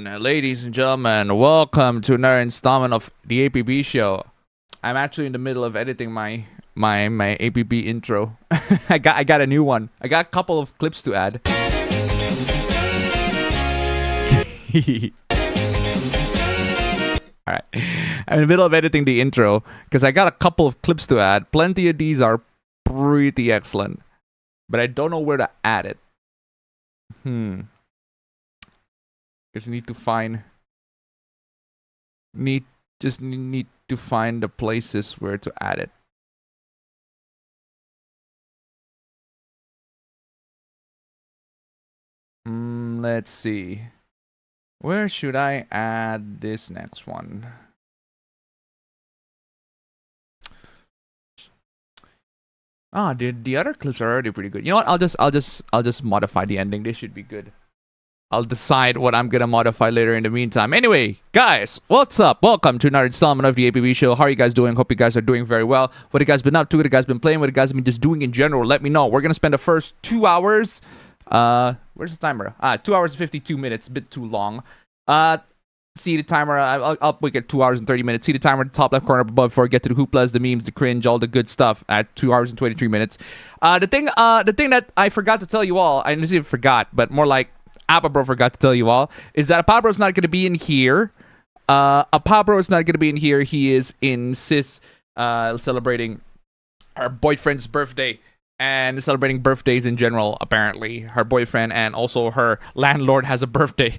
ladies and gentlemen, welcome to another installment of the APB Show. I'm actually in the middle of editing my APB intro. I got a new one. I got a couple of clips to add. Alright, I'm in the middle of editing the intro because I got a couple of clips to add. Plenty of these are pretty excellent, but I don't know where to add it. Just need to find need to find the places where to add it. Let's see. Where should I add this next one? The other clips are already pretty good. You know what? I'll just modify the ending. This should be good. I'll decide what I'm gonna modify later in the meantime. Anyway, guys, what's up? Welcome to another installment of the APB Show. How are you guys doing? Hope you guys are doing very well. What you guys been up to? What you guys been playing? What you guys been just doing in general? Let me know. We're gonna spend the first 2 hours. Where's the timer? 2 hours and 52 minutes. A bit too long. See the timer. I'll make it 2 hours and 30 minutes. See the timer at the top left corner above before I get to the hooplas, the memes, the cringe, all the good stuff at 2 hours and 23 minutes. The thing that I forgot to tell you all, I didn't say forgot, but more like APB forgot to tell you all, is that APB not going to be in here. APB is not going to be in here. He is in CIS celebrating her boyfriend's birthday and celebrating birthdays in general. Apparently, her boyfriend and also her landlord has a birthday,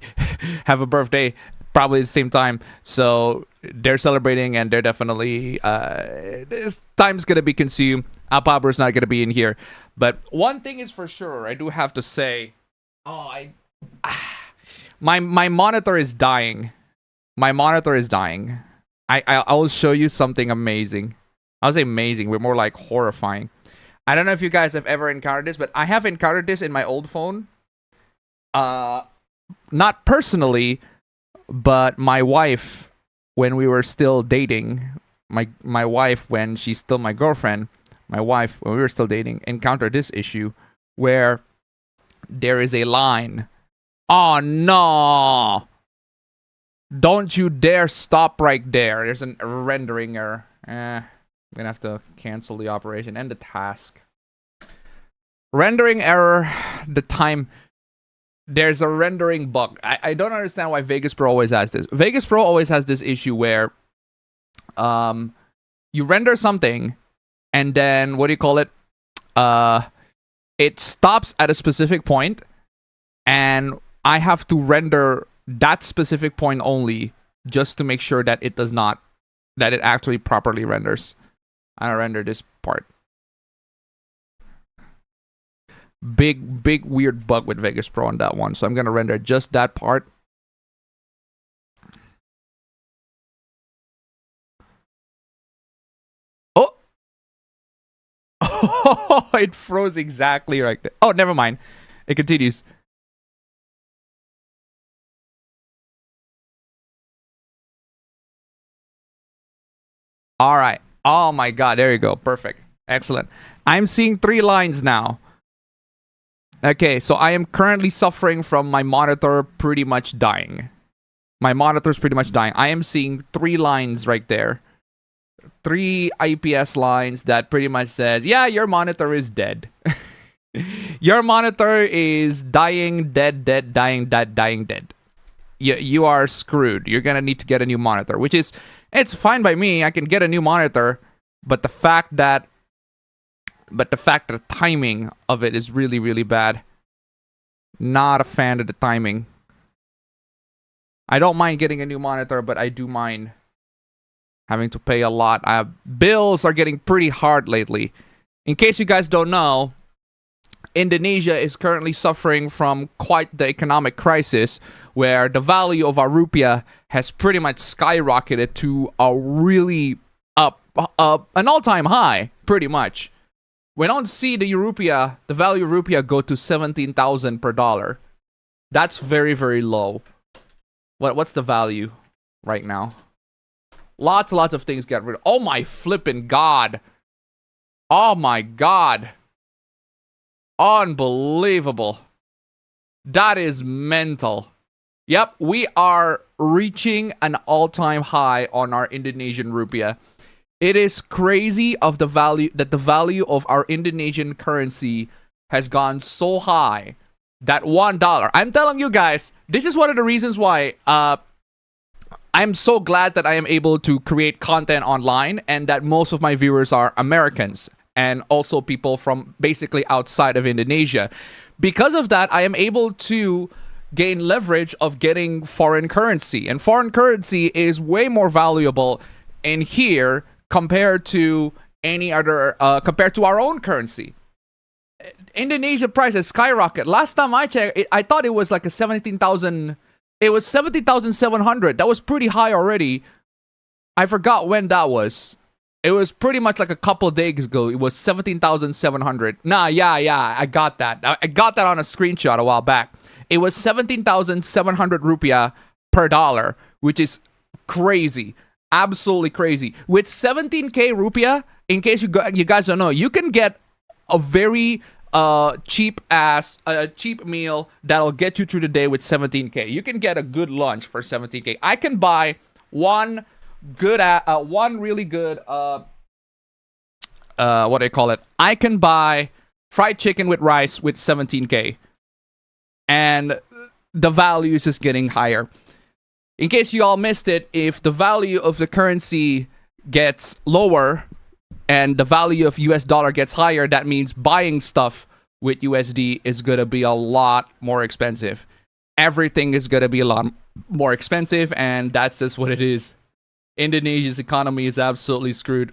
have a birthday probably at the same time. So they're celebrating and they're definitely this time's going to be consumed. APB is not going to be in here. But one thing is for sure, I do have to say, my monitor is dying. My monitor is dying. I'll show you something amazing. I'll say amazing. We're more like horrifying. I don't know if you guys have ever encountered this, but I have encountered this in my old phone. Not personally, but my wife, when we were still dating, my wife, when she's still my girlfriend, my wife, when we were still dating, encountered this issue where there is a line. Oh no! Don't you dare stop right there. There's a rendering error. I'm gonna have to cancel the operation and the task. Rendering error. The time. There's a rendering bug. I don't understand why Vegas Pro always has this. Vegas Pro always has this issue where you render something and then what do you call it? It stops at a specific point and I have to render that specific point only just to make sure that it does not, that it actually properly renders. I'll render this part. Big weird bug with Vegas Pro on that one. So I'm going to render just that part. Oh! Oh, it froze exactly right there. Oh, never mind. It continues. All right. Oh my God. There you go. Perfect. Excellent. I'm seeing 3 lines now. Okay, so I am currently suffering from my monitor pretty much dying. My monitor's pretty much dying. I am seeing 3 lines right there. 3 IPS lines that pretty much says, yeah, your monitor is dead. Your monitor is dying, dead, dying, dead. You are screwed. You're gonna need to get a new monitor, which is, it's fine by me. I can get a new monitor, but the fact that the timing of it is really, really bad. Not a fan of the timing. I don't mind getting a new monitor, but I do mind having to pay a lot. Bills are getting pretty hard lately. In case you guys don't know, Indonesia is currently suffering from quite the economic crisis where the value of our rupiah has pretty much skyrocketed to a really an all-time high, pretty much. We don't see the rupiah, the value of rupiah go to 17,000 per dollar. That's very, very low. What's the value right now? Lots of things get rid of. Oh my flippin' God. Oh my God. Unbelievable. That is mental. Yep, we are reaching an all-time high on our Indonesian rupiah. It is crazy of the value of our Indonesian currency has gone so high that $1. I'm telling you guys, this is one of the reasons why I'm so glad that I am able to create content online and that most of my viewers are Americans and also people from basically outside of Indonesia. Because of that, I am able to gain leverage of getting foreign currency. And foreign currency is way more valuable in here compared to any other, compared to our own currency. Indonesia prices skyrocket. Last time I checked, I thought it was like a 17,000. It was 70,700. That was pretty high already. I forgot when that was. It was pretty much like a couple of days ago. It was 17,700. Nah, yeah, I got that. I got that on a screenshot a while back. It was 17,700 rupiah per dollar, which is crazy. Absolutely crazy. With 17k rupiah, in case you guys don't know, you can get a very cheap meal that'll get you through the day with 17k. You can get a good lunch for 17k. I can buy one really good what do you call it? I can buy fried chicken with rice with 17k. And the value is just getting higher. In case you all missed it, if the value of the currency gets lower and the value of US dollar gets higher, that means buying stuff with USD is going to be a lot more expensive. Everything is going to be a lot more expensive, and that's just what it is. Indonesia's economy is absolutely screwed.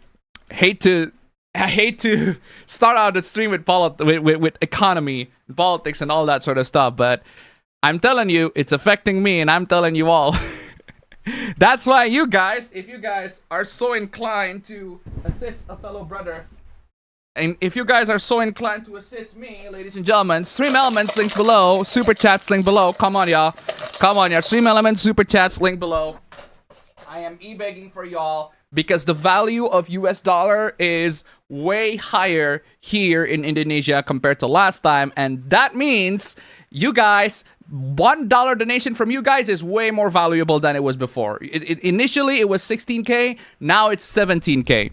I hate to start out the stream with economy, politics, and all that sort of stuff, but I'm telling you, it's affecting me, and I'm telling you all. That's why you guys, if you guys are so inclined to assist a fellow brother, and if you guys are so inclined to assist me, ladies and gentlemen, Stream Elements link below, Super Chats link below. Come on, y'all. Stream Elements, Super Chats link below. I am e-begging for y'all because the value of US dollar is way higher here in Indonesia compared to last time, and that means you guys, $1 donation from you guys is way more valuable than it was before. Initially, it was 16k, now it's 17k.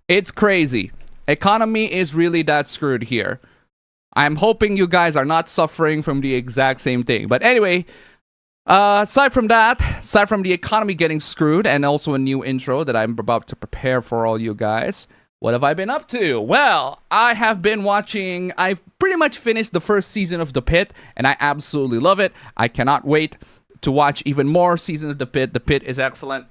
It's crazy. Economy is really that screwed here. I'm hoping you guys are not suffering from the exact same thing. But anyway, aside from the economy getting screwed and also a new intro that I'm about to prepare for all you guys, what have I been up to? Well, I've pretty much finished the first season of The Pit, and I absolutely love it. I cannot wait to watch even more seasons of The Pit. The Pit is excellent.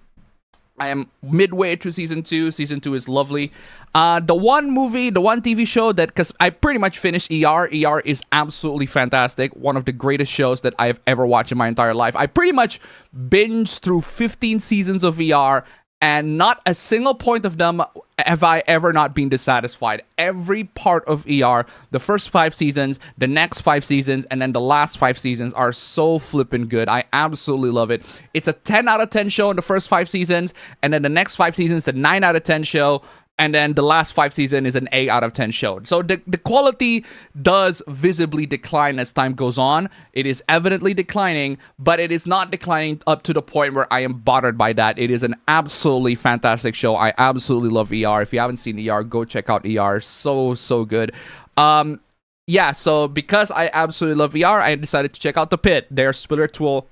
I am midway through season 2. Season 2 is lovely. The one TV show because I pretty much finished ER. ER is absolutely fantastic. One of the greatest shows that I've ever watched in my entire life. I pretty much binged through 15 seasons of ER, and not a single point of them have I ever not been dissatisfied. Every part of ER, the first 5 seasons, the next 5 seasons, and then the last 5 seasons are so flippin' good. I absolutely love it. It's a 10 out of 10 show in the first 5 seasons, and then the next 5 seasons, a 9 out of 10 show, and then the last 5 seasons is an 8 out of 10 show. So the quality does visibly decline as time goes on. It is evidently declining, but it is not declining up to the point where I am bothered by that. It is an absolutely fantastic show. I absolutely love ER. If you haven't seen ER, go check out ER. So good. Yeah, so because I absolutely love ER, I decided to check out The Pit, their spiritual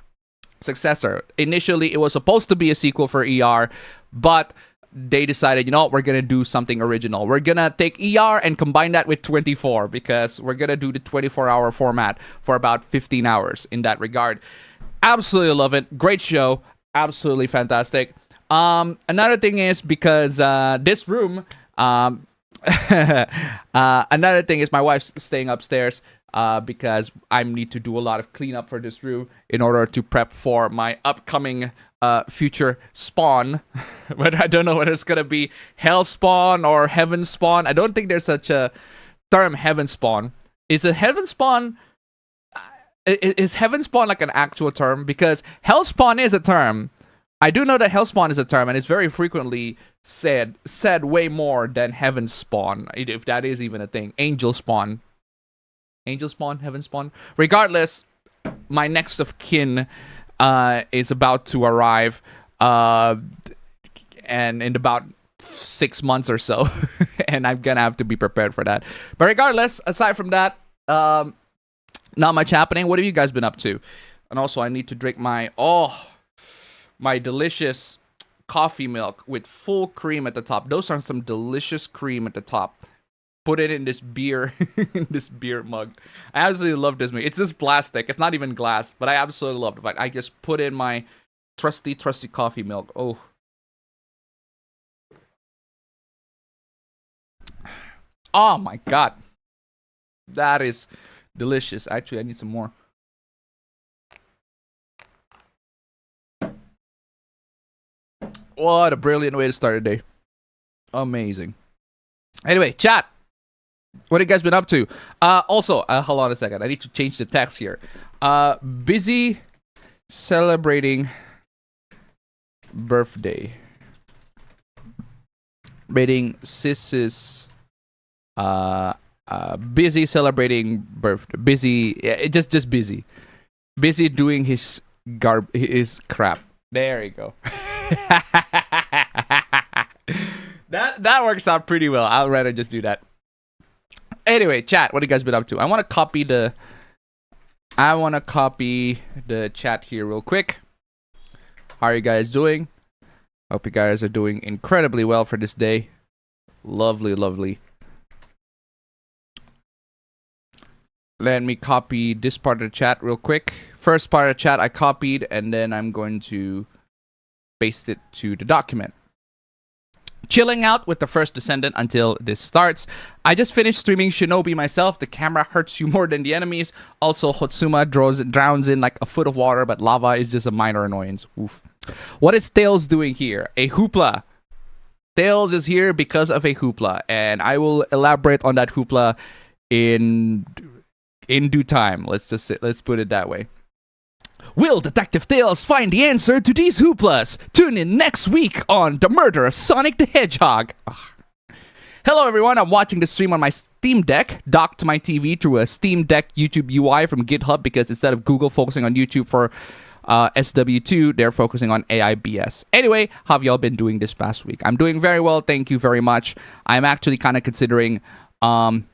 successor. Initially, it was supposed to be a sequel for ER, but they decided, you know what, we're gonna do something original. We're gonna take ER and combine that with 24 because we're gonna do the 24-hour format for about 15 hours in that regard. Absolutely love it. Great show. Absolutely fantastic. Another thing is because this room, another thing is my wife's staying upstairs because I need to do a lot of cleanup for this room in order to prep for my upcoming future spawn. But I don't know whether it's gonna be hell spawn or heaven spawn. I don't think there's such a term, heaven spawn. Is a heaven spawn is heaven spawn like an actual term? Because hell spawn is a term. I do know that hell spawn is a term, and it's very frequently said way more than heaven spawn, if that is even a thing. Angel spawn, heaven spawn. Regardless, my next of kin is about to arrive, and in about 6 months or so, and I'm gonna have to be prepared for that. But regardless, aside from that, not much happening. What have you guys been up to? And also, I need to drink my delicious coffee milk with full cream at the top. Those are some delicious cream at the top. Put it in this beer, in this beer mug. I absolutely love this mug. It's just plastic. It's not even glass, but I absolutely love it. Like, I just put in my trusty coffee milk. Oh. Oh my god. That is delicious. Actually, I need some more. What a brilliant way to start a day. Amazing. Anyway, chat. What have you guys been up to? Also, hold on a second. I need to change the text here. Busy celebrating birthday. Rating Sis's busy celebrating birthday. Busy, just busy. Busy doing his crap. There you go. that works out pretty well. I'd rather just do that. Anyway, chat, what have you guys been up to? I want to copy the chat here real quick. How are you guys doing? Hope you guys are doing incredibly well for this day. Lovely, lovely. Let me copy this part of the chat real quick. First part of the chat I copied, and then I'm going to paste it to the document. Chilling out with the first descendant until this starts. I just finished streaming Shinobi myself. The camera hurts you more than the enemies. Also, Hotsuma drowns in like a foot of water, but lava is just a minor annoyance. Oof. What is Tails doing here? A hoopla. Tails is here because of a hoopla, and I will elaborate on that hoopla in due time. Let's put it that way. Will Detective Tails find the answer to these hooplas? Tune in next week on The Murder of Sonic the Hedgehog. Ugh. Hello everyone, I'm watching the stream on my Steam Deck, docked to my TV through a Steam Deck YouTube UI from GitHub, because instead of Google focusing on YouTube for SW2, they're focusing on AIBS. Anyway, how have y'all been doing this past week? I'm doing very well, thank you very much. I'm actually kind of considering, man,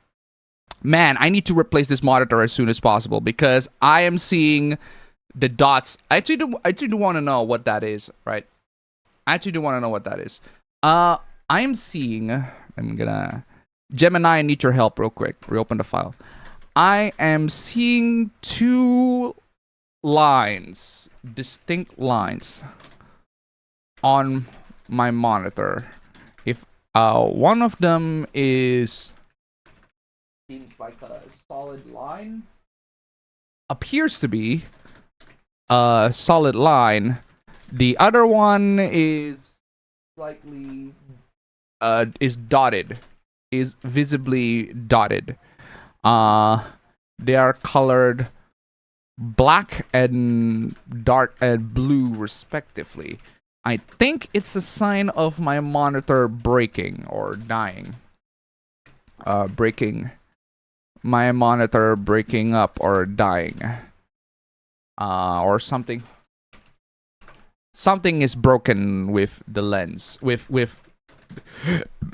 I need to replace this monitor as soon as possible, because I am seeing the dots. I actually do want to know what that is, right? I actually do want to know what that is. I am seeing, Gemini, I need your help real quick. Reopen the file. I am seeing two lines, distinct lines on my monitor. If one of them seems like a solid line, appears to be a solid line. The other one is slightly is dotted, is visibly dotted. They are colored black and dark and blue respectively. I think it's a sign of my monitor breaking or dying. My monitor breaking up or dying. Or something. Something is broken with the lens.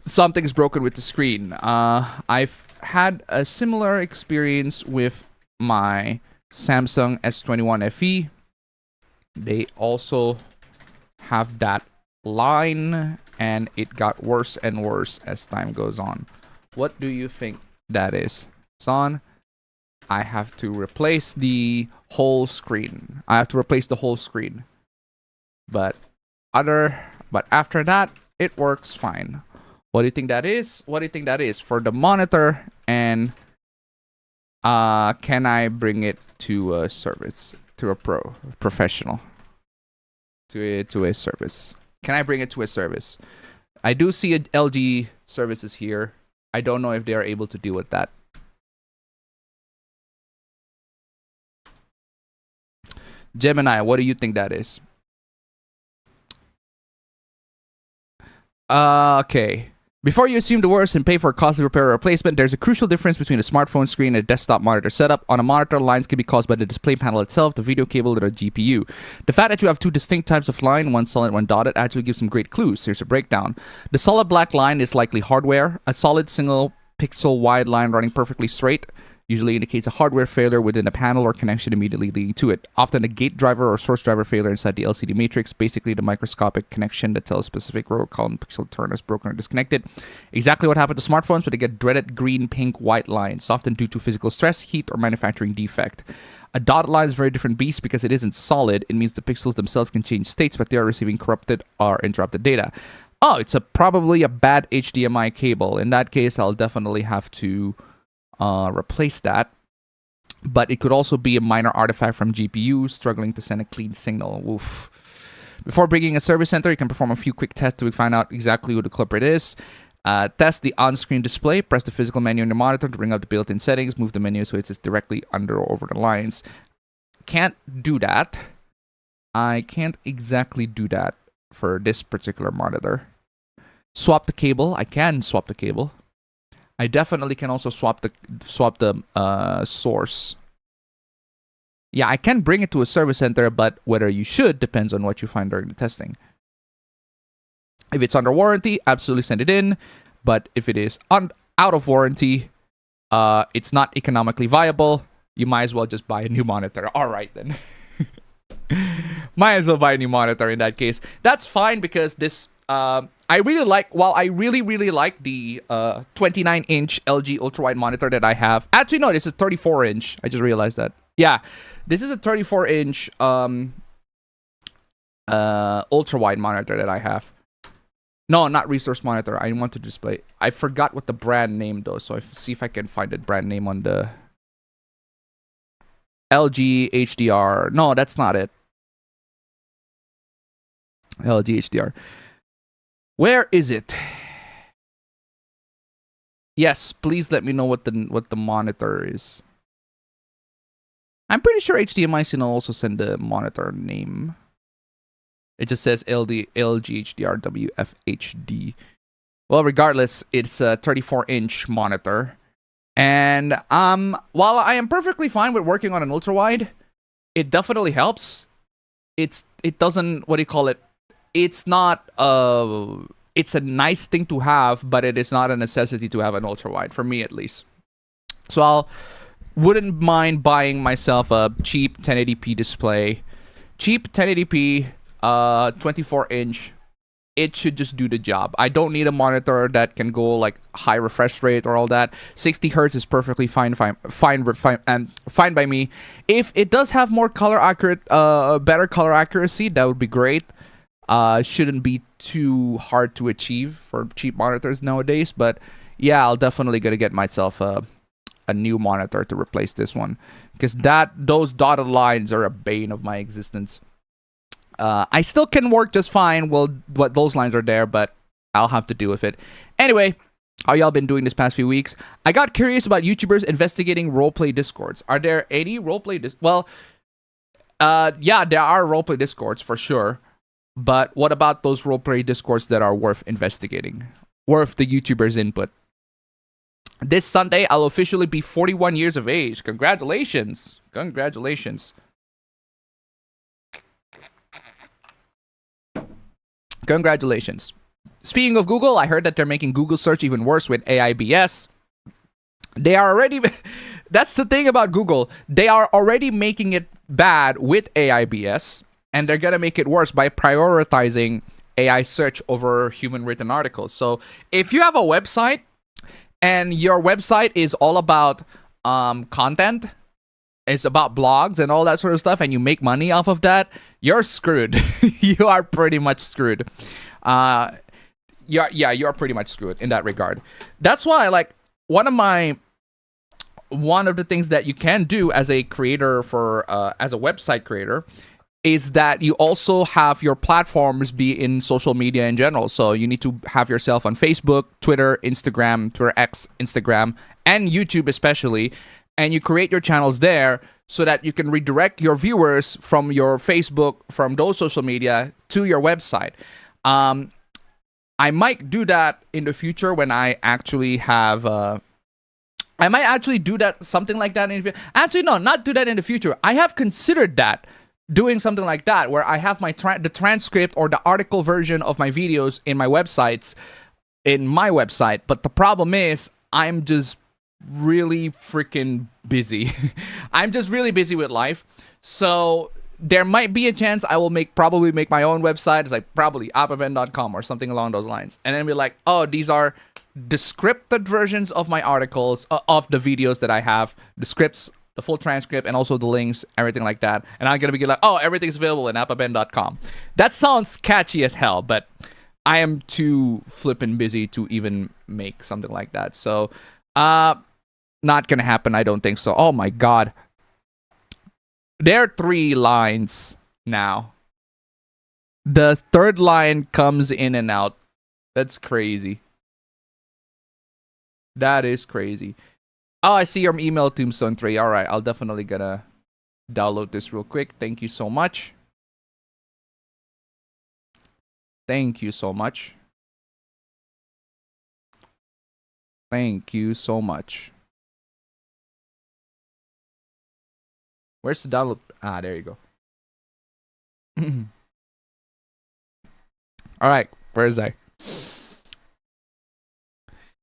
Something is broken with the screen. I've had a similar experience with my Samsung S21 FE. They also have that line, and it got worse and worse as time goes on. What do you think that is, Son? I have to replace the whole screen. But after that, it works fine. What do you think that is? For the monitor? And can I bring it to a service, to a professional, to a service? Can I bring it to a service? I do see LG services here. I don't know if they are able to deal with that. Gemini, what do you think that is? Okay. Before you assume the worst and pay for a costly repair or replacement, there's a crucial difference between a smartphone screen and a desktop monitor setup. On a monitor, lines can be caused by the display panel itself, the video cable, or the GPU. The fact that you have two distinct types of line, one solid, one dotted, actually gives some great clues. Here's a breakdown. The solid black line is likely hardware. A solid single pixel wide line running perfectly straight usually indicates a hardware failure within a panel or connection immediately leading to it. Often a gate driver or source driver failure inside the LCD matrix, basically the microscopic connection that tells specific row, column, pixel turn is broken or disconnected. Exactly what happened to smartphones, but they get dreaded green, pink, white lines, often due to physical stress, heat, or manufacturing defect. A dotted line is a very different beast because it isn't solid. It means the pixels themselves can change states, but they are receiving corrupted or interrupted data. Oh, it's probably a bad HDMI cable. In that case, I'll definitely have to replace that. But it could also be a minor artifact from GPU struggling to send a clean signal. Oof. Before bringing a service center, you can perform a few quick tests to find out exactly who the culprit is. Test the on-screen display. Press the physical menu on your monitor to bring up the built-in settings. Move the menu so it's directly under or over the lines. Can't do that. I can't exactly do that for this particular monitor. Swap the cable. I can swap the cable. I definitely can also swap the source. Yeah, I can bring it to a service center, but whether you should depends on what you find during the testing. If it's under warranty, absolutely send it in. But if it is out of warranty, it's not economically viable, you might as well just buy a new monitor. All right, then. Might as well buy a new monitor in that case. That's fine because this... I really like, while I really like the 29-inch LG ultra-wide monitor that I have. Actually, no, this is 34-inch. I just realized that. Yeah, this is a 34-inch ultra-wide monitor that I have. No, not resource monitor. I want to display. I forgot what the brand name though, so see if I can find the brand name on the LG HDR. No, that's not it. LG HDR. Where is it? Yes, please let me know what the monitor is. I'm pretty sure HDMI can also send the monitor name. It just says LG HDR WFHD. Well, regardless, it's a 34-inch monitor. And while I am perfectly fine with working on an ultra-wide, it definitely helps. It doesn't, what do you call it? It's not it's a nice thing to have, but it is not a necessity to have an ultra-wide, for me at least. So I wouldn't mind buying myself a cheap 1080p display. Cheap 1080p, 24-inch. It should just do the job. I don't need a monitor that can go like high refresh rate or all that. 60 hertz is perfectly fine by me. If it does have more color accurate, better color accuracy, that would be great. Shouldn't be too hard to achieve for cheap monitors nowadays, but yeah, I'll definitely gonna get myself a new monitor to replace this one, because those dotted lines are a bane of my existence. I still can work just fine while those lines are there, but I'll have to deal with it. Anyway, how y'all been doing this past few weeks? I got curious about YouTubers investigating roleplay discords. Are there any roleplay Well, yeah, there are roleplay discords for sure. But what about those roleplay discords that are worth investigating? Worth the YouTuber's input? This Sunday, I'll officially be 41 years of age. Congratulations. Congratulations. Congratulations. Speaking of Google, I heard that they're making Google search even worse with AIBS. They are already... That's the thing about Google. They are already making it bad with AIBS. And they're going to make it worse by prioritizing AI search over human written articles. So if you have a website and your website is all about content, it's about blogs and all that sort of stuff, and you make money off of that, you're screwed. You are pretty much screwed. You're pretty much screwed in that regard. That's why, like, one of the things that you can do as a creator as a website creator is that you also have your platforms be in social media in general. So you need to have yourself on Facebook, Twitter, Instagram, Twitter X, Instagram, and YouTube especially. And you create your channels there so that you can redirect your viewers from your Facebook, from those social media, to your website. I might do that in the future when I actually have I might actually do that, something like that in the future. Actually, no, not do that in the future. I have considered that, doing something like that, where I have my the transcript or the article version of my videos in my website, but the problem is I'm just really freaking busy. I'm just really busy with life. So there might be a chance I will probably make my own website. It's like probably appabendyt.com or something along those lines. And then be like, oh, these are the scripted versions of my articles, of the videos that I have, the scripts, the full transcript, and also the links, everything like that. And I'm gonna be like, oh, everything's available in appabendyt.com. That sounds catchy as hell, but I am too flippin' busy to even make something like that. So, not gonna happen, I don't think so. Oh my god. There are 3 lines now. The third line comes in and out. That's crazy. That is crazy. Oh, I see your email, Tombstone 3. Alright, I'll definitely gonna download this real quick. Thank you so much. Thank you so much. Thank you so much. Where's the download? Ah, there you go. Alright, where is I?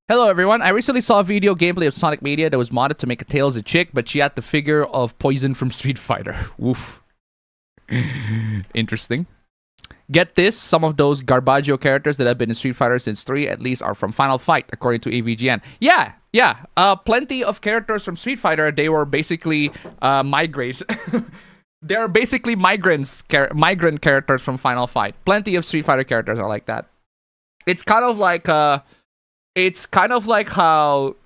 Hello everyone, I recently saw a video gameplay of Sonic Media that was modded to make a Tails a chick, but she had the figure of Poison from Street Fighter. Woof. Interesting. Get this, some of those Garbaggio characters that have been in Street Fighter since 3 at least are from Final Fight, according to AVGN. Yeah. Plenty of characters from Street Fighter, they were basically migrants. They're basically migrant characters from Final Fight. Plenty of Street Fighter characters are like that. It's kind of like how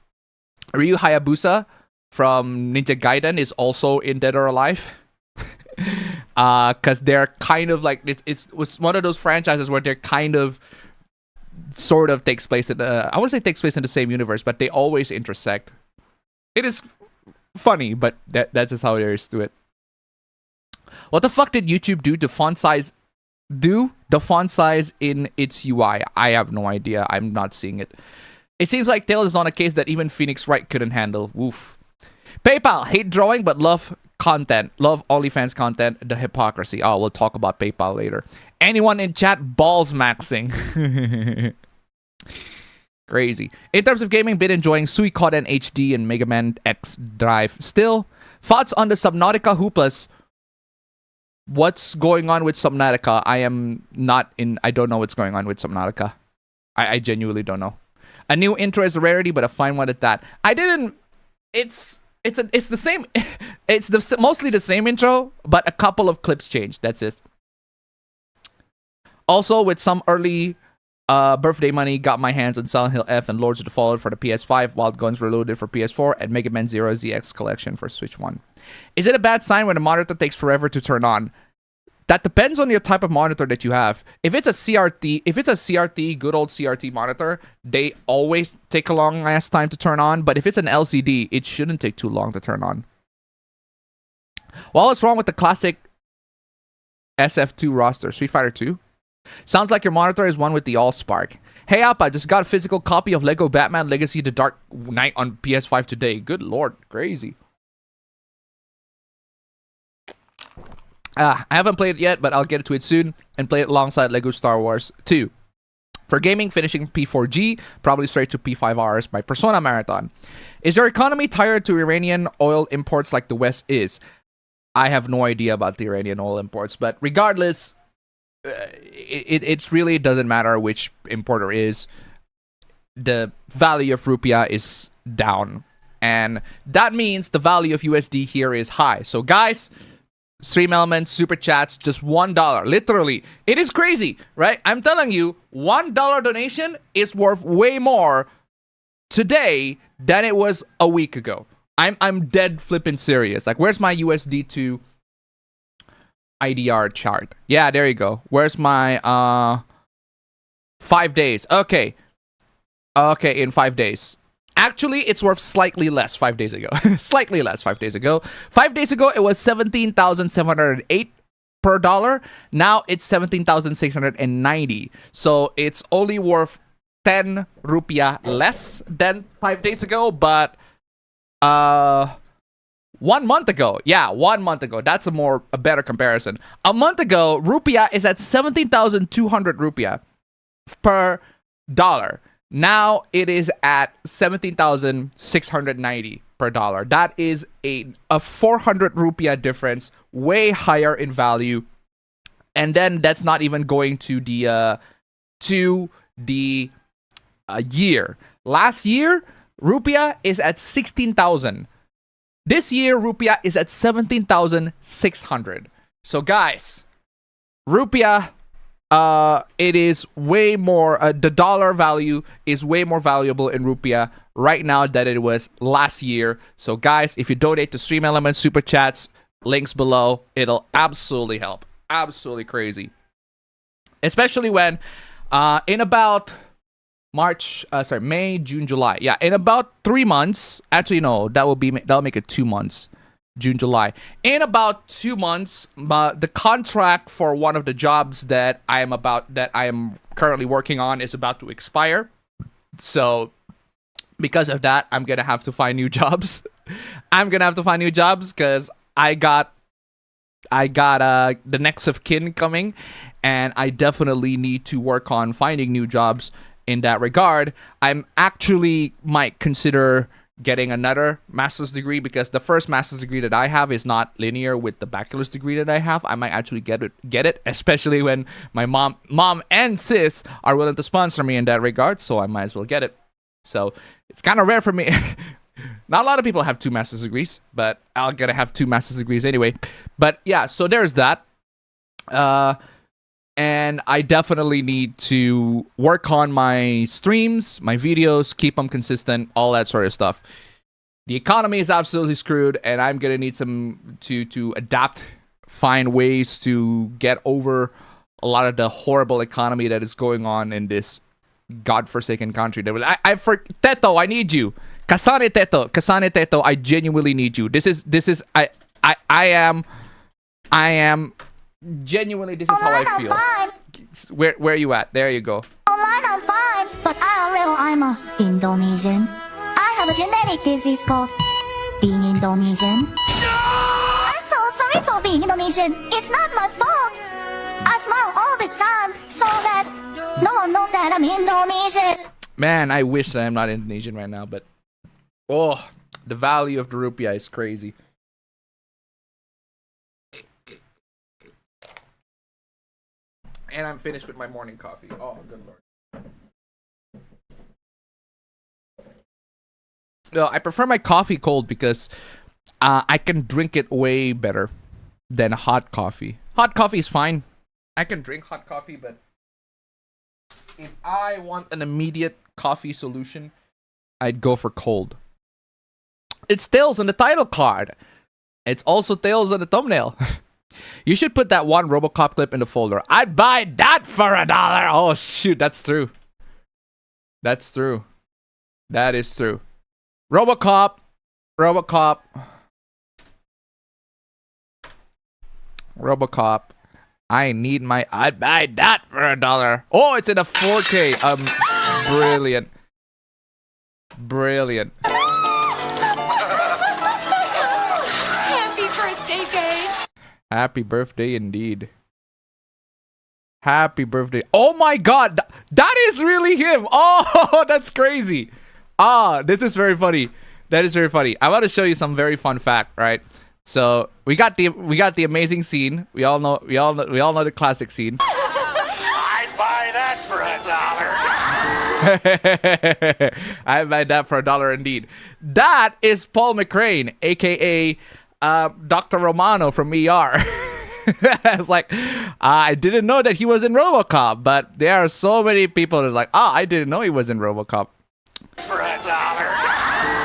Ryu Hayabusa from Ninja Gaiden is also in Dead or Alive. Because they're kind of like, it's one of those franchises where they're kind of sort of takes place in I wouldn't say takes place in the same universe, but they always intersect. It is funny, but that's just how there is to it. What the fuck did YouTube do to font size? Do the font size in its UI? I have no idea. I'm not seeing it. It seems like Tails is on a case that even Phoenix Wright couldn't handle. Woof. PayPal, hate drawing but love content. Love OnlyFans content. The hypocrisy. Oh, we'll talk about PayPal later. Anyone in chat balls maxing. Crazy. In terms of gaming, been enjoying Suikoden HD and Mega Man X Drive. Still, thoughts on the Subnautica hooplas? What's going on with Subnautica? I don't know what's going on with Subnautica. I genuinely don't know. A new intro is a rarity, but a fine one at that. It's the same. It's mostly the same intro, but a couple of clips changed. That's it. Also, with some early birthday money, got my hands on Silent Hill F and Lords of the Fallen for the PS5, Wild Guns Reloaded for PS4, and Mega Man Zero ZX Collection for Switch 1. Is it a bad sign when a monitor takes forever to turn on? That depends on your type of monitor that you have. If it's a CRT, good old CRT monitor, they always take a long ass time to turn on. But if it's an LCD, it shouldn't take too long to turn on. Well, what's wrong with the classic SF2 roster? Street Fighter 2? Sounds like your monitor is one with the Allspark. Hey Appa, just got a physical copy of Lego Batman Legacy The Dark Knight on PS5 today. Good lord, crazy. I haven't played it yet, but I'll get to it soon and play it alongside Lego Star Wars 2. For gaming, finishing P4G, probably straight to P5Rs by Persona Marathon. Is your economy tired to Iranian oil imports like the West is? I have no idea about the Iranian oil imports, but regardless, it really doesn't matter which importer is. The value of rupiah is down, and that means the value of USD here is high. So guys, Stream Elements, Super Chats, just $1. Literally, it is crazy, right? I'm telling you, $1 donation is worth way more today than it was a week ago. I'm dead flippin' serious. Like, where's my USD to IDR chart? Yeah, there you go. Where's my 5 days? Okay, in 5 days. Actually, it's worth slightly less 5 days ago. Slightly less 5 days ago. 5 days ago, it was 17,708. per dollar. Now it's 17,690. So it's only worth 10 rupiah less than 5 days ago, but 1 month ago. Yeah, 1 month ago. That's a better comparison. A month ago, rupiah is at 17,200 rupiah per dollar. Now it is at 17,690 per dollar. That is a 400 rupiah difference, way higher in value. And then that's not even going to the year. Last year, rupiah is at 16,000. This year, rupiah is at 17,600. So guys, rupiah, it is way more, the dollar value is way more valuable in rupiah right now than it was last year. So guys, if you donate to Stream Elements Super Chats, links below, it'll absolutely help. Absolutely crazy. Especially when in about May, June, July. Yeah, in about 3 months. Actually, no, that'll make it 2 months. June, July. In about 2 months, the contract for one of the jobs that I am currently working on is about to expire. So because of that, I'm gonna have to find new jobs. I'm gonna have to find new jobs because I got the next of kin coming, and I definitely need to work on finding new jobs in that regard. I'm actually might consider getting another master's degree because the first master's degree that I have is not linear with the bachelor's degree that I have. I might actually get it, especially when my mom and sis are willing to sponsor me in that regard, so I might as well get it. So it's kind of rare for me. Not a lot of people have 2 master's degrees, but I'm gonna have 2 master's degrees anyway. But yeah, so there's that. And I definitely need to work on my streams, my videos, keep them consistent, all that sort of stuff. The economy is absolutely screwed, and I'm gonna need some to adapt, find ways to get over a lot of the horrible economy that is going on in this godforsaken country. Teto, I need you. Kasane Teto, I genuinely need you. I am genuinely, this is how I feel. Where are you at? There you go. Online I'm fine, but I'm a Indonesian. I have a genetic disease called being Indonesian. I'm so sorry for being Indonesian. It's not my fault. I smile all the time so that no one knows that I'm Indonesian. Man, I wish that I'm not Indonesian right now, but oh, the value of the rupiah is crazy. And I'm finished with my morning coffee. Oh, good lord. No, I prefer my coffee cold because I can drink it way better than hot coffee. Hot coffee is fine. I can drink hot coffee, but if I want an immediate coffee solution, I'd go for cold. It's tails on the title card. It's also tails on the thumbnail. You should put that one RoboCop clip in the folder. I'd buy that for $1. Oh shoot, that's true. That's true. That is true. RoboCop. I need my. I'd buy that for $1. Oh, it's in a 4K. Brilliant. Brilliant. Happy birthday, babe. Happy birthday indeed. Happy birthday. Oh my god. That is really him. Oh, that's crazy. This is very funny. That is very funny. I want to show you some very fun fact, right? So we got the amazing scene. We all know the classic scene. I'd buy that for $1. I'd buy that for $1 indeed. That is Paul McCrane, aka Dr. Romano from ER. It's like, I didn't know that he was in RoboCop, but there are so many people that are like, I didn't know he was in RoboCop. For $1.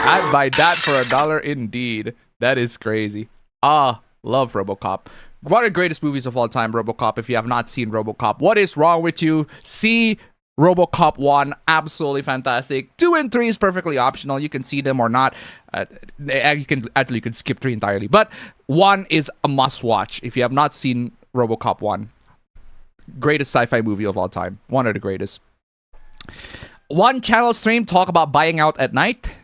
I'd buy that for $1 indeed. That is crazy. Love RoboCop. One of the greatest movies of all time, RoboCop. If you have not seen RoboCop, what is wrong with you? See RoboCop 1, absolutely fantastic. 2 and 3 is perfectly optional. You can see them or not. You can skip 3 entirely. But 1 is a must watch. If you have not seen RoboCop 1. Greatest sci-fi movie of all time. One of the greatest. One channel stream talk about buying out at night.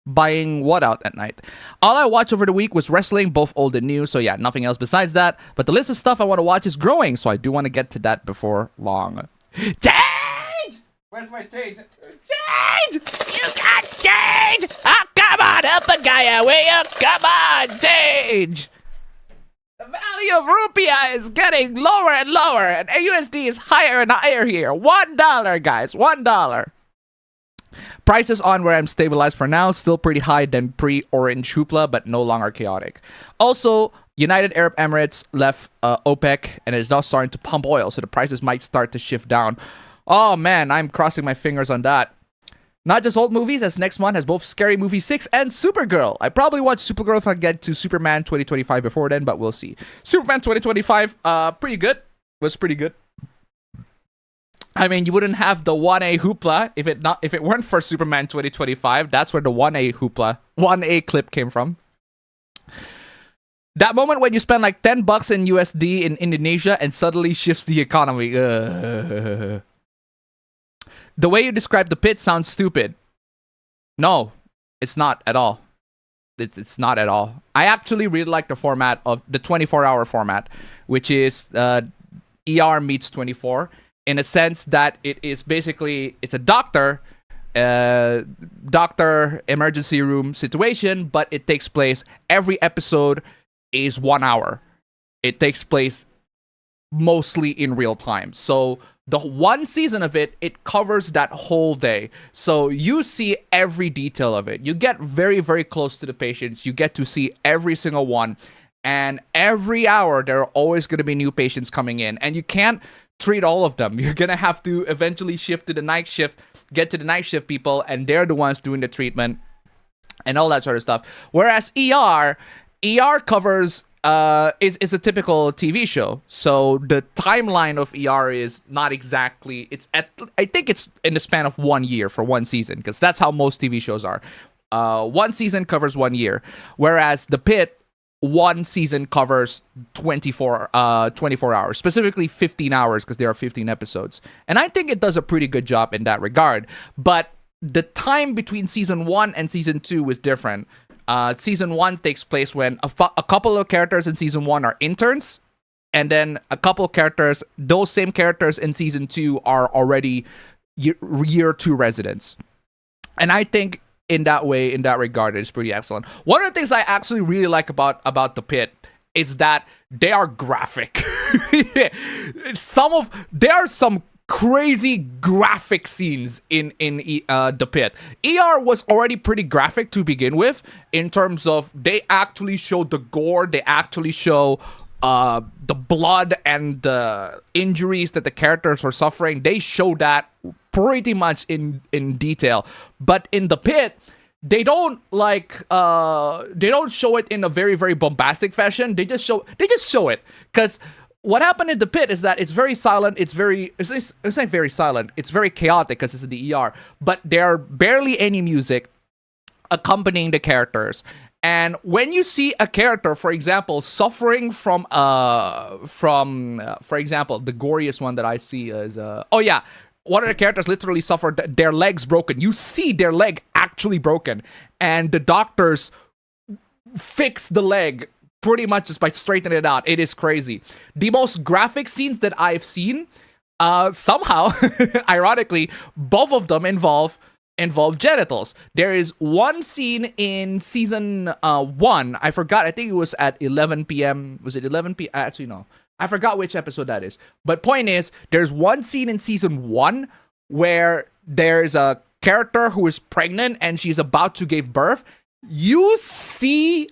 Buying what out at night? All I watched over the week was wrestling, both old and new. So yeah, nothing else besides that. But the list of stuff I want to watch is growing. So I do want to get to that before long. Change! Where's my change? Change! You got change! Oh, come on, help a guy out, will you? Come on, change! The value of rupiah is getting lower and lower, and USD is higher and higher here. $1, guys, $1. Prices on where I'm stabilized for now, still pretty high than pre-orange hoopla, but no longer chaotic. Also, United Arab Emirates left OPEC and is now starting to pump oil, so the prices might start to shift down. Oh man, I'm crossing my fingers on that. Not just old movies, as next month has both Scary Movie 6 and Supergirl. I probably watch Supergirl if I get to Superman 2025 before then, but we'll see. Superman 2025, pretty good. Was pretty good. I mean, you wouldn't have the 1A hoopla if it weren't for Superman 2025. That's where the 1A hoopla, 1A clip came from. That moment when you spend like $10 in USD in Indonesia and suddenly shifts the economy. The way you describe the pit sounds stupid. No, it's not at all. It's not at all. I actually really like the format of the 24-hour format, which is ER meets 24, in a sense that it is basically, it's a doctor emergency room situation, but it takes place, every episode is 1 hour. It takes place mostly in real time. So the one season of it, it covers that whole day. So you see every detail of it. You get very, very close to the patients. You get to see every single one. And every hour, there are always going to be new patients coming in. And you can't treat all of them. You're going to have to eventually shift to the night shift, get to the night shift people, and they're the ones doing the treatment and all that sort of stuff. Whereas ER covers is a typical TV show. So the timeline of ER is not exactly, I think it's in the span of 1 year for one season, because that's how most TV shows are. One season covers 1 year, whereas The Pit, one season covers 24 hours, specifically 15 hours, because there are 15 episodes. And I think it does a pretty good job in that regard. But the time between season 1 and season 2 is different. Season 1 takes place when a couple of characters in season 1 are interns, and then a couple of characters, those same characters in season 2 are already year 2 residents. And I think in that way, in that regard, it's pretty excellent. One of the things I actually really like about The Pit is that they are graphic. There are some crazy graphic scenes in The Pit. ER was already pretty graphic to begin with, in terms of they actually show the gore, they actually show the blood and the injuries that the characters are suffering. They show that pretty much in detail. But in The Pit, they don't show it in a very, very bombastic fashion. They just show it, because what happened in The Pit is that it's very silent. It's not very silent. It's very chaotic because it's in the ER. But there are barely any music accompanying the characters. And when you see a character, for example, suffering from for example, the goriest one that I see is one of the characters literally suffered their legs broken. You see their leg actually broken, and the doctors fix the leg pretty much just by straightening it out. It is crazy. The most graphic scenes that I've seen, somehow, ironically, both of them involve genitals. There is one scene in season 1. I forgot. I think it was at 11 p.m. Was it 11 p.m.? Actually, no. I forgot which episode that is. But point is, there's one scene in season 1 where there's a character who is pregnant and she's about to give birth. You see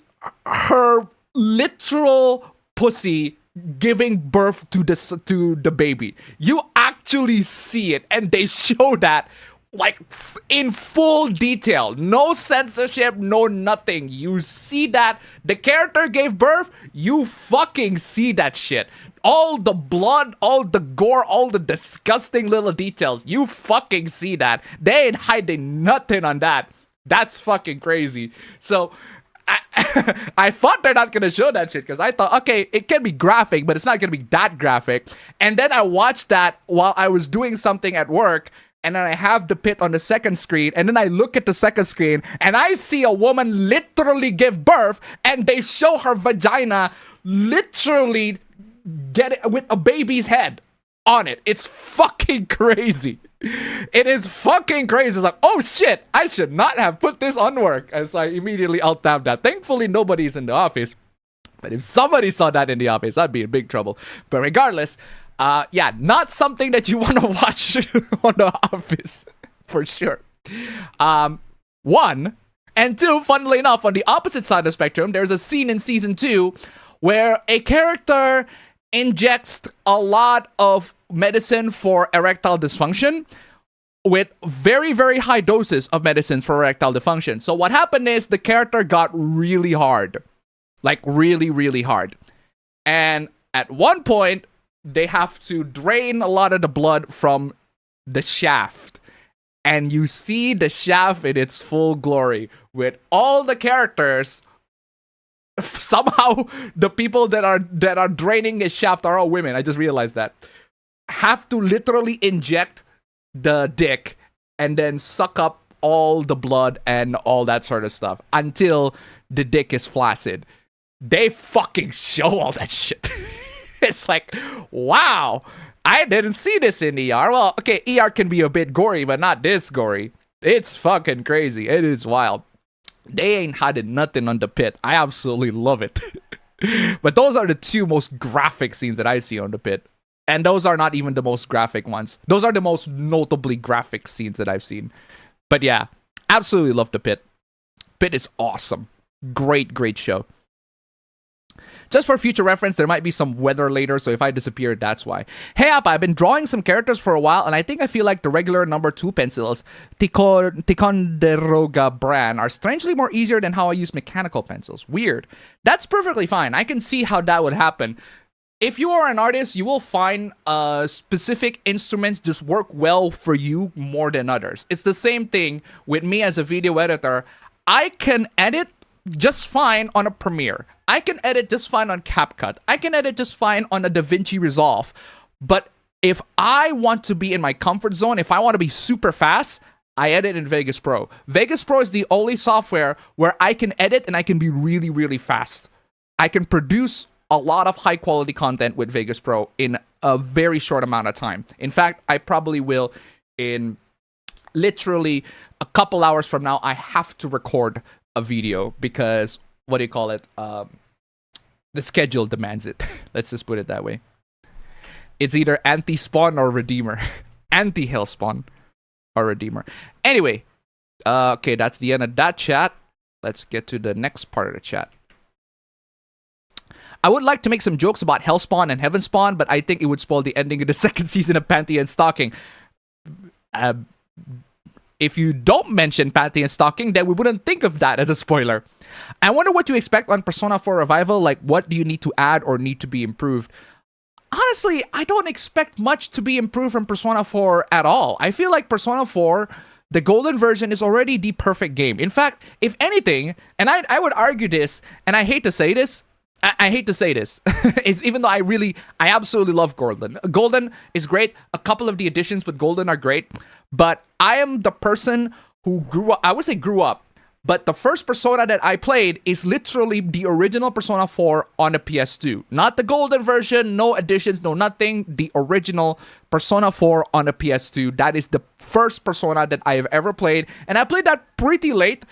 her literal pussy giving birth to the baby. You actually see it, and they show that like in full detail. No censorship, no nothing. You see that the character gave birth, you fucking see that shit. All the blood, all the gore, all the disgusting little details. You fucking see that. They ain't hiding nothing on that. That's fucking crazy. So I thought they're not gonna show that shit because I thought, okay, it can be graphic, but it's not gonna be that graphic. And then I watched that while I was doing something at work, and then I have the pit on the second screen, and then I look at the second screen, and I see a woman literally give birth, and they show her vagina literally get it with a baby's head on it. It's fucking crazy. It is fucking crazy. It's like, oh shit, I should not have put this on work. And so I immediately alt-tabbed that. Thankfully, nobody's in the office. But if somebody saw that in the office, I'd be in big trouble. But regardless, yeah, not something that you want to watch on the office, for sure. One, and two, funnily enough, on the opposite side of the spectrum, there's a scene in season 2 where a character injects a lot of medicine for erectile dysfunction with very, very high doses of medicine for erectile dysfunction. So what happened is the character got really hard. Like really, really hard. And at one point, they have to drain a lot of the blood from the shaft. And you see the shaft in its full glory with all the characters. Somehow, the people that are draining his shaft are all women. I just realized that. Have to literally inject the dick and then suck up all the blood and all that sort of stuff until the dick is flaccid. They fucking show all that shit. It's like, wow, I didn't see this in ER. Well, okay, ER can be a bit gory, but not this gory. It's fucking crazy. It is wild. They ain't hiding nothing on the pit. I absolutely love it. But those are the two most graphic scenes that I see on the pit. And those are not even the most graphic ones. Those are the most notably graphic scenes that I've seen. But yeah, absolutely love the pit. Pit is awesome. Great, great show. Just for future reference, there might be some weather later, so if I disappear, that's why. Hey Appa, I've been drawing some characters for a while, and I think I feel like the regular number 2 pencils, Ticonderoga brand, are strangely more easier than how I use mechanical pencils. Weird. That's perfectly fine. I can see how that would happen. If you are an artist, you will find specific instruments just work well for you more than others. It's the same thing with me as a video editor. I can edit just fine on a Premiere. I can edit just fine on CapCut. I can edit just fine on a DaVinci Resolve. But if I want to be in my comfort zone, if I want to be super fast, I edit in Vegas Pro. Vegas Pro is the only software where I can edit and I can be really, really fast. I can produce a lot of high quality content with Vegas Pro in a very short amount of time. In fact, I probably will in literally a couple hours from now. I have to record a video because, what do you call it? The schedule demands it. Let's just put it that way. It's either anti-spawn or redeemer. Anti-hellspawn or redeemer. Anyway, okay, that's the end of that chat. Let's get to the next part of the chat. I would like to make some jokes about Hellspawn and Heavenspawn, but I think it would spoil the ending of the second season of Panty and Stalking. If you don't mention Panty and Stalking, then we wouldn't think of that as a spoiler. I wonder what you expect on Persona 4 Revival. Like, what do you need to add or need to be improved? Honestly, I don't expect much to be improved from Persona 4 at all. I feel like Persona 4, the golden version, is already the perfect game. In fact, if anything, and I would argue this, and I hate to say this, I hate to say this, is even though I absolutely love Golden. Golden is great. A couple of the additions with Golden are great. But I am the person who grew up, I would say grew up, but the first Persona that I played is literally the original Persona 4 on the PS2. Not the Golden version, no additions, no nothing. The original Persona 4 on the PS2. That is the first Persona that I have ever played. And I played that pretty late.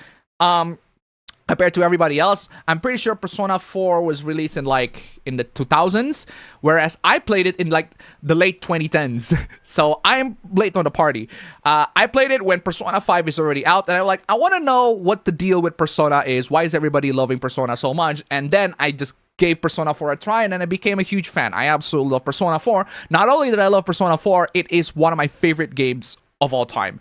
Compared to everybody else. I'm pretty sure Persona 4 was released in the 2000s, whereas I played it in like the late 2010s. So I'm late on the party. I played it when Persona 5 is already out, and I'm like, I want to know what the deal with Persona is. Why is everybody loving Persona so much? And then I just gave Persona 4 a try, and then I became a huge fan. I absolutely love Persona 4. Not only did I love Persona 4, it is one of my favorite games of all time.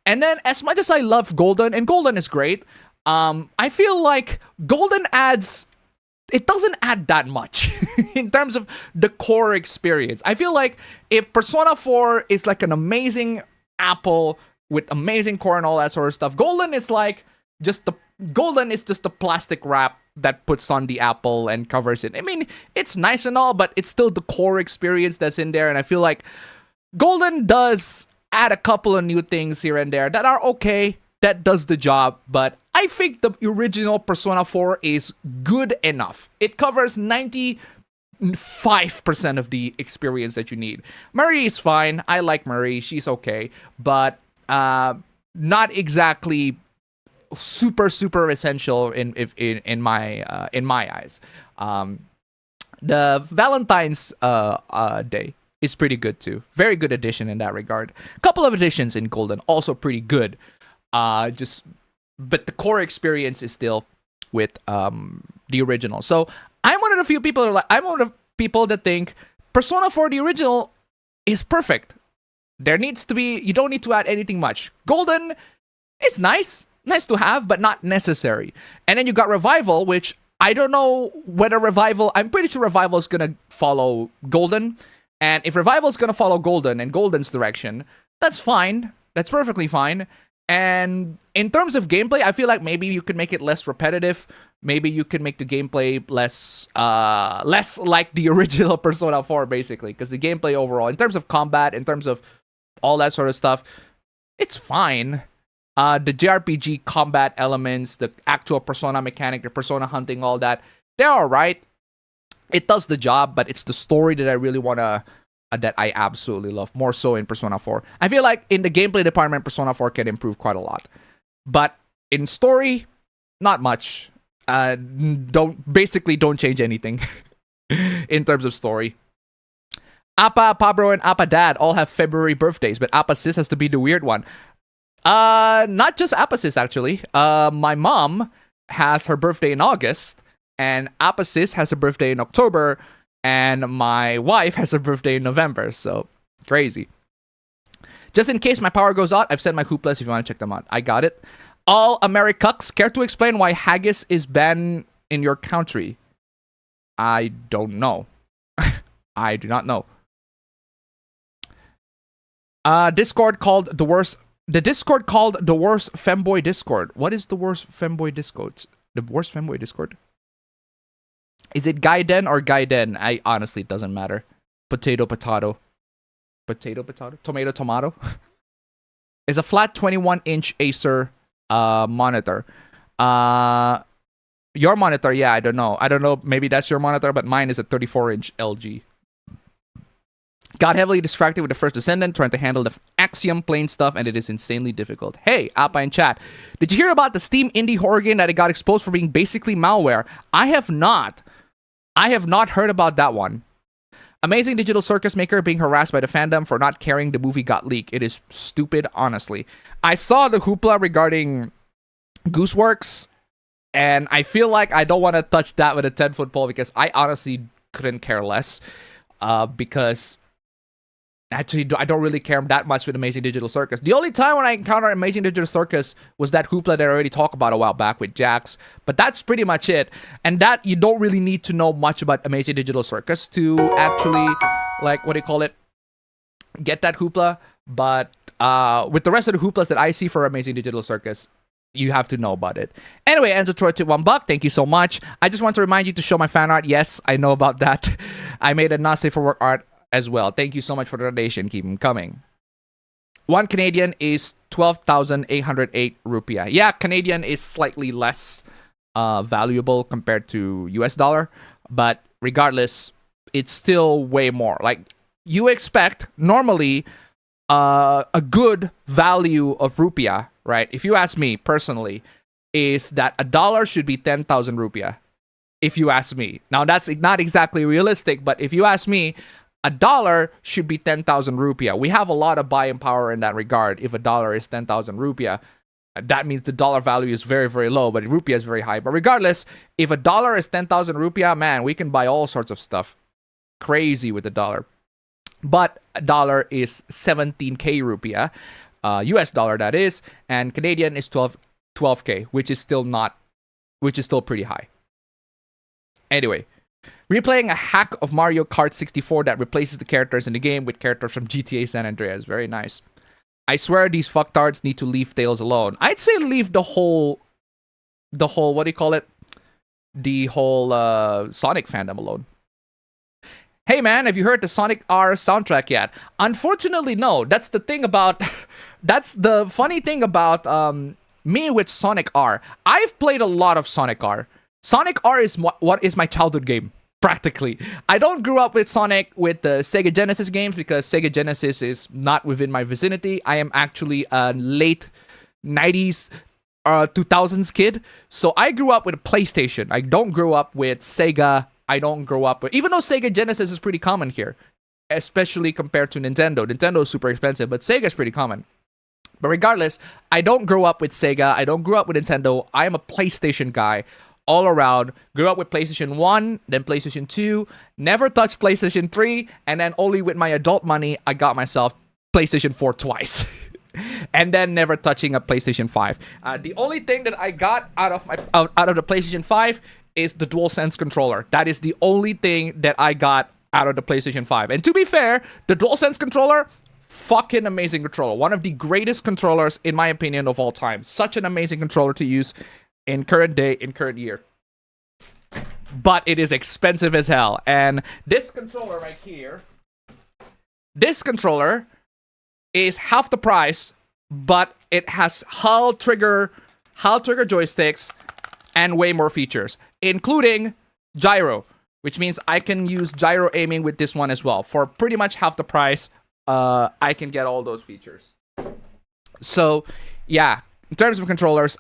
And then as much as I love Golden, and Golden is great, I feel like Golden it doesn't add that much in terms of the core experience. I feel like if Persona 4 is like an amazing apple with amazing core and all that sort of stuff, Golden is like just Golden is just the plastic wrap that puts on the apple and covers it. I mean, it's nice and all, but it's still the core experience that's in there. And I feel like Golden does add a couple of new things here and there that are okay, that does the job, but I think the original Persona 4 is good enough. It covers 95% of the experience that you need. Marie is fine. I like Marie. She's okay, but not exactly super essential in my eyes. The Valentine's Day is pretty good too. Very good addition in that regard. Couple of additions in Golden also pretty good. But the core experience is still with the original. So I'm one of the few people that think Persona 4 the original is perfect. There needs to be, you don't need to add anything much. Golden is nice to have, but not necessary. And then you got Revival, which I don't know whether Revival, I'm pretty sure Revival is gonna follow Golden. And if Revival is gonna follow Golden and Golden's direction, that's fine. That's perfectly fine. And in terms of gameplay, I feel like maybe you could make it less repetitive. Maybe you could make the gameplay less like the original Persona 4, basically. Because the gameplay overall, in terms of combat, in terms of all that sort of stuff, it's fine. The JRPG combat elements, the actual Persona mechanic, the Persona hunting, all that, they're alright. It does the job, but it's the story that I really want to... that I absolutely love, more so in Persona 4. I feel like in the gameplay department, Persona 4 can improve quite a lot. But in story, not much. Don't change anything in terms of story. Appa, Pabro, and Appa Dad all have February birthdays, but Appa Sis has to be the weird one. Not just Appa Sis, actually. My mom has her birthday in August, and Appa Sis has a birthday in October, and my wife has her birthday in November, so crazy. Just in case my power goes out, I've sent my hooplas if you want to check them out. I got it. All Americucks, care to explain why haggis is banned in your country? I don't know. I do not know. Discord called the worst... The Discord called the worst femboy Discord. What is the worst femboy Discord? The worst femboy Discord? Is it Gaiden or Gaiden? Honestly, it doesn't matter. Potato. Tomato. It's a flat 21-inch Acer monitor. Your monitor, yeah, I don't know. Maybe that's your monitor, but mine is a 34-inch LG. Got heavily distracted with the first Descendant, trying to handle the Axiom plane stuff, and it is insanely difficult. Hey, Appa in chat. Did you hear about the Steam indie horror game that it got exposed for being basically malware? I have not heard about that one. Amazing Digital Circus Maker being harassed by the fandom for not caring the movie got leaked. It is stupid, honestly. I saw the hoopla regarding Gooseworks, and I feel like I don't want to touch that with a 10-foot pole because I honestly couldn't care less. Because actually, I don't really care that much with Amazing Digital Circus. The only time when I encountered Amazing Digital Circus was that hoopla that I already talked about a while back with Jax. But that's pretty much it. And that, you don't really need to know much about Amazing Digital Circus to actually, like, get that hoopla. But with the rest of the hooplas that I see for Amazing Digital Circus, you have to know about it. Anyway, Enzo Troy to $1. Thank you so much. I just want to remind you to show my fan art. Yes, I know about that. I made a not safe for work art as well. Thank you so much for the donation. Keep them coming. 1 Canadian is 12,808 rupiah. Yeah, Canadian is slightly less valuable compared to US dollar, but regardless, it's still way more. Like, you expect normally a good value of rupiah, right? If you ask me personally, is that a dollar should be 10,000 rupiah. If you ask me. Now, that's not exactly realistic, but if you ask me, a dollar should be 10,000 rupiah. We have a lot of buying power in that regard. If a dollar is 10,000 rupiah, that means the dollar value is very, very low, but rupiah is very high. But regardless, if a dollar is 10,000 rupiah, man, we can buy all sorts of stuff. Crazy with the dollar. But a dollar is 17k rupiah, US dollar that is, and Canadian is 12k, which is still pretty high. Anyway, replaying a hack of Mario Kart 64 that replaces the characters in the game with characters from GTA San Andreas. Very nice. I swear these fucktards need to leave Tails alone. I'd say leave the whole the whole, what do you call it? The whole Sonic fandom alone. Hey man, have you heard the Sonic R soundtrack yet? Unfortunately, no. That's the thing about... that's the funny thing about me with Sonic R. I've played a lot of Sonic R. Sonic R is what is my childhood game, practically. I don't grow up with Sonic with the Sega Genesis games because Sega Genesis is not within my vicinity. I am actually a late 90s, 2000s kid. So I grew up with a PlayStation. I don't grow up with Sega. I don't grow up with... Even though Sega Genesis is pretty common here, especially compared to Nintendo. Nintendo is super expensive, but Sega is pretty common. But regardless, I don't grow up with Sega. I don't grow up with Nintendo. I am a PlayStation guy all around. Grew up with PlayStation 1, then PlayStation 2. Never touched PlayStation 3. And then only with my adult money, I got myself PlayStation 4 twice. And then never touching a PlayStation 5. The only thing that I got out of the PlayStation 5 is the DualSense controller. That is the only thing that I got out of the PlayStation 5. And to be fair, the DualSense controller... fucking amazing controller. One of the greatest controllers, in my opinion, of all time. Such an amazing controller to use in current day, in current year. But it is expensive as hell. And this controller right here, this controller is half the price, but it has hull trigger joysticks and way more features, including gyro, which means I can use gyro aiming with this one as well. For pretty much half the price, I can get all those features. So, yeah, in terms of controllers,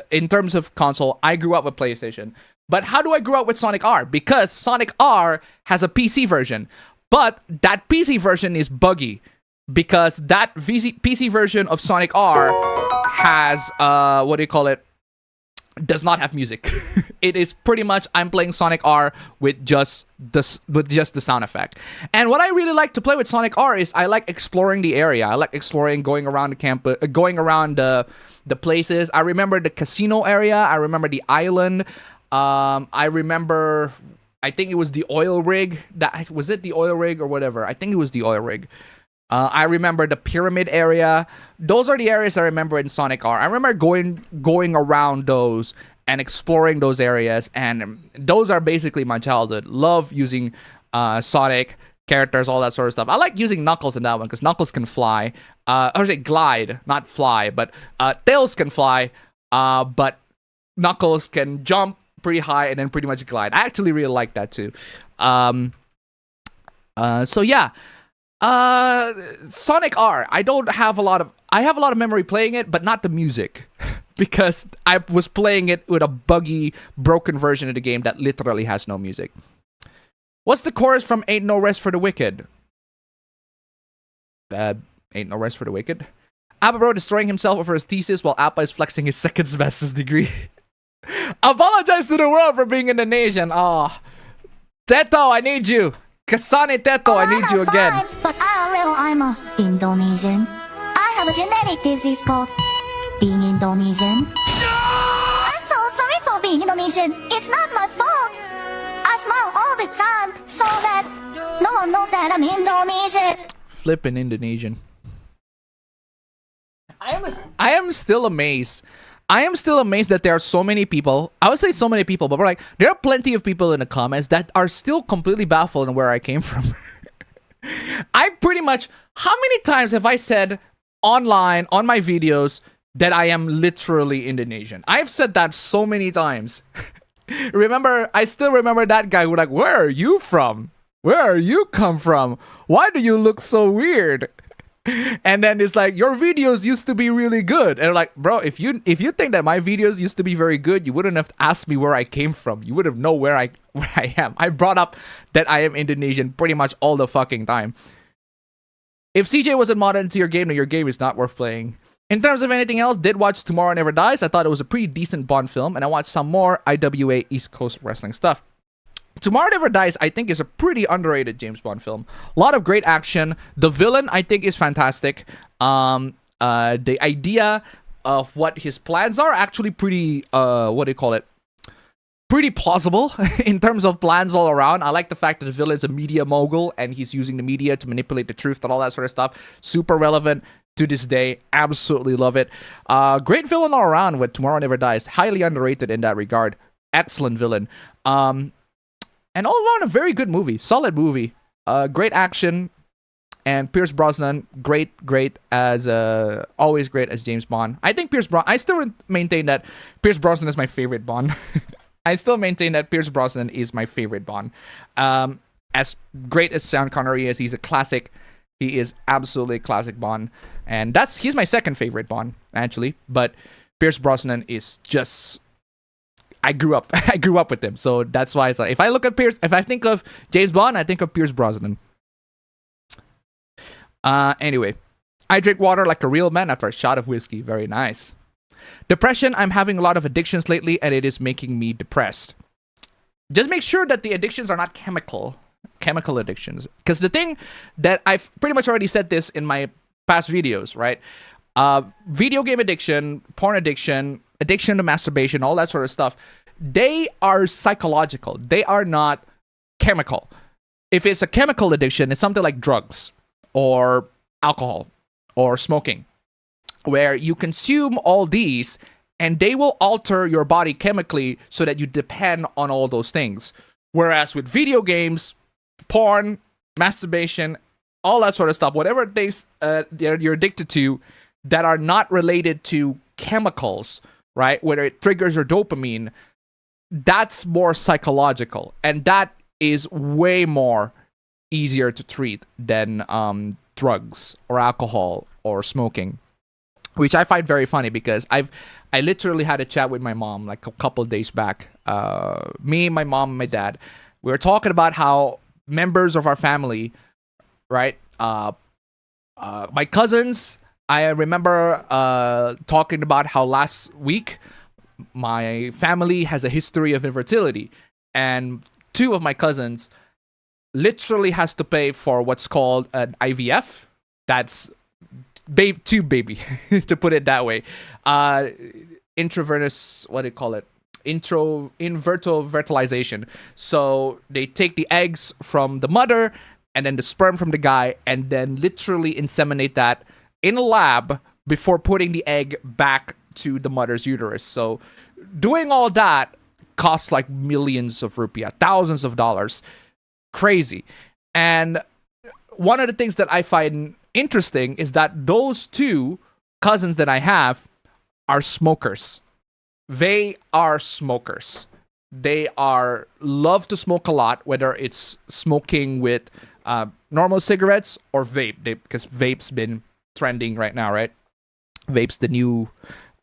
in terms of console, I grew up with PlayStation. But how do I grow up with Sonic R? Because Sonic R has a PC version. But that PC version is buggy. Because that PC version of Sonic R has, what do you call it? Does not have music. It is pretty much I'm playing Sonic R with just the sound effect. And what I really like to play with Sonic R is I like exploring the area. I like exploring, going around the campus, going around the places. I remember the casino area. I remember the island. I remember, I think it was the oil rig. Was it the oil rig or whatever? I think it was the oil rig. I remember the pyramid area. Those are the areas I remember in Sonic R. I remember going around those and exploring those areas, and those are basically my childhood. Love using Sonic characters, all that sort of stuff. I like using Knuckles in that one because Knuckles can fly. Or say glide, not fly, but Tails can fly, but Knuckles can jump pretty high and then pretty much glide. I actually really like that too. So yeah. Sonic R, I have a lot of memory playing it, but not the music. Because I was playing it with a buggy, broken version of the game that literally has no music. What's the chorus from Ain't No Rest for the Wicked? Ain't No Rest for the Wicked? Appa Bro destroying himself over his thesis while Appa is flexing his second bestest degree. Apologize to the world for being Indonesian. Oh, Teto, I need you. Kasane Teto, I need you again. Fine, but I'm a Indonesian. I have a genetic disease called being Indonesian. I'm so sorry for being Indonesian. It's not my fault. I smile all the time so that no one knows that I'm Indonesian. Flippin' Indonesian. I am still amazed. I am still amazed that there are so many people. I would say so many people, but we're like, there are plenty of people in the comments that are still completely baffled on where I came from. I pretty much, how many times have I said online, on my videos, that I am literally Indonesian? I've said that so many times. I still remember that guy who was like, where are you from? Where are you come from? Why do you look so weird? And then it's like, your videos used to be really good. And I'm like, bro, if you think that my videos used to be very good, you wouldn't have asked me where I came from. You would have known where I am. I brought up that I am Indonesian pretty much all the fucking time. If CJ wasn't modded into your game, then your game is not worth playing. In terms of anything else, did watch Tomorrow Never Dies. I thought it was a pretty decent Bond film, and I watched some more IWA East Coast Wrestling stuff. Tomorrow Never Dies, I think, is a pretty underrated James Bond film. A lot of great action. The villain, I think, is fantastic. The idea of what his plans are actually pretty, pretty plausible in terms of plans all around. I like the fact that the villain's a media mogul and he's using the media to manipulate the truth and all that sort of stuff. Super relevant to this day. Absolutely love it. Great villain all around with Tomorrow Never Dies. Highly underrated in that regard. Excellent villain. And all around a very good movie. Solid movie. Great action. And Pierce Brosnan, great as always great as James Bond. I think I still maintain that Pierce Brosnan is my favorite Bond. I still maintain that Pierce Brosnan is my favorite Bond. As great as Sean Connery is, he's a classic. He is absolutely a classic Bond, and he's my second favorite Bond actually. But Pierce Brosnan is just. I grew up with him, so that's why it's like if I think of James Bond, I think of Pierce Brosnan. Anyway, I drink water like a real man after a shot of whiskey. Very nice. Depression. I'm having a lot of addictions lately, and it is making me depressed. Just make sure that the addictions are not chemical addictions. Because the thing that I've pretty much already said this in my past videos, right? Video game addiction, porn addiction to masturbation, all that sort of stuff, they are psychological. They are not chemical. If it's a chemical addiction, it's something like drugs or alcohol or smoking, where you consume all these and they will alter your body chemically so that you depend on all those things. Whereas with video games, porn, masturbation, all that sort of stuff, whatever things you're addicted to that are not related to chemicals, right? Whether it triggers your dopamine, that's more psychological. And that is way more easier to treat than drugs or alcohol or smoking, which I find very funny because I literally had a chat with my mom like a couple days back. Me, my mom, and my dad, we were talking about how members of our family, right? My cousins, I remember talking about how last week my family has a history of infertility, and 2 of my cousins literally has to pay for what's called an IVF. That's tube baby, to put it that way. Intravenous, what do you call it? In vitro fertilization. So they take the eggs from the mother and then the sperm from the guy and then literally inseminate that in a lab before putting the egg back to the mother's uterus. So doing all that costs like millions of rupiah, thousands of dollars. Crazy. And one of the things that I find interesting is that those 2 cousins that I have are smokers. They are smokers. They love to smoke a lot, whether it's smoking with normal cigarettes or vape, because vape's been trending right now, right? Vape's the new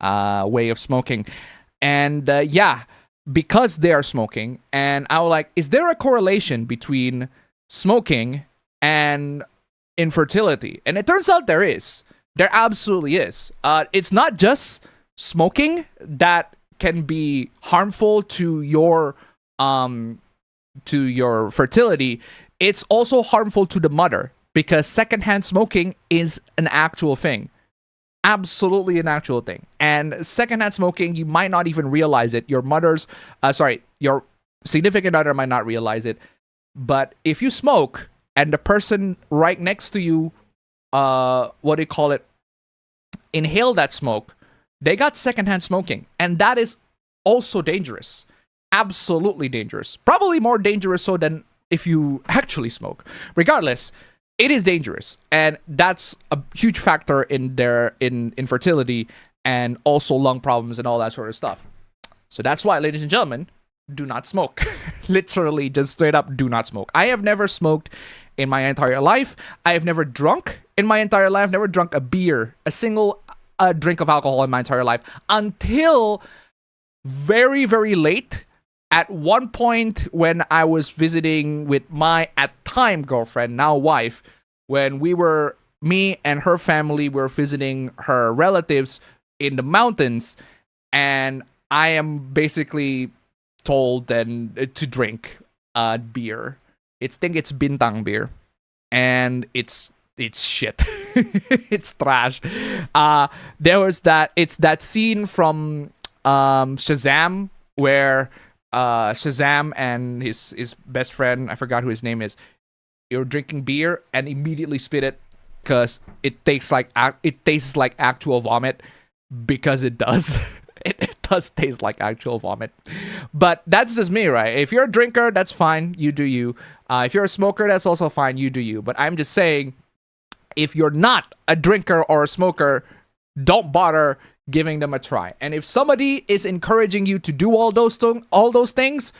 way of smoking. And yeah, because they are smoking, and I was like, is there a correlation between smoking and infertility? And it turns out there is. There absolutely is. It's not just smoking that can be harmful to your fertility. It's also harmful to the mother because secondhand smoking is an actual thing. Absolutely an actual thing. And secondhand smoking, you might not even realize it. Your significant other might not realize it. But if you smoke and the person right next to you, inhale that smoke, they got secondhand smoking. And that is also dangerous. Absolutely dangerous. Probably more dangerous so than if you actually smoke. Regardless, it is dangerous. And that's a huge factor in infertility and also lung problems and all that sort of stuff. So that's why, ladies and gentlemen, do not smoke. Literally, just straight up, do not smoke. I have never smoked in my entire life. I have never drunk in my entire life. Never drunk a beer, a single drink of alcohol in my entire life until very, very late. At one point when I was visiting with my at time girlfriend, now wife, when me and her family were visiting her relatives in the mountains, and I am basically told then to drink beer. I think it's bintang beer, and it's shit. It's trash. There was that scene from Shazam where Shazam and his best friend, I forgot who his name is, you're drinking beer and immediately spit it because it tastes like actual vomit, because it does. It does taste like actual vomit. But that's just me, right? If you're a drinker, that's fine. You do you. If you're a smoker, that's also fine. You do you. But I'm just saying, if you're not a drinker or a smoker, don't bother giving them a try. And if somebody is encouraging you to do all those things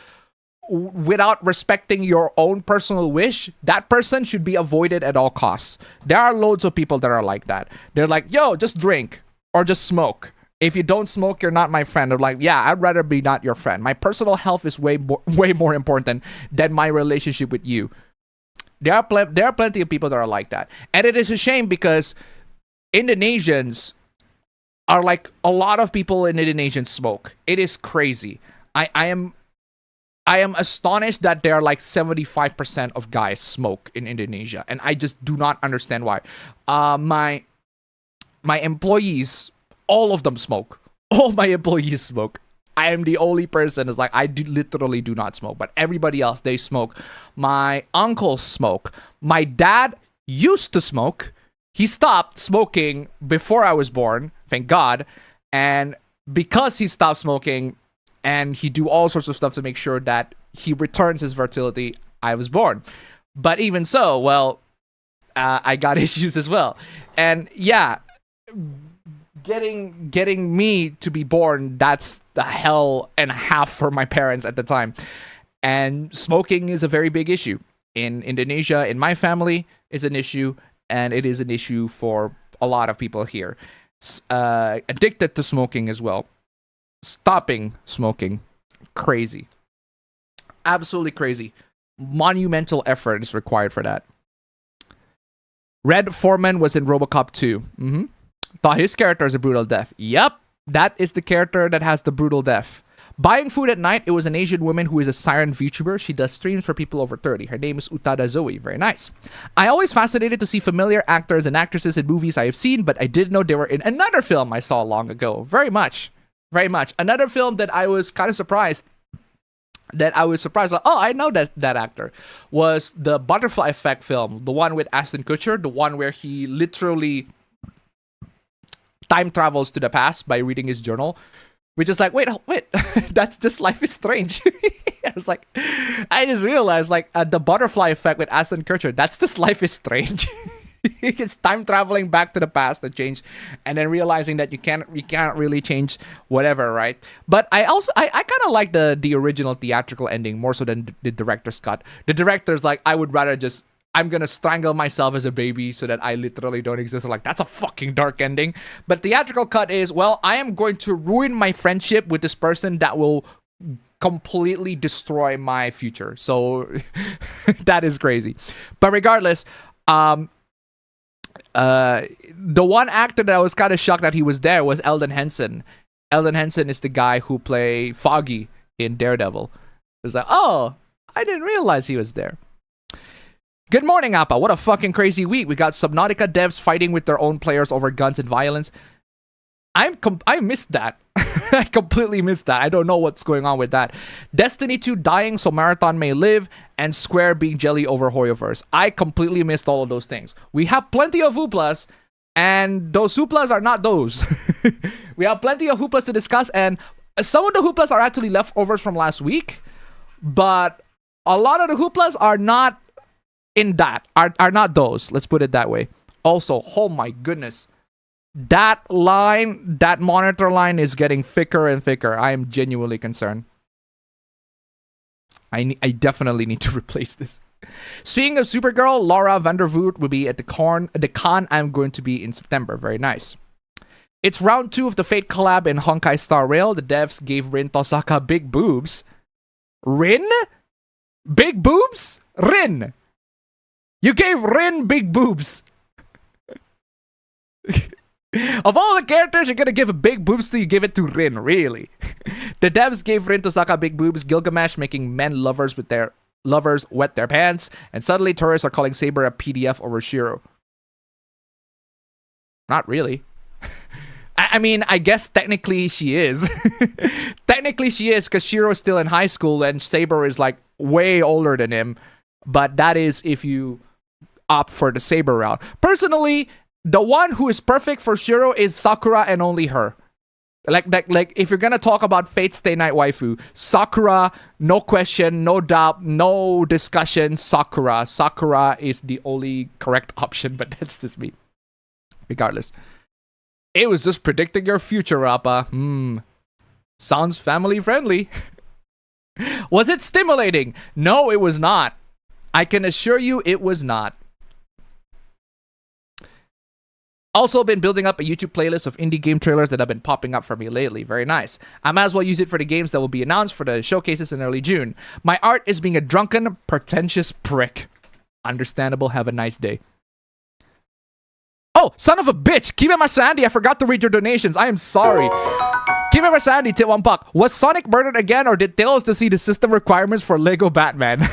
without respecting your own personal wish, that person should be avoided at all costs. There are loads of people that are like that. They're like, yo, just drink or just smoke. If you don't smoke, you're not my friend. I'm like, yeah, I'd rather be not your friend. My personal health is way more important than my relationship with you. There are plenty of people that are like that. And it is a shame because Indonesians are like, a lot of people in Indonesia smoke. It is crazy. I am astonished that there are like 75% of guys smoke in Indonesia. And I just do not understand why. My employees, all of them smoke. All my employees smoke. I am the only person that's like, literally do not smoke. But everybody else, they smoke. My uncles smoke. My dad used to smoke. He stopped smoking before I was born, thank God. And because he stopped smoking and he do all sorts of stuff to make sure that he returns his fertility, I was born. But even so, well, I got issues as well. And yeah, getting me to be born, that's the hell and a half for my parents at the time. And smoking is a very big issue in Indonesia. In my family, is an issue, and it is an issue for a lot of people here. Addicted to smoking as well. Stopping smoking, crazy, absolutely crazy. Monumental effort is required for that. Red Foreman was in RoboCop 2. Thought his character is a brutal death. Yep, that is the character that has the brutal death. Buying food at night, it was an Asian woman who is a siren VTuber. She does streams for people over 30. Her name is Utada Zoe. Very nice. I always fascinated to see familiar actors and actresses in movies I have seen, but I didn't know they were in another film I saw long ago. Very much. Very much. Another film that I was kind of surprised. Like, oh, I know that actor. Was the Butterfly Effect film. The one with Ashton Kutcher. The one where he literally time travels to the past by reading his journal. Which is like, wait, that's just Life is Strange. I was like, I just realized, like, the Butterfly Effect with Ashton Kutcher, that's just Life is Strange. It's time traveling back to the past to change, and then realizing that you can't really change whatever, right? But I kind of like the original theatrical ending more so than the director's cut. The director's like, I would rather just, I'm gonna strangle myself as a baby so that I literally don't exist. I'm like, that's a fucking dark ending. But theatrical cut is, well, I am going to ruin my friendship with this person that will completely destroy my future. So that is crazy. But regardless, the one actor that I was kind of shocked that he was there was Eldon Henson. Eldon Henson is the guy who played Foggy in Daredevil. It was like, oh, I didn't realize he was there. Good morning, Appa. What a fucking crazy week. We got Subnautica devs fighting with their own players over guns and violence. I missed that. I completely missed that. I don't know what's going on with that. Destiny 2 dying so Marathon may live, and Square being jelly over Hoyoverse. I completely missed all of those things. We have plenty of hooplas, and those hooplas are not those. We have plenty of hooplas to discuss, and some of the hooplas are actually leftovers from last week, but a lot of the hooplas are not in that, are not those. Let's put it that way. Also, oh my goodness. That monitor line is getting thicker and thicker. I am genuinely concerned. I definitely need to replace this. Speaking of Supergirl, Laura Vandervoort will be at the con I'm going to be in September. Very nice. It's round 2 of the Fate collab in Honkai Star Rail. The devs gave Rin Tosaka big boobs. Rin? Big boobs? Rin! You gave Rin big boobs. Of all the characters you're gonna give a big boobs to, you give it to Rin, really. The devs gave Rin Tosaka big boobs, Gilgamesh making men lovers with their lovers wet their pants, and suddenly tourists are calling Saber a PDF over Shiro. Not really. I mean, I guess technically she is. Technically she is, because Shiro is still in high school and Saber is like way older than him. But that is if you opt for the Saber route. Personally, the one who is perfect for Shiro is Sakura and only her. Like if you're gonna talk about Fate Stay Night waifu, Sakura, no question, no doubt, no discussion, Sakura. Sakura is the only correct option, but that's just me. Regardless. It was just predicting your future, Appa. Sounds family friendly. Was it stimulating? No, it was not. I can assure you it was not. Also been building up a YouTube playlist of indie game trailers that have been popping up for me lately. Very nice. I might as well use it for the games that will be announced for the showcases in early June. My art is being a drunken, pretentious prick. Understandable. Have a nice day. Oh, son of a bitch! Kime Sandy, I forgot to read your donations. I am sorry. Kime Sandy, Tit 1 Puck. Was Sonic murdered again, or did Tails to see the system requirements for Lego Batman?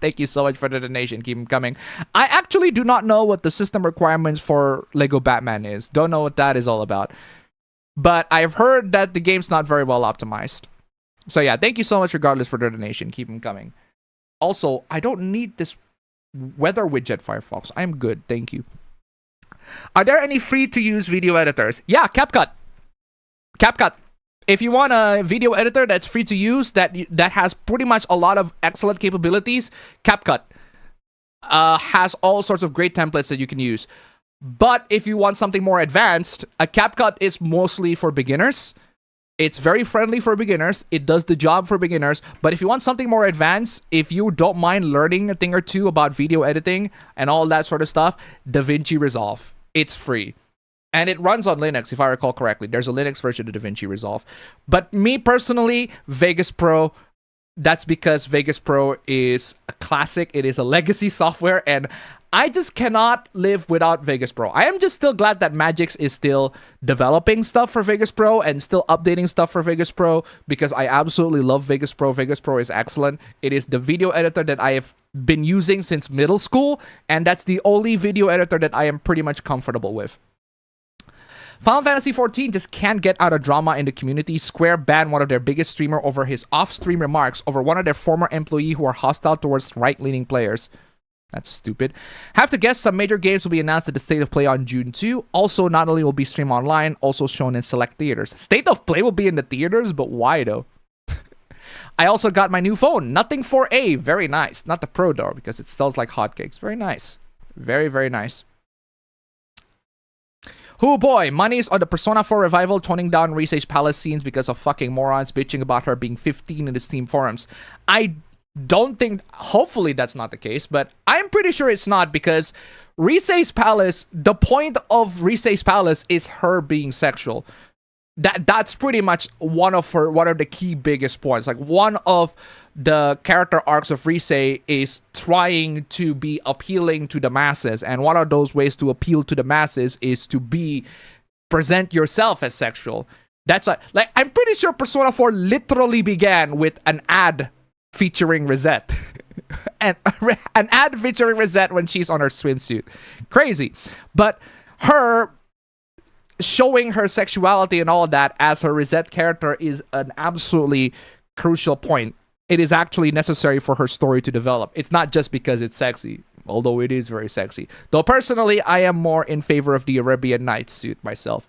Thank you so much for the donation. Keep them coming. I actually do not know what the system requirements for Lego Batman is. Don't know what that is all about. But I've heard that the game's not very well optimized. So yeah, thank you so much regardless for the donation. Keep them coming. Also, I don't need this weather widget, Firefox. I'm good. Thank you. Are there any free-to-use video editors? Yeah, CapCut. CapCut. If you want a video editor that's free to use, that has pretty much a lot of excellent capabilities, CapCut has all sorts of great templates that you can use. But if you want something more advanced, a CapCut is mostly for beginners. It's very friendly for beginners. It does the job for beginners. But if you want something more advanced, if you don't mind learning a thing or two about video editing and all that sort of stuff, DaVinci Resolve. It's free. And it runs on Linux, if I recall correctly. There's a Linux version of DaVinci Resolve. But me personally, Vegas Pro, that's because Vegas Pro is a classic. It is a legacy software, and I just cannot live without Vegas Pro. I am just still glad that Magix is still developing stuff for Vegas Pro and still updating stuff for Vegas Pro, because I absolutely love Vegas Pro. Vegas Pro is excellent. It is the video editor that I have been using since middle school, and that's the only video editor that I am pretty much comfortable with. Final Fantasy XIV just can't get out of drama in the community. Square banned one of their biggest streamer over his off-stream remarks over one of their former employees who are hostile towards right-leaning players. That's stupid. Have to guess some major games will be announced at the State of Play on June 2. Also, not only will be streamed online, also shown in select theaters. State of Play will be in the theaters, but why though? I also got my new phone. Nothing 4A. Very nice. Not the Pro though, because it sells like hotcakes. Very nice. Very, very nice. Oh boy, money's on the Persona 4 revival, toning down Rise's palace scenes because of fucking morons bitching about her being 15 in the Steam forums. I don't think, hopefully that's not the case, but I'm pretty sure it's not, because Rise's palace, the point of Rise's palace is her being sexual. That's pretty much one of the key biggest points. Like, one of the character arcs of Rise is trying to be appealing to the masses, and one of those ways to appeal to the masses is to present yourself as sexual. That's like I'm pretty sure Persona 4 literally began with an ad featuring Rosette. And an ad featuring Rosette when she's on her swimsuit. Crazy. But her showing her sexuality and all of that as her Rosette character is an absolutely crucial point. It is actually necessary for her story to develop. It's not just because it's sexy, although it is very sexy. Though personally, I am more in favor of the Arabian Nights suit myself.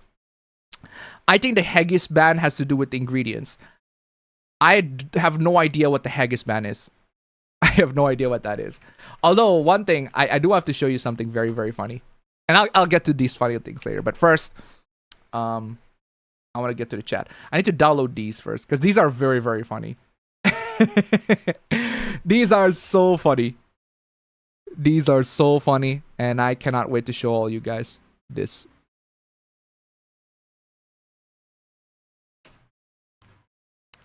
I think the Haggis ban has to do with the ingredients. I have no idea what the Haggis ban is. I have no idea what that is. Although, one thing, I do have to show you something very, very funny. And I'll get to these funny things later. But first, I want to get to the chat. I need to download these first, because these are very, very funny. These are so funny. These are so funny, and I cannot wait to show all you guys this.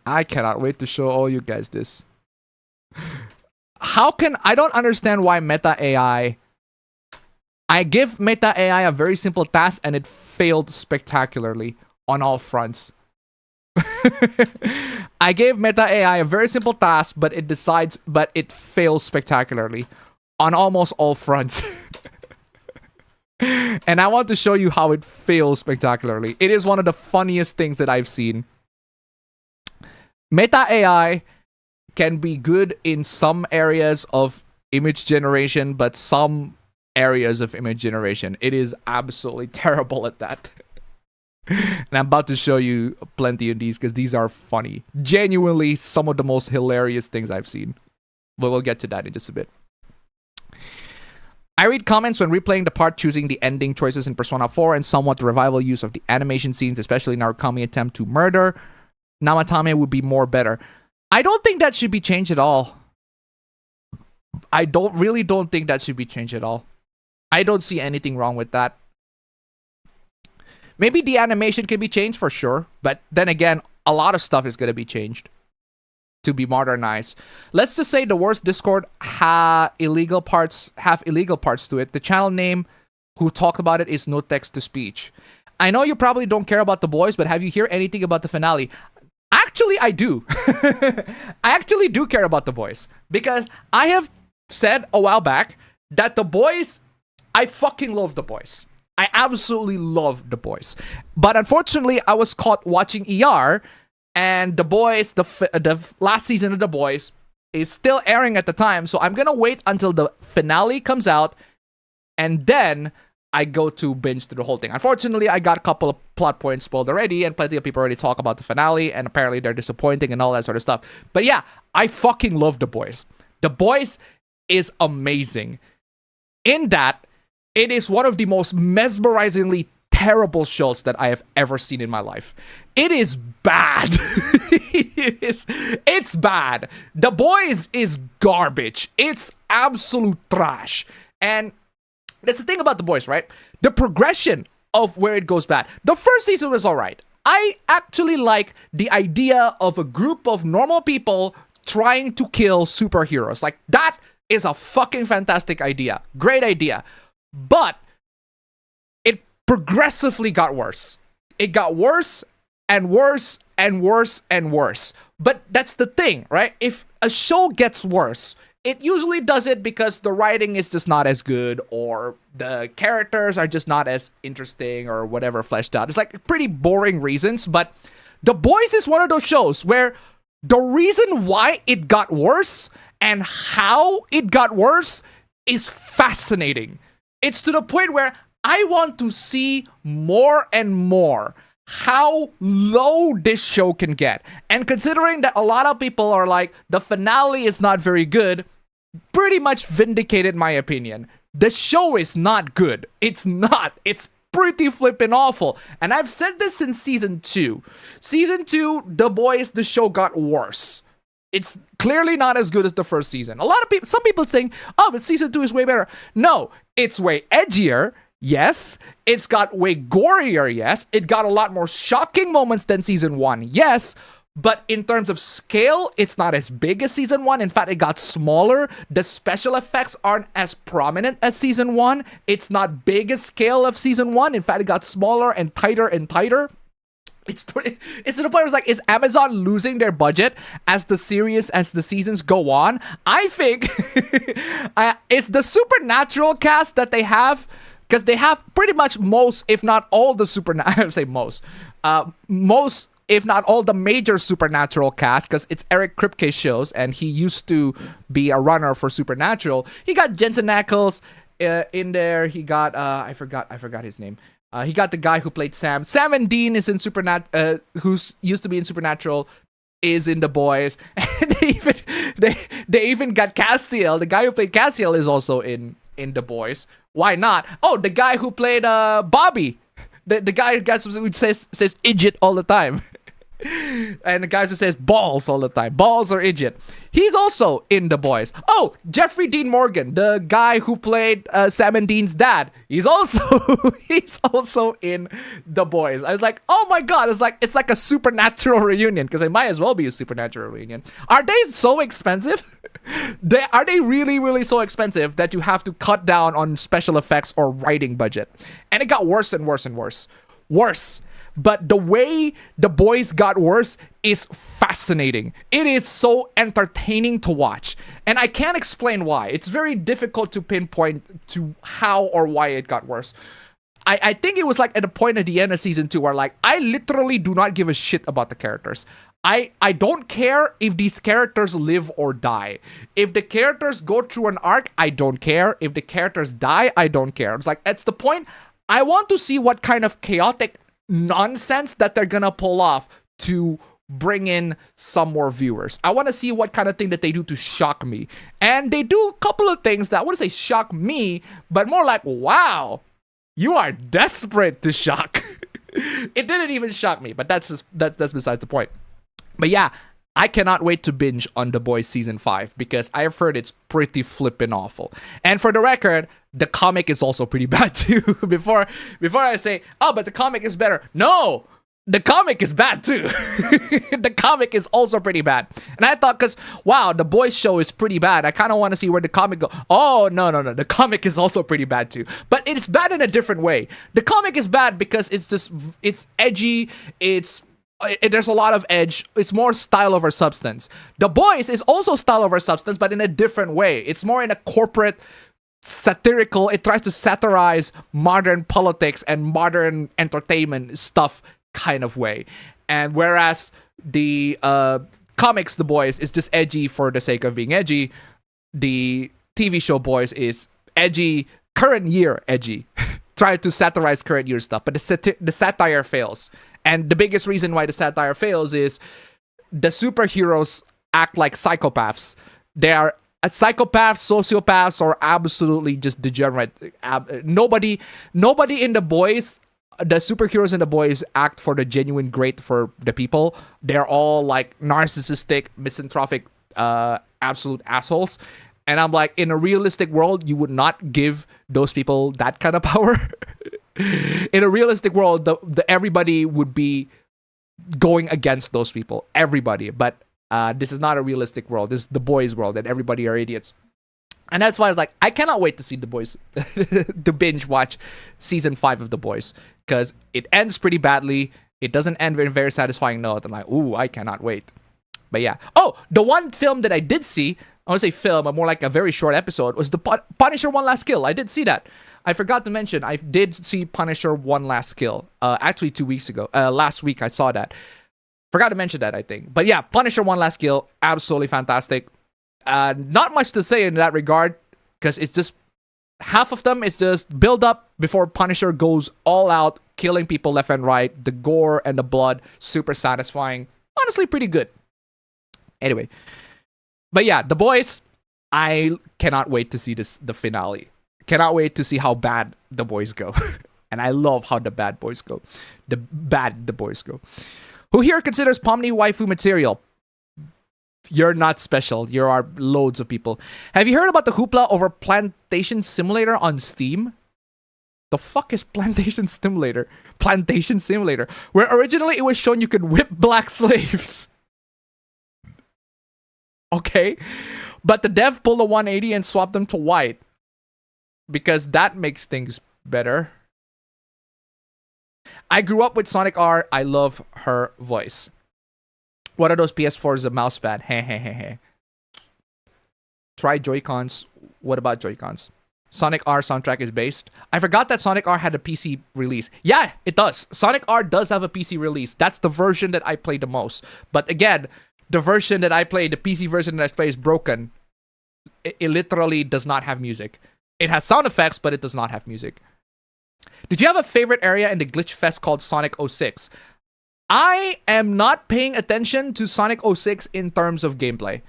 I cannot wait to show all you guys this. I don't understand why Meta AI... I give Meta AI a very simple task and it failed spectacularly on all fronts. I gave Meta AI a very simple task, but it fails spectacularly on almost all fronts. And I want to show you how it fails spectacularly. It is one of the funniest things that I've seen. Meta AI can be good in some areas of image generation, but some areas of image generation. It is absolutely terrible at that. And I'm about to show you plenty of these because these are funny. Genuinely some of the most hilarious things I've seen. But we'll get to that in just a bit. I read comments when replaying the part choosing the ending choices in Persona 4 and somewhat the revival use of the animation scenes, especially Narukami attempt to murder Namatame would be more better. I don't think that should be changed at all. I really don't think that should be changed at all. I don't see anything wrong with that. Maybe the animation can be changed for sure, but then again, a lot of stuff is going to be changed to be modernized. Let's just say the worst Discord have illegal parts to it. The channel name who talked about it is no text to speech. I know you probably don't care about The Boys, but have you heard anything about the finale? Actually, I do. I actually do care about The Boys because I have said a while back that The Boys, I fucking love The Boys. I absolutely love The Boys. But unfortunately, I was caught watching ER, and The Boys, the last season of The Boys, is still airing at the time. So I'm going to wait until the finale comes out, and then I go to binge through the whole thing. Unfortunately, I got a couple of plot points spoiled already, and plenty of people already talk about the finale, and apparently they're disappointing and all that sort of stuff. But yeah, I fucking love The Boys. The Boys is amazing. In that, it is one of the most mesmerizingly terrible shows that I have ever seen in my life. It is bad. It's bad. The Boys is garbage. It's absolute trash. And that's the thing about The Boys, right? The progression of where it goes bad. The first season was alright. I actually like the idea of a group of normal people trying to kill superheroes. Like, that is a fucking fantastic idea. Great idea. But it progressively got worse. It got worse and worse and worse and worse. But that's the thing, right? If a show gets worse, it usually does it because the writing is just not as good, or the characters are just not as interesting, or whatever, fleshed out. It's like pretty boring reasons. But The Boys is one of those shows where the reason why it got worse and how it got worse is fascinating. It's to the point where I want to see more and more how low this show can get. And considering that a lot of people are like, the finale is not very good, pretty much vindicated my opinion. The show is not good. It's not. It's pretty flippin' awful. And I've said this since season 2. Season 2, The Boys, the show got worse. It's clearly not as good as the first season. A lot of people, some people think, oh, but season 2 is way better. No, it's way edgier. Yes. It's got way gorier. Yes. It got a lot more shocking moments than season 1. Yes. But in terms of scale, it's not as big as season 1. In fact, it got smaller. The special effects aren't as prominent as season 1. It's not big as scale of season 1. In fact, it got smaller and tighter and tighter. It's to the point where it's like, is Amazon losing their budget as the seasons go on? I think it's the Supernatural cast that they have, because they have pretty much most, if not all the Supernatural, I would say most, if not all the major Supernatural cast, because it's Eric Kripke's shows, and he used to be a runner for Supernatural. He got Jensen Ackles in there. He got I forgot his name. He got the guy who played Sam. Sam and Dean is in who's used to be in Supernatural, is in The Boys. And they even got Castiel. The guy who played Castiel is also in The Boys. Why not? Oh, the guy who played Bobby. The guy who says idiot all the time. And the guy who says balls all the time. Balls or idiot. He's also in The Boys. Oh, Jeffrey Dean Morgan, the guy who played Sam and Dean's dad. He's also in The Boys. I was like, oh my god, it's like a Supernatural reunion, because it might as well be a Supernatural reunion. Are they so expensive? Are they really, really so expensive that you have to cut down on special effects or writing budget? And it got worse and worse and worse. Worse. But the way The Boys got worse is fascinating. It is so entertaining to watch. And I can't explain why. It's very difficult to pinpoint to how or why it got worse. I think it was like at a point at the end of season 2 where like I literally do not give a shit about the characters. I don't care if these characters live or die. If the characters go through an arc, I don't care. If the characters die, I don't care. It's like, it's the point. I want to see what kind of chaotic nonsense that they're gonna pull off to bring in some more viewers. I want to see what kind of thing that they do to shock me. And they do a couple of things that I wouldn't say shock me, but more like, wow, you are desperate to shock. It didn't even shock me, but that's besides the point. But yeah, I cannot wait to binge on The Boys Season 5 because I've heard it's pretty flippin' awful. And for the record, the comic is also pretty bad too. before I say, oh, but the comic is better. No! The comic is bad too. The comic is also pretty bad. And I thought, because, wow, The Boys show is pretty bad. I kind of want to see where the comic go. Oh, no. The comic is also pretty bad too. But it's bad in a different way. The comic is bad because it's edgy, there's a lot of edge. It's more style over substance. The Boys is also style over substance, but in a different way. It's more in a corporate, satirical. It tries to satirize modern politics and modern entertainment stuff kind of way. And whereas the comics, The Boys, is just edgy for the sake of being edgy, the TV show Boys is edgy, current year edgy. Try to satirize current year stuff, but the satire fails. And the biggest reason why the satire fails is the superheroes act like psychopaths. They are psychopaths, sociopaths, or absolutely just degenerate. Nobody in The Boys, the superheroes in The Boys act for the genuine great for the people. They're all like narcissistic, misanthropic, absolute assholes. And I'm like, in a realistic world, you would not give those people that kind of power. In a realistic world, the everybody would be going against those people. Everybody. But this is not a realistic world. This is The Boys world, and everybody are idiots. And that's why I was like, I cannot wait to see The Boys, to binge watch season 5 of The Boys. Because it ends pretty badly. It doesn't end in a very satisfying note. I'm like, ooh, I cannot wait. But yeah. Oh, the one film that I did see, I want to say film, but more like a very short episode, was the Punisher One Last Kill. I did see that. I forgot to mention, I did see Punisher One Last Kill. Actually, 2 weeks ago. Last week, I saw that. Forgot to mention that, I think. But yeah, Punisher One Last Kill, absolutely fantastic. Not much to say in that regard, because it's just, half of them is just build up before Punisher goes all out, killing people left and right. The gore and the blood, super satisfying. Honestly, pretty good. Anyway. But yeah, The Boys, I cannot wait to see the finale. Cannot wait to see how bad the boys go. And I love how the bad boys go. The boys go. Who here considers Pomni waifu material? You're not special. There are loads of people. Have you heard about the hoopla over Plantation Simulator on Steam? The fuck is Plantation Simulator? Plantation Simulator. Where originally it was shown you could whip black slaves. Okay. But the dev pulled a 180 and swapped them to white. Because that makes things better. I grew up with Sonic R. I love her voice. What are those PS4s? A mouse pad. Heh heh heh heh. Try Joy-Cons. What about Joy-Cons? Sonic R soundtrack is based. I forgot that Sonic R had a PC release. Yeah, it does. Sonic R does have a PC release. That's the version that I play the most. But again, the version that I play, the PC version that I play is broken. It literally does not have music. It has sound effects, but it does not have music. Did you have a favorite area in the Glitch Fest called Sonic 06? I am not paying attention to Sonic 06 in terms of gameplay.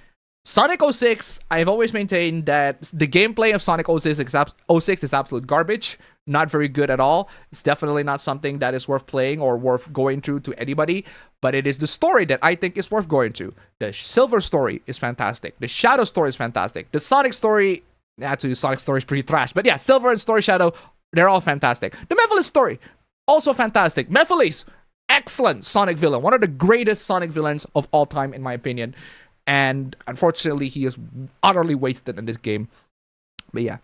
Sonic 06, I've always maintained that the gameplay of Sonic 06 is absolute garbage. Not very good at all. It's definitely not something that is worth playing or worth going through to anybody. But it is the story that I think is worth going to. The Silver story is fantastic. The Shadow story is fantastic. The Sonic story... Actually, the Sonic story is pretty trash. But yeah, Silver and Story Shadow, they're all fantastic. The Mephiles story, also fantastic. Mephiles, excellent Sonic villain. One of the greatest Sonic villains of all time, in my opinion. And unfortunately, he is utterly wasted in this game. But yeah,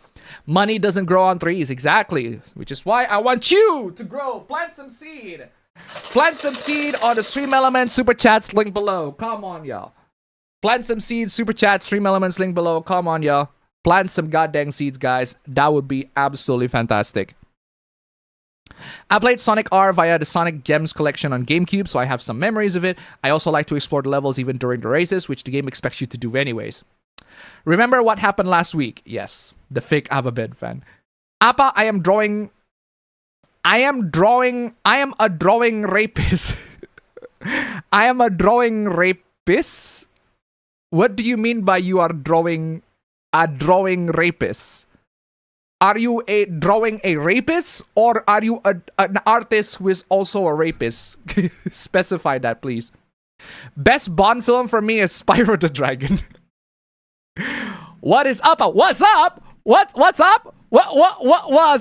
money doesn't grow on trees, exactly. Which is why I want you to grow. Plant some seed. Plant some seed on the Stream Elements Super Chats link below. Come on, y'all. Plant some seed, Super Chat, Stream Elements link below. Come on, y'all. Plant some goddamn seeds, guys. That would be absolutely fantastic. I played Sonic R via the Sonic Gems collection on GameCube, so I have some memories of it. I also like to explore the levels even during the races, which the game expects you to do anyways. Remember what happened last week? Yes, the fake APB fan. Appa, I am a drawing rapist. I am a drawing rapist? What do you mean by you are drawing a drawing rapist? Are you drawing a rapist, or are you an artist who is also a rapist? Specify that, please. Best Bond film for me is Spyro the Dragon. What is up? What's up? What's up? What's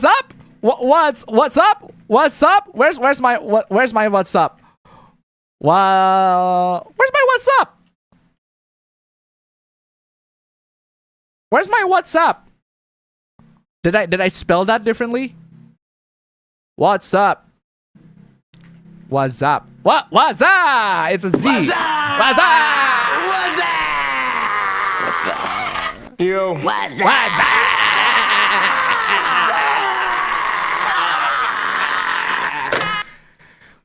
up? What's up? What's up? Where's my what's up? Where's my what's up? Where's my what's up? Did I spell that differently? What's up? What's up? What's up? It's a Z. What's up? What's up? You. What's up?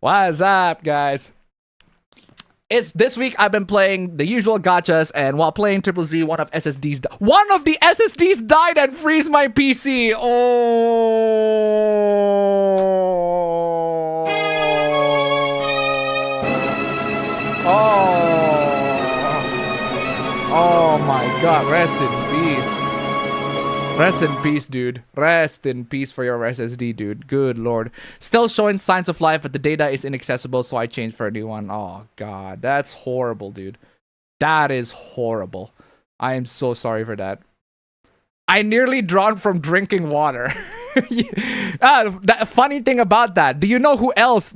What's up, guys? It's this week I've been playing the usual gachas, and while playing Triple Z, one of the SSDs died and freeze my PC. Oh my god, rest in peace. Rest in peace, dude. Rest in peace for your SSD, dude. Good lord. Still showing signs of life, but the data is inaccessible, so I changed for a new one. Oh god, that's horrible, dude. That is horrible. I am so sorry for that. I nearly drowned from drinking water. The funny thing about that, do you know who else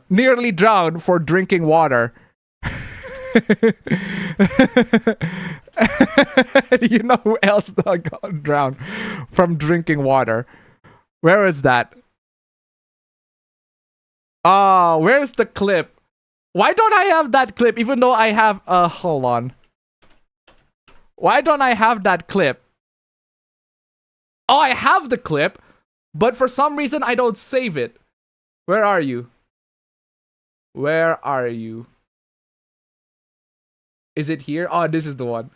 nearly drowned for drinking water? You know who else got drowned from drinking water? Where is that? Oh, where's the clip? Why don't I have that clip even though I have hold on. Why don't I have that clip? Oh, I have the clip, but for some reason I don't save it. Where are you? Where are you? Is it here? Oh, this is the one.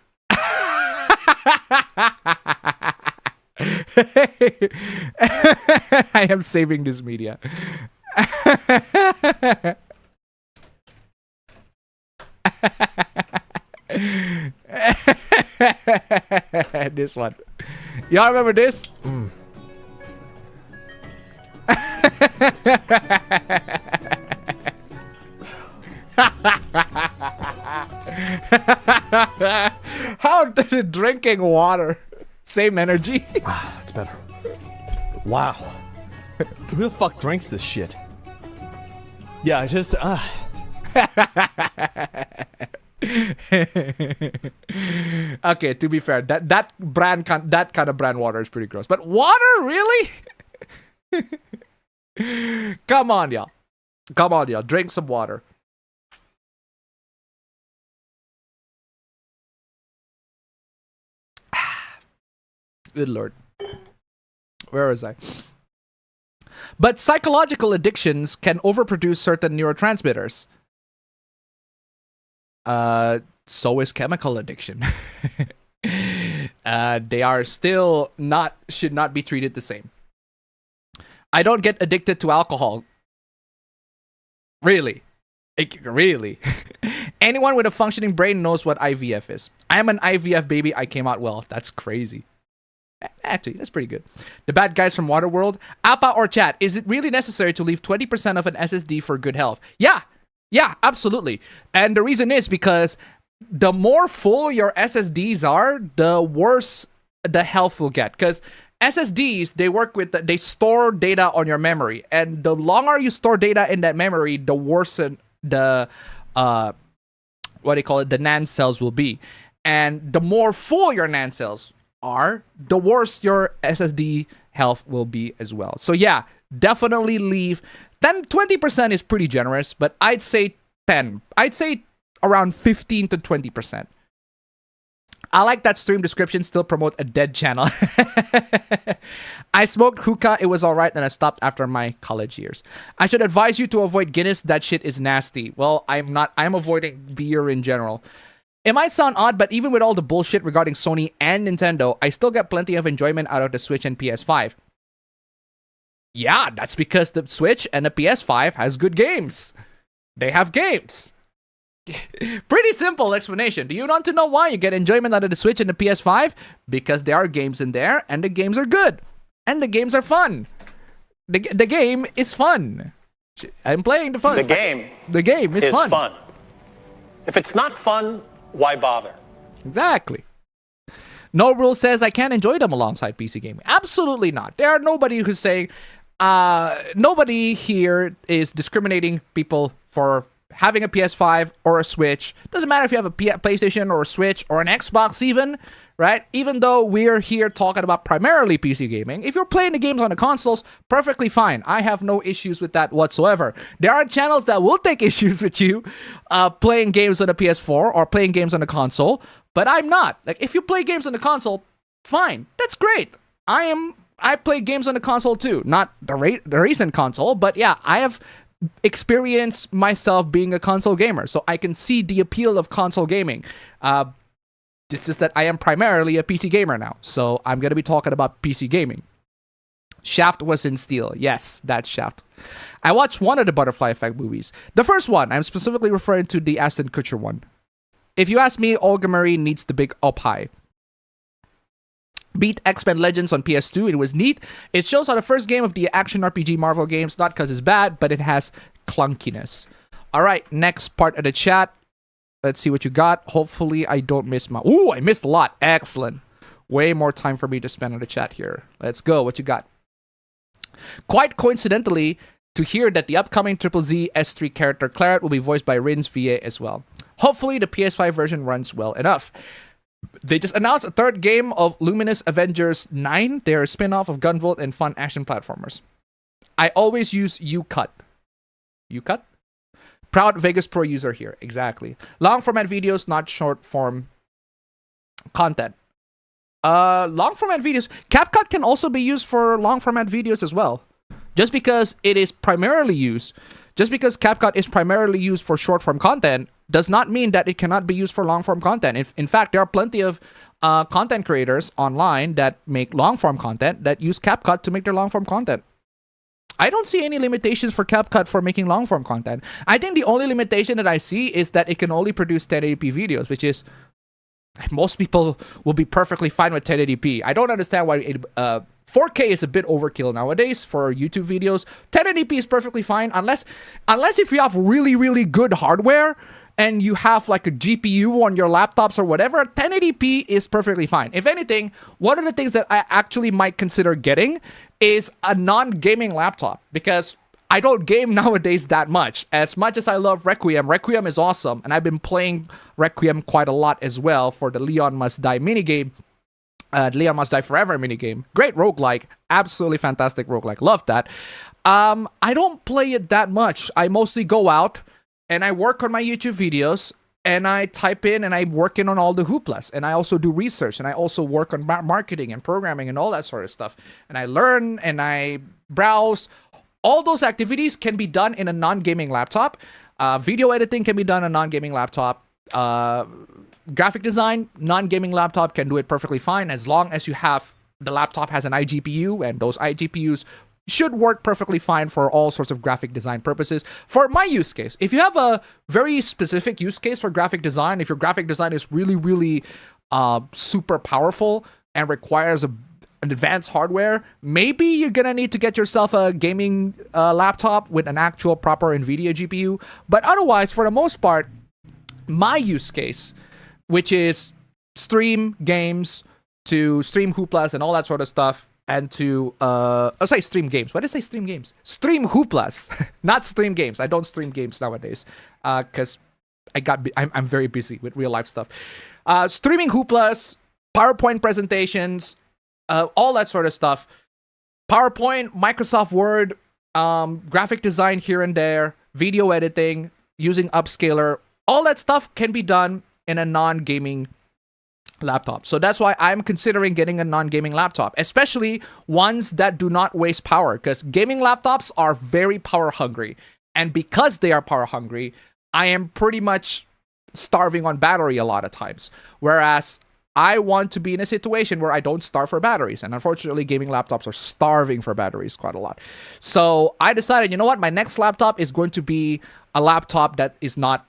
I am saving this media. This one. Y'all remember this? How did drinking water same energy? That's better. Wow. Who the fuck drinks this shit? Yeah, I just Okay, to be fair, that kind of brand water is pretty gross. But water, really? Come on, y'all. Come on, y'all. Drink some water. Good lord. Where was I? But psychological addictions can overproduce certain neurotransmitters. So is chemical addiction. They are still should not be treated the same. I don't get addicted to alcohol. Really? Really? Anyone with a functioning brain knows what IVF is. I am an IVF baby. I came out well. That's crazy. Actually, that's pretty good. The bad guys from Waterworld. Appa or chat, is it really necessary to leave 20% of an SSD for good health? Yeah, absolutely. And the reason is because the more full your SSDs are, the worse the health will get. Because SSDs, they store data on your memory. And the longer you store data in that memory, the worse the NAND cells will be. And the more full your NAND cells are, the worse your SSD health will be as well. So yeah, definitely leave. Then 20% is pretty generous, but I'd say 10. I'd say around 15 to 20%. I like that stream description still promote a dead channel. I smoked hookah. It was all right. Then I stopped after my college years. I should advise you to avoid Guinness. That shit is nasty. Well, I'm not. I'm avoiding beer in general. It might sound odd, but even with all the bullshit regarding Sony and Nintendo, I still get plenty of enjoyment out of the Switch and PS5. Yeah, that's because the Switch and the PS5 has good games. They have games. Pretty simple explanation. Do you want to know why you get enjoyment out of the Switch and the PS5? Because there are games in there, and the games are good. And the games are fun. The game is fun. I'm playing the fun. The game is fun. If it's not fun, why bother? Exactly. No Rule says I can't enjoy them alongside PC gaming. Absolutely not. There are nobody who's saying, nobody here is discriminating people for having a PS5 or a Switch. Doesn't matter if you have a PlayStation or a Switch or an Xbox even, right? Even though we're here talking about primarily PC gaming, if you're playing the games on the consoles, perfectly fine. I have no issues with that whatsoever. There are channels that will take issues with you playing games on a PS4 or playing games on the console, but I'm not. Like, if you play games on the console, fine. That's great. I play games on the console too. Not the recent console, but yeah, I have experience myself being a console gamer, so I can see the appeal of console gaming. It's just that I am primarily a PC gamer now, so I'm going to be talking about PC gaming. Shaft was in Steel. Yes, that's Shaft. I watched one of the Butterfly Effect movies. The first one, I'm specifically referring to the Ashton Kutcher one. If you ask me, Olga Marie needs the big up high. Beat X-Men Legends on PS2. It was neat. It shows how the first game of the action RPG Marvel games, not because it's bad, but it has clunkiness. All right, next part of the chat. Let's see what you got. Hopefully I don't miss my... Ooh, I missed a lot. Excellent. Way more time for me to spend on the chat here. Let's go. What you got? Quite coincidentally, to hear that the upcoming Triple Z S3 character Claret will be voiced by Rins VA as well. Hopefully the PS5 version runs well enough. They just announced a third game of Luminous Avengers 9. They're a spin-off of Gunvolt and fun action platformers. I always use UCut. UCut? Proud Vegas Pro user here. Exactly. Long format videos, not short form content. Long format videos. CapCut can also be used for long format videos as well. Just because CapCut is primarily used for short form content does not mean that it cannot be used for long form content. In fact, there are plenty of content creators online that make long form content that use CapCut to make their long form content. I don't see any limitations for CapCut for making long form content. I think the only limitation that I see is that it can only produce 1080p videos, which is most people will be perfectly fine with 1080p. I don't understand why 4K is a bit overkill nowadays for YouTube videos. 1080p is perfectly fine unless if you have really, really good hardware and you have like a GPU on your laptops or whatever, 1080p is perfectly fine. If anything, one of the things that I actually might consider getting is a non-gaming laptop, because I don't game nowadays that much. As much as I love Requiem, Requiem is awesome, and I've been playing Requiem quite a lot as well for the Leon Must Die minigame. Leon Must Die Forever minigame. Great roguelike. Absolutely fantastic roguelike. Love that. I don't play it that much. I mostly go out and I work on my YouTube videos and I type in and I work in on all the hooplas. And I also do research and I also work on marketing and programming and all that sort of stuff. And I learn and I browse. All those activities can be done in a non-gaming laptop. Video editing can be done on a non-gaming laptop. Graphic design, non-gaming laptop can do it perfectly fine as long as the laptop has an iGPU, and those iGPUs should work perfectly fine for all sorts of graphic design purposes. For my use case, if you have a very specific use case for graphic design, if your graphic design is really, really super powerful and requires an advanced hardware, maybe you're gonna need to get yourself a gaming laptop with an actual proper NVIDIA GPU. But otherwise, for the most part, my use case, which is stream games, to stream hooplas and all that sort of stuff, and to I'll say stream games. Why did I say stream games? Stream hooplas, not stream games. I don't stream games nowadays because I'm very busy with real life stuff. Streaming hooplas, PowerPoint presentations, all that sort of stuff. PowerPoint, Microsoft Word, graphic design here and there, video editing, using Upscaler. All that stuff can be done in a non-gaming laptop. So that's why I'm considering getting a non-gaming laptop, especially ones that do not waste power, because gaming laptops are very power hungry. And because they are power hungry, I am pretty much starving on battery a lot of times. Whereas I want to be in a situation where I don't starve for batteries. And unfortunately, gaming laptops are starving for batteries quite a lot. So I decided, you know what? My next laptop is going to be a laptop that is not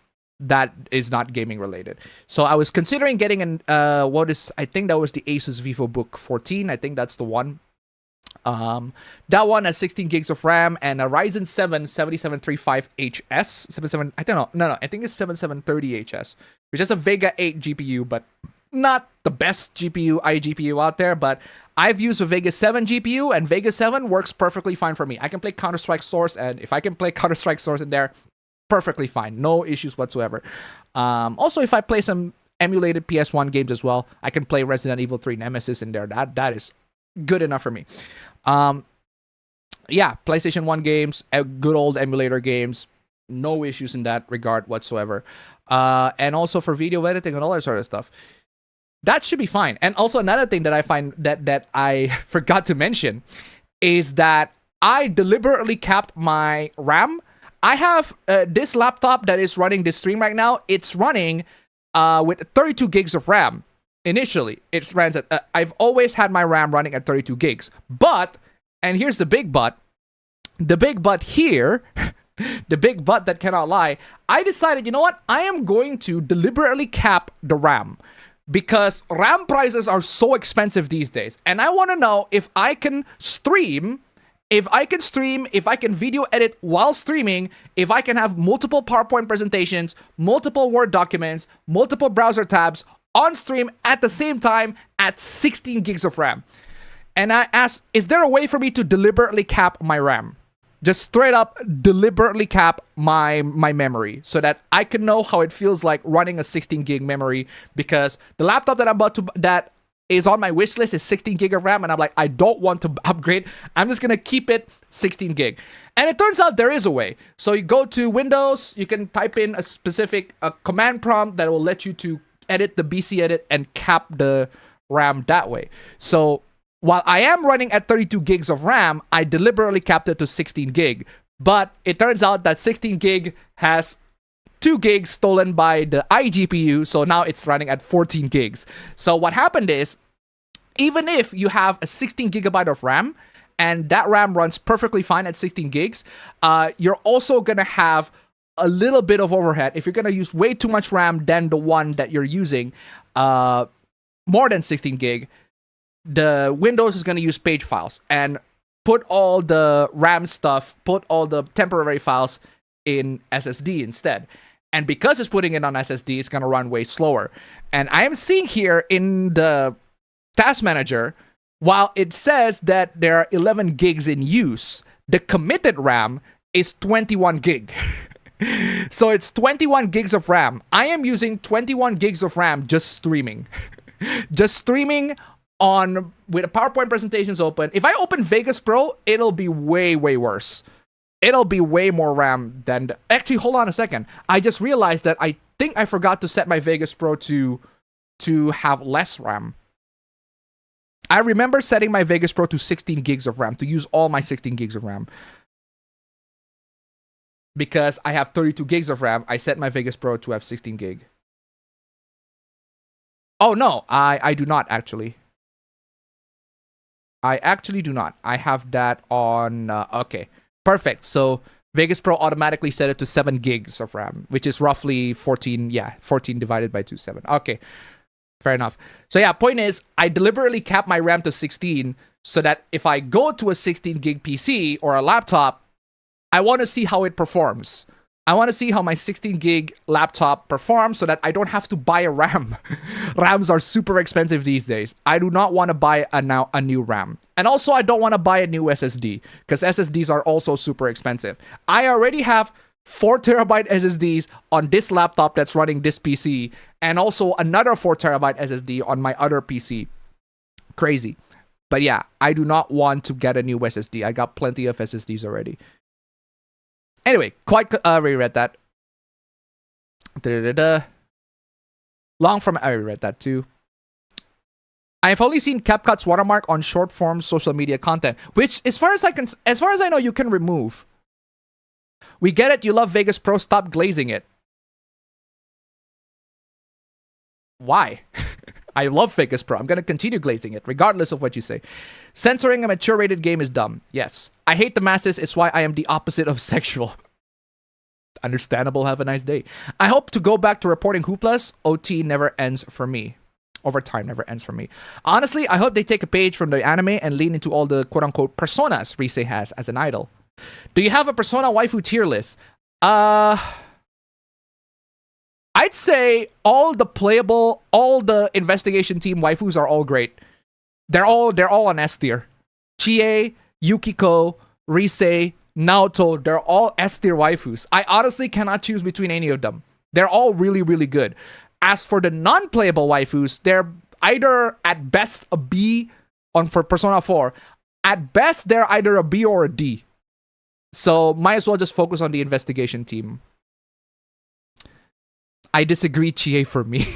gaming related. So I was considering getting I think that was the Asus VivoBook 14. I think that's the one. That one has 16 gigs of RAM and a Ryzen 7 7735HS. I think it's 7730HS, which is a Vega 8 GPU, but not the best iGPU out there. But I've used a Vega 7 GPU, and Vega 7 works perfectly fine for me. I can play Counter-Strike Source, and if I can play Counter-Strike Source in there, perfectly fine. No issues whatsoever. Also, if I play some emulated PS1 games as well, I can play Resident Evil 3 Nemesis in there. That is good enough for me. Yeah, PlayStation 1 games, good old emulator games, no issues in that regard whatsoever. And also for video editing and all that sort of stuff, that should be fine. And also another thing that I find that I forgot to mention is that I deliberately capped my RAM. I have this laptop that is running this stream right now. It's running with 32 gigs of RAM. Initially, it runs at, I've always had my RAM running at 32 gigs. But, and here's the big but here, the big but that cannot lie, I decided, you know what? I am going to deliberately cap the RAM. Because RAM prices are so expensive these days. And I want to know if I can stream, if I can video edit while streaming, if I can have multiple PowerPoint presentations, multiple Word documents, multiple browser tabs on stream at the same time at 16 gigs of RAM. And I asked, is there a way for me to deliberately cap my RAM? Just straight up deliberately cap my memory so that I can know how it feels like running a 16 gig memory, because the laptop that is on my wish list is 16 gig of RAM, and I'm like, I don't want to upgrade. I'm just gonna keep it 16 gig. And it turns out there is a way. So you go to Windows, you can type in a specific command prompt that will let you to edit the BC edit and cap the RAM that way. So while I am running at 32 gigs of RAM, I deliberately capped it to 16 gig. But it turns out that 16 gig has 2 gigs stolen by the iGPU, so now it's running at 14 gigs. So what happened is, even if you have a 16 gigabyte of RAM, and that RAM runs perfectly fine at 16 gigs, you're also gonna have a little bit of overhead. If you're gonna use way too much RAM than the one that you're using, more than 16 gig, the Windows is going to use page files and put all the RAM stuff, put all the temporary files in SSD instead. And because it's putting it on SSD, it's going to run way slower. And I am seeing here in the task manager, while it says that there are 11 gigs in use, the committed RAM is 21 gig. So it's 21 gigs of RAM. I am using 21 gigs of RAM just streaming. Just streaming on with a PowerPoint presentations open. If I open Vegas Pro, it'll be way worse. It'll be way more RAM than actually, hold on a second. I just realized that I think I forgot to set my Vegas Pro to have less RAM. I remember setting my Vegas Pro to 16 gigs of RAM, to use all my 16 gigs of RAM. Because I have 32 gigs of RAM, I set my Vegas Pro to have 16 gig. Oh no, I do not actually. I actually do not. I have that on, okay, perfect. So Vegas Pro automatically set it to 7 gigs of RAM, which is roughly 14, 14 divided by 27. Okay, fair enough. So yeah, point is, I deliberately capped my RAM to 16 so that if I go to a 16 gig PC or a laptop, I want to see how it performs. I want to see how my 16 gig laptop performs so that I don't have to buy a RAM. RAMs are super expensive these days. I do not want to buy a new RAM. And also, I don't want to buy a new SSD because SSDs are also super expensive. I already have 4 terabyte SSDs on this laptop that's running this PC, and also another 4 terabyte SSD on my other PC. Crazy. But yeah, I do not want to get a new SSD. I got plenty of SSDs already. Anyway, quite reread that. Long from I reread that too. I've only seen CapCut's watermark on short form social media content, which, as far as I know, you can remove. We get it. You love Vegas Pro. Stop glazing it. Why? I love Vegas Pro. I'm going to continue glazing it, regardless of what you say. Censoring a mature rated game is dumb. Yes. I hate the masses. It's why I am the opposite of sexual. Understandable. Have a nice day. I hope to go back to reporting hooplas. OT never ends for me. Overtime never ends for me. Honestly, I hope they take a page from the anime and lean into all the quote-unquote personas Rise has as an idol. Do you have a persona waifu tier list? I'd say all the investigation team waifus are all great. They're all on S tier. Chie, Yukiko, Rise, Naoto, they're all S tier waifus. I honestly cannot choose between any of them. They're all really, really good. As for the non-playable waifus, they're either at best a B for Persona 4. At best, they're either a B or a D. So might as well just focus on the investigation team. I disagree, Chie, for me.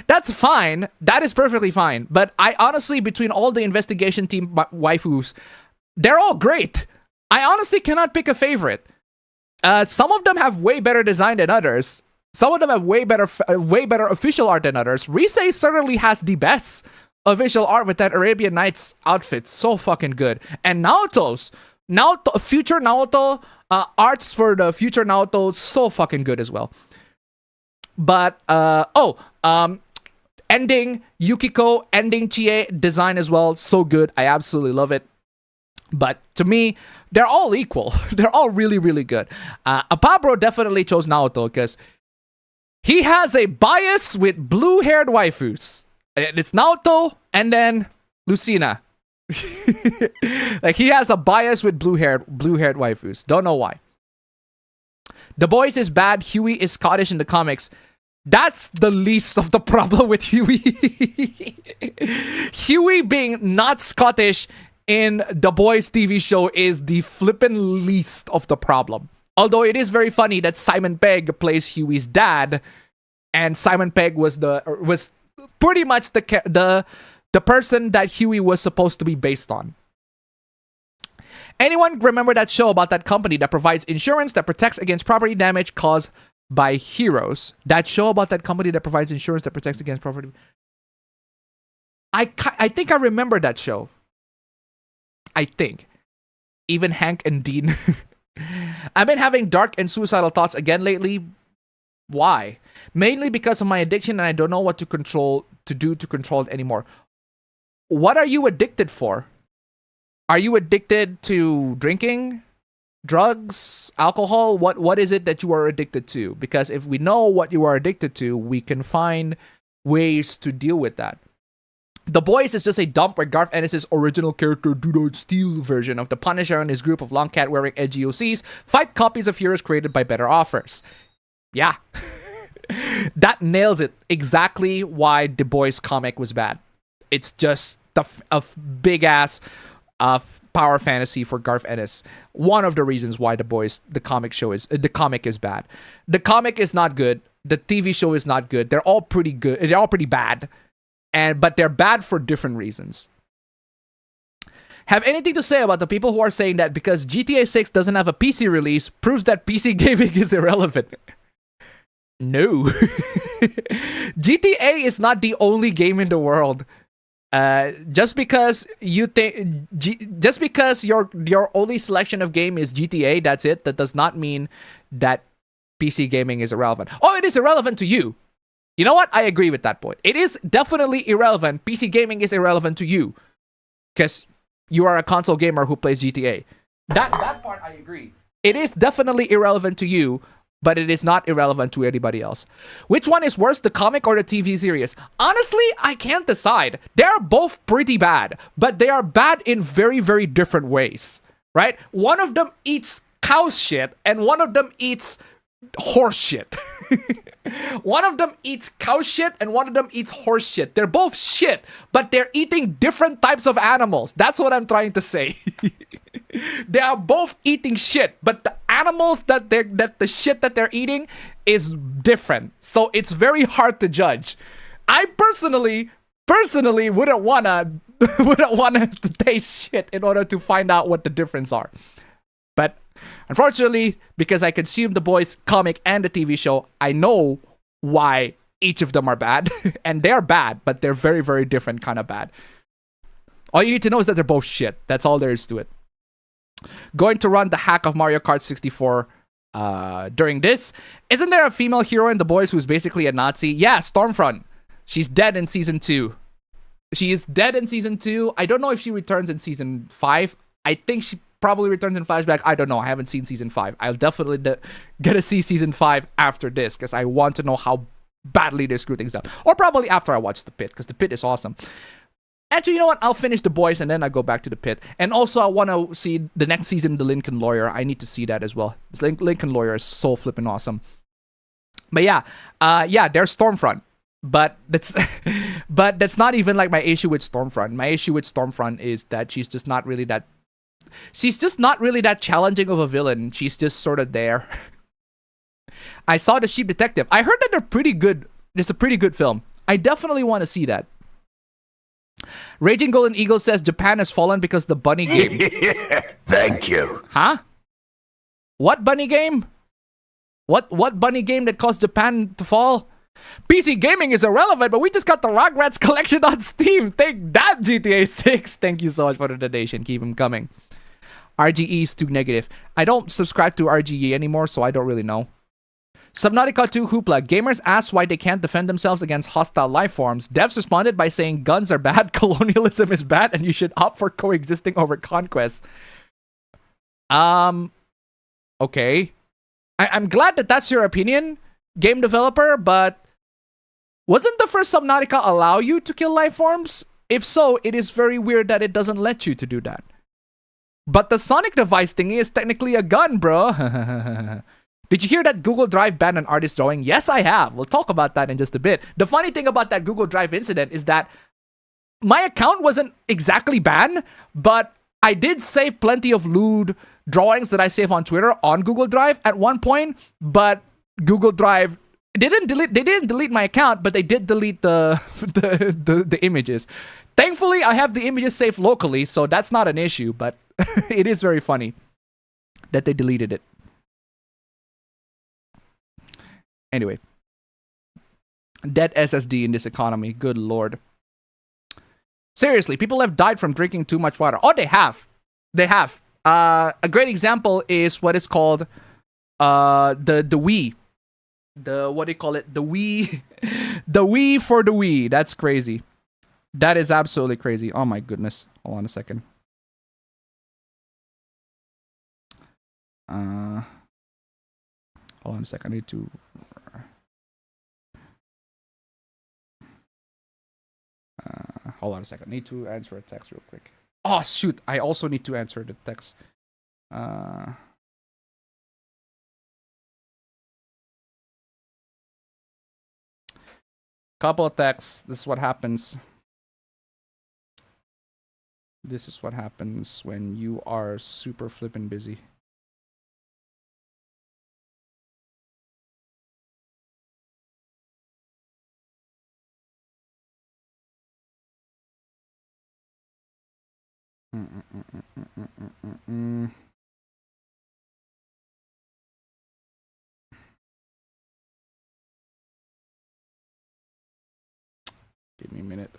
That's fine. That is perfectly fine. But I honestly, between all the investigation team waifus, they're all great. I honestly cannot pick a favorite. Some of them have way better design than others. Some of them have way better official art than others. Rise certainly has the best official art with that Arabian Nights outfit. So fucking good. And future Naoto arts for the future Naoto, so fucking good as well. But ending Yukiko, ending Chie design as well, so good. I absolutely love it. But to me, they're all equal. They're all really, really good. Apabro definitely chose Naoto because he has a bias with blue-haired waifus. It's Naoto and then Lucina. Like, he has a bias with blue-haired waifus. Don't know why. The Boys is bad. Huey is Scottish in the comics. That's the least of the problem with Huey. Huey being not Scottish in The Boys TV show is the flippin' least of the problem. Although it is very funny that Simon Pegg plays Huey's dad, and Simon Pegg was pretty much the person that Huey was supposed to be based on. Anyone remember that show about that company that provides insurance that protects against property damage caused by heroes? That show about that company that provides insurance that protects against property... I think I remember that show. I think. Even Hank and Dean. I've been having dark and suicidal thoughts again lately. Why? Mainly because of my addiction and I don't know what to do to control it anymore. What are you addicted for? Are you addicted to drinking? Drugs? Alcohol? What is it that you are addicted to? Because if we know what you are addicted to, we can find ways to deal with that. The Boys is just a dump where Garth Ennis' original character Do Not Steal version of the Punisher and his group of long cat wearing edgy OCs fight copies of heroes created by better authors. Yeah. That nails it. Exactly why The Boys comic was bad. It's just a big ass power fantasy for Garth Ennis. One of the reasons why the comic is bad. The comic is not good. The TV show is not good. They're all pretty good. They're all pretty bad. But they're bad for different reasons. Have anything to say about the people who are saying that because GTA 6 doesn't have a PC release proves that PC gaming is irrelevant? No. GTA is not the only game in the world. Just because your only selection of game is GTA, that's it. That does not mean that PC gaming is irrelevant. Oh, it is irrelevant to you. You know what? I agree with that point. It is definitely irrelevant. PC gaming is irrelevant to you. Because you are a console gamer who plays GTA. That part I agree. It is definitely irrelevant to you, but it is not irrelevant to anybody else. Which one is worse, the comic or the TV series? Honestly, I can't decide. They're both pretty bad, but they are bad in very, very different ways. Right? One of them eats cow shit, and one of them eats horse shit. One of them eats cow shit and one of them eats horse shit. They're both shit, but they're eating different types of animals. That's what I'm trying to say. They are both eating shit, but the animals that the shit that they're eating is different. So it's very hard to judge. I personally wouldn't wanna taste shit in order to find out what the difference are. But unfortunately, because I consume the boys comic and the TV show, I know why each of them are bad. And they're bad, but they're very, very different kind of bad. All you need to know is that they're both shit. That's all there is to it. Going to run the hack of Mario Kart 64 during this. Isn't there a female hero in the boys who's basically a Nazi? Yeah, Stormfront. She's dead in season 2. She is dead in season 2. I don't know if she returns in season 5. I think she probably returns in flashback. I don't know. I haven't seen season 5. I'll definitely get to see season 5 after this because I want to know how badly they screw things up. Or probably after I watch The Pit, because The Pit is awesome. Actually, you know what? I'll finish The Boys and then I'll go back to The Pit. And also, I want to see the next season, The Lincoln Lawyer. I need to see that as well. This Lincoln Lawyer is so flippin' awesome. But yeah, there's Stormfront. But that's not even like my issue with Stormfront. My issue with Stormfront is that she's just not really that challenging of a villain. She's just sort of there. I saw The Sheep Detective. I heard that they're pretty good. It's a pretty good film. I definitely want to see that. Raging Golden Eagle says Japan has fallen because the bunny game. Thank you. Huh? What bunny game? What bunny game that caused Japan to fall? PC gaming is irrelevant, but we just got the Rugrats collection on Steam. Take that, GTA 6. Thank you so much for the donation. Keep them coming. RGE is too negative. I don't subscribe to RGE anymore, so I don't really know. Subnautica 2 Hoopla. Gamers asked why they can't defend themselves against hostile life forms. Devs responded by saying guns are bad, colonialism is bad, and you should opt for coexisting over conquest. Okay. I'm glad that that's your opinion, game developer, but wasn't the first Subnautica allow you to kill life forms? If so, it is very weird that it doesn't let you to do that. But the Sonic device thingy is technically a gun, bro. Did you hear that Google Drive banned an artist drawing? Yes, I have. We'll talk about that in just a bit. The funny thing about that Google Drive incident is that my account wasn't exactly banned, but I did save plenty of lewd drawings that I save on Twitter on Google Drive at one point, but Google Drive they didn't delete my account, but they did delete the images. Thankfully, I have the images saved locally, so that's not an issue, but it is very funny that they deleted it. Anyway, dead SSD in this economy. Good lord. Seriously, people have died from drinking too much water. Oh, they have. They have. A great example is what is called the Wii. What do you call it? The Wii. The Wii for the Wii. That's crazy. That is absolutely crazy. Oh my goodness. Hold on a second. Hold on a second. I need to. Hold on a second. I need to answer a text real quick. Oh shoot! I also need to answer the text. Couple of texts. This is what happens. This is what happens when you are super flippin' busy. Give me a minute.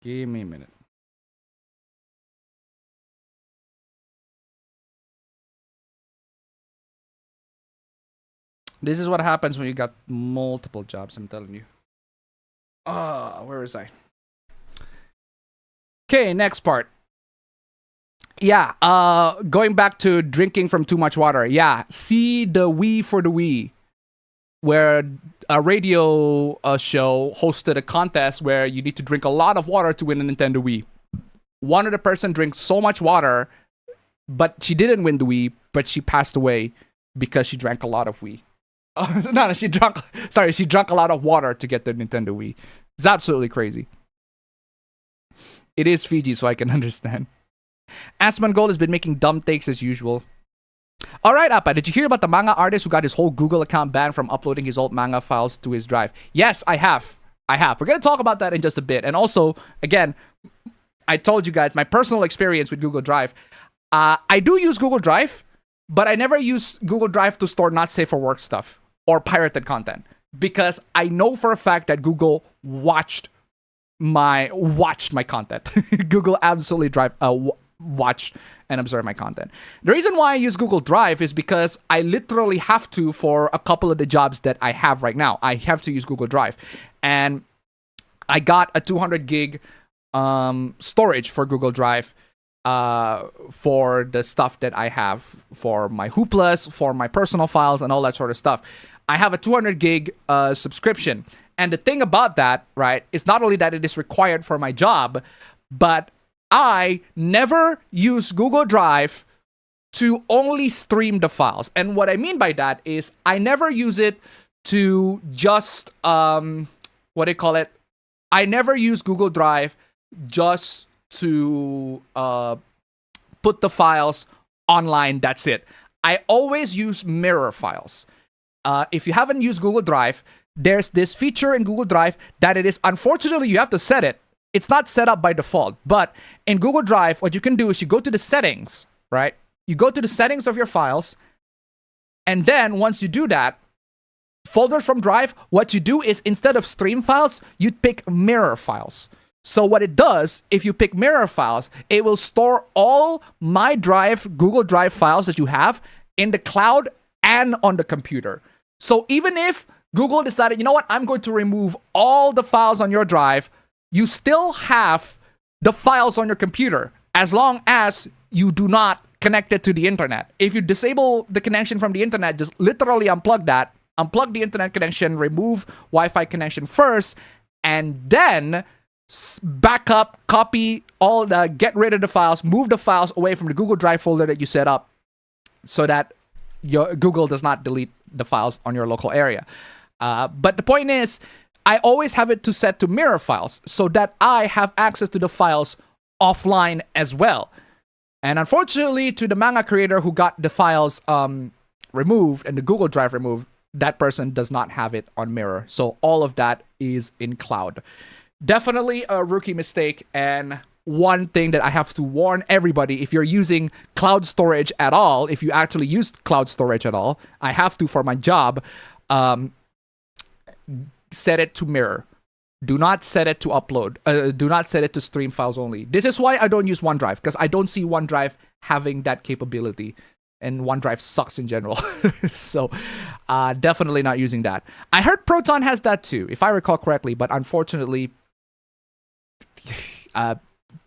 Give me a minute. This is what happens when you got multiple jobs, I'm telling you. Where was I? Okay, next part. Yeah, going back to drinking from too much water. Yeah, see the Wii for the Wii, where a radio show hosted a contest where you need to drink a lot of water to win a Nintendo Wii. One of the person drank so much water, but she didn't win the Wii, but she passed away because she drank a lot of Wii. No, she drank a lot of water to get the Nintendo Wii. It's absolutely crazy. It is Fiji, so I can understand. Asmongold has been making dumb takes as usual. Alright, Appa, did you hear about the manga artist who got his whole Google account banned from uploading his old manga files to his drive? Yes, I have. We're going to talk about that in just a bit. And also, again, I told you guys my personal experience with Google Drive. I do use Google Drive, but I never use Google Drive to store not safe for work stuff or pirated content, because I know for a fact that Google watched my content. Google absolutely watched and observed my content. The reason why I use Google Drive is because I literally have to for a couple of the jobs that I have right now. I have to use Google Drive, and I got a 200 gig storage for Google Drive for the stuff that I have for my Hooplas, for my personal files, and all that sort of stuff. I have a 200 gig subscription. And the thing about that, right, is not only that it is required for my job, but I never use Google Drive to only stream the files. And what I mean by that is I never use it to just, I never use Google Drive just to put the files online. That's it. I always use mirror files. If you haven't used Google Drive, there's this feature in Google Drive that it is, unfortunately, you have to set it. It's not set up by default, but in Google Drive, what you can do is you go to the settings, right? You go to the settings of your files, and then once you do that, folders from Drive, what you do is instead of stream files, you pick mirror files. So what it does, if you pick mirror files, it will store all my Drive, Google Drive files that you have in the cloud and on the computer. So even if Google decided, you know what, I'm going to remove all the files on your drive, you still have the files on your computer as long as you do not connect it to the internet. If you disable the connection from the internet, just literally unplug that, unplug the internet connection, remove Wi-Fi connection first, and then back up, copy all the, get rid of the files, move the files away from the Google Drive folder that you set up so that your Google does not delete the files on your local area. But the point is, I always have it to set to mirror files so that I have access to the files offline as well. And unfortunately, to the manga creator who got the files removed and the Google Drive removed, that person does not have it on mirror. So all of that is in cloud. Definitely a rookie mistake, and one thing that I have to warn everybody, if you're using cloud storage at all, if you actually use cloud storage at all, I have to for my job, set it to mirror. Do not set it to upload. Do not set it to stream files only. This is why I don't use OneDrive, because I don't see OneDrive having that capability. And OneDrive sucks in general. So definitely not using that. I heard Proton has that too, if I recall correctly, but unfortunately,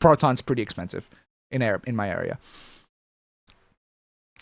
Proton's pretty expensive in my area.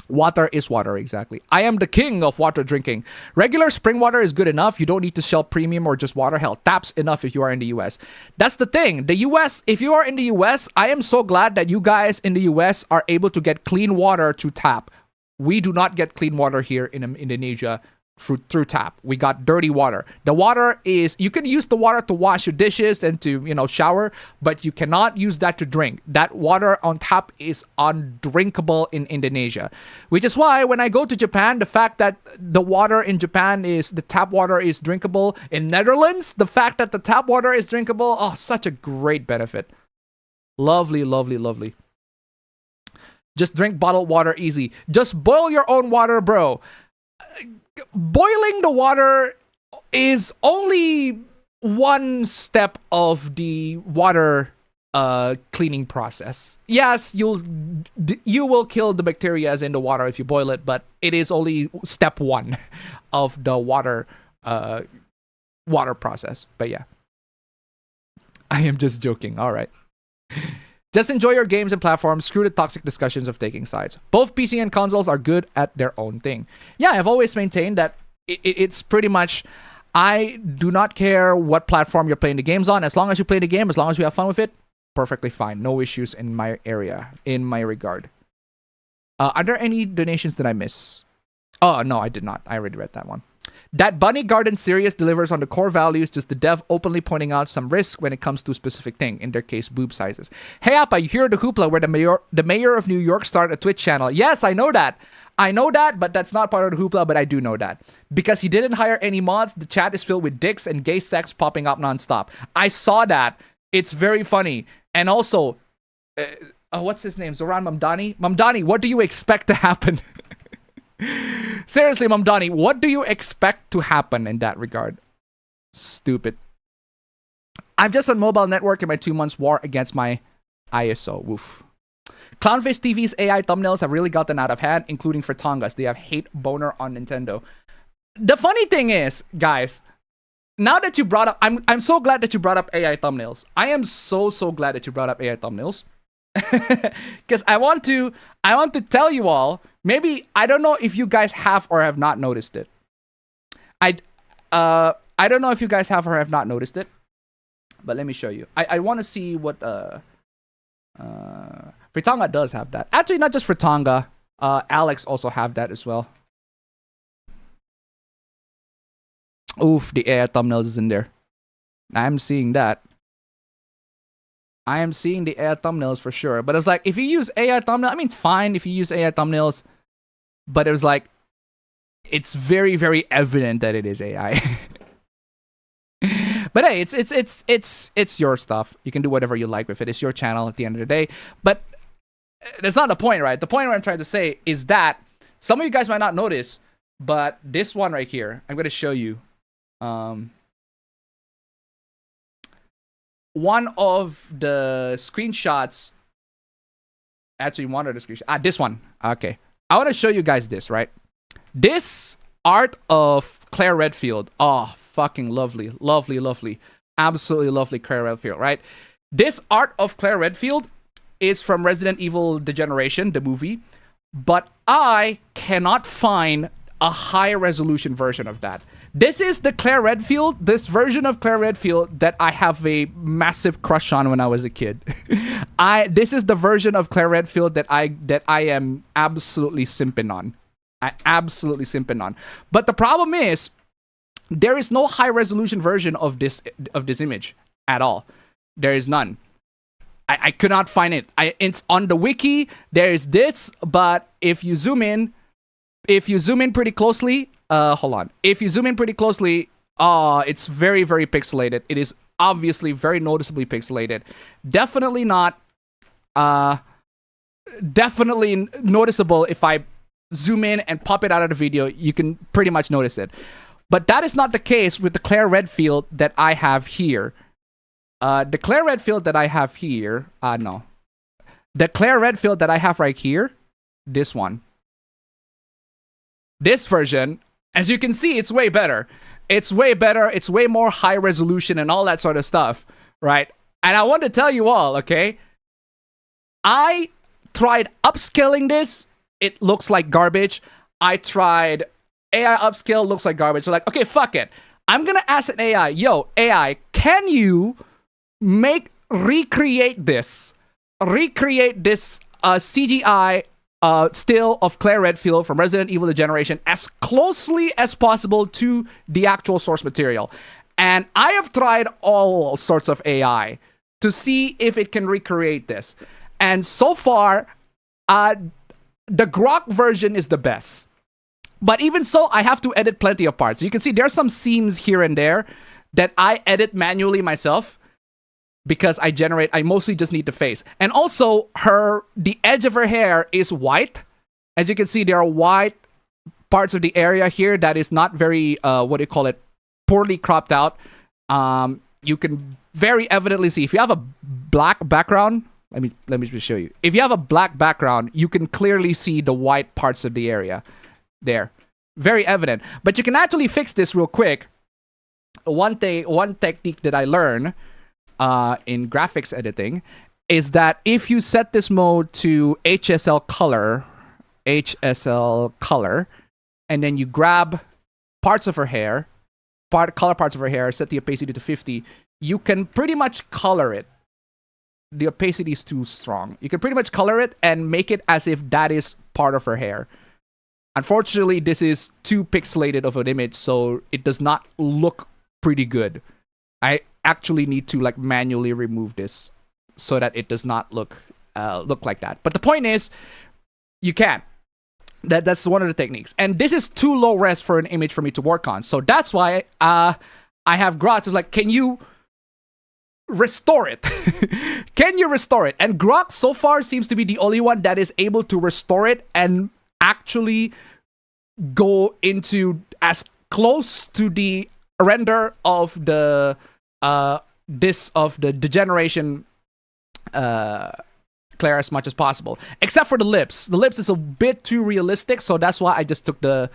Water is water, exactly. I am the king of water drinking. Regular spring water is good enough. You don't need to shell premium or just water. Hell, tap's enough if you are in the US. That's the thing. The US, if you are in the US, I am so glad that you guys in the US are able to get clean water to tap. We do not get clean water here in Indonesia through tap. We got dirty water. The water is, you can use the water to wash your dishes and to, shower, but you cannot use that to drink. That water on tap is undrinkable in Indonesia, which is why when I go to Japan, the fact that the water in Japan is, the tap water is drinkable. In Netherlands, the fact that the tap water is drinkable, oh, such a great benefit. Lovely, lovely, lovely. Just drink bottled water easy. Just boil your own water, bro. Boiling the water is only one step of the water cleaning process. Yes, you will kill the bacteria in the water if you boil it, but it is only step 1 of the water process. But yeah, I am just joking. All right. Just enjoy your games and platforms. Screw the toxic discussions of taking sides. Both PC and consoles are good at their own thing. Yeah, I've always maintained that it's pretty much, I do not care what platform you're playing the games on. As long as you play the game, as long as you have fun with it, perfectly fine. No issues in my area, in my regard. Are there any donations that I miss? Oh, no, I did not. I already read that one. That Bunny Garden series delivers on the core values, just the dev openly pointing out some risk when it comes to a specific thing, in their case, boob sizes. Hey, Appa, you hear the hoopla where the mayor of New York started a Twitch channel. Yes, I know that. I know that, but that's not part of the hoopla, but I do know that. Because he didn't hire any mods, the chat is filled with dicks and gay sex popping up nonstop. I saw that. It's very funny. And also, what's his name? Zoran Mamdani? Mamdani, what do you expect to happen? Seriously, Mamdani, what do you expect to happen in that regard? Stupid. I'm just on mobile network in my 2 months war against my ISO. Woof. Clownfish TV's AI thumbnails have really gotten out of hand, including for Tongas. They have hate boner on Nintendo. The funny thing is, guys, now that you brought up, I'm so glad that you brought up AI thumbnails. I am so glad that you brought up AI thumbnails. Because I want to tell you all, maybe, I don't know if you guys have or have not noticed it. I don't know if you guys have or have not noticed it, but let me show you. I want to see what Fritanga does have that. Actually, not just Fritanga. Alex also have that as well. Oof, the AI thumbnails is in there. I'm seeing that. I am seeing the AI thumbnails for sure. But it's like, if you use AI thumbnails, I mean, it's fine if you use AI thumbnails. But it was like, it's very, very evident that it is AI. But hey, it's your stuff. You can do whatever you like with it. It's your channel at the end of the day. But that's not the point, right? The point what I'm trying to say is that some of you guys might not notice, but this one right here, I'm going to show you. One of the screenshots, actually one of the screenshots, this one. Okay. I want to show you guys this, right? This art of Claire Redfield. Oh, fucking lovely. Lovely, lovely. Absolutely lovely Claire Redfield, right? This art of Claire Redfield is from Resident Evil Degeneration, the movie. But I cannot find a high resolution version of that. This is the Claire Redfield, this version of Claire Redfield that I have a massive crush on when I was a kid. This is the version of Claire Redfield that I am absolutely simping on. I absolutely simping on. But the problem is, there is no high resolution version of this image at all. There is none. I could not find it. It's on the wiki. There is this, but if you zoom in pretty closely, hold on. If you zoom in pretty closely, it's very, very pixelated. It is obviously very noticeably pixelated. Definitely not, definitely noticeable. If I zoom in and pop it out of the video, you can pretty much notice it. But that is not the case with the Claire Redfield that I have here. The Claire Redfield that I have here, no. The Claire Redfield that I have right here, this one. This version, as you can see, it's way better. It's way better. It's way more high resolution and all that sort of stuff, right? And I want to tell you all, okay? I tried upscaling this. It looks like garbage. I tried AI upscale, looks like garbage. So like, okay, fuck it. I'm going to ask an AI, yo, AI, can you recreate this CGI still of Claire Redfield from Resident Evil Degeneration as closely as possible to the actual source material? And I have tried all sorts of AI to see if it can recreate this. And so far, the Grok version is the best. But even so, I have to edit plenty of parts. You can see there's some seams here and there that I edit manually myself because I mostly just need the face. And also, the edge of her hair is white. As you can see, there are white parts of the area here that is not very, poorly cropped out. You can very evidently see, if you have a black background, let me just show you. If you have a black background, you can clearly see the white parts of the area there. Very evident. But you can actually fix this real quick. One technique that I learned in graphics editing is that if you set this mode to HSL color, and then you grab parts of her hair, color parts of her hair, set the opacity to 50, you can pretty much color it. The opacity is too strong. You can pretty much color it and make it as if that is part of her hair. Unfortunately, this is too pixelated of an image, so it does not look pretty good. I actually need to like manually remove this so that it does not look like that. But the point is, you can. That's one of the techniques. And this is too low res for an image for me to work on. So that's why I have Grok. It's like, can you restore it? Can you restore it? And Grok so far seems to be the only one that is able to restore it and actually go into as close to the render of the degeneration Claire as much as possible, except for the lips. The lips is a bit too realistic, so that's why I just took the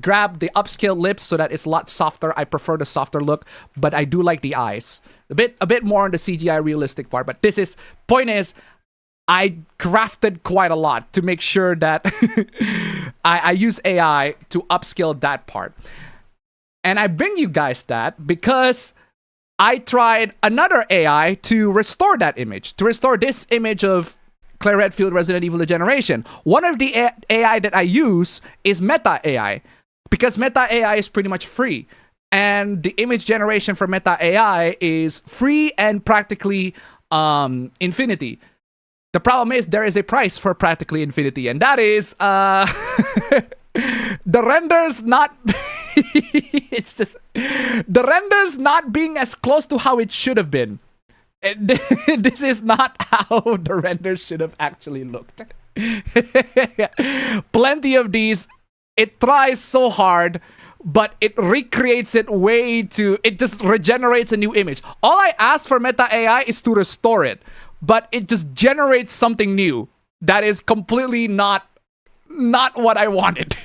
grabbed the upscale lips so that it's a lot softer. I prefer the softer look, but I do like the eyes a bit more on the CGI realistic part. But point is, I crafted quite a lot to make sure that I use AI to upscale that part. And I bring you guys that because I tried another AI to restore that image, to restore this image of Claire Redfield Resident Evil Degeneration. One of the AI that I use is Meta AI, because Meta AI is pretty much free. And the image generation for Meta AI is free and practically infinity. The problem is there is a price for practically infinity, and that is the renders not it's just the renders not being as close to how it should have been. This is not how the renders should have actually looked. Plenty of these, it tries so hard, but it recreates it it just regenerates a new image. All I ask for Meta AI is to restore it, but it just generates something new that is completely not what I wanted.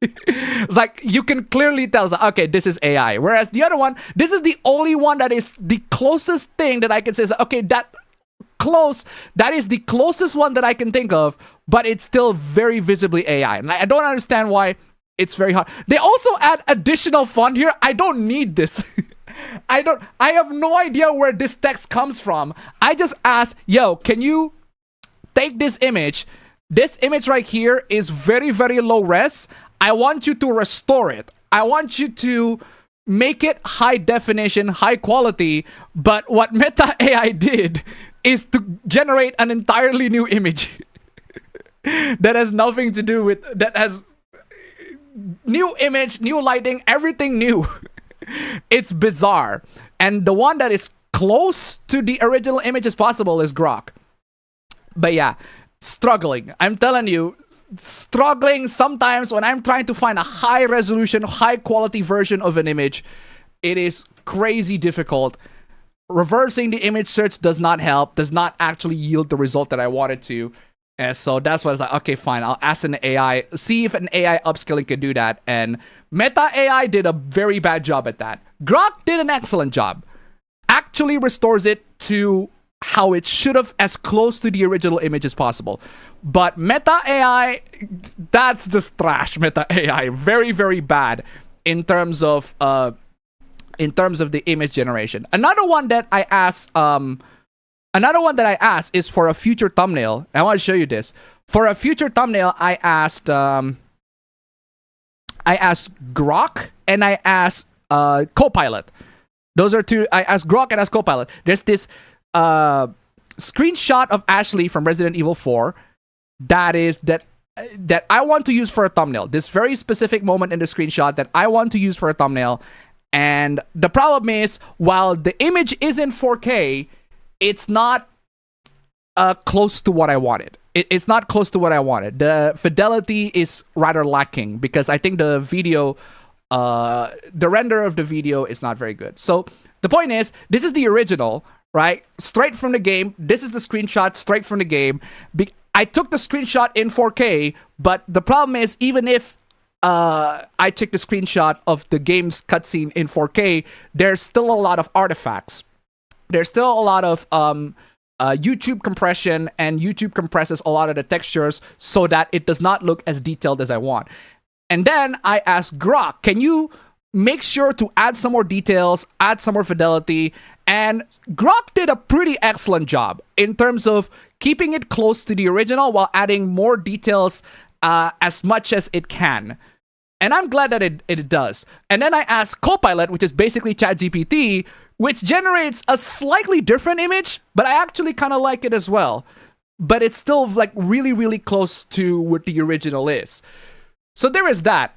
It's like, you can clearly tell, like, okay, this is AI. Whereas the other one, this is the only one that is the closest thing that I can say is, okay, that is the closest one that I can think of, but it's still very visibly AI. And I don't understand why it's very hard. They also add additional font here. I don't need this. I have no idea where this text comes from. I just ask, yo, can you take this image? This image right here is very, very low res. I want you to restore it. I want you to make it high definition, high quality. But what Meta AI did is to generate an entirely new image that has nothing to do with, that has new image, new lighting, everything new. It's bizarre. And the one that is close to the original image as possible is Grok. But yeah, struggling. I'm telling you, struggling sometimes when I'm trying to find a high resolution, high quality version of an image. It is crazy difficult. Reversing the image search does not help, does not actually yield the result that I wanted to. And so that's why I was like, okay, fine, I'll ask an AI, see if an AI upscaling can do that. And Meta AI did a very bad job at that. Grok did an excellent job. Actually restores it to how it should have, as close to the original image as possible. But Meta AI, that's just trash. Meta AI, very, very bad in terms of the image generation. Another one that I asked is for a future thumbnail. I want to show you this. For a future thumbnail, I asked Grok and I asked Copilot. Those are two. I asked Grok and asked Copilot. There's this screenshot of Ashley from Resident Evil 4 that I want to use for a thumbnail. This very specific moment in the screenshot that I want to use for a thumbnail. And the problem is, while the image is in 4K, it's not close to what I wanted. It's not close to what I wanted. The fidelity is rather lacking because I think the video, the render of the video is not very good. So The point is, this is the original, right? Straight from the game. This is the screenshot straight from the game. I took the screenshot in 4K, but the problem is, even if I took the screenshot of the game's cutscene in 4K, there's still a lot of artifacts. There's still a lot of YouTube compression, and YouTube compresses a lot of the textures so that it does not look as detailed as I want. And then I asked Grok, can you make sure to add some more details, add some more fidelity? And Grok did a pretty excellent job in terms of keeping it close to the original while adding more details as much as it can. And I'm glad that it does. And then I asked Copilot, which is basically ChatGPT, which generates a slightly different image, but I actually kind of like it as well. But it's still like really, really close to what the original is. So there is that.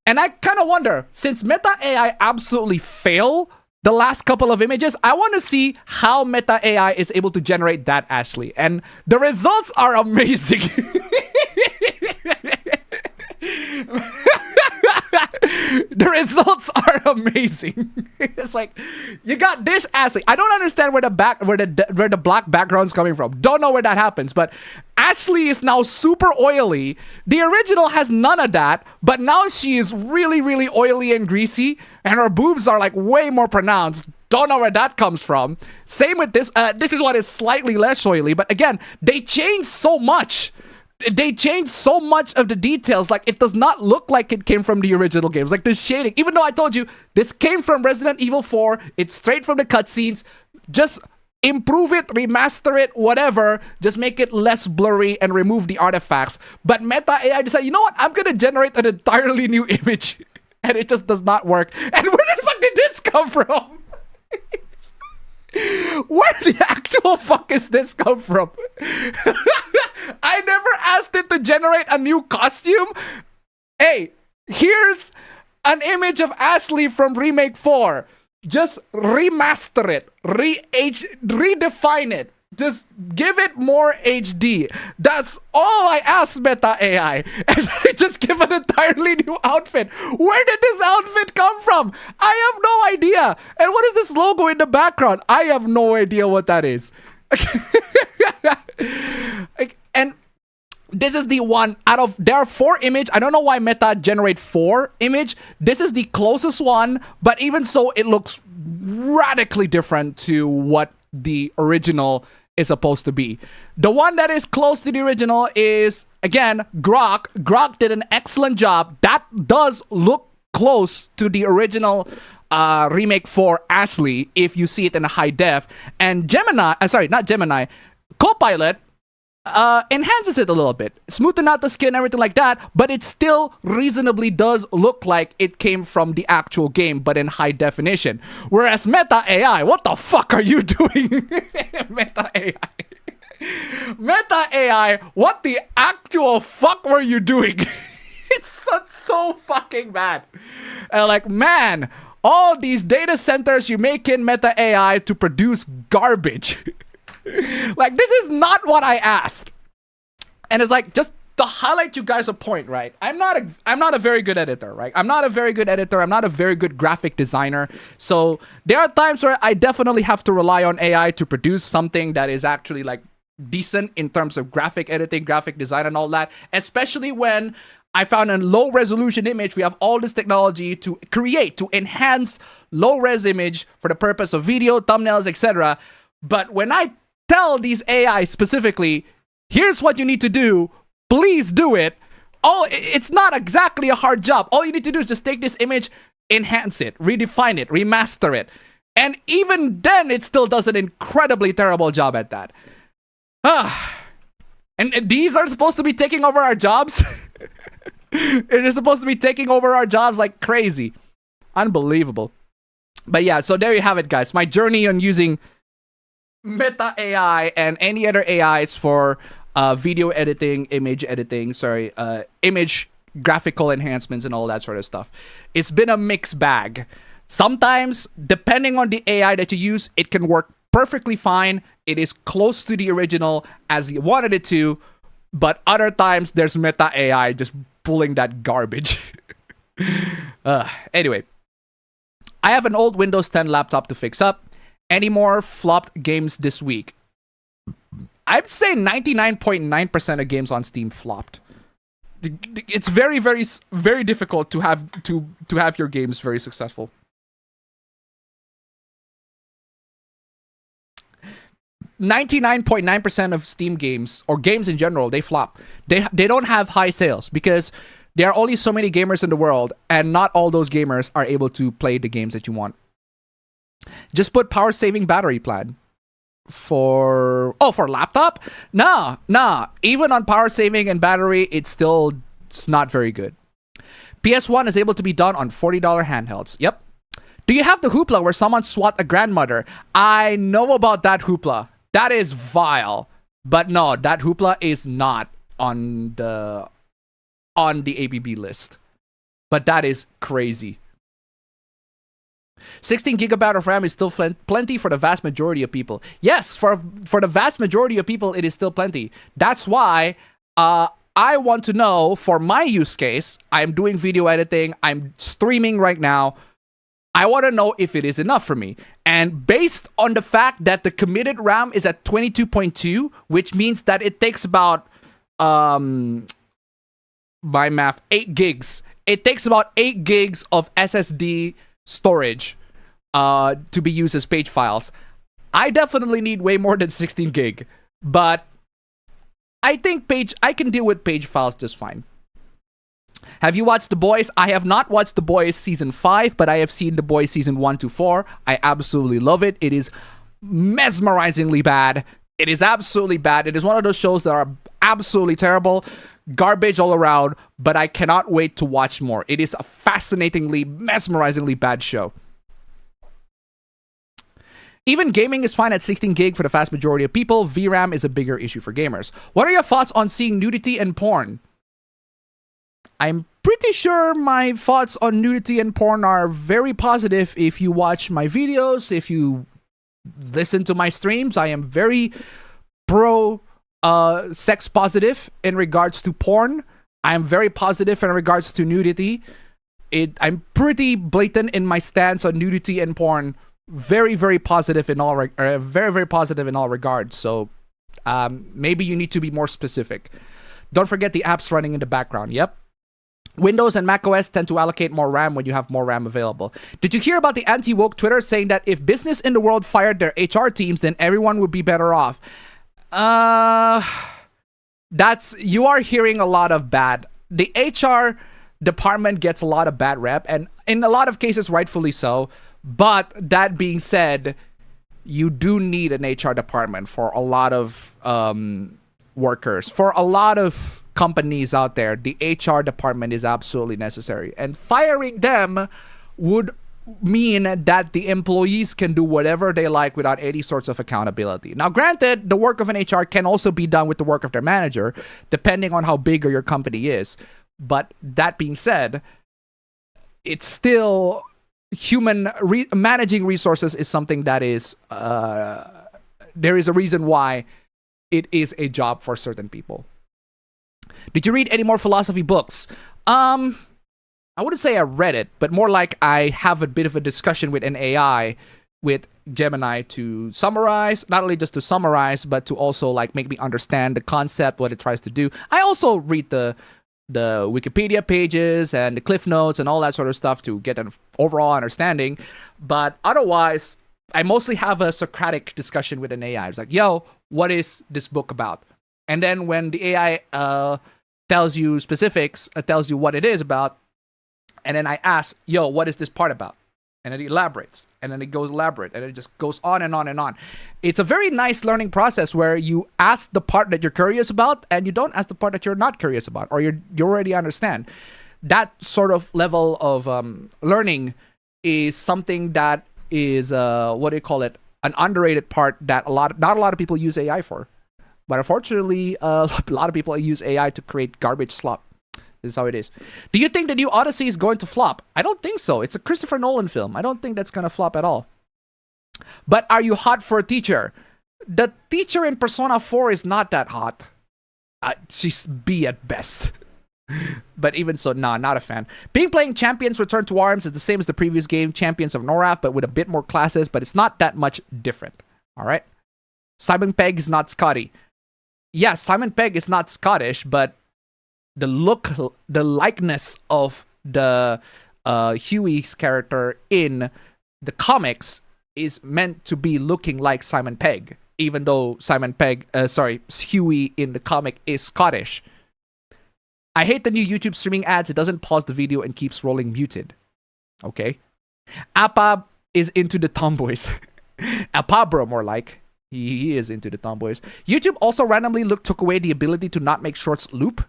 And I kind of wonder, since Meta AI absolutely failed the last couple of images, I want to see how Meta AI is able to generate that, Ashley. And the results are amazing. The results are amazing. It's like, you got this, Ashley. I don't understand where the black background's coming from. Don't know where that happens, but Ashley is now super oily. The original has none of that, but now she is really, really oily and greasy, and her boobs are like way more pronounced. Don't know where that comes from. Same with this. This is what is slightly less oily, but again, they changed so much. They changed so much of the details. Like, it does not look like it came from the original games. Like, the shading, even though I told you this came from Resident Evil 4, it's straight from the cutscenes. Just improve it, remaster it, whatever. Just make it less blurry and remove the artifacts. But Meta AI decided, you know what? I'm gonna generate an entirely new image, and it just does not work. And where the fuck did this come from? Where the actual fuck is this come from? I never asked it to generate a new costume. Hey, here's an image of Ashley from Remake 4. Just remaster it. Redefine it. Just give it more HD. That's all I asked Meta AI. And I just give an entirely new outfit. Where did this outfit come from? I have no idea. And what is this logo in the background? I have no idea what that is. And this is the one out of, there are 4 images. I don't know why Meta generate 4 images. This is the closest one, but even so, it looks radically different to what the original is supposed to be. The one that is close to the original is, again, Grok. Grok did an excellent job. That does look close to the original Remake 4 Ashley if you see it in a high def. And Gemini, sorry, not Gemini, Copilot enhances it a little bit, smoothing out the skin, everything like that, but it still reasonably does look like it came from the actual game, but in high definition. Whereas Meta AI, what the fuck are you doing? Meta AI. Meta AI, what the actual fuck were you doing? It's so fucking bad. And like, man, all these data centers you make in Meta AI to produce garbage. Like, this is not what I asked. And it's like, just to highlight you guys a point, right? I'm not a very good editor, right? I'm not a very good editor. I'm not a very good graphic designer. So there are times where I definitely have to rely on AI to produce something that is actually like decent in terms of graphic editing, graphic design, and all that. Especially when I found a low resolution image. We have all this technology to create, to enhance low res image for the purpose of video, thumbnails, etc. But when I tell these AI specifically, here's what you need to do, please do it. Oh, it's not exactly a hard job. All you need to do is just take this image, enhance it, redefine it, remaster it. And even then, it still does an incredibly terrible job at that. And these are supposed to be taking over our jobs? It is supposed to be taking over our jobs like crazy. Unbelievable. But yeah, so there you have it, guys. My journey on using Meta AI and any other AIs for video editing, image editing, image graphical enhancements and all that sort of stuff. It's been a mixed bag. Sometimes, depending on the AI that you use, it can work perfectly fine. It is close to the original as you wanted it to, but other times there's Meta AI just pulling that garbage. Anyway. I have an old Windows 10 laptop to fix up. Any more flopped games this week? I'd say 99.9% of games on Steam flopped. It's very, very, very difficult to have your games very successful. 99.9% of Steam games, or games in general, they flop. They don't have high sales because there are only so many gamers in the world, and not all those gamers are able to play the games that you want. Just put power saving battery plan. For laptop? Nah. Even on power saving and battery, it's not very good. PS1 is able to be done on $40 handhelds. Yep. Do you have the hoopla where someone swat a grandmother? I know about that hoopla. That is vile. But no, that hoopla is not on the APB list. But that is crazy. 16 gigabyte of RAM is still plenty for the vast majority of people. Yes, for the vast majority of people, it is still plenty. That's why I want to know, for my use case, I'm doing video editing, I'm streaming right now, I want to know if it is enough for me. And based on the fact that the committed RAM is at 22.2, which means that it takes about, by math, 8 gigs. It takes about 8 gigs of SSD storage to be used as page files. I definitely need way more than 16 gig, but I think I can deal with page files just fine. Have you watched The Boys? I have not watched The Boys season 5, but I have seen The Boys season 1 to 4. I absolutely love it. It is mesmerizingly bad. It is absolutely bad. It is one of those shows that are absolutely terrible. Garbage all around, but I cannot wait to watch more. It is a fascinatingly, mesmerizingly bad show. Even gaming is fine at 16 gig for the vast majority of people. VRAM is a bigger issue for gamers. What are your thoughts on seeing nudity and porn? I'm pretty sure my thoughts on nudity and porn are very positive. If you watch my videos, if you listen to my streams, I am very pro sex positive in regards to porn. I'm very positive in regards to nudity. I'm pretty blatant in my stance on nudity and porn. Very, very positive in all very positive in all regards. So maybe you need to be more specific. Don't forget the apps running in the background. Yep. Windows and macOS tend to allocate more RAM when you have more RAM available. Did you hear about the anti-woke Twitter saying that if business in the world fired their HR teams, then everyone would be better off? You are hearing a lot of bad. The HR department gets a lot of bad rep, and in a lot of cases, rightfully so. But that being said, you do need an HR department for a lot of workers. For a lot of companies out there, the HR department is absolutely necessary. And firing them would mean that the employees can do whatever they like without any sorts of accountability. Now, granted, the work of an HR can also be done with the work of their manager, depending on how big your company is. But that being said, it's still managing resources is something that is there is a reason why it is a job for certain people. Did you read any more philosophy books? I wouldn't say I read it, but more like I have a bit of a discussion with an AI, with Gemini, to summarize, not only just to summarize, but to also like make me understand the concept, what it tries to do. I also read the Wikipedia pages and the Cliff Notes and all that sort of stuff to get an overall understanding. But otherwise, I mostly have a Socratic discussion with an AI. It's like, yo, what is this book about? And then when the AI tells you specifics, tells you what it is about, and then I ask, yo, what is this part about? And then it elaborates, and then it goes elaborate, and it just goes on and on and on. It's a very nice learning process where you ask the part that you're curious about, and you don't ask the part that you're not curious about, or you already understand. That sort of level of learning is something that is what do you call it? An underrated part that not a lot of people use AI for. But unfortunately, a lot of people use AI to create garbage slop. This is how it is. Do you think the new Odyssey is going to flop? I don't think so. It's a Christopher Nolan film. I don't think that's going to flop at all. But are you hot for a teacher? The teacher in Persona 4 is not that hot. She's B at best. But even so, nah, not a fan. Being playing Champions Return to Arms is the same as the previous game, Champions of Noraf, but with a bit more classes, but it's not that much different. Alright? Simon Pegg is not Scotty. Yeah, Simon Pegg is not Scottish, but the look, the likeness of the Huey's character in the comics is meant to be looking like Simon Pegg, even though Huey in the comic is Scottish. I hate the new YouTube streaming ads. It doesn't pause the video and keeps rolling muted. Okay. Appa is into the tomboys. Apabro, more like. He is into the tomboys. YouTube also randomly took away the ability to not make shorts loop.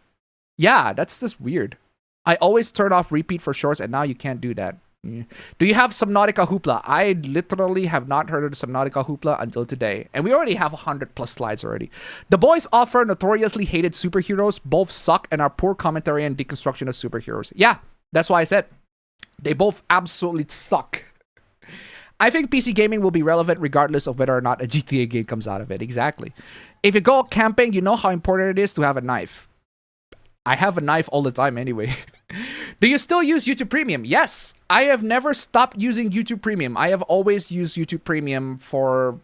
Yeah, that's just weird. I always turn off repeat for shorts, and now you can't do that. Do you have Subnautica Hoopla? I literally have not heard of the Subnautica Hoopla until today. And we already have 100+ slides already. The boys offer notoriously hated superheroes. Both suck and are poor commentary and deconstruction of superheroes. Yeah, that's why I said they both absolutely suck. I think PC gaming will be relevant regardless of whether or not a GTA game comes out of it. Exactly. If you go camping, you know how important it is to have a knife. I have a knife all the time anyway. Do you still use YouTube Premium? Yes. I have never stopped using YouTube Premium. I have always used YouTube Premium for...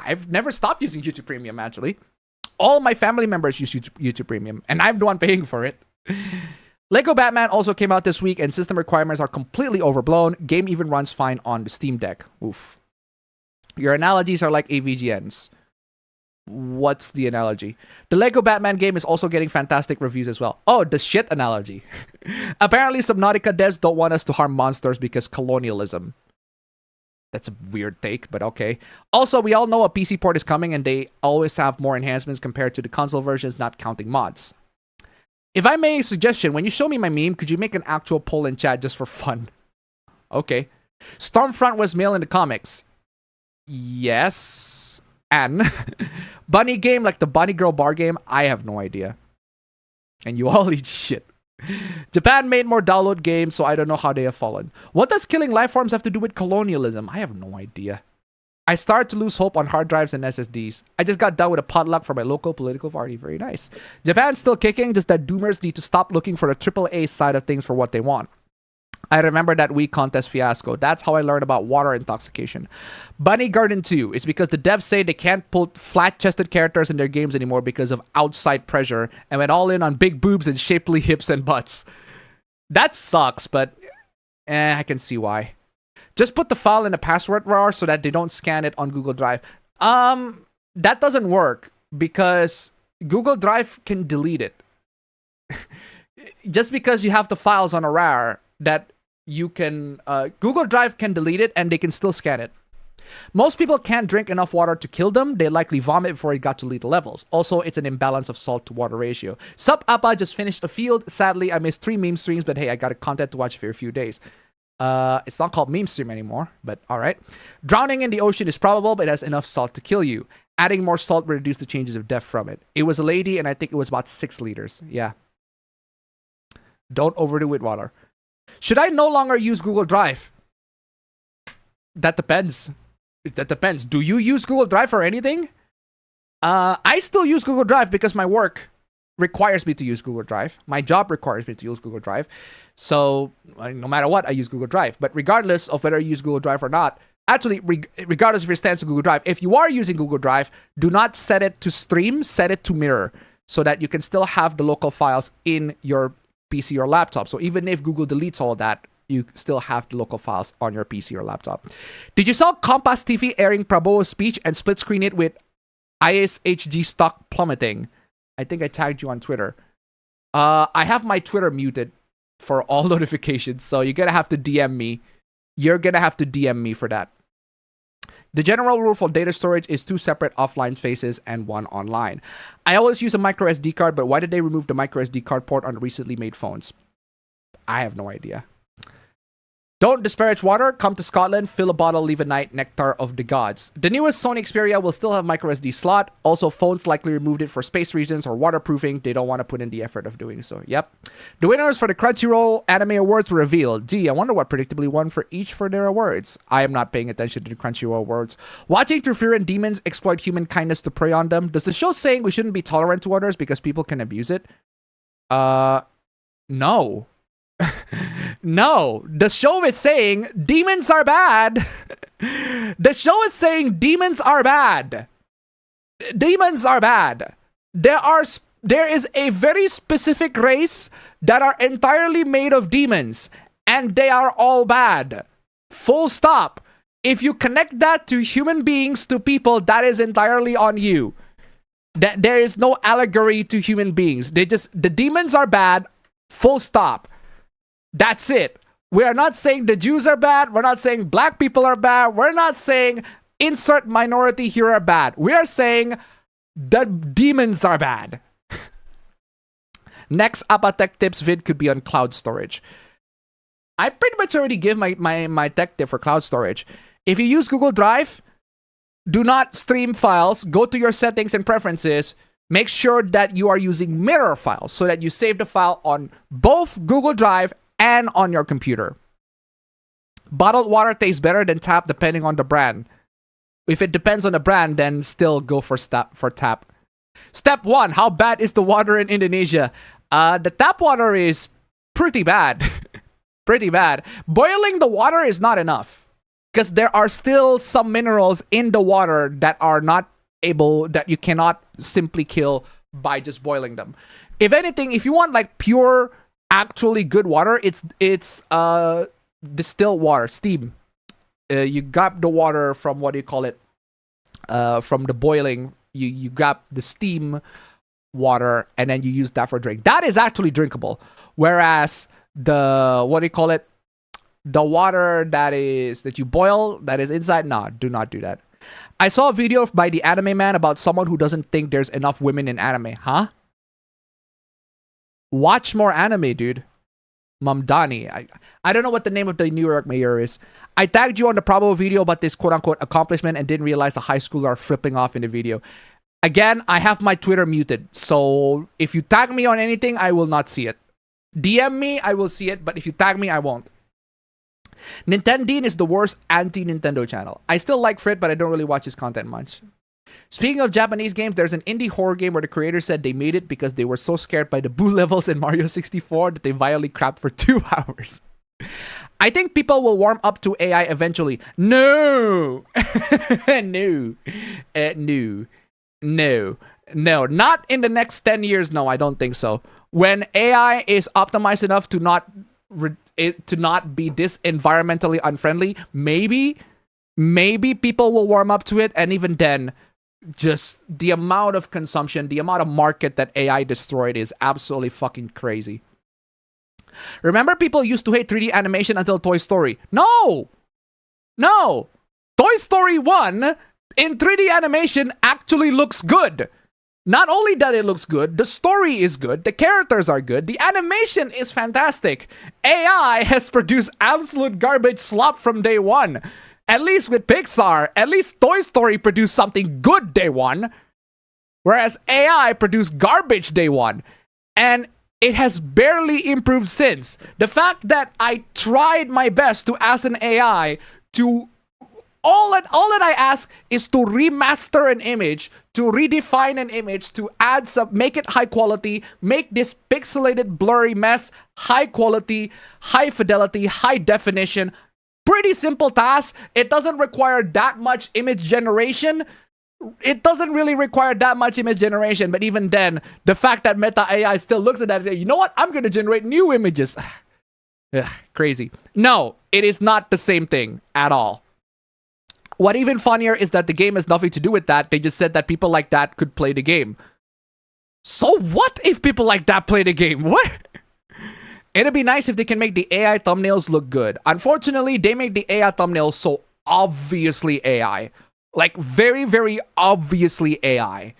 I've never stopped using YouTube Premium, actually. All my family members use YouTube Premium, and I'm the one paying for it. Lego Batman also came out this week, and system requirements are completely overblown. Game even runs fine on the Steam Deck. Oof. Your analogies are like AVGNs. What's the analogy? The Lego Batman game is also getting fantastic reviews as well. Oh, the shit analogy. Apparently, Subnautica devs don't want us to harm monsters because colonialism. That's a weird take, but okay. Also, we all know a PC port is coming, and they always have more enhancements compared to the console versions, not counting mods. If I may, a suggestion, when you show me my meme, could you make an actual poll in chat just for fun? Okay. Stormfront was male in the comics. Yes. And bunny game like the Bunny Girl bar game, I have no idea. And you all eat shit. Japan made more download games, so I don't know how they have fallen. What does killing life forms have to do with colonialism? I have no idea. I started to lose hope on hard drives and SSDs. I just got done with a potluck for my local political party. Very nice. Japan's still kicking, just that doomers need to stop looking for the AAA side of things for what they want. I remember that Wii contest fiasco. That's how I learned about water intoxication. Bunny Garden 2 is because the devs say they can't put flat-chested characters in their games anymore because of outside pressure and went all in on big boobs and shapely hips and butts. That sucks, but I can see why. Just put the file in a password bar so that they don't scan it on Google Drive. That doesn't work because Google Drive can delete it. Just because you have the files on a RAR that you can... Google Drive can delete it and they can still scan it. Most people can't drink enough water to kill them. They likely vomit before it got to lethal levels. Also, it's an imbalance of salt to water ratio. Sup Appa just finished a field. Sadly, I missed 3 meme streams, but hey, I got a content to watch for a few days. It's not called meme stream anymore, but alright. Drowning in the ocean is probable, but it has enough salt to kill you. Adding more salt will reduce the chances of death from it. It was a lady, and I think it was about 6 liters. Yeah. Don't overdo it with water. Should I no longer use Google Drive? That depends. That depends. Do you use Google Drive for anything? I still use Google Drive because my work requires me to use Google Drive. My job requires me to use Google Drive. So, no matter what, I use Google Drive. But regardless of whether you use Google Drive or not, actually, regardless of your stance on Google Drive, if you are using Google Drive, do not set it to stream, set it to mirror, so that you can still have the local files in your PC or laptop. So even if Google deletes all that, you still have the local files on your PC or laptop. Did you saw Compass TV airing Prabowo's speech and split screen it with ISHG stock plummeting? I think I tagged you on Twitter. I have my Twitter muted for all notifications, so you're gonna have to DM me. You're gonna have to DM me for that. The general rule for data storage is 2 separate offline spaces and 1 online. I always use a micro SD card, but why did they remove the micro SD card port on recently made phones? I have no idea. Don't disparage water. Come to Scotland, fill a bottle, leave a night, nectar of the gods. The newest Sony Xperia will still have micro SD slot. Also, phones likely removed it for space reasons or waterproofing. They don't want to put in the effort of doing so. Yep. The winners for the Crunchyroll Anime Awards were revealed. Gee, I wonder what predictably won for each for their awards. I am not paying attention to the Crunchyroll Awards. Watching Terferian demons exploit human kindness to prey on them. Does the show saying we shouldn't be tolerant to others because people can abuse it? No. No. The show is saying demons are bad. The show is saying demons are bad. Demons are bad. There is a very specific race that are entirely made of demons, and they are all bad. Full stop. If you connect that to human beings, to people, that is entirely on you. That there is no allegory to human beings. The demons are bad. Full stop. That's it. We are not saying the Jews are bad. We're not saying black people are bad. We're not saying insert minority here are bad. We are saying the demons are bad. Next APA Tech Tips vid could be on cloud storage. I pretty much already give my tech tip for cloud storage. If you use Google Drive, do not stream files. Go to your settings and preferences. Make sure that you are using mirror files so that you save the file on both Google Drive and on your computer. Bottled water tastes better than tap depending on the brand. If it depends on the brand, then still go for tap. Step 1, how bad is the water in Indonesia? The tap water is pretty bad. Pretty bad. Boiling the water is not enough, because there are still some minerals in the water that are not able, that you cannot simply kill by just boiling them. If anything, if you want like pure, actually good water, it's distilled water, steam. You grab the water from, what do you call it, from the boiling. You grab the steam water and then you use that for drink. That is actually drinkable. Whereas the, what do you call it, the water that you boil, that is inside, nah, do not do that. I saw a video by the Anime Man about someone who doesn't think there's enough women in anime. Huh? Watch more anime, dude. Mamdani. I don't know what the name of the New York mayor is. I tagged you on the Bravo video about this quote-unquote accomplishment and didn't realize the high schooler are flipping off in the video. Again, I have my Twitter muted, so if you tag me on anything, I will not see it. DM me, I will see it, but if you tag me, I won't. Nintendine is the worst anti-Nintendo channel. I still like Frit, but I don't really watch his content much. Speaking of Japanese games, there's an indie horror game where the creator said they made it because they were so scared by the boo levels in Mario 64 that they violently crapped for 2 hours. I think people will warm up to AI eventually. No! No, not in the next 10 years. No, I don't think so. When AI is optimized enough to not be this environmentally unfriendly, maybe people will warm up to it, and even then, just the amount of consumption, the amount of market that AI destroyed is absolutely fucking crazy. Remember, people used to hate 3D animation until Toy Story. No! Toy Story 1 in 3D animation actually looks good. Not only that it looks good, the story is good, the characters are good, the animation is fantastic. AI has produced absolute garbage slop from day one. At least with Pixar, at least Toy Story produced something good day one. Whereas AI produced garbage day one. And it has barely improved since. The fact that I tried my best to ask an AI to... All that I ask is to remaster an image, to redefine an image, to add some, make it high quality, make this pixelated blurry mess high quality, high fidelity, high definition. Pretty simple task. It doesn't require that much image generation. It doesn't really require that much image generation, but even then, the fact that Meta AI still looks at that and says, you know what, I'm going to generate new images. Crazy. No, it is not the same thing at all. What even funnier is that the game has nothing to do with that. They just said that people like that could play the game. So what if people like that play the game? What? It'd be nice if they can make the AI thumbnails look good. Unfortunately, they make the AI thumbnails so obviously AI. Like very, very obviously AI.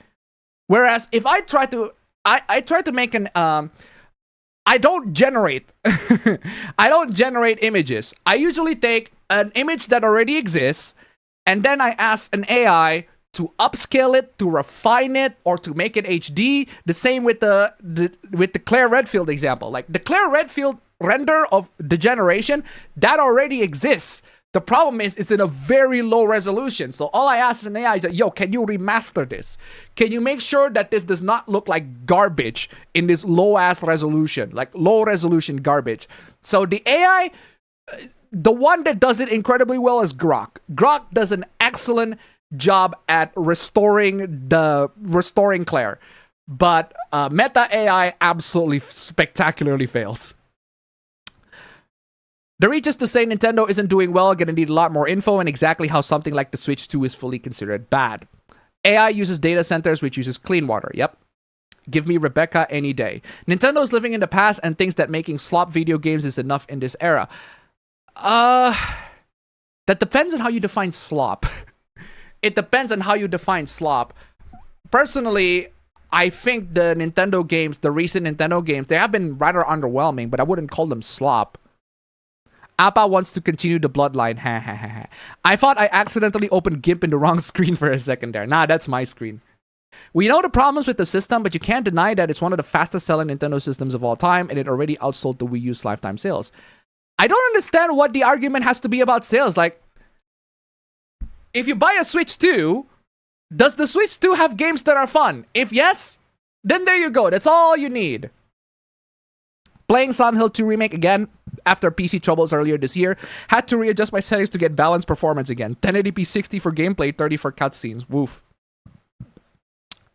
Whereas if I try to... I try to make an... I don't generate... I don't generate images. I usually take an image that already exists, and then I ask an AI to upscale it, to refine it, or to make it HD. The same with the Claire Redfield example. Like the Claire Redfield render of the generation, that already exists. The problem is it's in a very low resolution. So all I ask an AI is, yo, can you remaster this? Can you make sure that this does not look like garbage in this low-ass resolution, like low-resolution garbage? So the AI, the one that does it incredibly well is Grok. Grok does an excellent job at restoring Claire. But Meta AI absolutely spectacularly fails. The reach is to say Nintendo isn't doing well, gonna need a lot more info and exactly how something like the Switch 2 is fully considered bad. AI uses data centers, which uses clean water. Yep. Give me Rebecca any day. Nintendo is living in the past and thinks that making slop video games is enough in this era. That depends on how you define slop. It depends on how you define slop. Personally, I think the Nintendo games, the recent Nintendo games, they have been rather underwhelming, but I wouldn't call them slop. Appa wants to continue the bloodline. I thought I accidentally opened GIMP in the wrong screen for a second there. Nah, that's my screen. We know the problems with the system, but you can't deny that it's one of the fastest selling Nintendo systems of all time, and it already outsold the Wii U's lifetime sales. I don't understand what the argument has to be about sales. Like, if you buy a Switch 2, does the Switch 2 have games that are fun? If yes, then there you go. That's all you need. Playing Silent Hill 2 Remake again after PC troubles earlier this year. Had to readjust my settings to get balanced performance again. 1080p 60 for gameplay, 30 for cutscenes. Woof.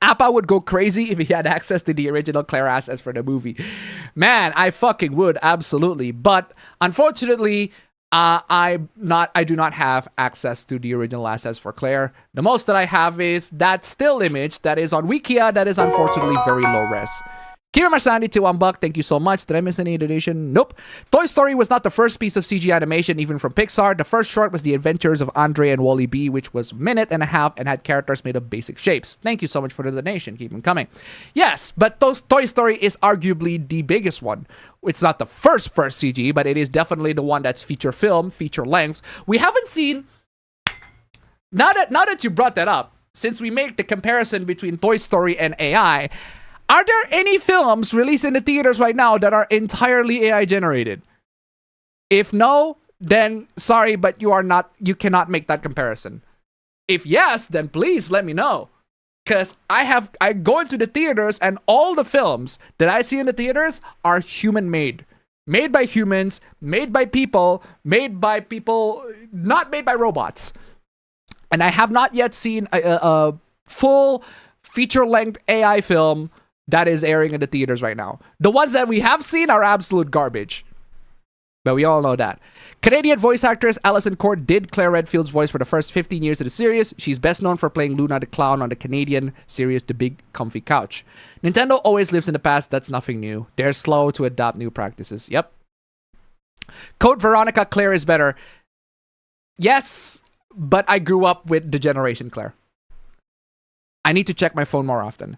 Appa would go crazy if he had access to the original Claire assets for the movie. Man, I fucking would, absolutely. But unfortunately, I do not have access to the original assets for Claire. The most that I have is that still image that is on Wikia that is unfortunately very low res. Kira Marsandi to $1. Thank you so much. Did I miss any donation? Nope. Toy Story was not the first piece of CG animation, even from Pixar. The first short was The Adventures of Andre and Wally B, which was a minute and a half and had characters made of basic shapes. Thank you so much for the donation. Keep them coming. Yes, but Toy Story is arguably the biggest one. It's not the first CG, but it is definitely the one that's feature film, feature length. We haven't seen... Now that you brought that up, since we make the comparison between Toy Story and AI... Are there any films released in the theaters right now that are entirely AI generated? If no, then sorry, but you cannot make that comparison. If yes, then please let me know. Cause I go into the theaters and all the films that I see in the theaters are human made. Made by humans, made by people, not made by robots. And I have not yet seen a full feature-length AI film that is airing in the theaters right now. The ones that we have seen are absolute garbage. But we all know that. Canadian voice actress Alison Court did Claire Redfield's voice for the first 15 years of the series. She's best known for playing Luna the Clown on the Canadian series The Big Comfy Couch. Nintendo always lives in the past. That's nothing new. They're slow to adopt new practices. Yep. Code Veronica, Claire is better. Yes, but I grew up with the generation Claire. I need to check my phone more often.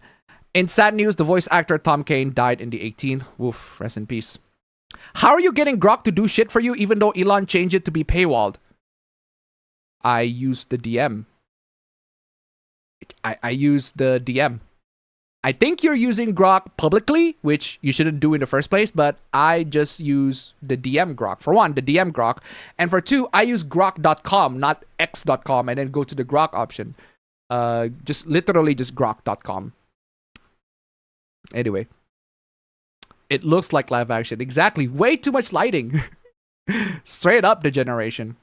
In sad news, the voice actor Tom Kane died in the 18th. Woof, rest in peace. How are you getting Grok to do shit for you even though Elon changed it to be paywalled? I used the DM. I used the DM. I think you're using Grok publicly, which you shouldn't do in the first place, but I just use the DM Grok. For one, the DM Grok. And for two, I use grok.com, not x.com, and then go to the Grok option. Just literally just grok.com. Anyway, it looks like live action. Exactly. Way too much lighting. Straight up the generation.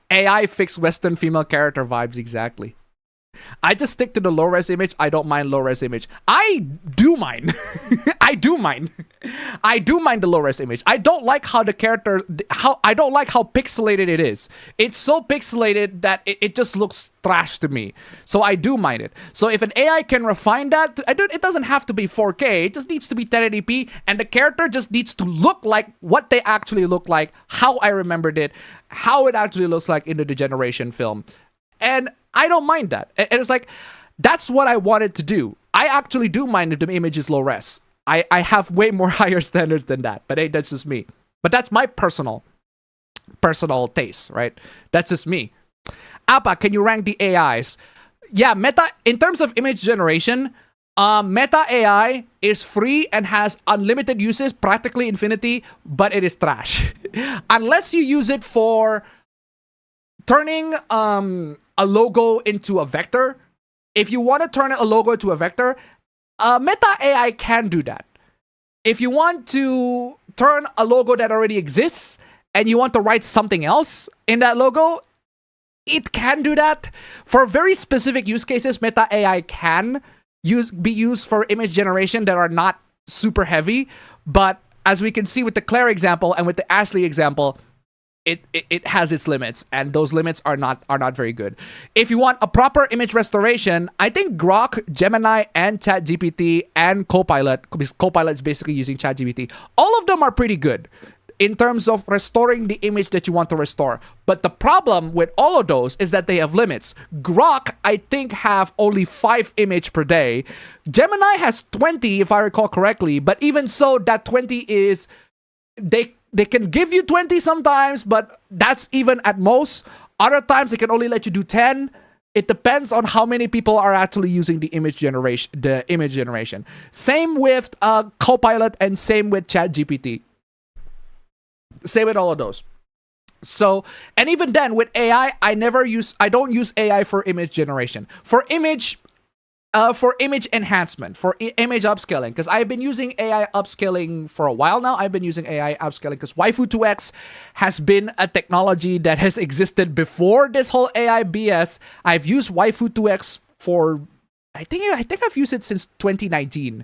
AI fixed Western female character vibes. Exactly. I just stick to the low-res image. I don't mind low-res image. I do mind. I do mind the low-res image. I don't like how the character... I don't like how pixelated it is. It's so pixelated that it just looks trash to me. So I do mind it. So if an AI can refine that... It doesn't have to be 4K. It just needs to be 1080p. And the character just needs to look like what they actually look like. How I remembered it. How it actually looks like in the generation film. And I don't mind that. And it's like, that's what I wanted to do. I actually do mind if the image is low res. I have way more higher standards than that. But hey, that's just me. But that's my personal taste, right? That's just me. Appa, can you rank the AIs? Yeah, Meta, in terms of image generation, Meta AI is free and has unlimited uses, practically infinity, but it is trash. Unless you use it for turning a logo into a vector, if you want to turn a logo into a vector, Meta AI can do that. If you want to turn a logo that already exists and you want to write something else in that logo, it can do that. For very specific use cases, Meta AI can be used for image generation that are not super heavy. But as we can see with the Claire example and with the Ashley example, it has its limits, and those limits are not very good. If you want a proper image restoration, I think Grok, Gemini, and ChatGPT and Copilot, because Copilot is basically using ChatGPT, all of them are pretty good in terms of restoring the image that you want to restore. But the problem with all of those is that they have limits. Grok, I think, have only 5 images per day. Gemini has 20, if I recall correctly, but even so, that 20 is... They can give you 20 sometimes, but that's even at most. Other times, they can only let you do 10. It depends on how many people are actually using the image generation. Same with Copilot and same with ChatGPT. Same with all of those. So, and even then with AI, I don't use AI for image generation. For image enhancement, for image upscaling, because I've been using AI upscaling for a while now. I've been using AI upscaling because Waifu2X has been a technology that has existed before this whole AI BS. I've used Waifu2X for, I think I've used it since 2019.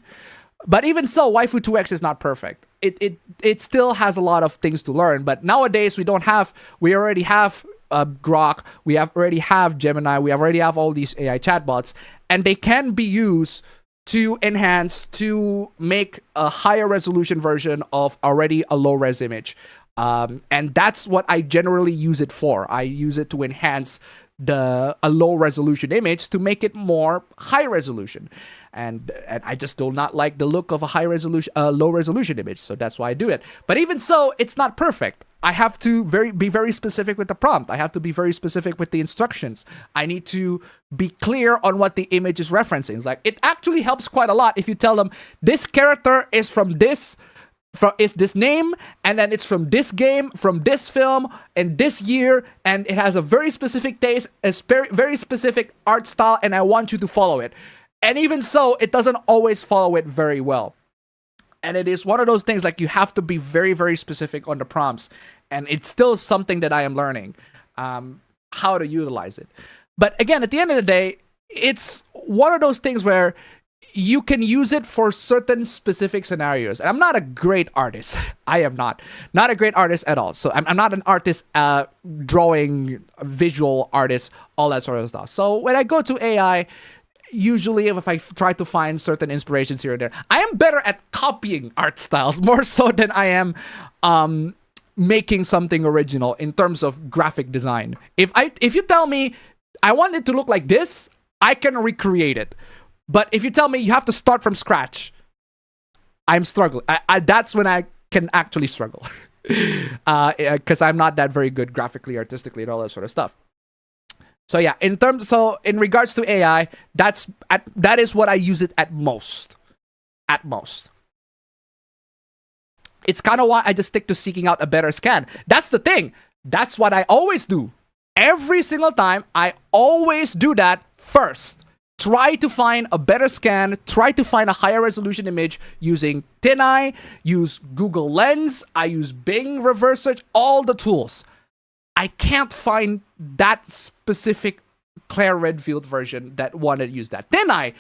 But even so, Waifu2X is not perfect. It still has a lot of things to learn. But nowadays we already have Grok, we already have Gemini, we already have all these AI chatbots, and they can be used to enhance, to make a higher resolution version of already a low-res image. And that's what I generally use it for. I use it to enhance a low-resolution image to make it more high-resolution. And I just do not like the look of a low-resolution image, so that's why I do it. But even so, it's not perfect. I have to be very specific with the prompt. I have to be very specific with the instructions. I need to be clear on what the image is referencing. It's like, it actually helps quite a lot if you tell them this character is from this name, and then it's from this game, from this film, and this year, and it has a very specific taste, a very specific art style, and I want you to follow it. And even so, it doesn't always follow it very well. And it is one of those things, like, you have to be very, very specific on the prompts. And it's still something that I am learning, how to utilize it. But again, at the end of the day, it's one of those things where you can use it for certain specific scenarios. And I'm not a great artist. I am not a great artist at all. So I'm not an artist, drawing, visual artist, all that sort of stuff. So when I go to AI, usually if I try to find certain inspirations here and there, I am better at copying art styles more so than I am making something original in terms of graphic design. If you tell me I want it to look like this, I can recreate it. But if you tell me you have to start from scratch, I'm struggling. That's when I can actually struggle. Because I'm not that very good graphically, artistically, and all that sort of stuff. So yeah, in regards to AI, that is what I use it at most. At most. It's kind of why I just stick to seeking out a better scan. That's the thing. That's what I always do. Every single time, I always do that first. Try to find a better scan, try to find a higher resolution image using TinEye, use Google Lens, I use Bing reverse search, all the tools. I can't find that specific Claire Redfield version that wanted to use that. TinEye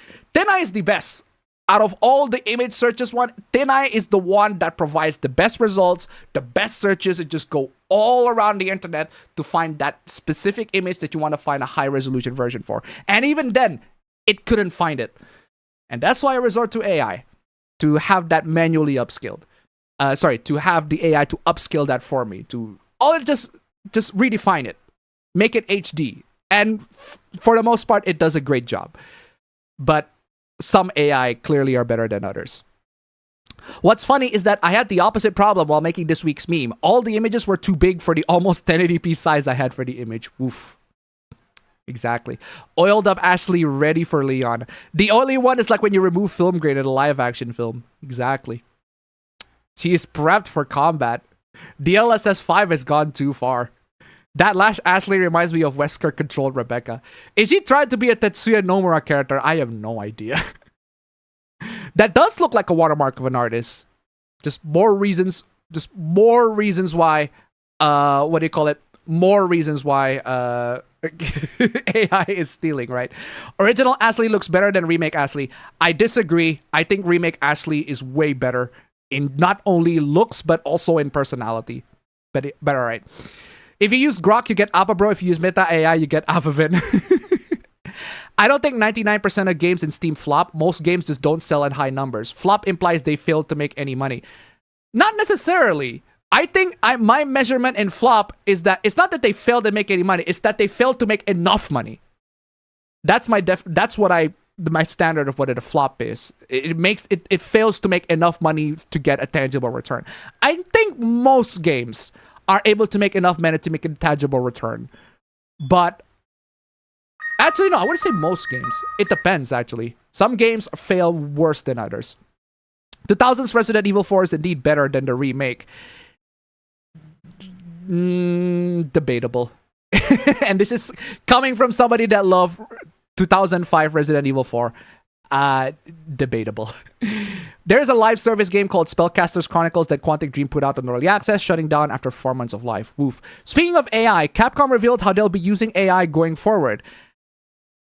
is the best. Out of all the image searches, TinEye is the one that provides the best results, the best searches, and just go all around the internet to find that specific image that you want to find a high resolution version for. And even then, it couldn't find it. And that's why I resort to AI, to have that manually upscaled. To have the AI to upscale that for me. Just redefine it. Make it HD. And for the most part, it does a great job. But some AI clearly are better than others. What's funny is that I had the opposite problem while making this week's meme. All the images were too big for the almost 1080p size I had for the image. Woof. Exactly. Oiled up Ashley, ready for Leon. The only one is like when you remove film grain in a live action film. Exactly. She is prepped for combat. The LSS 5 has gone too far. That last Ashley reminds me of Wesker controlled Rebecca. Is he trying to be a Tetsuya Nomura character? I have no idea. That does look like a watermark of an artist. Just more reasons why what do you call it? More reasons why AI is stealing, right? Original Ashley looks better than remake Ashley. I disagree. I think remake Ashley is way better in not only looks but also in personality. But all right. If you use Grok, you get Appa Bro. If you use Meta AI, you get APAbendyt. I don't think 99% of games in Steam flop. Most games just don't sell at high numbers. Flop implies they failed to make any money. Not necessarily. I think my measurement in flop is that it's not that they failed to make any money. It's that they failed to make enough money. That's my standard of what a flop is. It fails to make enough money to get a tangible return. I think most games are able to make enough money to make a tangible return. But actually, no, I wouldn't say most games. It depends, actually. Some games fail worse than others. 2000's Resident Evil 4 is indeed better than the remake. Debatable. And this is coming from somebody that loved 2005 Resident Evil 4. Debatable. There's a live service game called Spellcasters Chronicles that Quantic Dream put out on early access, shutting down after 4 months of life. Woof. Speaking of AI, Capcom revealed how they'll be using AI going forward.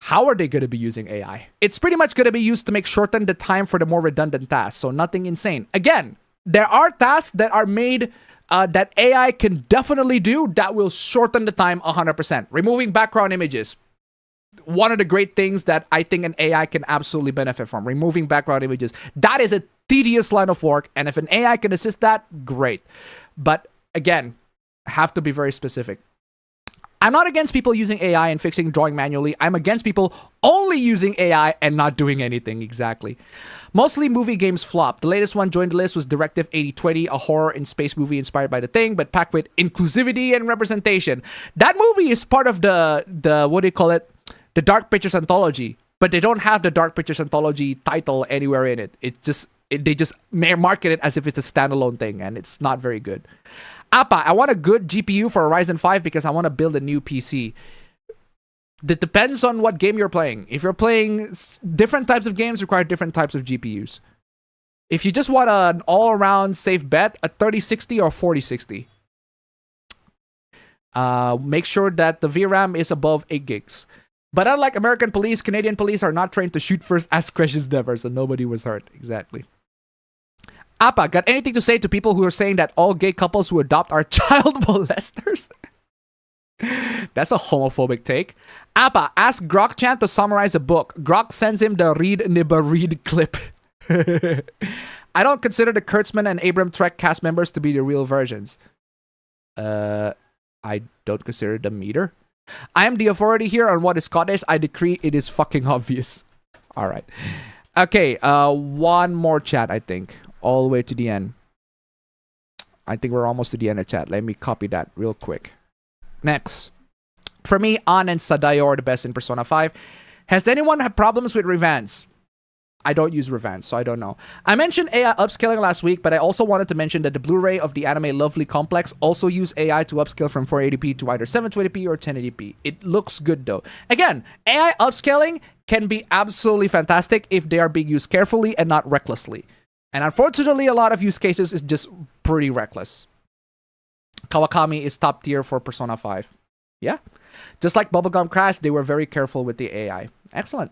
How are they going to be using AI? It's pretty much going to be used to shorten the time for the more redundant tasks, so nothing insane. Again, there are tasks that are made that AI can definitely do that will shorten the time 100%. Removing background images. One of the great things that I think an AI can absolutely benefit from. Removing background images. That is a tedious line of work, and if an AI can assist that, great. But again, have to be very specific. I'm not against people using AI and fixing drawing manually. I'm against people only using AI and not doing anything exactly. Mostly movie games flop. The latest one joined the list was Directive 8020, a horror in space movie inspired by The Thing, but packed with inclusivity and representation. That movie is part of the what do you call it? The Dark Pictures Anthology, but they don't have the Dark Pictures Anthology title anywhere in it. They just market it as if it's a standalone thing, and it's not very good. Appa, I want a good GPU for a Ryzen 5 because I want to build a new PC. That depends on what game you're playing. If you're playing different types of games, require different types of GPUs. If you just want an all-around safe bet, a 3060 or 4060. Make sure that the VRAM is above 8 gigs. But unlike American police, Canadian police are not trained to shoot first, ask questions never, so nobody was hurt. Exactly. Appa, got anything to say to people who are saying that all gay couples who adopt are child molesters? That's a homophobic take. Appa, ask Grok-chan to summarize a book. Grok sends him the read Nibba read clip. I don't consider the Kurtzman and Abram Trek cast members to be the real versions. I don't consider them either. I am the authority here on what is Scottish. I decree it is fucking obvious. Alright. Okay, one more chat, I think. All the way to the end. I think we're almost to the end of chat. Let me copy that real quick. Next. For me, An and Sadayo are the best in Persona 5. Has anyone had problems with Revans? I don't use Revans, so I don't know. I mentioned AI upscaling last week, but I also wanted to mention that the Blu-ray of the anime Lovely Complex also use AI to upscale from 480p to either 720p or 1080p. It looks good though. Again, AI upscaling can be absolutely fantastic if they are being used carefully and not recklessly. And unfortunately, a lot of use cases is just pretty reckless. Kawakami is top tier for Persona 5. Yeah. Just like Bubblegum Crash, they were very careful with the AI. Excellent.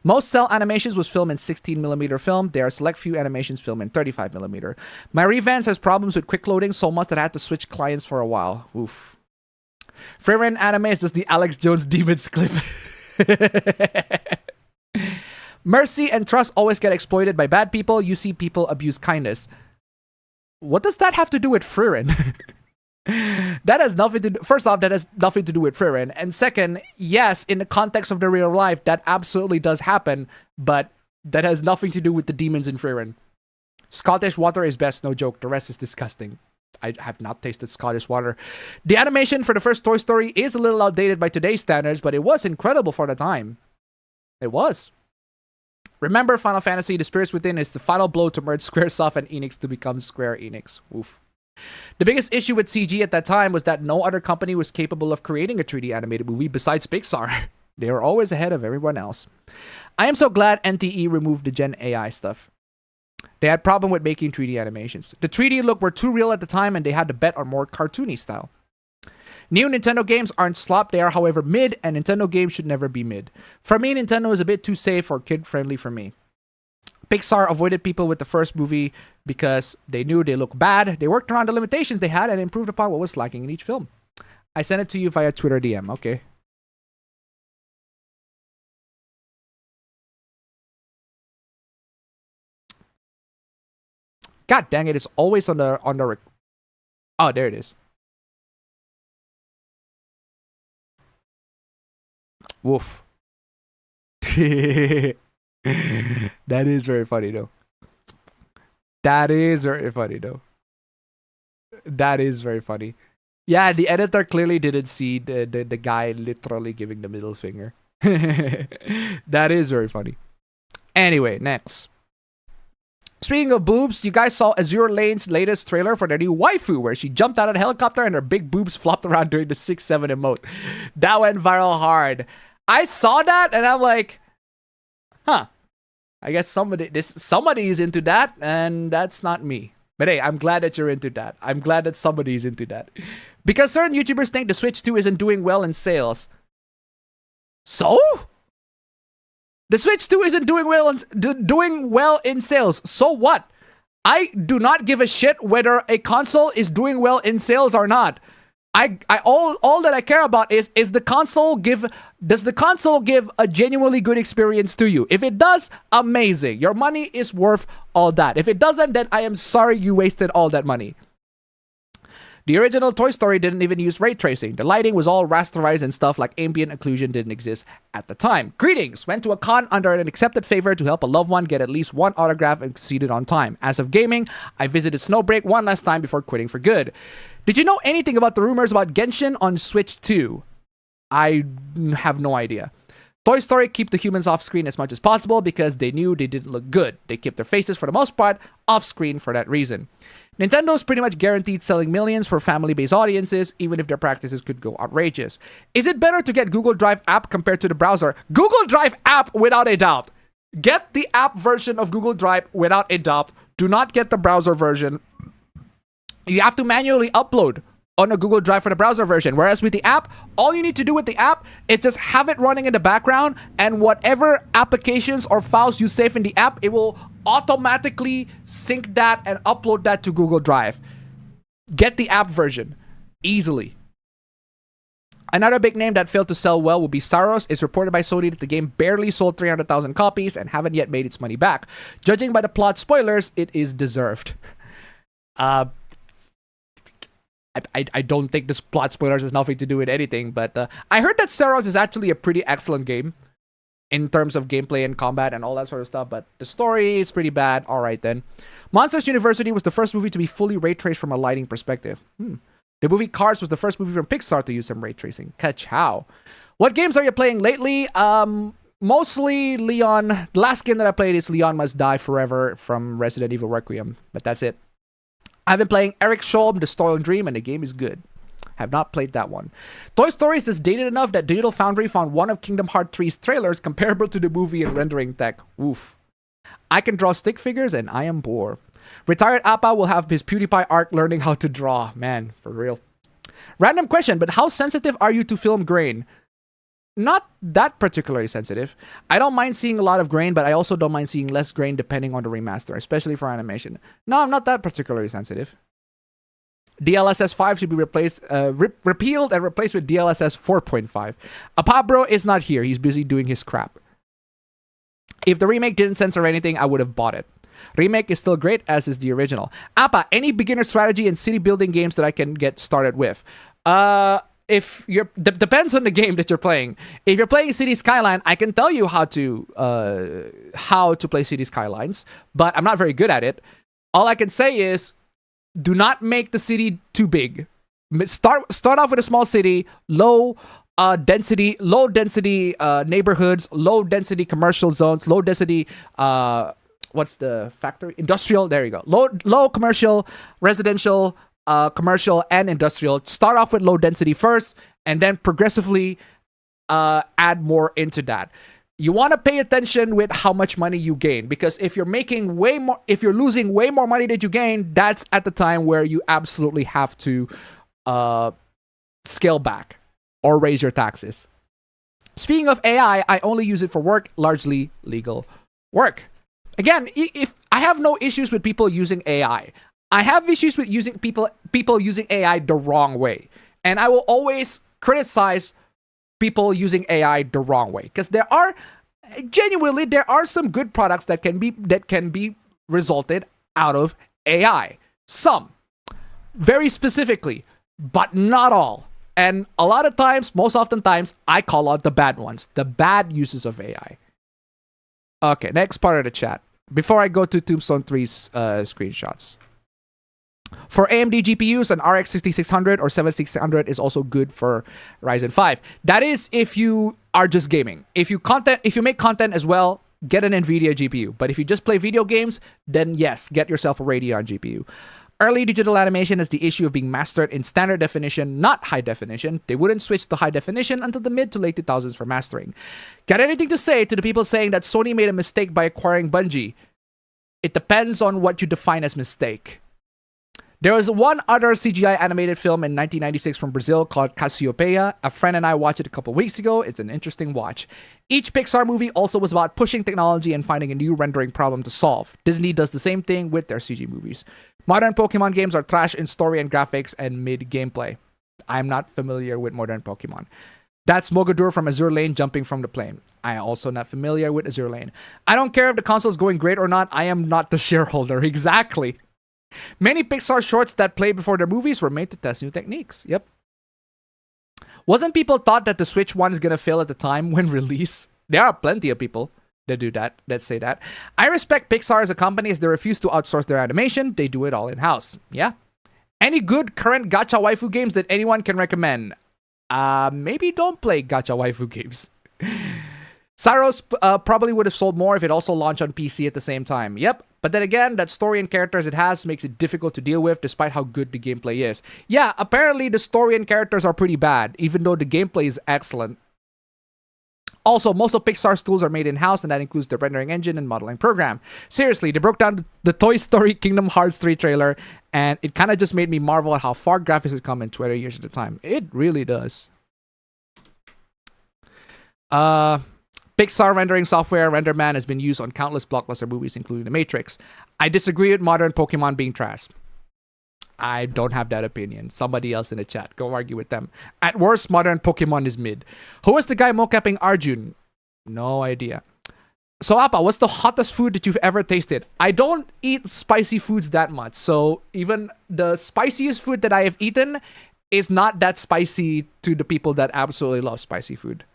Most cell animations was filmed in 16mm film. There are select few animations filmed in 35mm. My Revans has problems with quick loading so much that I had to switch clients for a while. Oof. Frieren anime is just the Alex Jones Demons clip. Mercy and trust always get exploited by bad people. You see people abuse kindness. What does that have to do with Frieren? That has nothing to do, first off, that has nothing to do with Frieren. And second, yes, in the context of the real life, that absolutely does happen, but that has nothing to do with the demons in Frieren. Scottish water is best, no joke. The rest is disgusting. I have not tasted Scottish water. The animation for the first Toy Story is a little outdated by today's standards, but it was incredible for the time. It was. Remember Final Fantasy, The Spirits Within is the final blow to merge Squaresoft and Enix to become Square Enix. Oof. The biggest issue with CG at that time was that no other company was capable of creating a 3D animated movie besides Pixar. They were always ahead of everyone else. I am so glad NTE removed the Gen AI stuff. They had problem with making 3D animations. The 3D look were too real at the time and they had to bet on more cartoony style. New Nintendo games aren't slop, they are however mid, and Nintendo games should never be mid. For me, Nintendo is a bit too safe or kid-friendly for me. Pixar avoided people with the first movie because they knew they looked bad. They worked around the limitations they had and improved upon what was lacking in each film. I sent it to you via Twitter DM, okay. God dang it, it's always on the oh, there it is. Woof. That is very funny though. That is very funny though. That is very funny. Yeah, the editor clearly didn't see the guy literally giving the middle finger. That is very funny. Anyway, next. Speaking of boobs, you guys saw Azure Lane's latest trailer for their new waifu, where she jumped out of a helicopter and her big boobs flopped around during the 6-7 emote. That went viral hard. I saw that and I'm like, huh. I guess somebody is into that, and that's not me. But hey, I'm glad that you're into that. I'm glad that somebody's into that. Because certain YouTubers think the Switch 2 isn't doing well in sales. So? The Switch 2 isn't doing well in sales. So what? I do not give a shit whether a console is doing well in sales or not. All that I care about is does the console give a genuinely good experience to you? If it does, amazing. Your money is worth all that. If it doesn't, then I am sorry you wasted all that money. The original Toy Story didn't even use ray tracing. The lighting was all rasterized and stuff like ambient occlusion didn't exist at the time. Greetings! Went to a con under an accepted favor to help a loved one get at least one autograph and succeeded on time. As of gaming, I visited Snowbreak one last time before quitting for good. Did you know anything about the rumors about Genshin on Switch 2? I have no idea. Toy Story keep the humans off screen as much as possible because they knew they didn't look good. They kept their faces for the most part off screen for that reason. Nintendo's pretty much guaranteed selling millions for family-based audiences, even if their practices could go outrageous. Is it better to get Google Drive app compared to the browser? Google Drive app without a doubt. Get the app version of Google Drive without a doubt. Do not get the browser version. You have to manually upload on a Google Drive for the browser version. Whereas with the app, all you need to do with the app is just have it running in the background, and whatever applications or files you save in the app, it will automatically sync that and upload that to Google Drive. Get the app version easily. Another big name that failed to sell well will be Saros. It's reported by Sony that the game barely sold 300,000 copies and haven't yet made its money back. Judging by the plot spoilers, it is deserved. I don't think this plot spoilers has nothing to do with anything, but I heard that Saros is actually a pretty excellent game in terms of gameplay and combat and all that sort of stuff, but the story is pretty bad. All right, then. Monsters University was the first movie to be fully ray traced from a lighting perspective. The movie Cars was the first movie from Pixar to use some ray tracing. Ka-chow. What games are you playing lately? Mostly Leon. The last game that I played is Leon Must Die Forever from Resident Evil Requiem, but that's it. I've been playing Eric Scholm, The Stolen Dream, and the game is good. Have not played that one. Toy Story is just dated enough that Digital Foundry found one of Kingdom Hearts 3's trailers comparable to the movie in rendering tech. Oof. I can draw stick figures and I am poor. Retired Appa will have his PewDiePie arc learning how to draw. Man, for real. Random question, but how sensitive are you to film grain? Not that particularly sensitive. I don't mind seeing a lot of grain, but I also don't mind seeing less grain depending on the remaster, especially for animation. No, I'm not that particularly sensitive. DLSS 5 should be repealed and replaced with DLSS 4.5. Apabro is not here. He's busy doing his crap. If the remake didn't censor anything, I would have bought it. Remake is still great, as is the original. Appa, any beginner strategy and city building games that I can get started with? If you're depends on the game that you're playing. If you're playing City Skyline, I can tell you how to play City Skylines, but I'm not very good at it. All I can say is, do not make the city too big. Start off with a small city, low density neighborhoods, low density commercial zones, low density what's the factory? Industrial. There you go. Low commercial, residential, commercial, and industrial. Start off with low density first, and then progressively add more into that. You want to pay attention with how much money you gain, because if you're making way more, if you're losing way more money than you gain, that's at the time where you absolutely have to scale back or raise your taxes. Speaking of AI, I only use it for work, largely legal work. Again, if I have no issues with people using AI, I have issues with using people using AI the wrong way, and I will always criticize people using AI the wrong way, because there are some good products that can be resulted out of AI. Some, very specifically, but not all. And a lot of times, most oftentimes, I call out the bad ones, the bad uses of AI. Okay, next part of the chat. Before I go to Tombstone 3's screenshots. For AMD GPUs, an RX 6600 or 7600 is also good for Ryzen 5. That is if you are just gaming. If you make content as well, get an NVIDIA GPU. But if you just play video games, then yes, get yourself a Radeon GPU. Early digital animation is the issue of being mastered in standard definition, not high definition. They wouldn't switch to high definition until the mid to late 2000s for mastering. Got anything to say to the people saying that Sony made a mistake by acquiring Bungie? It depends on what you define as mistake. There was one other CGI animated film in 1996 from Brazil called Cassiopeia. A friend and I watched it a couple weeks ago. It's an interesting watch. Each Pixar movie also was about pushing technology and finding a new rendering problem to solve. Disney does the same thing with their CG movies. Modern Pokemon games are trash in story and graphics and mid-gameplay. I'm not familiar with modern Pokemon. That's Mogadur from Azure Lane jumping from the plane. I am also not familiar with Azure Lane. I don't care if the console's going great or not. I am not the shareholder. Exactly. Many Pixar shorts that played before their movies were made to test new techniques. Yep. Wasn't people thought that the Switch 1 is going to fail at the time when release? There are plenty of people that do that, that say that. I respect Pixar as a company as they refuse to outsource their animation. They do it all in-house. Yeah. Any good current gacha waifu games that anyone can recommend? Maybe don't play gacha waifu games. Saros probably would have sold more if it also launched on PC at the same time. Yep. But then again, that story and characters it has makes it difficult to deal with despite how good the gameplay is. Yeah, apparently the story and characters are pretty bad, even though the gameplay is excellent. Also, most of Pixar's tools are made in-house, and that includes the rendering engine and modeling program. Seriously, they broke down the Toy Story Kingdom Hearts 3 trailer, and it kind of just made me marvel at how far graphics has come in 20 years at a time. It really does. Pixar rendering software, RenderMan, has been used on countless blockbuster movies, including The Matrix. I disagree with modern Pokemon being trash. I don't have that opinion. Somebody else in the chat. Go argue with them. At worst, modern Pokemon is mid. Who was the guy mocapping Arjun? No idea. So, Appa, what's the hottest food that you've ever tasted? I don't eat spicy foods that much. So, even the spiciest food that I have eaten is not that spicy to the people that absolutely love spicy food.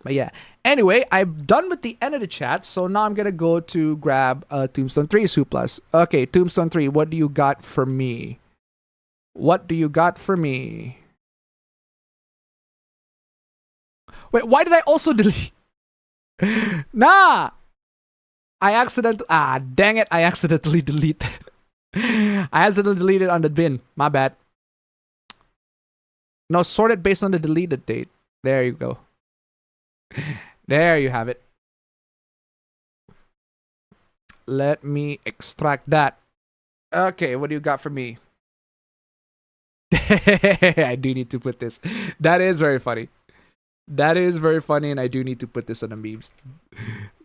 But yeah, anyway, I'm done with the end of the chat, so now I'm gonna go to grab Tombstone 3 Suplas. Okay, Tombstone 3, what do you got for me? What do you got for me? Wait, why did I also delete? Nah! I accidentally... dang it, I accidentally deleted. I accidentally deleted on the bin. My bad. No, sort it based on the deleted date. There you go. There you have it. Let me extract that. Okay, what do you got for me? I do need to put this. That is very funny. That is very funny, and I do need to put this on the memes.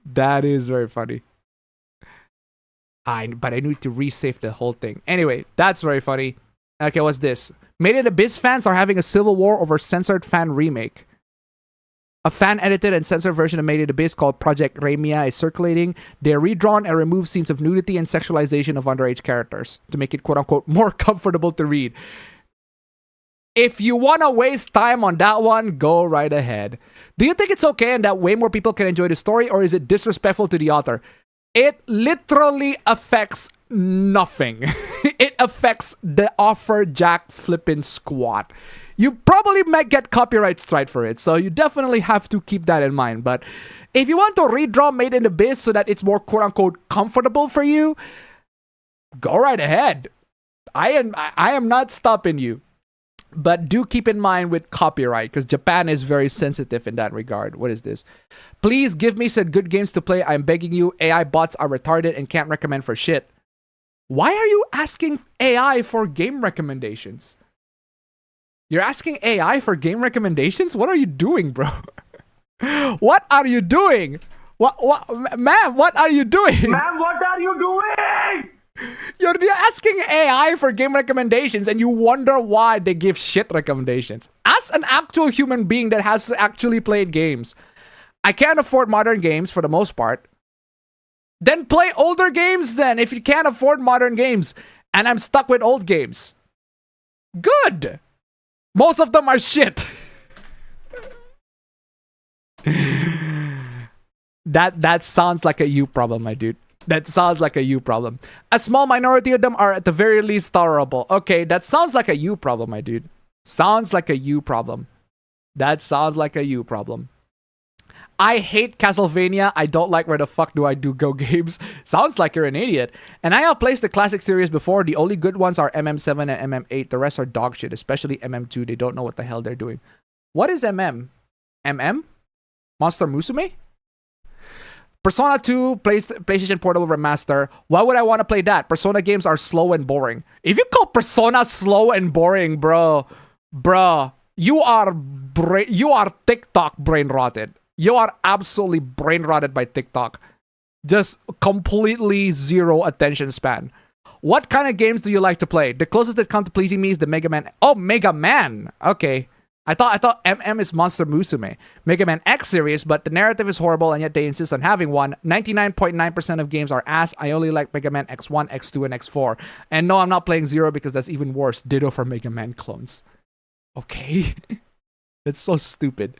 That is very funny. But I need to resave the whole thing. Anyway, that's very funny. Okay, what's this? Made in Abyss fans are having a civil war over censored fan remake. A fan-edited and censored version of Made in Abyss called Project Ramia is circulating. They redrawn and removed scenes of nudity and sexualization of underage characters to make it quote-unquote more comfortable to read. If you want to waste time on that one, go right ahead. Do you think it's okay and that way more people can enjoy the story, or is it disrespectful to the author? It literally affects nothing. It affects the offer jack flippin' squat. You probably might get copyright strike for it, so you definitely have to keep that in mind. But if you want to redraw Made in Abyss so that it's more quote-unquote comfortable for you, go right ahead. I am not stopping you. But do keep in mind with copyright, because Japan is very sensitive in that regard. What is this? Please give me some good games to play. I'm begging you. AI bots are retarded and can't recommend for shit. Why are you asking AI for game recommendations? You're asking AI for game recommendations? What are you doing, bro? What are you doing? Ma'am, what are you doing? Ma'am, what are you doing? You're asking AI for game recommendations and you wonder why they give shit recommendations. As an actual human being that has actually played games, I can't afford modern games for the most part. Then play older games then if you can't afford modern games. And I'm stuck with old games. Good! Most of them are shit. That sounds like a you problem, my dude. That sounds like a you problem. A small minority of them are at the very least tolerable. Okay, that sounds like a you problem, my dude. Sounds like a you problem. That sounds like a you problem. I hate Castlevania. I don't like Where the Fuck Do I Do Go games. Sounds like you're an idiot. And I have played the classic series before. The only good ones are MM7 and MM8. The rest are dog shit, especially MM2. They don't know what the hell they're doing. What is MM? MM? Monster Musume? Persona 2 PlayStation Portable Remaster. Why would I want to play that? Persona games are slow and boring. If you call Persona slow and boring, bro, you are TikTok brain rotted. You are absolutely brain rotted by TikTok. Just completely zero attention span. What kind of games do you like to play? The closest that come to pleasing me is the Mega Man. Oh, Mega Man. Okay. I thought MM is Monster Musume. Mega Man X series, but the narrative is horrible and yet they insist on having one. 99.9% of games are ass. I only like Mega Man X1, X2, and X4. And no, I'm not playing Zero because that's even worse. Ditto for Mega Man clones. Okay. That's so stupid.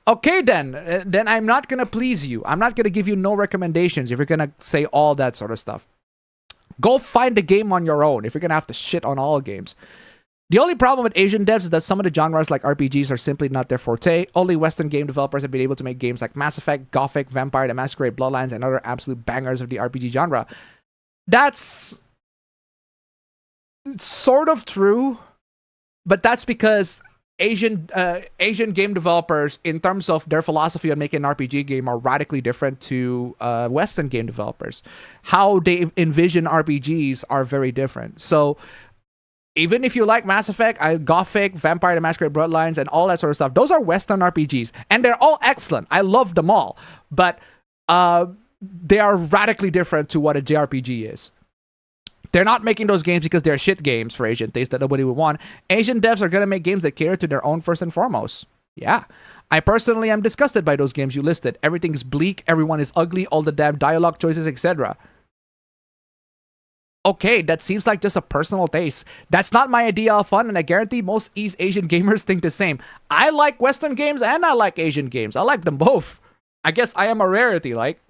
Okay, then I'm not gonna please you. I'm not gonna give you no recommendations if you're gonna say all that sort of stuff. Go find the game on your own if you're gonna have to shit on all games. The only problem with Asian devs is that some of the genres like RPGs are simply not their forte. Only Western game developers have been able to make games like Mass Effect, Gothic, Vampire the Masquerade, Bloodlines, and other absolute bangers of the RPG genre. That's sort of true, but that's because Asian game developers, in terms of their philosophy on making an RPG game, are radically different to Western game developers. How they envision RPGs are very different. So even if you like Mass Effect, Gothic, Vampire the Masquerade, Bloodlines, and all that sort of stuff, those are Western RPGs, and they're all excellent. I love them all, but they are radically different to what a JRPG is. They're not making those games because they're shit games for Asian taste that nobody would want. Asian devs are going to make games that cater to their own first and foremost. Yeah. I personally am disgusted by those games you listed. Everything's bleak, everyone is ugly, all the damn dialogue choices, etc. Okay, that seems like just a personal taste. That's not my idea of fun, and I guarantee most East Asian gamers think the same. I like Western games and I like Asian games. I like them both. I guess I am a rarity, like.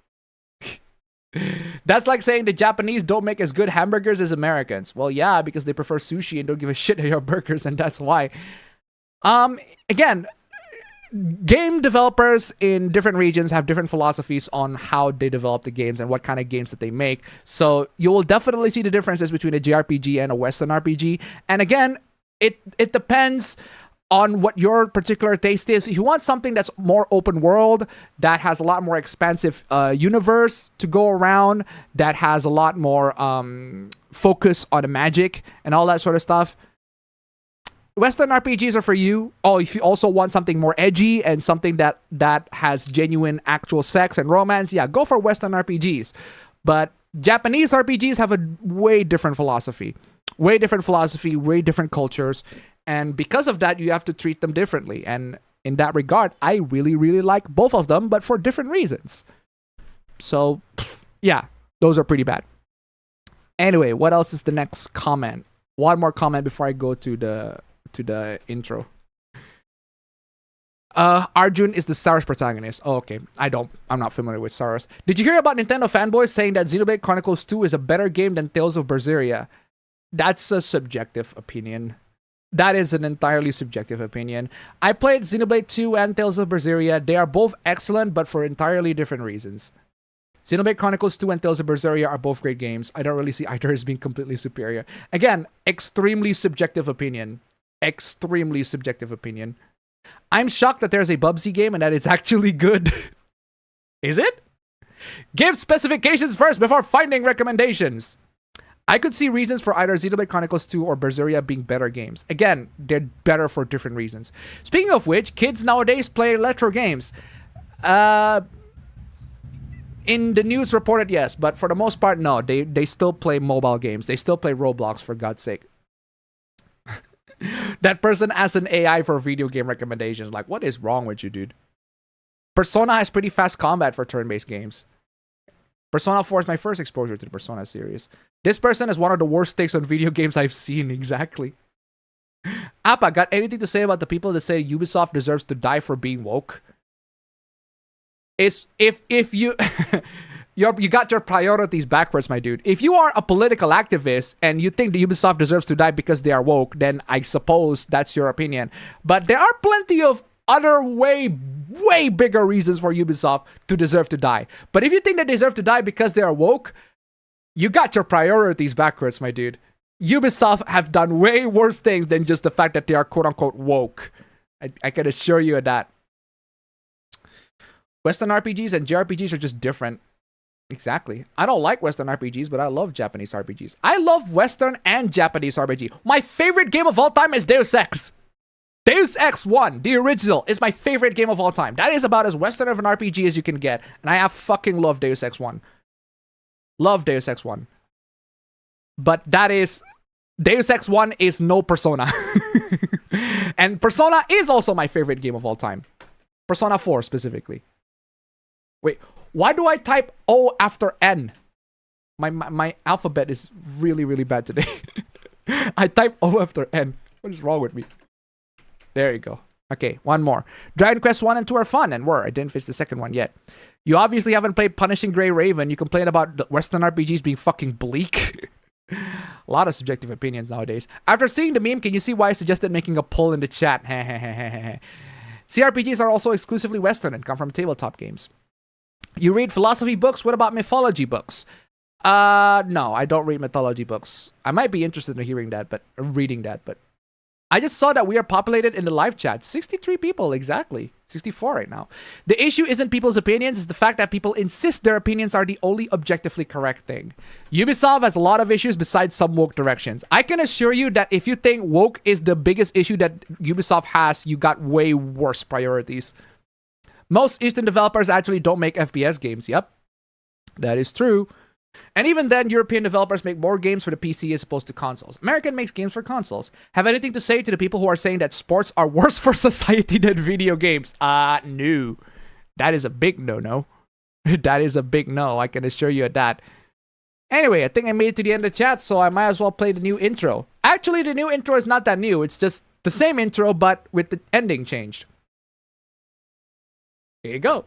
That's like saying the Japanese don't make as good hamburgers as Americans. Well, yeah, because they prefer sushi and don't give a shit about your burgers, and that's why. Again, game developers in different regions have different philosophies on how they develop the games and what kind of games that they make. So you will definitely see the differences between a JRPG and a Western RPG. And again, it depends on what your particular taste is. If you want something that's more open world, that has a lot more expansive universe to go around, that has a lot more focus on the magic and all that sort of stuff, Western RPGs are for you. Oh, if you also want something more edgy and something that has genuine actual sex and romance, yeah, go for Western RPGs. But Japanese RPGs have a way different philosophy. Way different cultures. And because of that, you have to treat them differently. And in that regard, I really, really like both of them, but for different reasons. So, yeah, those are pretty bad. Anyway, what else is the next comment? One more comment before I go to the intro. Arjun is the Saros protagonist. Oh, okay. I'm not familiar with Saros. Did you hear about Nintendo fanboys saying that Xenoblade Chronicles 2 is a better game than Tales of Berseria? That's a subjective opinion. That is an entirely subjective opinion. I played Xenoblade 2 and Tales of Berseria. They are both excellent, but for entirely different reasons. Xenoblade Chronicles 2 and Tales of Berseria are both great games. I don't really see either as being completely superior. Again, extremely subjective opinion. Extremely subjective opinion. I'm shocked that there's a Bubsy game and that it's actually good. Is it? Give specifications first before finding recommendations. I could see reasons for either Xenoblade Chronicles 2 or Berseria being better games. Again, they're better for different reasons. Speaking of which, kids nowadays play retro games. In the news reported, yes, but for the most part, no. They still play mobile games. They still play Roblox, for God's sake. That person as an AI for video game recommendations. Like, what is wrong with you, dude? Persona has pretty fast combat for turn-based games. Persona 4 is my first exposure to the Persona series. This person is one of the worst takes on video games I've seen. Exactly. Appa, got anything to say about the people that say Ubisoft deserves to die for being woke? Is if you you got your priorities backwards, my dude. If you are a political activist and you think the Ubisoft deserves to die because they are woke, then I suppose that's your opinion. But there are plenty of other way bigger reasons for Ubisoft to deserve to die. But if you think they deserve to die because they are woke, you got your priorities backwards, my dude. Ubisoft have done way worse things than just the fact that they are quote-unquote woke. I can assure you of that. Western RPGs and JRPGs are just different. Exactly. I don't like Western RPGs, but I love Japanese RPGs. I love Western and Japanese RPG. My favorite game of all time is Deus Ex. Deus Ex 1, the original, is my favorite game of all time. That is about as Western of an RPG as you can get. And I have fucking love Deus Ex 1. Love Deus Ex 1. But that is... Deus Ex 1 is no Persona. And Persona is also my favorite game of all time. Persona 4 specifically. Wait, why do I type O after N? My alphabet is really, really bad today. I type O after N. What is wrong with me? There you go. Okay, one more. Dragon Quest 1 and 2 are fun and were. I didn't finish the second one yet. You obviously haven't played Punishing Grey Raven. You complain about the Western RPGs being fucking bleak. A lot of subjective opinions nowadays. After seeing the meme, can you see why I suggested making a poll in the chat? CRPGs are also exclusively Western and come from tabletop games. You read philosophy books? What about mythology books? No, I don't read mythology books. I might be interested in hearing that, but reading that, but I just saw that we are populated in the live chat. 63 people, exactly. 64 right now. The issue isn't people's opinions, it's the fact that people insist their opinions are the only objectively correct thing. Ubisoft has a lot of issues besides some woke directions. I can assure you that if you think woke is the biggest issue that Ubisoft has, you got way worse priorities. Most Eastern developers actually don't make FPS games. Yep, that is true. And even then, European developers make more games for the PC as opposed to consoles. American makes games for consoles. Have anything to say to the people who are saying that sports are worse for society than video games? No. That is a big no-no. That is a big no, I can assure you of that. Anyway, I think I made it to the end of the chat, so I might as well play the new intro. Actually, the new intro is not that new. It's just the same intro, but with the ending changed. Here you go.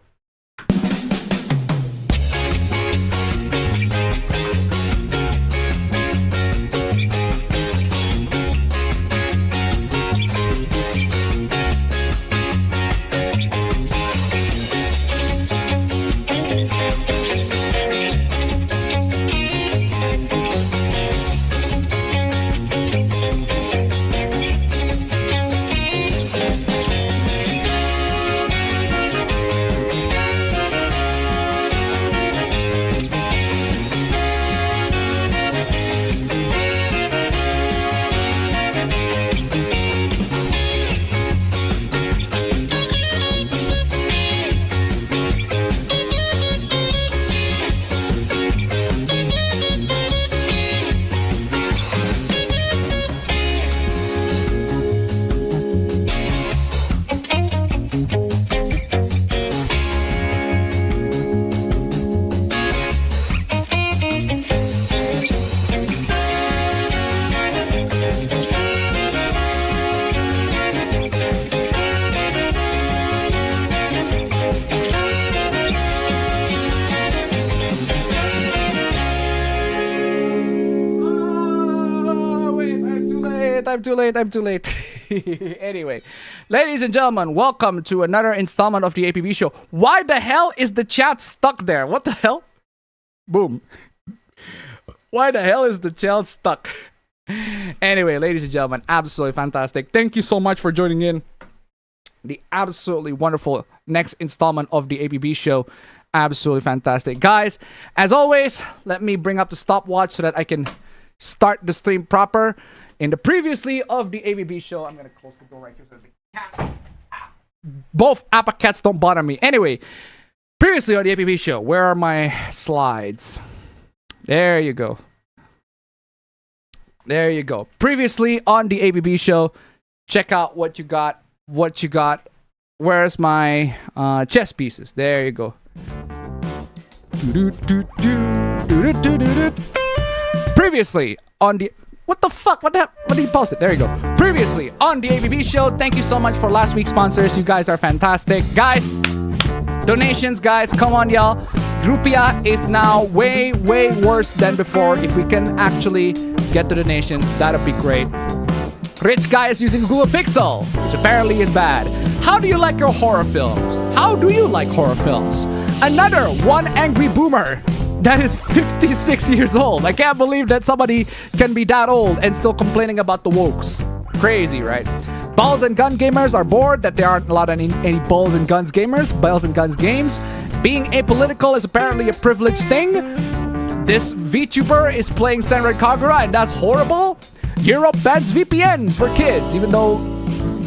I'm too late. Anyway, ladies and gentlemen, welcome to another installment of the APB show. Why the hell is the chat stuck there? What the hell? Boom. Why the hell is the child stuck? Anyway, ladies and gentlemen, absolutely fantastic. Thank you so much for joining in the absolutely wonderful next installment of the APB show. Absolutely fantastic. Guys, as always, let me bring up the stopwatch so that I can start the stream proper. In the previously of the APB show, I'm going to close the door right here so that the cats, both appa cats don't bother me. Anyway, previously on the APB show, where are my slides? There you go. There you go. Previously on the APB show, check out what you got. What you got. Where's my chess pieces? There you go. Previously on the... What the fuck? What did you post it? There you go. Previously on the APB show, thank you so much for last week's sponsors. You guys are fantastic. Guys, donations, guys. Come on, y'all. Rupiah is now way, way worse than before. If we can actually get the donations, that'd be great. Rich guy is using Google Pixel, which apparently is bad. How do you like your horror films? How do you like horror films? Another one angry boomer that is 56 years old. I can't believe that somebody can be that old and still complaining about the wokes. Crazy, right? Balls and gun gamers are bored that there aren't a lot of any balls and guns gamers, balls and guns games. Being apolitical is apparently a privileged thing. This VTuber is playing Senran Kagura and that's horrible. Europe bans VPNs for kids, even though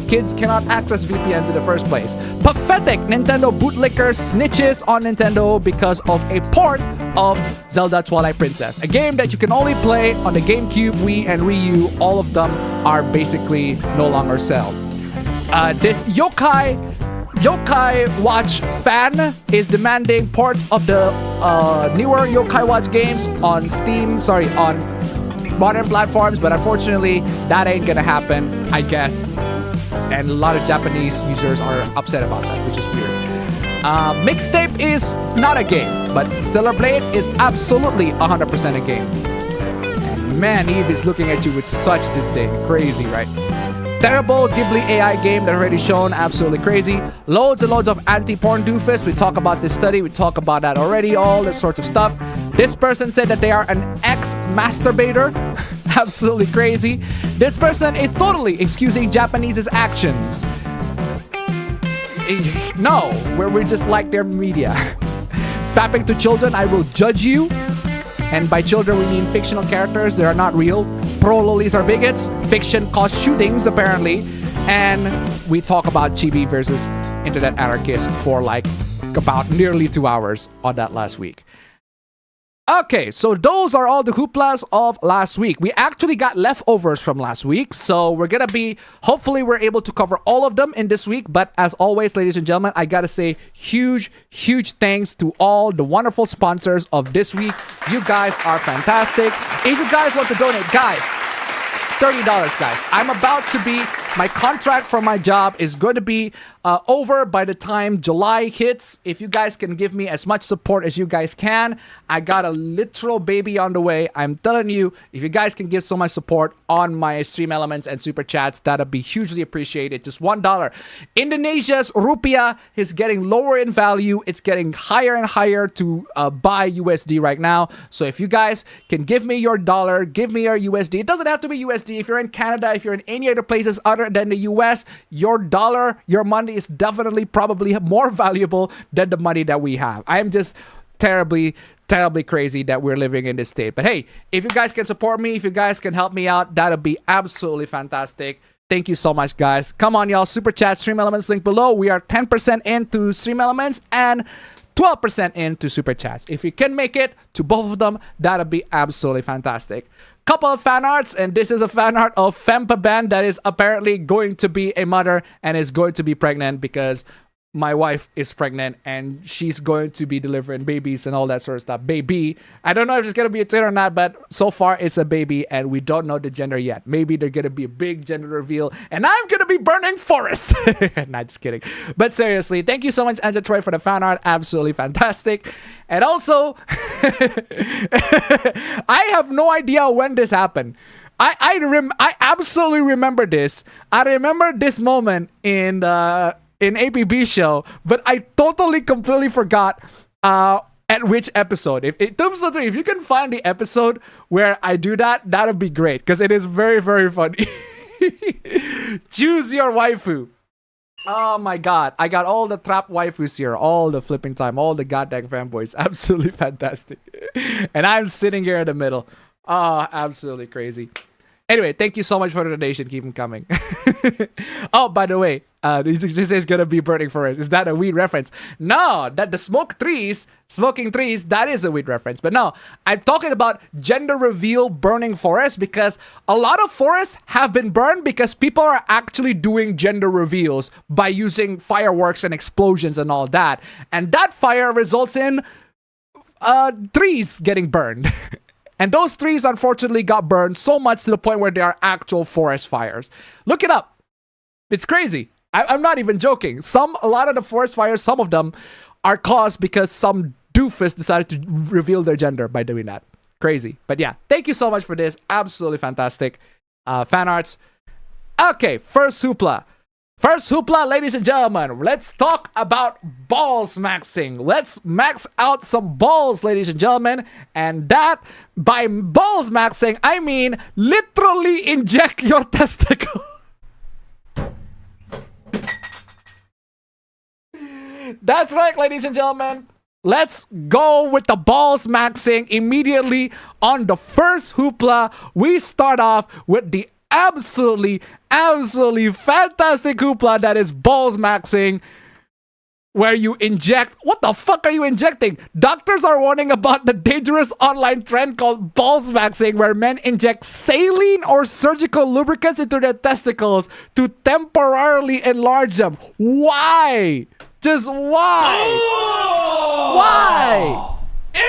kids cannot access VPNs in the first place. Pathetic Nintendo bootlicker snitches on Nintendo because of a port of Zelda Twilight Princess, a game that you can only play on the GameCube, Wii, and Wii U. All of them are basically no longer sell. This Yokai Watch fan is demanding ports of the newer Yokai Watch games on Steam, on modern platforms, but unfortunately that ain't gonna happen, I guess, and a lot of Japanese users are upset about that, which is weird. Mixtape is not a game, but Stellar Blade is absolutely 100% a game. And man, Eve is looking at you with such disdain. Crazy, right? Terrible Ghibli AI game that already shown, absolutely crazy. Loads and loads of anti-porn doofus. We talk about this study, we talk about that already, all this sorts of stuff. This person said that they are an ex-masturbator. Absolutely crazy. This person is totally excusing Japanese's actions. No, we're just like their media. Fapping to children, I will judge you. And by children, we mean fictional characters. They are not real. Pro-lolis are bigots. Fiction caused shootings, apparently. And we talk about chibi versus internet anarchists for like about nearly 2 hours on that last week. Okay, so those are all the hooplas of last week. We actually got leftovers from last week, so we're gonna be, hopefully we're able to cover all of them in this week, but as always, ladies and gentlemen, I gotta say huge thanks to all the wonderful sponsors of this week. You guys are fantastic. If you guys want to donate, guys, $30, guys. I'm about to be, my contract for my job is going to be over by the time July hits. If you guys can give me as much support as you guys can, I got a literal baby on the way. I'm telling you, if you guys can give so much support on my stream elements and super chats, that'd be hugely appreciated. Just $1. Indonesia's rupiah is getting lower in value. It's getting higher and higher to buy USD right now. So if you guys can give me your dollar, give me your USD. It doesn't have to be USD. If you're in Canada, if you're in any other places other than the US, your dollar, your money is definitely probably more valuable than the money that we have. I am just terribly crazy that we're living in this state. But hey, if you guys can support me, if you guys can help me out, that'll be absolutely fantastic. Thank you so much, guys. Come on, y'all. Super chat, Stream Elements link below. We are 10% into Stream Elements and 12% into Super Chats. If you can make it to both of them, that'll be absolutely fantastic. Couple of fan arts, and this is a fan art of Fempa Band that is apparently going to be a mother and is going to be pregnant because my wife is pregnant and she's going to be delivering babies and all that sort of stuff. Baby. I don't know if it's going to be a twin or not, but so far it's a baby and we don't know the gender yet. Maybe they're going to be a big gender reveal and I'm going to be burning forest. Not just kidding. But seriously, thank you so much, Angela Troy, for the fan art. Absolutely fantastic. And also, I have no idea when this happened. I absolutely remember this. I remember this moment in APB show, but I totally completely forgot at which episode. If you can find the episode where I do that, that'll be great because it is very, very funny. Choose your waifu. Oh my god, I got all the trap waifus here, all the flipping time, all the goddamn fanboys. Absolutely fantastic. And I'm sitting here in the middle. Oh, absolutely crazy. Anyway, thank you so much for the donation. Keep them coming. Oh, by the way, this is gonna be burning forest. Is that a weed reference? No, that the smoking trees, that is a weed reference. But no, I'm talking about gender reveal burning forest because a lot of forests have been burned because people are actually doing gender reveals by using fireworks and explosions and all that. And that fire results in trees getting burned. And those trees, unfortunately, got burned so much to the point where they are actual forest fires. Look it up. It's crazy. I'm not even joking. A lot of the forest fires, some of them are caused because some doofus decided to reveal their gender by doing that. Crazy. But yeah, thank you so much for this. Absolutely fantastic fan arts. Okay, first hoopla. First hoopla, ladies and gentlemen, let's talk about balls maxing. Let's max out some balls, ladies and gentlemen. And that, by balls maxing, I mean literally inject your testicle. That's right, ladies and gentlemen. Let's go with the balls maxing immediately on the first hoopla. We start off with the absolutely fantastic hoopla that is balls maxing, where you inject. What the fuck are you injecting? Doctors are warning about the dangerous online trend called balls maxing, where men inject saline or surgical lubricants into their testicles to temporarily enlarge them. Why? Just why? Oh! Why? Ew!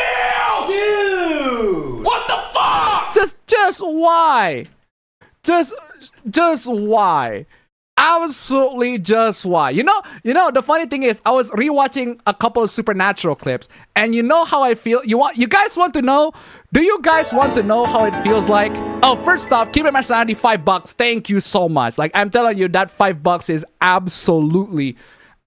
Dude! What the fuck? Just why? Just why? Absolutely just why? You know, the funny thing is I was rewatching a couple of Supernatural clips, and you know how I feel. You guys want to know? Do you guys want to know how it feels like? Oh, first off, keep it my sanity, $5. Thank you so much. Like, I'm telling you, that $5 is absolutely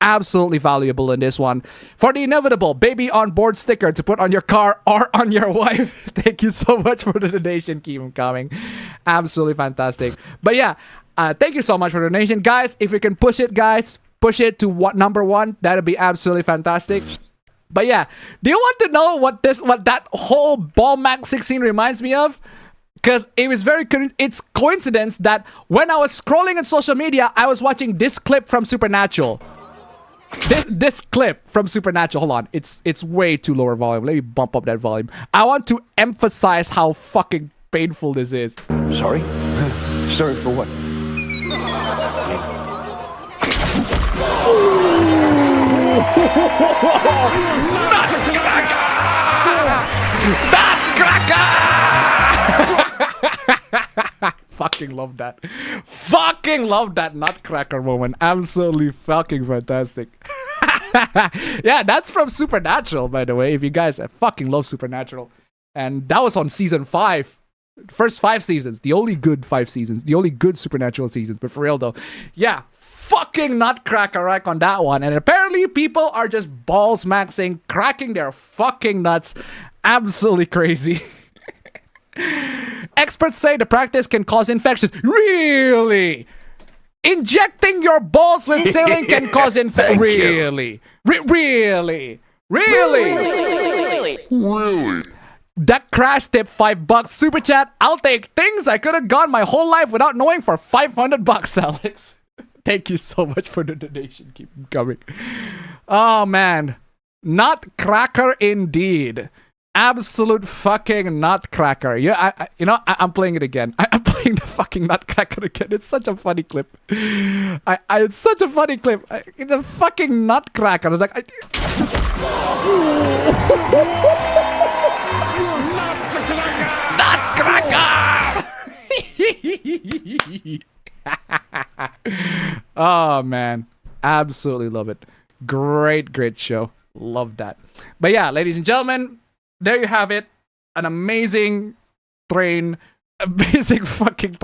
valuable in this one. For the inevitable baby on board sticker to put on your car or on your wife. Thank you so much for the donation. Keep them coming. Absolutely fantastic. But yeah, thank you so much for the donation. Guys, if we can push it, guys, push it to number 1. That'd be absolutely fantastic. But yeah, do you want to know what that whole ball max 16 reminds me of? Because it's coincidence that when I was scrolling on social media, I was watching this clip from Supernatural. This clip from Supernatural. Hold on, it's way too lower volume. Let me bump up that volume. I want to emphasize how fucking painful this is. Sorry? Sorry for what? Fucking love that. Fucking love that nutcracker moment. Absolutely fucking fantastic. Yeah, that's from Supernatural, by the way. If you guys, I fucking love Supernatural. And that was on season 5. First 5 seasons. The only good 5 seasons. The only good Supernatural seasons. But for real though, yeah, fucking nutcracker rack on that one. And apparently people are just balls maxing, cracking their fucking nuts. Absolutely crazy. Experts say the practice can cause infections. Really? Injecting your balls with saline can cause infections. Really? Really? That crash tip, $5. Super chat. I'll take things I could have gone my whole life without knowing for $500, Alex. Thank you so much for the donation. Keep them coming. Oh man, nutcracker indeed. Absolute fucking nutcracker. Yeah, I'm playing it again. I'm playing the fucking nutcracker again. It's such a funny clip. It's such a funny clip. It's a fucking nutcracker. I was like, nutcracker! Oh man, absolutely love it. Great show. Love that. But yeah, ladies and gentlemen, there you have it. An amazing fucking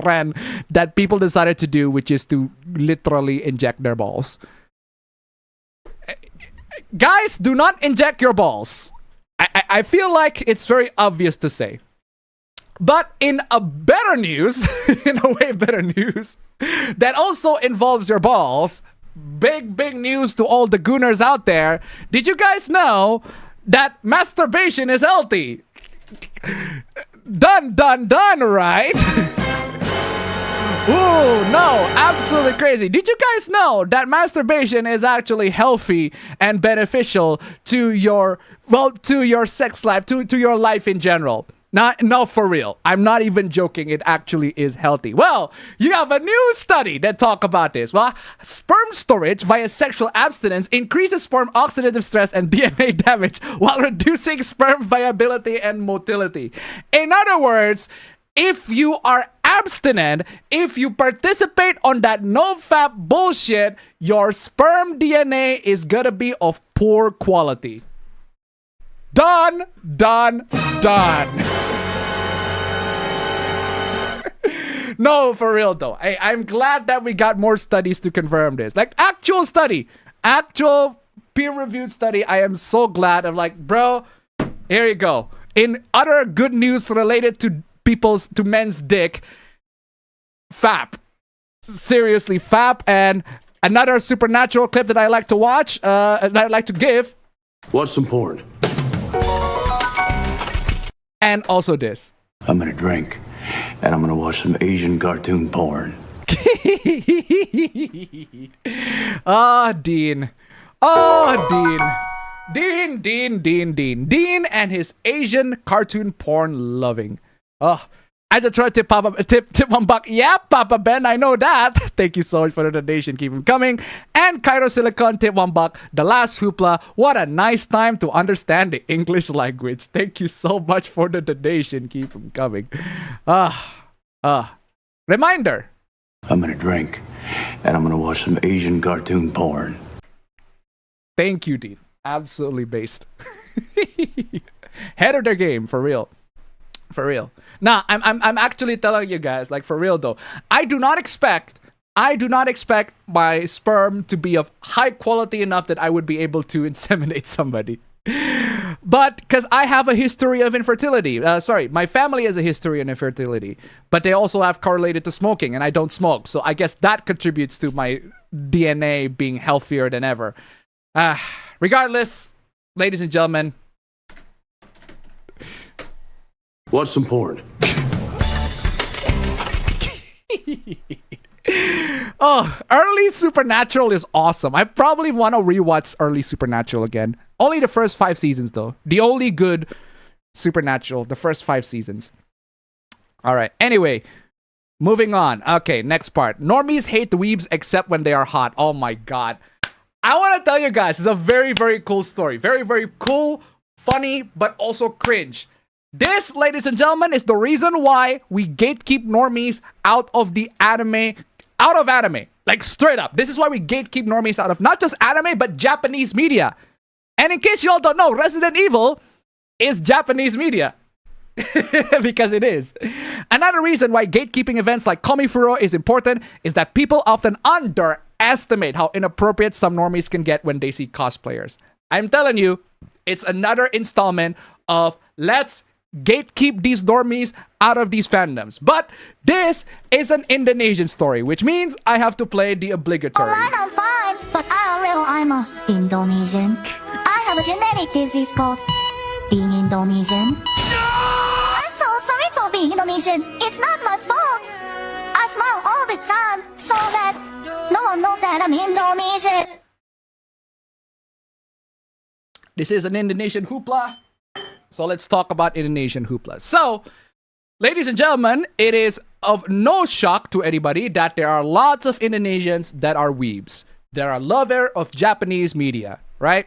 trend that people decided to do, which is to literally inject their balls. Guys, do not inject your balls. I feel like it's very obvious to say. But in a better news, in a way better news, that also involves your balls, big news to all the gooners out there. Did you guys know that masturbation is healthy? Done, right? Ooh, no, absolutely crazy. Did you guys know that masturbation is actually healthy and beneficial to your, well, to your sex life, to your life in general? No, for real. I'm not even joking. It actually is healthy. Well, you have a new study that talk about this. Well, sperm storage via sexual abstinence increases sperm oxidative stress and DNA damage while reducing sperm viability and motility. In other words, if you are abstinent, if you participate on that no-fap bullshit, your sperm DNA is gonna be of poor quality. Done. No, for real though. I'm glad that we got more studies to confirm this. Like actual study, actual peer-reviewed study. I am so glad. I'm like, bro, here you go. In other good news related to men's dick, FAP. Seriously, FAP. And another supernatural clip that I like to watch, and I like to give. What's some porn? And also this. I'm gonna drink, and I'm gonna watch some Asian cartoon porn. Dean. Dean and his Asian cartoon porn loving. I just tried to tip $1. Yeah, Papa Ben, I know that. Thank you so much for the donation. Keep them coming. And Cairo Silicon tip $1. The last hoopla. What a nice time to understand the English language. Thank you so much for the donation. Keep them coming. Reminder. I'm gonna drink, and I'm gonna watch some Asian cartoon porn. Thank you, Dean. Absolutely based. Head of their game, for real. For real. Nah, I'm actually telling you guys, like for real though, I do not expect my sperm to be of high quality enough that I would be able to inseminate somebody. But because I have a history of infertility. My family has a history of infertility, but they also have correlated to smoking, and I don't smoke. So I guess that contributes to my DNA being healthier than ever. Regardless, ladies and gentlemen. What's some porn? Early Supernatural is awesome. I probably want to rewatch early Supernatural again. Only the first 5 seasons, though. The only good Supernatural, the first 5 seasons. All right. Anyway, moving on. Okay, next part. Normies hate weebs except when they are hot. Oh my god. I want to tell you guys, it's a very, very cool story. Very, very cool, funny, but also cringe. This, ladies and gentlemen, is the reason why we gatekeep normies out of anime. Like, straight up. This is why we gatekeep normies out of not just anime, but Japanese media. And in case you all don't know, Resident Evil is Japanese media. Because it is. Another reason why gatekeeping events like Komifuro is important is that people often underestimate how inappropriate some normies can get when they see cosplayers. I'm telling you, it's another installment of let's gatekeep these normies out of these fandoms. But this is an Indonesian story, which means I have to play the obligatory. Alright, I'm fine, but I'm a Indonesian. I have a genetic disease called being Indonesian. I'm so sorry for being Indonesian. It's not my fault. I smile all the time so that no one knows that I'm Indonesian. This is an Indonesian hoopla. So let's talk about Indonesian hoopla. So, ladies and gentlemen, it is of no shock to anybody that there are lots of Indonesians that are weebs. They are lover of Japanese media, right?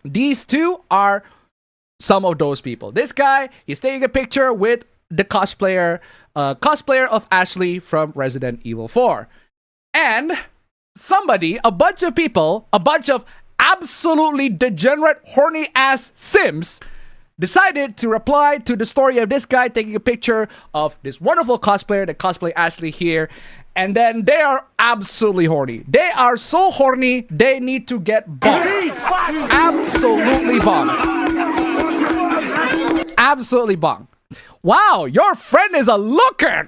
These two are some of those people. This guy, he's taking a picture with the cosplayer of Ashley from Resident Evil 4. And a bunch of people, a bunch of absolutely degenerate, horny ass Sims decided to reply to the story of this guy taking a picture of this wonderful cosplayer, the cosplay Ashley here, and then they are absolutely horny. They are so horny, they need to get bombed. Absolutely bombed. Absolutely bong. Wow, your friend is a looker.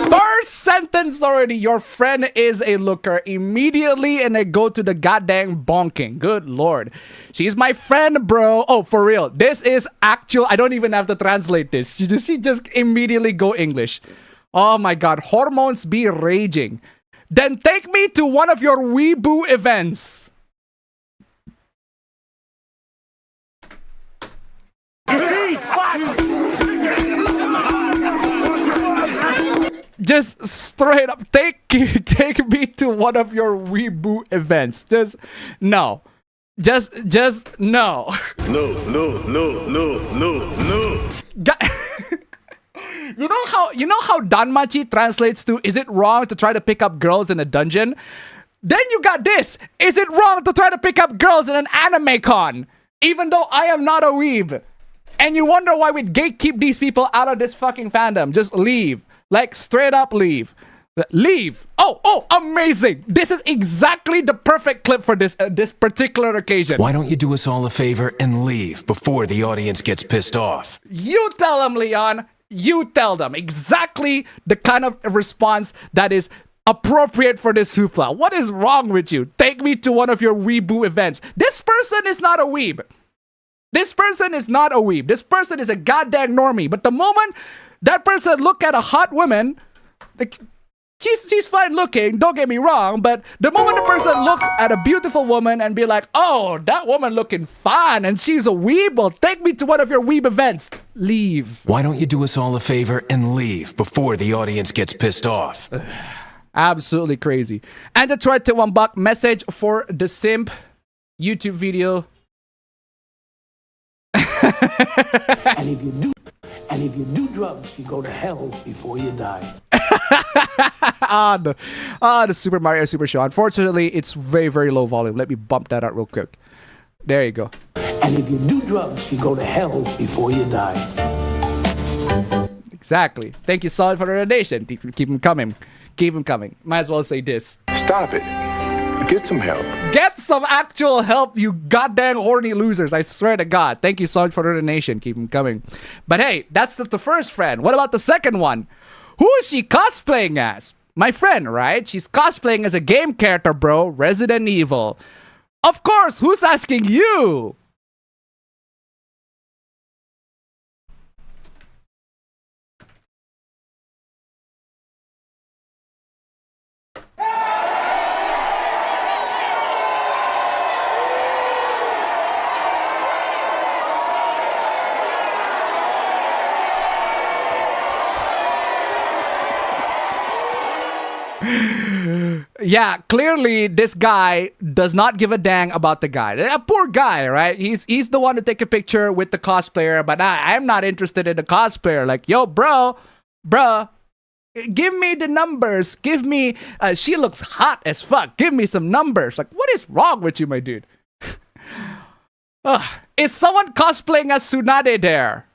First sentence already, your friend is a looker immediately, and I go to the goddamn bonking. Good lord. She's my friend, bro. Oh, for real. This is actual. I don't even have to translate this. She just immediately go English. Oh my god. Hormones be raging. Then take me to one of your weeboo events. Just straight up take me to one of your weeboo events. Just no. Just no. No. You know how Danmachi translates to is it wrong to try to pick up girls in a dungeon? Then you got this. Is it wrong to try to pick up girls in an anime con? Even though I am not a weeb. And you wonder why we'd gatekeep these people out of this fucking fandom. Just leave. Like, straight up leave. Leave. Oh, amazing. This is exactly the perfect clip for this particular occasion. Why don't you do us all a favor and leave before the audience gets pissed off? You tell them, Leon. You tell them exactly the kind of response that is appropriate for this hoopla. What is wrong with you? Take me to one of your weeboo events. This person is not a weeb. This person is not a weeb. This person is a goddamn normie. But the moment that person look at a hot woman, like, she's fine looking, don't get me wrong, but the moment the person looks at a beautiful woman and be like, oh, that woman looking fine and she's a weeb, well, take me to one of your weeb events. Leave. Why don't you do us all a favor and leave before the audience gets pissed off? Absolutely crazy. And to try to $1 message for the simp YouTube video. And if you do drugs, you go to hell before you die. the Super Mario Super Show. Unfortunately, it's very, very low volume. Let me bump that out real quick. There you go. And if you do drugs, you go to hell before you die. Exactly. Thank you, Solid, for the donation. Keep them coming. Keep them coming. Might as well say this. Stop it. Get some help. Get some actual help, you goddamn horny losers. I swear to God. Thank you so much for the donation. Keep them coming. But hey, that's the first friend. What about the second one? Who is she cosplaying as? My friend, right? She's cosplaying as a game character, bro. Resident Evil. Of course, who's asking you? Yeah, clearly this guy does not give a dang about the guy. A poor guy, right? He's the one to take a picture with the cosplayer, but I'm not interested in the cosplayer. Like, yo, bro, give me the numbers. Give me, she looks hot as fuck. Give me some numbers. Like, what is wrong with you, my dude? Is someone cosplaying as Tsunade there?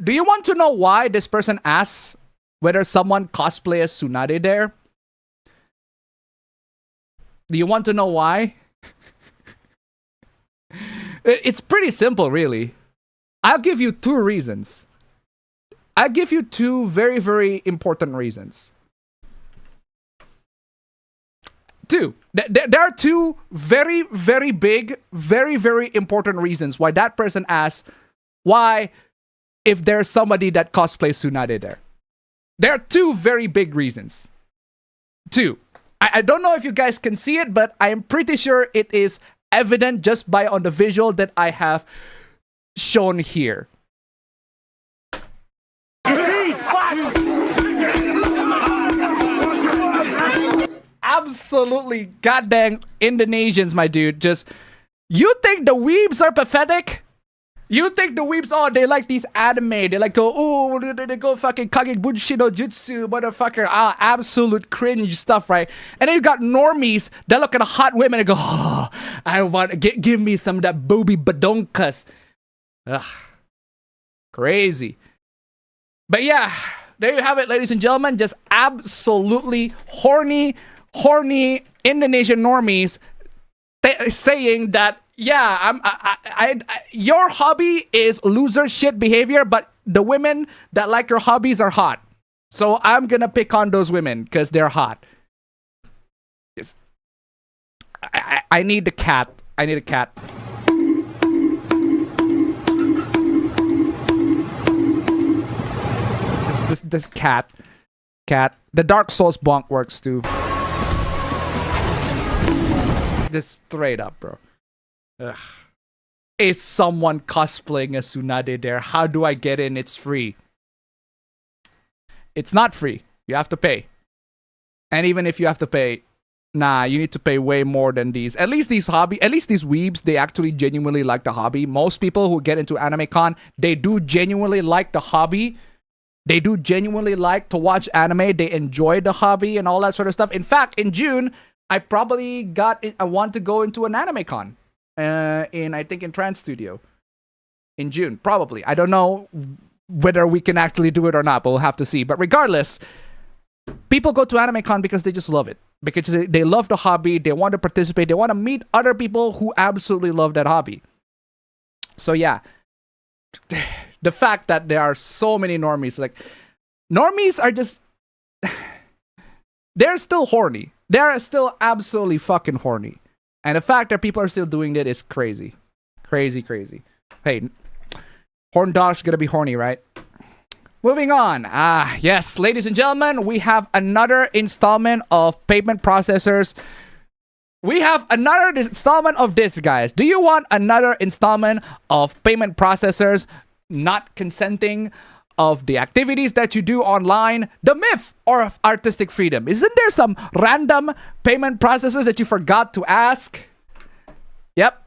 Do you want to know why this person asks whether someone cosplay as Tsunade there? Do you want to know why? It's pretty simple, really. I'll give you two reasons. I'll give you two very, very important reasons. Two. There are two very, very big, very, very important reasons why that person asks why if there's somebody that cosplays Tsunade there. There are two very big reasons. Two. I don't know if you guys can see it, but I am pretty sure it is evident just by on the visual that I have shown here. Absolutely goddamn Indonesians, my dude. Just, you think the weebs are pathetic? You think the weebs, oh, they like these anime. They like go, oh, they go fucking kage bunshin no jutsu, motherfucker. Ah, absolute cringe stuff, right? And then you got normies that look at hot women and go, oh, I want, give me some of that booby badonkas. Ugh. Crazy. But yeah, there you have it, ladies and gentlemen. Just absolutely horny Indonesian normies saying that, yeah, your hobby is loser shit behavior, but the women that like your hobbies are hot. So I'm gonna pick on those women because they're hot. Yes. I need the cat. I need a cat. This cat. The Dark Souls bonk works too. Just straight up, bro. Ugh. Is someone cosplaying a Tsunade there? How do I get in? It's free. It's not free. You have to pay. And even if you have to pay, nah, you need to pay way more than these. At least these weebs, they actually genuinely like the hobby. Most people who get into anime con, they do genuinely like the hobby. They do genuinely like to watch anime. They enjoy the hobby and all that sort of stuff. In fact, in June, I want to go into an anime con. I think in Trans Studio. In June, probably. I don't know whether we can actually do it or not, but we'll have to see. But regardless, people go to anime con because they just love it. Because they love the hobby. They want to participate. They want to meet other people who absolutely love that hobby. So yeah. The fact that there are so many normies, like, normies are just, they're still horny. They're still absolutely fucking horny. And the fact that people are still doing that is crazy. Crazy. Hey, horn dog's gonna be horny, right? Moving on. Yes, ladies and gentlemen, we have another installment of payment processors. We have another installment of this, guys. Do you want another installment of payment processors not consenting of the activities that you do online? The myth of artistic freedom. Isn't there some random payment processors that you forgot to ask? Yep.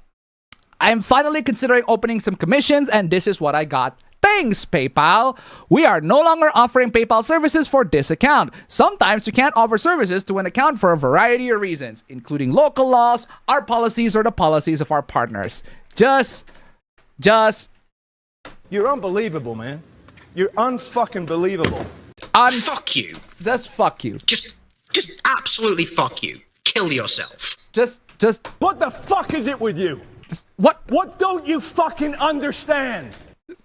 I'm finally considering opening some commissions, and this is what I got. Thanks, PayPal. We are no longer offering PayPal services for this account. Sometimes we can't offer services to an account for a variety of reasons, including local laws, our policies, or the policies of our partners. Just... You're unbelievable, man. You're unfucking believable. Fuck you. Just fuck you. Just absolutely fuck you. Kill yourself. Just... What the fuck is it with you? What? What don't you fucking understand?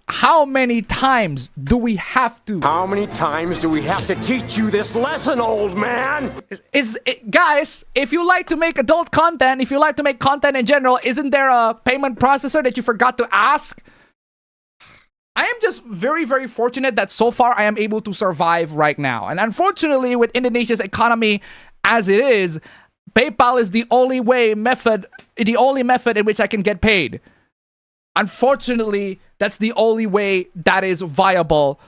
How many times do we have to? How many times do we have to teach you this lesson, old man? Guys, if you like to make adult content, if you like to make content in general, isn't there a payment processor that you forgot to ask? I am just very, very fortunate that so far I am able to survive right now. And unfortunately, with Indonesia's economy as it is, PayPal is the only method in which I can get paid. Unfortunately, that's the only way that is viable,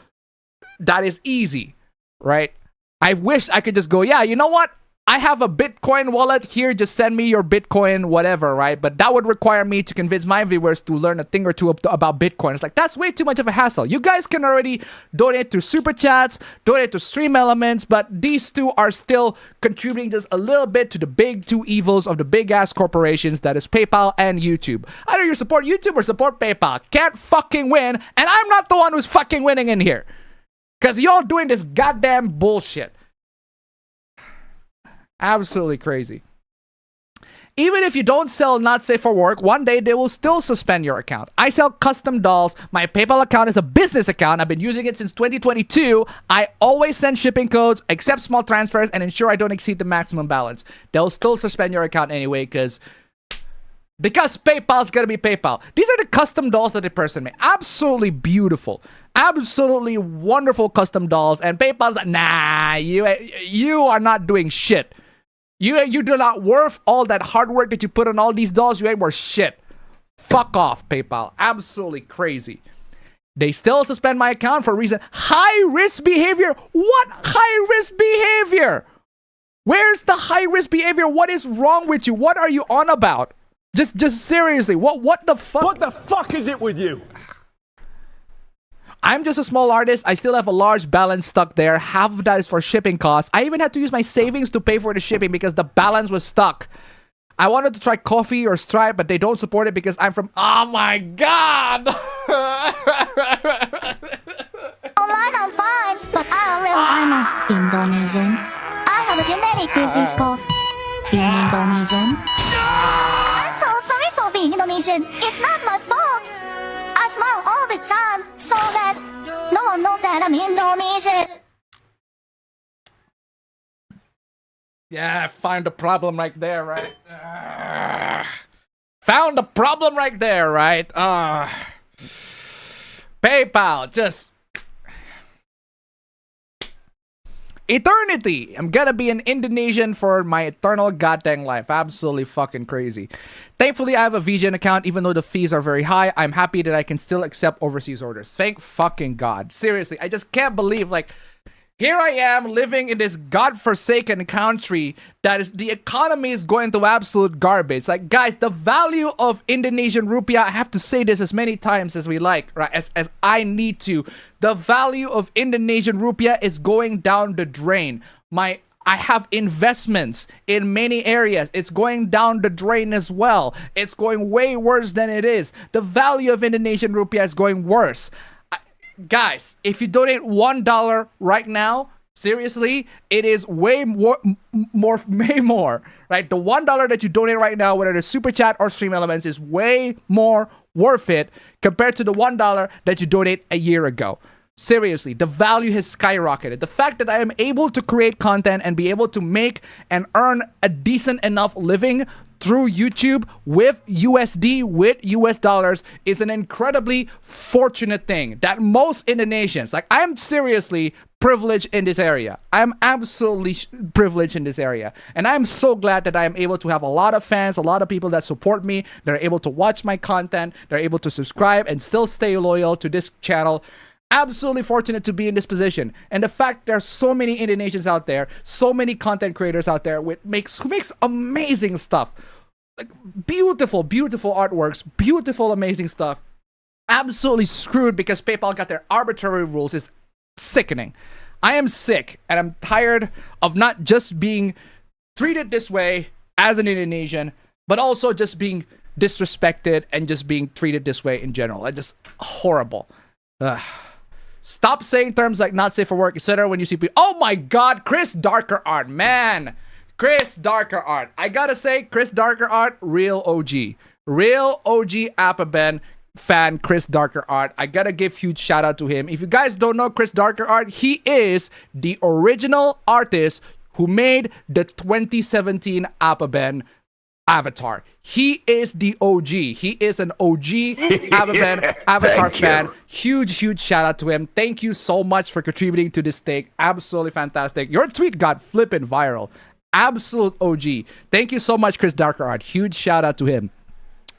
that is easy, right? I wish I could just go, yeah, you know what? I have a Bitcoin wallet here, just send me your Bitcoin, whatever, right? But that would require me to convince my viewers to learn a thing or two about Bitcoin. It's like, that's way too much of a hassle. You guys can already donate to Super Chats, donate to Stream Elements, but these two are still contributing just a little bit to the big two evils of the big-ass corporations, that is PayPal and YouTube. Either you support YouTube or support PayPal. Can't fucking win, and I'm not the one who's fucking winning in here. Because y'all doing this goddamn bullshit. Absolutely crazy. Even if you don't sell Not Safe for Work, one day they will still suspend your account. I sell custom dolls. My PayPal account is a business account. I've been using it since 2022. I always send shipping codes, accept small transfers, and ensure I don't exceed the maximum balance. They'll still suspend your account anyway because PayPal's gonna be PayPal. These are the custom dolls that the person made. Absolutely beautiful. Absolutely wonderful custom dolls. And PayPal's like, nah, you are not doing shit. You do not worth all that hard work that you put on all these dolls. You ain't worth shit. Fuck off, PayPal. Absolutely crazy. They still suspend my account for a reason. High-risk behavior? What high-risk behavior? Where's the high-risk behavior? What is wrong with you? What are you on about? Just seriously, what the fuck? What the fuck is it with you? I'm just a small artist. I still have a large balance stuck there. Half of that is for shipping costs. I even had to use my savings to pay for the shipping because the balance was stuck. I wanted to try Coffee or Stripe, but they don't support it because I'm from... Oh my god! Online I'm fine, but IRL I'm a Indonesian. I have a genetic disease called being Indonesian. I'm so sorry for being Indonesian. It's not my fault. I smile all the time so that no one knows that I'm Indonesian. Yeah, I found the problem right there, right? Found the problem right there, right? PayPal, just... Eternity! I'm gonna be an Indonesian for my eternal goddamn life. Absolutely fucking crazy. Thankfully, I have a VGN account, even though the fees are very high. I'm happy that I can still accept overseas orders. Thank fucking God. Seriously, I just can't believe, like... Here I am living in this godforsaken country that is, the economy is going to absolute garbage. Like, guys, the value of Indonesian rupiah, I have to say this as many times as we like, right? As I need to. The value of Indonesian rupiah is going down the drain. I have investments in many areas. It's going down the drain as well. It's going way worse than it is. The value of Indonesian rupiah is going worse. Guys, if you donate $1 right now, seriously, it is way more, right? The $1 that you donate right now, whether it's Super Chat or Stream Elements, is way more worth it compared to the $1 that you donate a year ago. Seriously, the value has skyrocketed. The fact that I am able to create content and be able to make and earn a decent enough living through YouTube with USD, with US dollars, is an incredibly fortunate thing that most Indonesians, like, I'm seriously privileged in this area. I'm absolutely privileged in this area. And I'm so glad that I am able to have a lot of fans, a lot of people that support me, that are able to watch my content, they're able to subscribe and still stay loyal to this channel. Absolutely fortunate to be in this position. And the fact there's so many Indonesians out there, so many content creators out there who makes amazing stuff. Like, beautiful artworks, beautiful, amazing stuff. Absolutely screwed because PayPal got their arbitrary rules is sickening. I am sick and I'm tired of not just being treated this way as an Indonesian, but also just being disrespected and just being treated this way in general. It's just horrible. Stop saying terms like not safe for work, etc. when you see people. Oh my god, Chris Darker Art, man. Chris Darker Art. I gotta say, Chris Darker Art, real OG. Real OG APB fan, Chris Darker Art. I gotta give huge shout out to him. If you guys don't know Chris Darker Art, he is the original artist who made the 2017 APB avatar. He is the OG. He is an OG APB avatar fan. Huge shout out to him. Thank you so much for contributing to this take. Absolutely fantastic. Your tweet got flipping viral. Absolute OG. Thank you so much, Chris Darker Art. Huge shout out to him.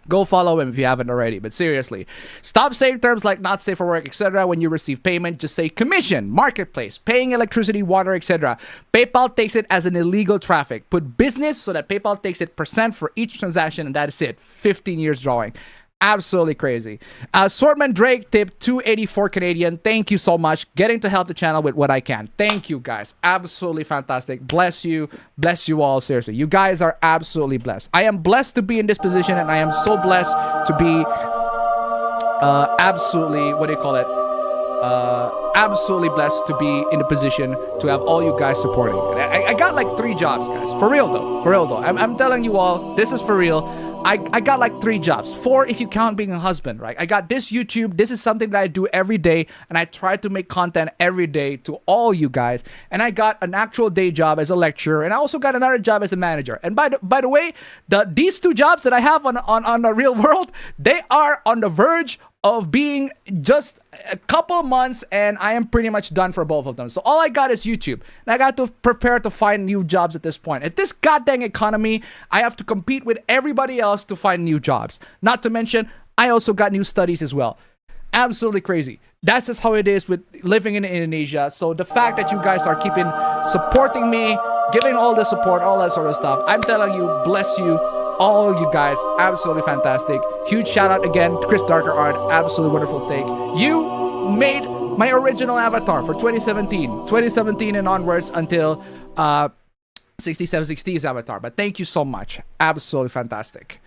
Go follow him if you haven't already. But seriously, stop saying terms like not safe for work, etc. when you receive payment. Just say commission, marketplace, paying electricity, water, etc. PayPal takes it as an illegal traffic. Put business so that PayPal takes it % for each transaction, and that is it. 15 years drawing. Absolutely crazy. Swordman Drake tip 284 Canadian. Thank you so much. Getting to help the channel with what I can. Thank you guys. Absolutely fantastic. Bless you. Bless you all. Seriously. You guys are absolutely blessed. I am blessed to be in this position, and I am so blessed to be absolutely, what do you call it? Absolutely blessed to be in the position to have all you guys supporting. I got like 3 jobs, guys. For real though. I'm telling you all, this is for real. I got like 3 jobs. 4 if you count being a husband, right? I got this YouTube. This is something that I do every day, and I try to make content every day to all you guys. And I got an actual day job as a lecturer, and I also got another job as a manager. And by the way, these 2 jobs that I have on the real world, they are on the verge of being just a couple months, and I am pretty much done for both of them. So all I got is YouTube, and I got to prepare to find new jobs at this point. At this goddamn economy, I have to compete with everybody else to find new jobs. Not to mention, I also got new studies as well. Absolutely crazy. That's just how it is with living in Indonesia. So the fact that you guys are keeping supporting me, giving all the support, all that sort of stuff, I'm telling you, bless you. all you guys, absolutely fantastic. Huge shout out again to Chris Darker Art, absolutely wonderful take. You made my original avatar for 2017 and onwards until 6760's avatar. But thank you so much, absolutely fantastic.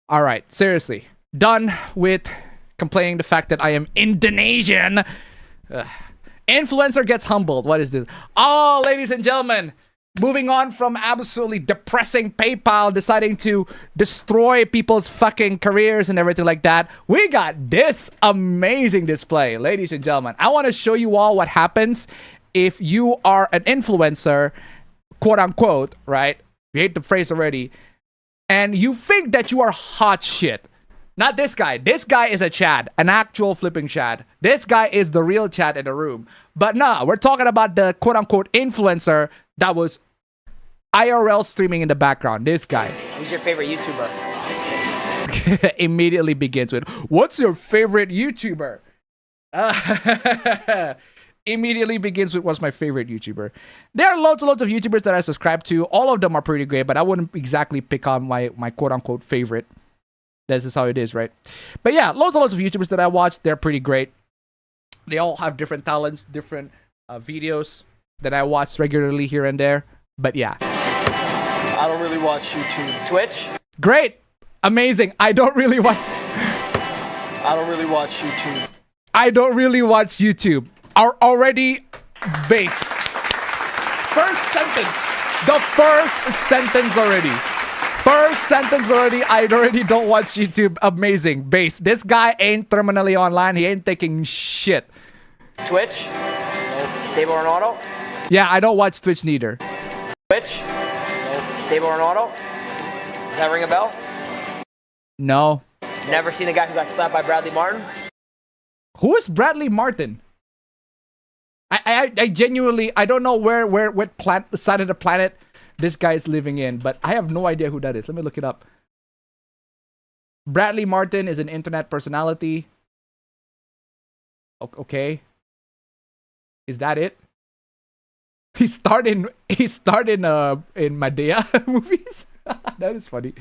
All right, seriously, done with complaining the fact that I am Indonesian. Influencer gets humbled. What is this? Oh, ladies and gentlemen, moving on from absolutely depressing PayPal deciding to destroy people's fucking careers and everything like that, we got this amazing display. Ladies and gentlemen, I want to show you all what happens if you are an influencer, quote unquote, right? We hate the phrase already. And you think that you are hot shit. Not this guy. This guy is a Chad, an actual flipping Chad. This guy is the real Chad in the room. But nah, we're talking about the quote-unquote influencer that was IRL streaming in the background. This guy. Who's your favorite YouTuber? Immediately begins with, what's your favorite YouTuber? Immediately begins with what's my favorite YouTuber. There are loads and loads of YouTubers that I subscribe to. All of them are pretty great, but I wouldn't exactly pick on my quote-unquote favorite. This is how it is, right? But yeah, loads and loads of YouTubers that I watch, they're pretty great. They all have different talents, different videos that I watch regularly here and there. But yeah. I don't really watch YouTube. Twitch? Great. Amazing. I don't really watch YouTube. I don't really watch YouTube. Are already base. First sentence. The first sentence already. I already don't watch YouTube. Amazing. Base. This guy ain't terminally online. He ain't taking shit. Twitch? Nope. Stable Ronaldo? Yeah, I don't watch Twitch neither. Twitch? Nope. Stable Ronaldo? Does that ring a bell? No. Never seen the guy who got slapped by Bradley Martin? Who is Bradley Martin? I genuinely, I don't know what side of the planet this guy is living in, but I have no idea who that is. Let me look it up. Bradley Martin is an internet personality. Okay. Is that it? He starred in Medea movies. That is funny.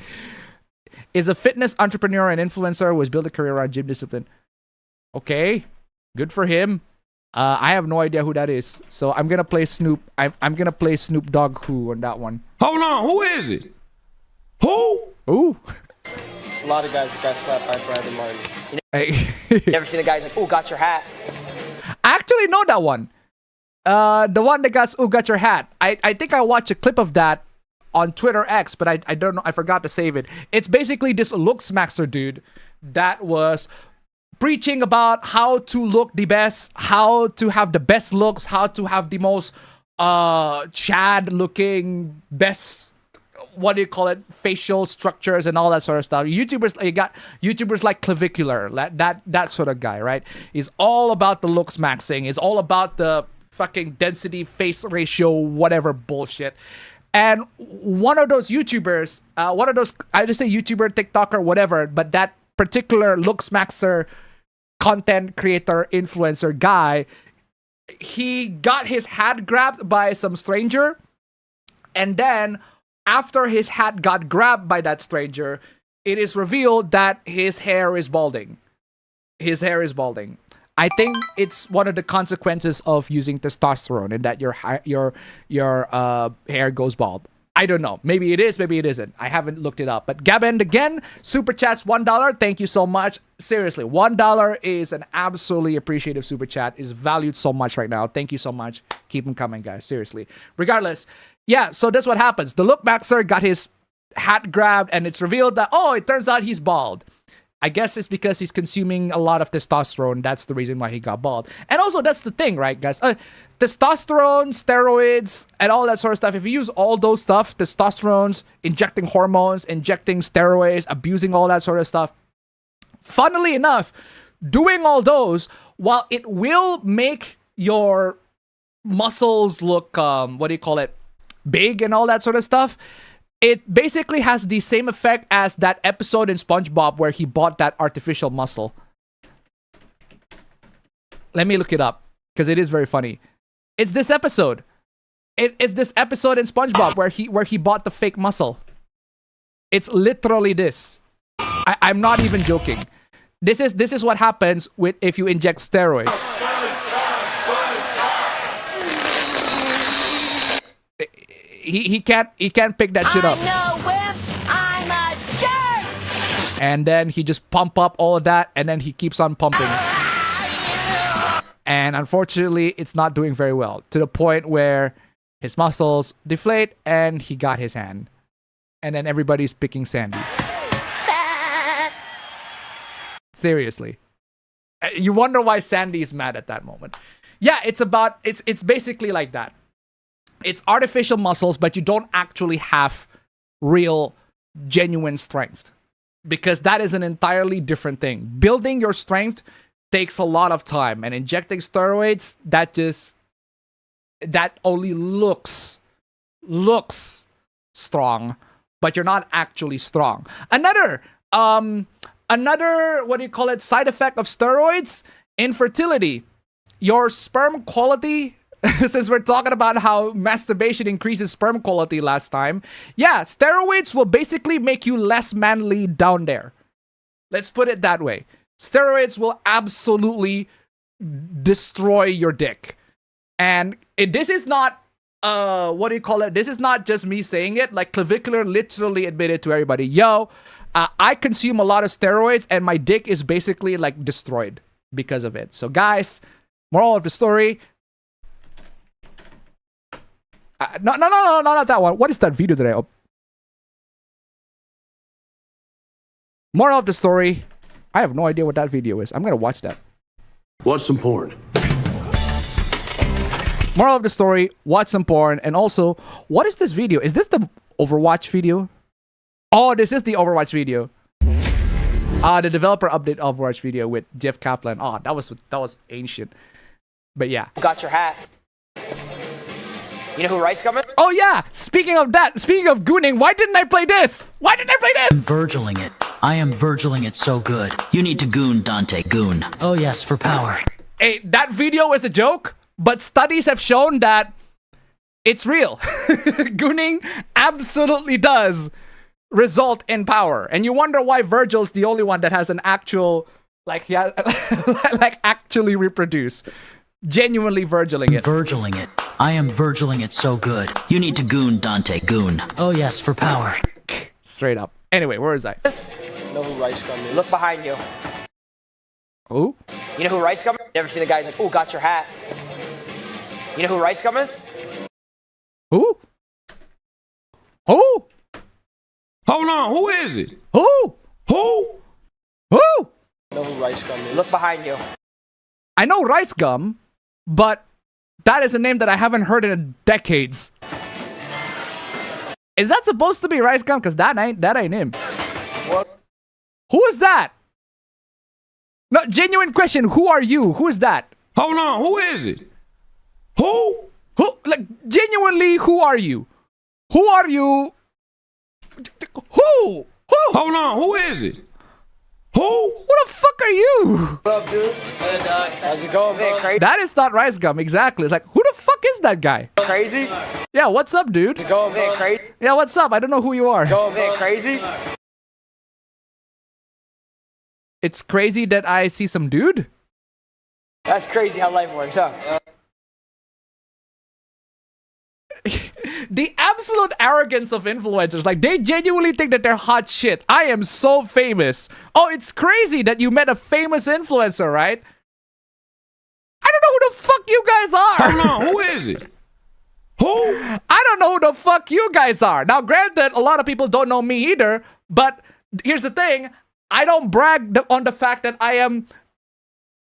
Is a fitness entrepreneur and influencer who has built a career around gym discipline. Okay, good for him. I have no idea who that is, so I'm gonna play Snoop. I'm gonna play Snoop Dogg Who on that one. Hold on, who is it? Who? Ooh. There's a lot of guys that got slapped by Bradley Martin. You never seen the guys like, "Oh, got your hat." I actually know that one. The one that got your hat. I think I watched a clip of that on Twitter X, but I don't know. I forgot to save it. It's basically this looks maxer dude that was preaching about how to look the best, how to have the best looks, how to have the most Chad looking best, what do you call it, facial structures and all that sort of stuff. YouTubers, you got YouTubers like Clavicular, that sort of guy, right? Is all about the looks maxing. It's all about the fucking density, face ratio, whatever bullshit. And one of those YouTubers, I just say YouTuber, TikToker, whatever, but that particular looks maxer content creator influencer guy, he got his hat grabbed by some stranger, and then after his hat got grabbed by that stranger, it is revealed that his hair is balding. I think it's one of the consequences of using testosterone, and that your hair goes bald. I don't know. Maybe it is, maybe it isn't. I haven't looked it up. But Gabin, again, super chats $1. Thank you so much. Seriously, $1 is an absolutely appreciative super chat. Is valued so much right now. Thank you so much. Keep them coming, guys. Seriously. Regardless, yeah, so that's what happens. The look maxer got his hat grabbed, and it's revealed that, oh, it turns out he's bald. I guess it's because he's consuming a lot of testosterone. That's the reason why he got bald. And also, that's the thing, right, guys? Testosterone, steroids, and all that sort of stuff. If you use all those stuff, testosterones, injecting hormones, injecting steroids, abusing all that sort of stuff, funnily enough, doing all those, while it will make your muscles look, big and all that sort of stuff, it basically has the same effect as that episode in SpongeBob where he bought that artificial muscle. Let me look it up, because it is very funny. It's this episode. It's this episode in SpongeBob where he bought the fake muscle. It's literally this. I'm not even joking. This is what happens with if you inject steroids. He can't pick that shit up. I'm a jerk. And then he just pump up all of that, and then he keeps on pumping. And unfortunately, it's not doing very well, to the point where his muscles deflate and he got his hand. And then everybody's picking Sandy. Seriously. You wonder why Sandy is mad at that moment. Yeah, it's basically like that. It's artificial muscles, but you don't actually have real, genuine strength. Because that is an entirely different thing. Building your strength takes a lot of time. And injecting steroids, that only looks strong, but you're not actually strong. Another what do you call it, side effect of steroids? Infertility. Your sperm quality, since we're talking about how masturbation increases sperm quality last time, yeah, steroids will basically make you less manly down there. Let's put it that way. Steroids will absolutely destroy your dick. And this is not, what do you call it? This is not just me saying it. Like, Clavicular literally admitted to everybody, yo, I consume a lot of steroids and my dick is basically like destroyed because of it. So guys, moral of the story. No, not that one. What is that video that I Moral of the story. I have no idea what that video is. I'm going to watch that. Watch some porn. Moral of the story, watch some porn. And also, what is this video? Is this the Overwatch video? Oh, this is the Overwatch video. The developer update Overwatch video with Jeff Kaplan. Oh, that was ancient. But yeah. Got your hat. You know who Rice Gum is? Oh yeah! Speaking of that, speaking of gooning, why didn't I play this? Why didn't I play this? Virgiling it. I am Virgiling it so good. You need to goon, Dante, goon. Oh yes, for power. Hey, that video is a joke, but studies have shown that it's real. Gooning absolutely does result in power. And you wonder why Virgil's the only one that has an actual, like, actually reproduce. Genuinely Virgiling it. Virgiling it. I am Virgiling it so good. You need to goon, Dante, goon. Oh yes, for power. Straight up. Anyway, where is I? Know who Rice Gum is? Look behind you. Who? You know who Rice Gum is? You ever seen the guys like, oh, got your hat. You know who Rice Gum is? Who? Who? Hold on, who is it? Who? Who? Who? Know who Rice Gum is? Look behind you. I know Rice Gum, but that is a name that I haven't heard in decades. Is that supposed to be Rice Gum? Because that ain't him. What? Who is that? No, genuine question. Who are you? Who is that? Hold on, who is it? Who? Who? Like, genuinely, who are you? Who are you? Who? Hold on, who is it? Who? Who the fuck are you? What up, dude? Hey, Doc. How's it going, man? Crazy? That is not Rice Gum, exactly. It's like, who the fuck is that guy? Crazy? Yeah, what's up, dude? How's it going, man? Crazy? Yeah, what's up? I don't know who you are. Going, man? Crazy? It's crazy that I see some dude? That's crazy how life works, huh? The absolute arrogance of influencers, like, they genuinely think that they're hot shit. I am so famous. Oh, it's crazy that you met a famous influencer, right? I don't know who the fuck you guys are. Hold on, who is it? Who? I don't know who the fuck you guys are. Now, granted, a lot of people don't know me either, but here's the thing. I don't brag on the fact that I am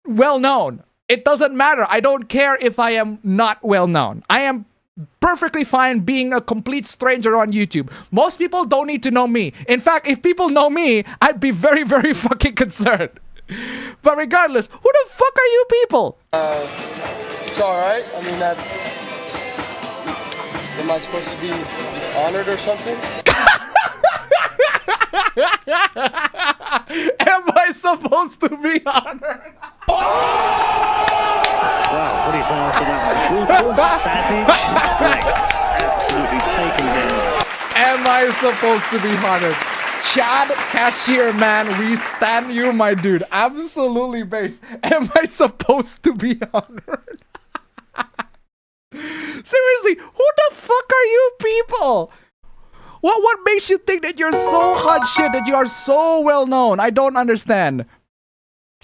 well known. It doesn't matter. I don't care if I am not well known. I am perfectly fine being a complete stranger on YouTube. Most people don't need to know me. In fact, if people know me, I'd be very, very fucking concerned. But regardless, who the fuck are you people? It's alright. I mean, am I supposed to be honored or something? Am I supposed to be honored? Wow, what do you say after that? Brutal, savage, wrecked, absolutely taken down. Am I supposed to be honored? Chad Cashier, man, we stand you, my dude. Absolutely based. Am I supposed to be honored? Seriously, who the fuck are you people? What makes you think that you're so hot shit, that you are so well known? I don't understand.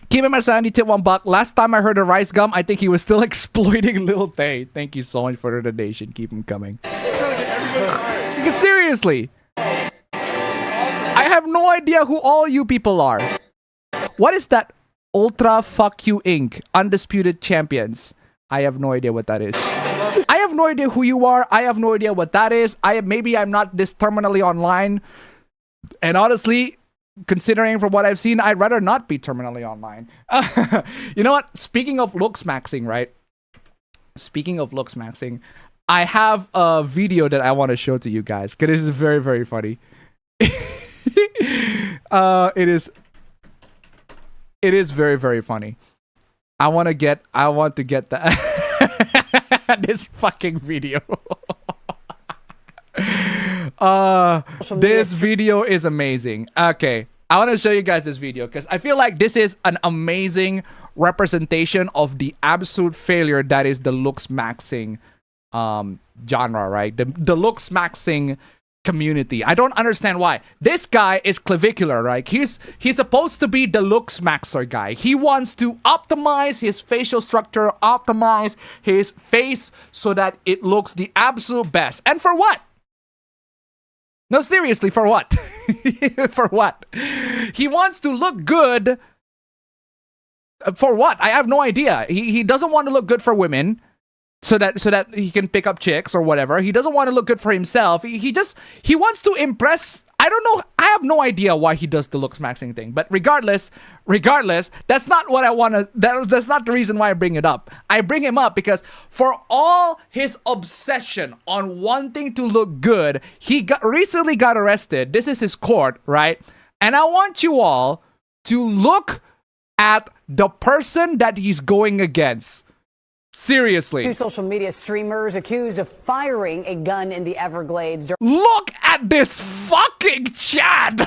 Keep him at Sandy tip $1. Last time I heard of Rice Gum, I think he was still exploiting Lil Tay. Thank you so much for the donation. Keep him coming. Because seriously, I have no idea who all you people are. What is that? Ultra Fuck You Inc. Undisputed Champions. I have no idea what that is. I have no idea who you are. I have no idea what that is. Maybe I'm not this terminally online. And honestly, considering from what I've seen, I'd rather not be terminally online. You know what? Speaking of looks maxing, right? Speaking of looks maxing, I have a video that I want to show to you guys, because this is very, very funny. It is very, very funny. I want to get that this fucking video. This video is amazing. Okay, I want to show you guys this video because I feel like this is an amazing representation of the absolute failure that is the looks maxing genre, right? The looks maxing community. I don't understand why. This guy is clavicular, right? He's supposed to be the looks maxer guy. He wants to optimize his facial structure, optimize his face so that it looks the absolute best. And for what? No, seriously, for what? For what? He wants to look good. For what? I have no idea. He doesn't want to look good for women. So that he can pick up chicks or whatever. He doesn't want to look good for himself. He wants to impress. I don't know. I have no idea why he does the looks maxing thing. But regardless, that's not what I want to. That's not the reason why I bring it up. I bring him up because for all his obsession on wanting to look good, he recently got arrested. This is his court, right? And I want you all to look at the person that he's going against. Seriously. Two social media streamers accused of firing a gun in the Everglades. Look at this fucking Chad.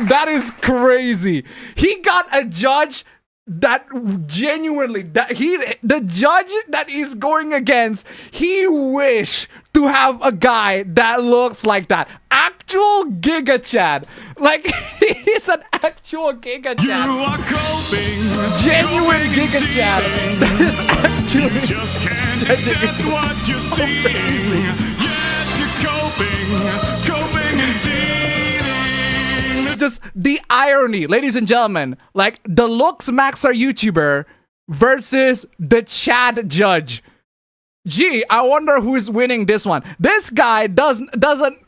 That is crazy. He got a judge that genuinely, the judge that he's going against, he wish to have a guy that looks like that. Actual Giga Chad. Like, he's an actual Giga Chad. You are coping, genuine Giga Chad. That is actually you just can't accept what you're seeing. Yes, you're coping and seething. Just the irony, ladies and gentlemen, like the looks maxer YouTuber versus the Chad judge. Gee, I wonder who's winning this one. This guy doesn't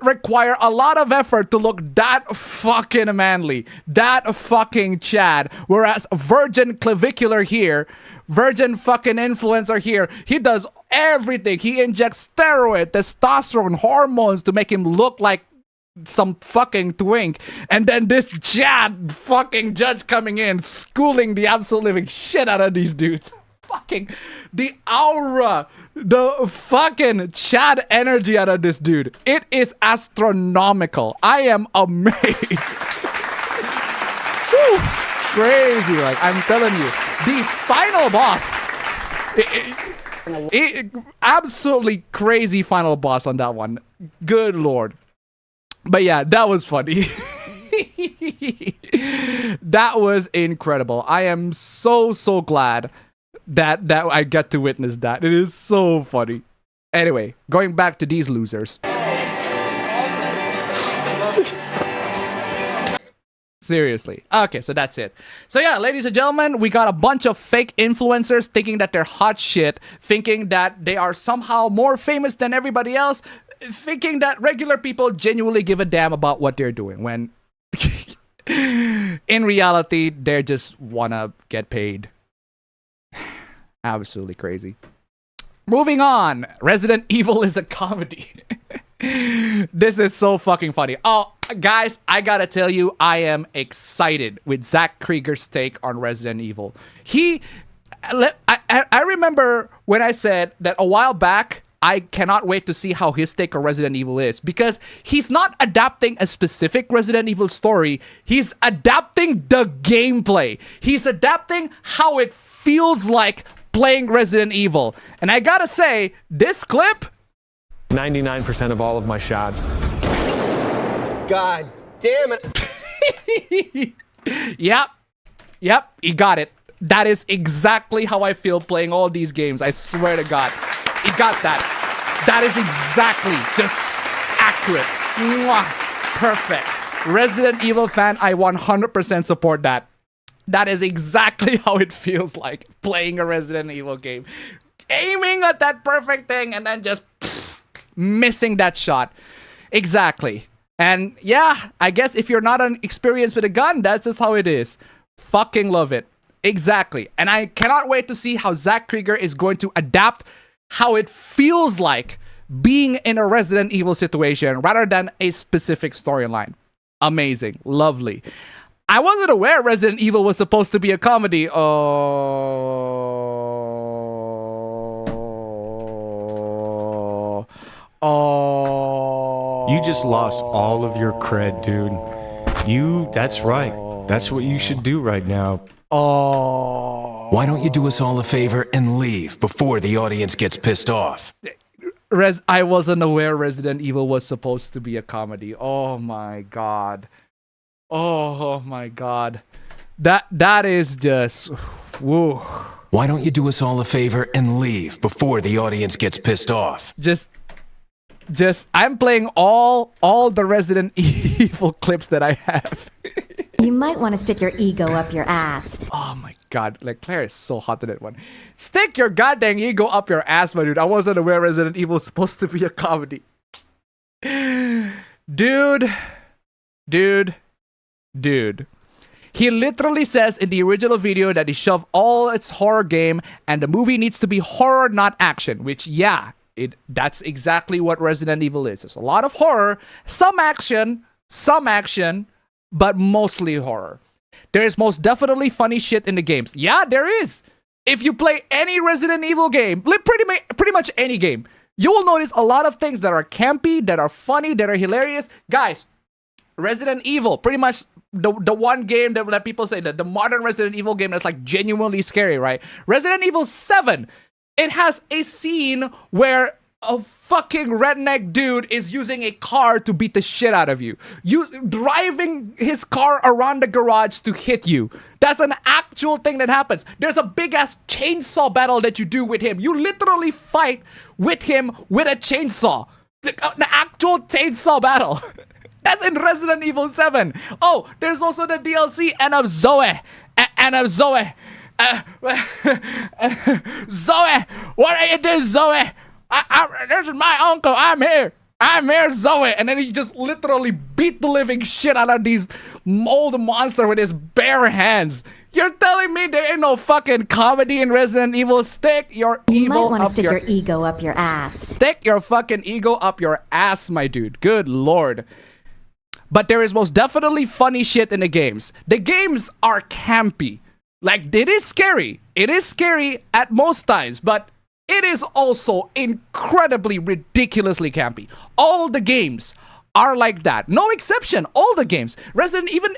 require a lot of effort to look that fucking manly, that fucking Chad. Whereas Virgin Clavicular here, Virgin fucking influencer here, he does everything. He injects steroid, testosterone, hormones to make him look like some fucking twink, and then this Chad fucking judge coming in, schooling the absolute living shit out of these dudes. Fucking the aura, the fucking Chad energy out of this dude. It is astronomical. I am amazed. Whew, crazy, like I'm telling you, the final boss. Absolutely crazy final boss on that one. Good lord. But yeah, that was funny. That was incredible. I am so glad that I get to witness that. It is so funny. Anyway, going back to these losers. Seriously. Okay, so that's it. So yeah, ladies and gentlemen, we got a bunch of fake influencers thinking that they're hot shit, thinking that they are somehow more famous than everybody else, thinking that regular people genuinely give a damn about what they're doing, when in reality, they just wanna get paid. Absolutely crazy. Moving on. Resident Evil is a comedy. This is so fucking funny. Oh, Guys, I gotta tell you, I am excited with Zach Krieger's take on Resident Evil. I remember when I said that a while back, I cannot wait to see how his take on Resident Evil is, because he's not adapting a specific Resident Evil story. He's adapting the gameplay. He's adapting how it feels like playing Resident Evil. And I gotta say, this clip... 99% of all of my shots. God damn it. Yep, he got it. That is exactly how I feel playing all these games. I swear to God. He got that. That is exactly just accurate. Mwah. Perfect. Resident Evil fan, I 100% support that. That is exactly how it feels like playing a Resident Evil game. Aiming at that perfect thing and then just missing that shot. Exactly. And yeah, I guess if you're not experienced with a gun, that's just how it is. Fucking love it. Exactly. And I cannot wait to see how Zach Krieger is going to adapt how it feels like being in a Resident Evil situation rather than a specific storyline. Amazing. Lovely. I wasn't aware Resident Evil was supposed to be a comedy. You just lost all of your cred, dude. That's right. That's what you should do right now. Why don't you do us all a favor and leave before the audience gets pissed off? I wasn't aware Resident Evil was supposed to be a comedy. Oh my god. Oh my god. That is just... Woo. Why don't you do us all a favor and leave before the audience gets pissed off? I'm playing all the Resident Evil clips that I have. You might want to stick your ego up your ass. Oh my god, like Claire is so hot in that one. Stick your goddamn ego up your ass, my dude. I wasn't aware Resident Evil was supposed to be a comedy. Dude. He literally says in the original video that he shoved all its horror game and the movie needs to be horror, not action, which that's exactly what Resident Evil is. There's a lot of horror, some action, but mostly horror. There is most definitely funny shit in the games. Yeah, there is. If you play any Resident Evil game, pretty much any game, you will notice a lot of things that are campy, that are funny, that are hilarious. Guys, Resident Evil, pretty much the one game that people say, that the modern Resident Evil game that's like genuinely scary, right? Resident Evil 7, it has a scene where a fucking redneck dude is using a car to beat the shit out of you. Driving his car around the garage to hit you. That's an actual thing that happens. There's a big ass chainsaw battle that you do with him. You literally fight with him with a chainsaw. The actual chainsaw battle. That's in Resident Evil 7. Oh, there's also the DLC End of Zoe. Zoe, what are you doing, Zoe? This is my uncle. I'm here, Zoe. And then he just literally beat the living shit out of these old monster with his bare hands. You're telling me there ain't no fucking comedy in Resident Evil? Stick your You evil might want to up stick your your ego up your ass. Stick your fucking ego up your ass, my dude. Good lord. But there is most definitely funny shit in the games. The games are campy. Like, it is scary. It is scary at most times, but it is also incredibly ridiculously campy. All the games are like that. No exception. All the games.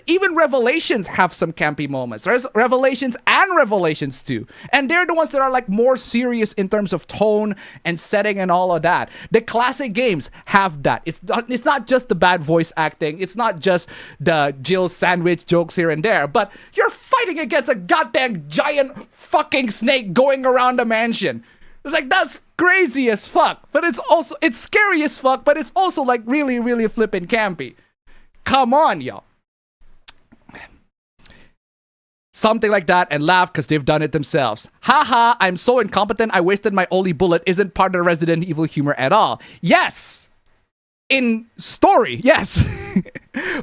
Even Revelations have some campy moments. There's Revelations and Revelations 2. And they're the ones that are like more serious in terms of tone and setting and all of that. The classic games have that. It's not just the bad voice acting. It's not just the Jill sandwich jokes here and there. But you're fighting against a goddamn giant fucking snake going around a mansion. It's like, that's crazy as fuck. But it's scary as fuck, but it's also like really, really flippin' campy. Come on, yo. Something like that and laugh because they've done it themselves. Haha, I'm so incompetent I wasted my only bullet isn't part of the Resident Evil humor at all. Yes. In story, yes.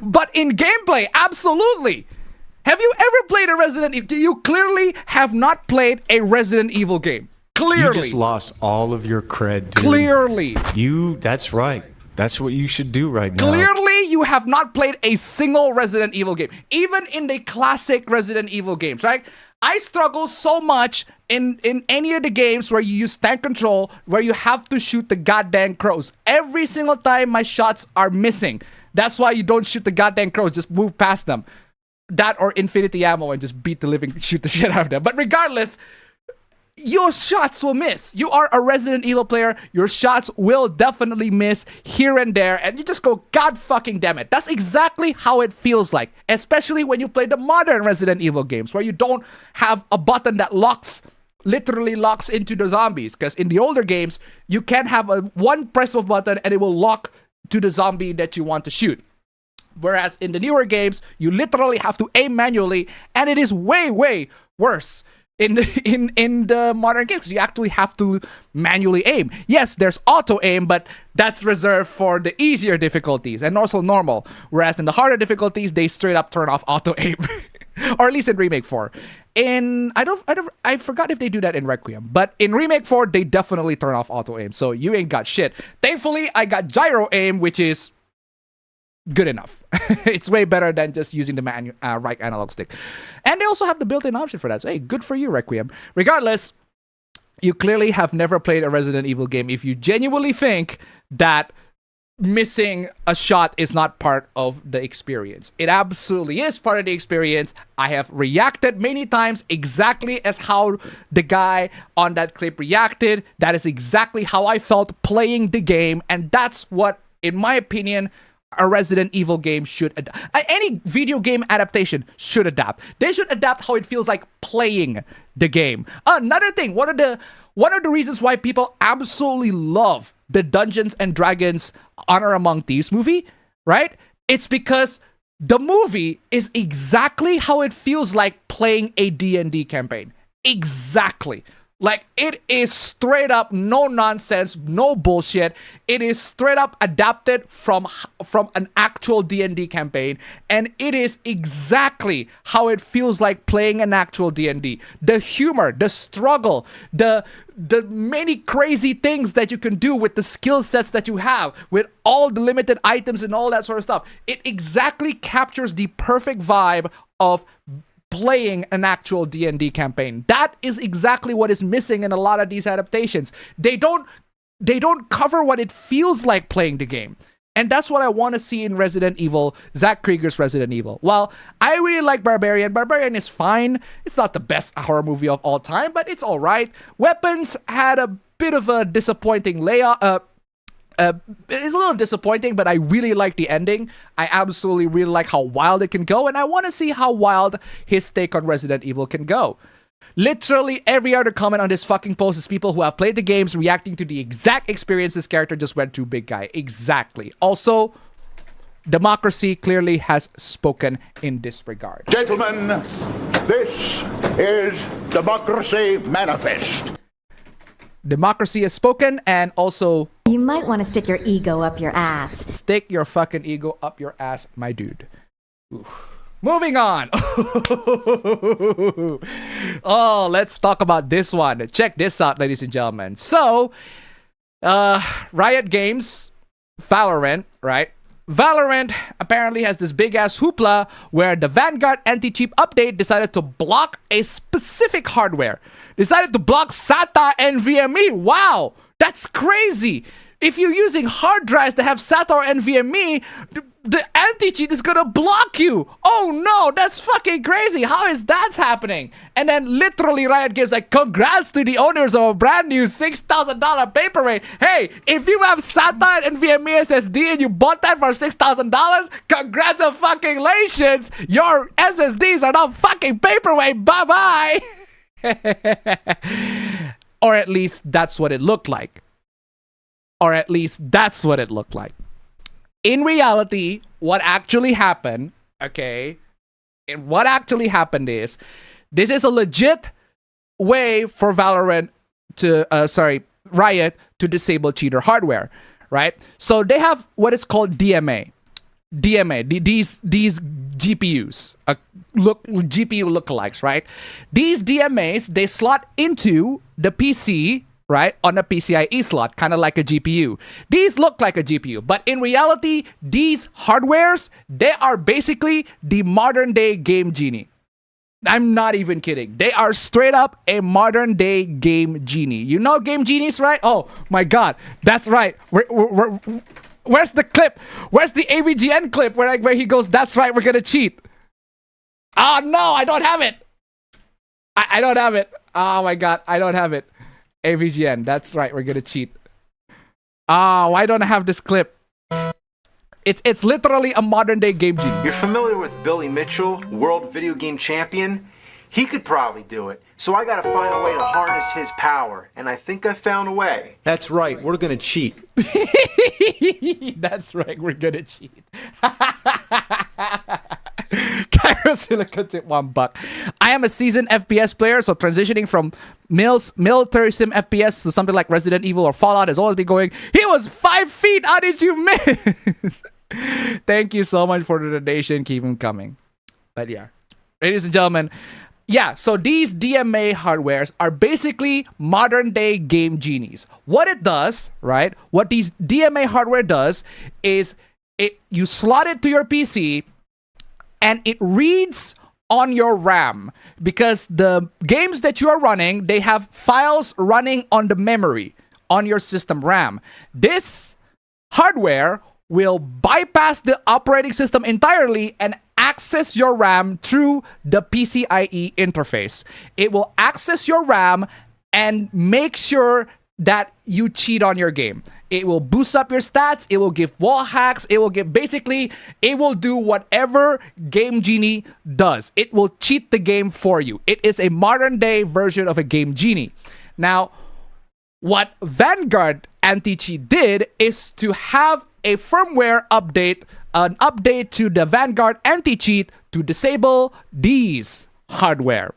But in gameplay, absolutely. Have you ever played a Resident Evil? You clearly have not played a Resident Evil game. Clearly. You just lost all of your cred, dude. Clearly. That's right. That's what you should do right now. Clearly, you you have not played a single Resident Evil game, even in the classic Resident Evil games, right? I struggle so much in any of the games where you use tank control, where you have to shoot the goddamn crows. Every single time my shots are missing. That's why you don't shoot the goddamn crows, just move past them. That or infinity ammo and just shoot the shit out of them. But regardless, your shots will miss. You are a Resident Evil player. Your shots will definitely miss here and there. And you just go, God fucking damn it. That's exactly how it feels like. Especially when you play the modern Resident Evil games where you don't have a button that literally locks into the zombies. Because in the older games, you can have one press of a button and it will lock to the zombie that you want to shoot. Whereas in the newer games, you literally have to aim manually. And it is way, way worse. In the modern games, you actually have to manually aim. Yes, there's auto aim, but that's reserved for the easier difficulties and also normal. Whereas in the harder difficulties, they straight up turn off auto aim, or at least in Remake 4. I forgot if they do that in Requiem, but in Remake 4, they definitely turn off auto aim. So you ain't got shit. Thankfully, I got gyro aim, which is good enough. It's way better than just using the right analog stick. And they also have the built-in option for that. So hey, good for you, Requiem. Regardless, you clearly have never played a Resident Evil game if you genuinely think that missing a shot is not part of the experience. It absolutely is part of the experience. I have reacted many times exactly as how the guy on that clip reacted. That is exactly how I felt playing the game. And that's what, in my opinion, a Resident Evil game should adapt. Any video game adaptation should adapt. They should adapt how it feels like playing the game. Another thing, one of the reasons why people absolutely love the Dungeons and Dragons Honor Among Thieves movie, right? It's because the movie is exactly how it feels like playing a D&D campaign. Exactly. Like, it is straight up no nonsense, no bullshit. It is straight up adapted from an actual D&D campaign, and it is exactly how it feels like playing an actual D&D. The humor, the struggle, the many crazy things that you can do with the skill sets that you have, with all the limited items and all that sort of stuff. It exactly captures the perfect vibe of playing an actual D&D campaign. That is exactly what is missing in a lot of these adaptations. They don't cover what it feels like playing the game. And that's what I want to see in Resident Evil, Zack Krieger's Resident Evil. Well, I really like Barbarian. Barbarian is fine. It's not the best horror movie of all time, but it's all right. Weapons had a bit of a disappointing layout. It's a little disappointing, but I really like the ending. I absolutely really like how wild it can go, and I want to see how wild his take on Resident Evil can go. Literally every other comment on this fucking post is people who have played the games reacting to the exact experience this character just went through, big guy. Exactly. Also, democracy clearly has spoken in this regard. Gentlemen, this is Democracy Manifest. Democracy has spoken, and also, you might want to stick your ego up your ass. Stick your fucking ego up your ass, my dude. Oof. Moving on. Oh, let's talk about this one. Check this out, ladies and gentlemen. So, Riot Games, Valorant, right? Valorant apparently has this big-ass hoopla where the Vanguard anti-cheat update decided to block a specific hardware. Decided to block SATA and NVMe. Wow, that's crazy. If you're using hard drives that have SATA or NVMe, the anti-cheat is gonna block you. Oh no, that's fucking crazy. How is that happening? And then literally Riot Games like, congrats to the owners of a brand new $6,000 paperweight. Hey, if you have SATA and NVMe SSD and you bought that for $6,000, congratulations. Your SSDs are now fucking paperweight. Bye-bye. Or at least that's what it looked like. In reality, what actually happened, okay, and what actually happened is, this is a legit way for Riot to disable cheater hardware, right? So they have what is called DMA. These GPUs, GPU lookalikes, right? These DMAs, they slot into the PC, right, on a PCIe slot, kind of like a GPU. These look like a GPU, but in reality, these hardwares, they are basically the modern day Game Genie. I'm not even kidding. They are straight up a modern day Game Genie. You know Game Genies, right? Oh my God, that's right. Where's the clip? Where's the AVGN clip where he goes, that's right, we're gonna cheat? Oh no, I don't have it. I don't have it. Oh my God, I don't have it. AVGN, that's right, we're gonna cheat. Why don't I have this clip? It's literally a modern day Game Genie. You're familiar with Billy Mitchell, world video game champion? He could probably do it. So I gotta find a way to harness his power, and I think I found a way. That's right, we're gonna cheat. That's right, we're gonna cheat. Cairo Silicon tip $1. I am a seasoned FPS player, so transitioning from military sim FPS to something like Resident Evil or Fallout has always been going, he was 5 feet, how did you miss? Thank you so much for the donation, keep them coming. But yeah, ladies and gentlemen, yeah, so these DMA hardwares are basically modern day Game Genies. What it does, right, what these DMA hardware does is you slot it to your PC and it reads on your RAM, because the games that you are running, they have files running on the memory on your system RAM. This hardware will bypass the operating system entirely and access your RAM through the PCIe interface. It will access your RAM and make sure that you cheat on your game. It will boost up your stats, it will give wall hacks, it will give, basically, it will do whatever Game Genie does. It will cheat the game for you. It is a modern day version of a Game Genie. Now, what Vanguard Anti-Cheat did is to have a firmware update, an update to the Vanguard Anti-Cheat to disable these hardware.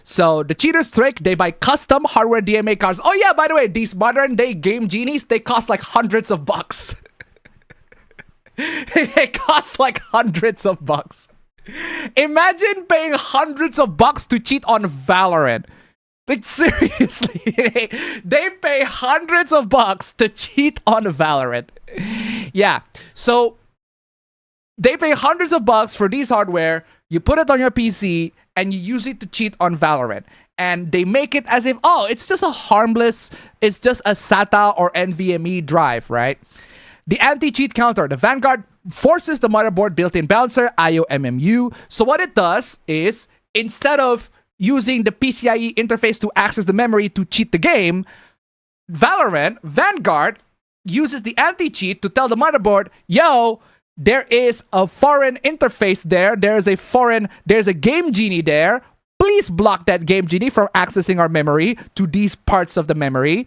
So the cheaters trick, they buy custom hardware DMA cards. Oh yeah, by the way, these modern day Game Genies, they cost like hundreds of bucks. They cost like hundreds of bucks. Imagine paying hundreds of bucks to cheat on Valorant. Like seriously, they pay hundreds of bucks to cheat on Valorant. Yeah, so they pay hundreds of bucks for these hardware. You put it on your PC and you use it to cheat on Valorant. And they make it as if, oh, it's just a harmless, it's just a SATA or NVMe drive, right? The anti-cheat counter, the Vanguard forces the motherboard built-in bouncer, IOMMU. So what it does is, instead of using the PCIe interface to access the memory to cheat the game, Vanguard uses the anti-cheat to tell the motherboard, yo, there is a foreign interface there. There's a Game Genie there. Please block that Game Genie from accessing our memory to these parts of the memory.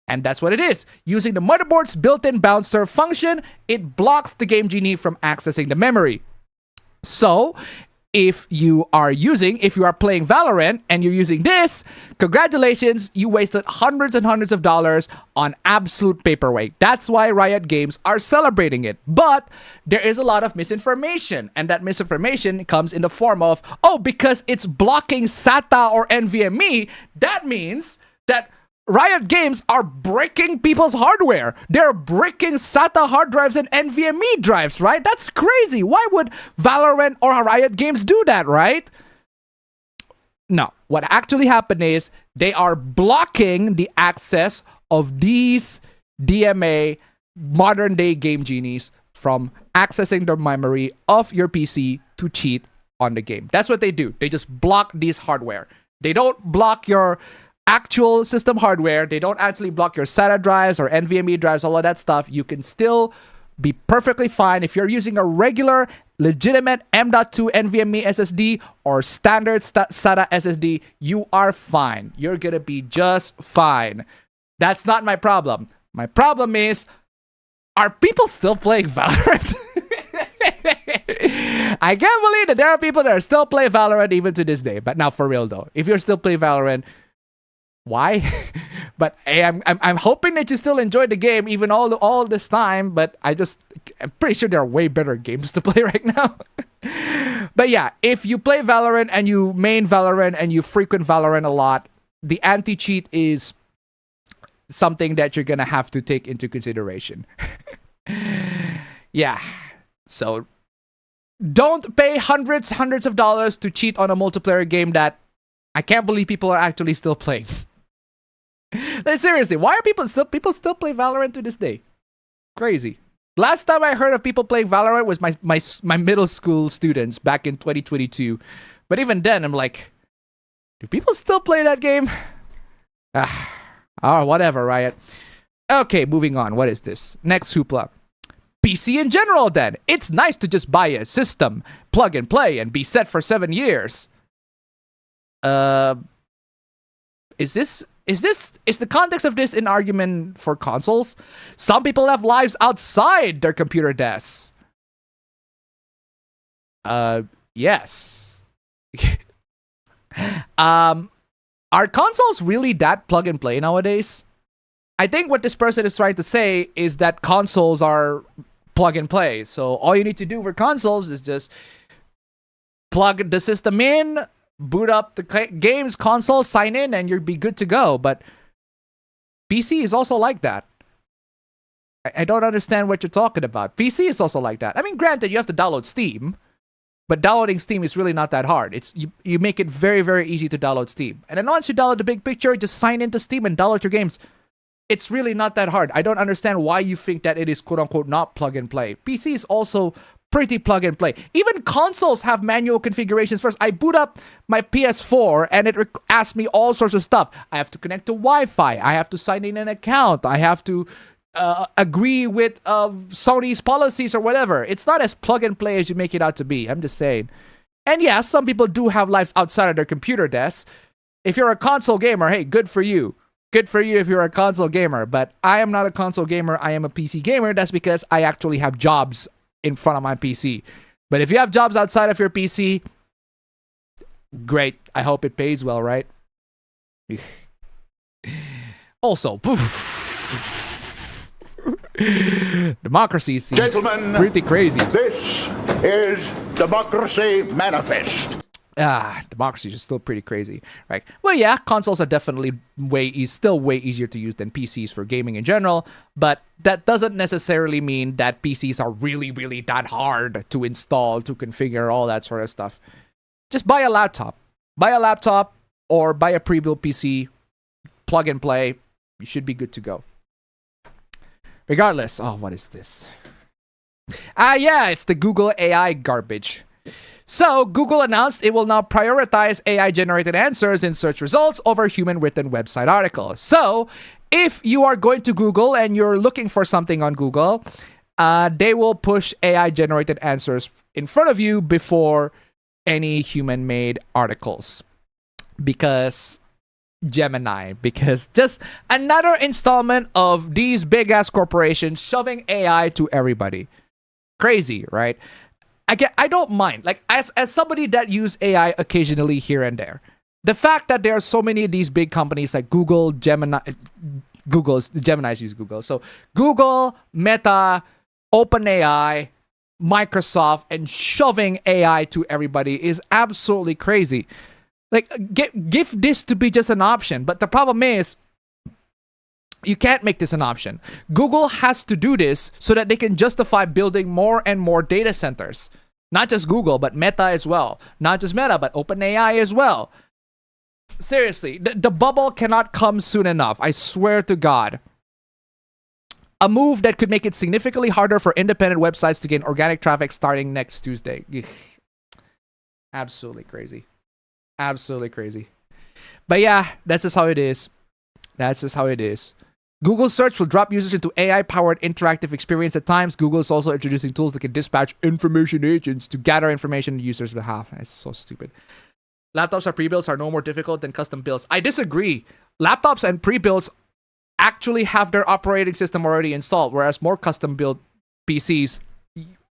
And that's what it is. Using the motherboard's built-in bouncer function, it blocks the Game Genie from accessing the memory. So, if you are playing Valorant and you're using this, congratulations, you wasted hundreds and hundreds of dollars on absolute paperweight. That's why Riot Games are celebrating it. But there is a lot of misinformation, and that misinformation comes in the form of, oh, because it's blocking SATA or NVMe, that means that Riot Games are breaking people's hardware. They're breaking SATA hard drives and NVMe drives, right? That's crazy. Why would Valorant or Riot Games do that, right? No. What actually happened is they are blocking the access of these DMA modern day Game Genies from accessing the memory of your PC to cheat on the game. That's what they do. They just block these hardware. They don't block your actual system hardware. They don't actually block your SATA drives or NVMe drives, all of that stuff. You can still be perfectly fine if you're using a regular, legitimate M.2 NVMe SSD or standard SATA SSD. You are fine. You're gonna be just fine. That's not my problem. My problem is, are people still playing Valorant? I can't believe that there are people that are still playing Valorant even to this day. But now, for real though, if you're still playing Valorant, why? But hey, I'm hoping that you still enjoy the game even all this time. But I'm pretty sure there are way better games to play right now. But yeah, if you play Valorant and you main Valorant and you frequent Valorant a lot, the anti-cheat is something that you're gonna have to take into consideration. Yeah. So don't pay hundreds of dollars to cheat on a multiplayer game that I can't believe people are actually still playing. Like, seriously, why are people still play Valorant to this day? Crazy. Last time I heard of people playing Valorant was my middle school students back in 2022. But even then, I'm like, do people still play that game? Oh, whatever, Riot. Okay, moving on. What is this? Next hoopla. PC in general, then. It's nice to just buy a system, plug and play, and be set for 7 years. Is the context of this an argument for consoles? Some people have lives outside their computer desks. Yes. Are consoles really that plug and play nowadays? I think what this person is trying to say is that consoles are plug and play. So all you need to do for consoles is just plug the system in, boot up the game's console, sign in, and you'll be good to go. But PC is also like that. I don't understand what you're talking about. PC is also like that. I mean, granted, you have to download Steam, but downloading Steam is really not that hard. It's you make it very, very easy to download Steam. And then once you download the big picture, just sign into Steam and download your games. It's really not that hard. I don't understand why you think that it is quote-unquote not plug and play. PC is also pretty plug and play. Even consoles have manual configurations first. I boot up my PS4 and it asks me all sorts of stuff. I have to connect to Wi-Fi. I have to sign in an account. I have to agree with Sony's policies or whatever. It's not as plug and play as you make it out to be. I'm just saying. And yeah, some people do have lives outside of their computer desks. If you're a console gamer, hey, good for you. Good for you if you're a console gamer. But I am not a console gamer. I am a PC gamer. That's because I actually have jobs in front of my PC. But if you have jobs outside of your PC, great. I hope it pays well, right? Also, democracy seems pretty crazy. This is Democracy Manifest. Democracy is still pretty crazy, right? Well, yeah, consoles are definitely still way easier to use than PCs for gaming in general, but that doesn't necessarily mean that PCs are really, really that hard to install, to configure, all that sort of stuff. Just buy a laptop. Buy a laptop or buy a pre-built PC, plug and play. You should be good to go. Regardless, what is this? Yeah, it's the Google AI garbage. So, Google announced it will now prioritize AI-generated answers in search results over human-written website articles. So, if you are going to Google and you're looking for something on Google, they will push AI-generated answers in front of you before any human-made articles. Because Gemini. Because just another installment of these big-ass corporations shoving AI to everybody. Crazy, right? I don't mind. Like, as somebody that use AI occasionally here and there, the fact that there are so many of these big companies like Google, Geminis use Google. So Google, Meta, OpenAI, Microsoft, and shoving AI to everybody is absolutely crazy. Like, give this to be just an option. But the problem is, you can't make this an option. Google has to do this so that they can justify building more and more data centers. Not just Google, but Meta as well. Not just Meta, but OpenAI as well. Seriously, the bubble cannot come soon enough. I swear to God. A move that could make it significantly harder for independent websites to gain organic traffic starting next Tuesday. Absolutely crazy. Absolutely crazy. But yeah, that's just how it is. That's just how it is. Google Search will drop users into AI-powered interactive experience at times. Google is also introducing tools that can dispatch information agents to gather information on users' behalf. That's so stupid. Laptops or pre-builds are no more difficult than custom builds. I disagree. Laptops and pre-builds actually have their operating system already installed, whereas more custom-built PCs,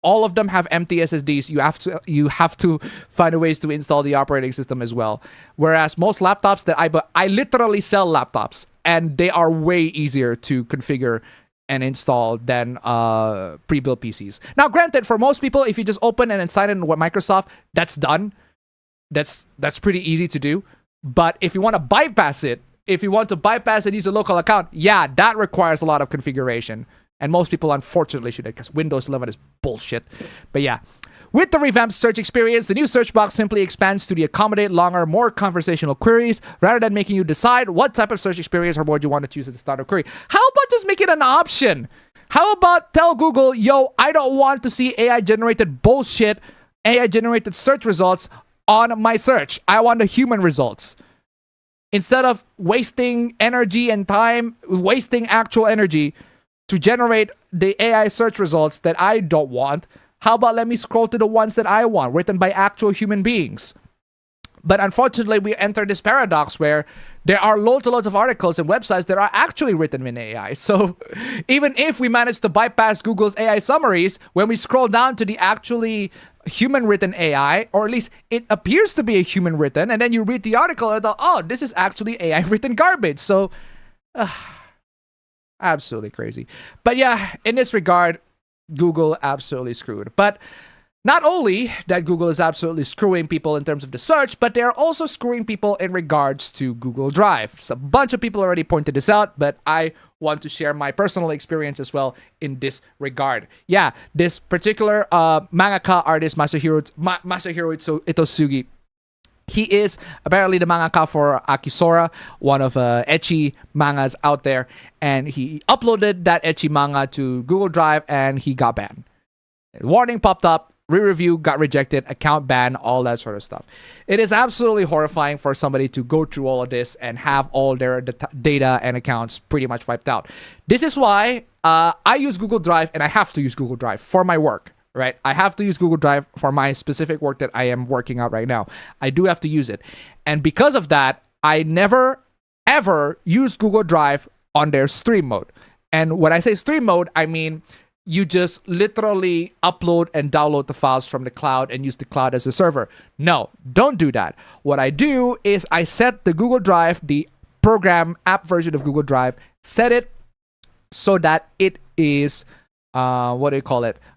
all of them have empty SSDs. You have to find a ways to install the operating system as well. Whereas most laptops that I literally sell laptops, and they are way easier to configure and install than pre-built PCs. Now, granted, for most people, if you just open and then sign in with Microsoft, that's done. That's pretty easy to do. But if you want to bypass it, if you want to bypass and use a local account, yeah, that requires a lot of configuration. And most people, unfortunately, should, because Windows 11 is bullshit. But yeah. With the revamped search experience, the new search box simply expands to accommodate longer, more conversational queries, rather than making you decide what type of search experience or word you want to choose at the start of query. How about just make it an option? How about tell Google, yo, I don't want to see AI-generated bullshit, AI-generated search results on my search. I want the human results. Instead of wasting energy and time, wasting actual energy to generate the AI search results that I don't want, how about let me scroll to the ones that I want, written by actual human beings? But unfortunately, we enter this paradox where there are loads and loads of articles and websites that are actually written in AI. So even if we manage to bypass Google's AI summaries, when we scroll down to the actually human-written AI, or at least it appears to be a human-written, and then you read the article and oh, this is actually AI-written garbage. So, absolutely crazy. But yeah, in this regard, Google absolutely screwed. But not only that Google is absolutely screwing people in terms of the search, but they're also screwing people in regards to Google Drive. So a bunch of people already pointed this out, but I want to share my personal experience as well in this regard. Yeah, this particular mangaka artist, Masahiro Itosugi, he is apparently the mangaka for Akisora, one of ecchi mangas out there, and he uploaded that ecchi manga to Google Drive and he got banned. Warning popped up, re-review got rejected, account ban, all that sort of stuff. It is absolutely horrifying for somebody to go through all of this and have all their data and accounts pretty much wiped out. This is why I use Google Drive, and I have to use Google Drive for my work. Right? I have to use Google Drive for my specific work that I am working out right now. I do have to use it. And because of that, I never, ever use Google Drive on their stream mode. And when I say stream mode, I mean you just literally upload and download the files from the cloud and use the cloud as a server. No, don't do that. What I do is I set the Google Drive, the program app version of Google Drive, set it so that it is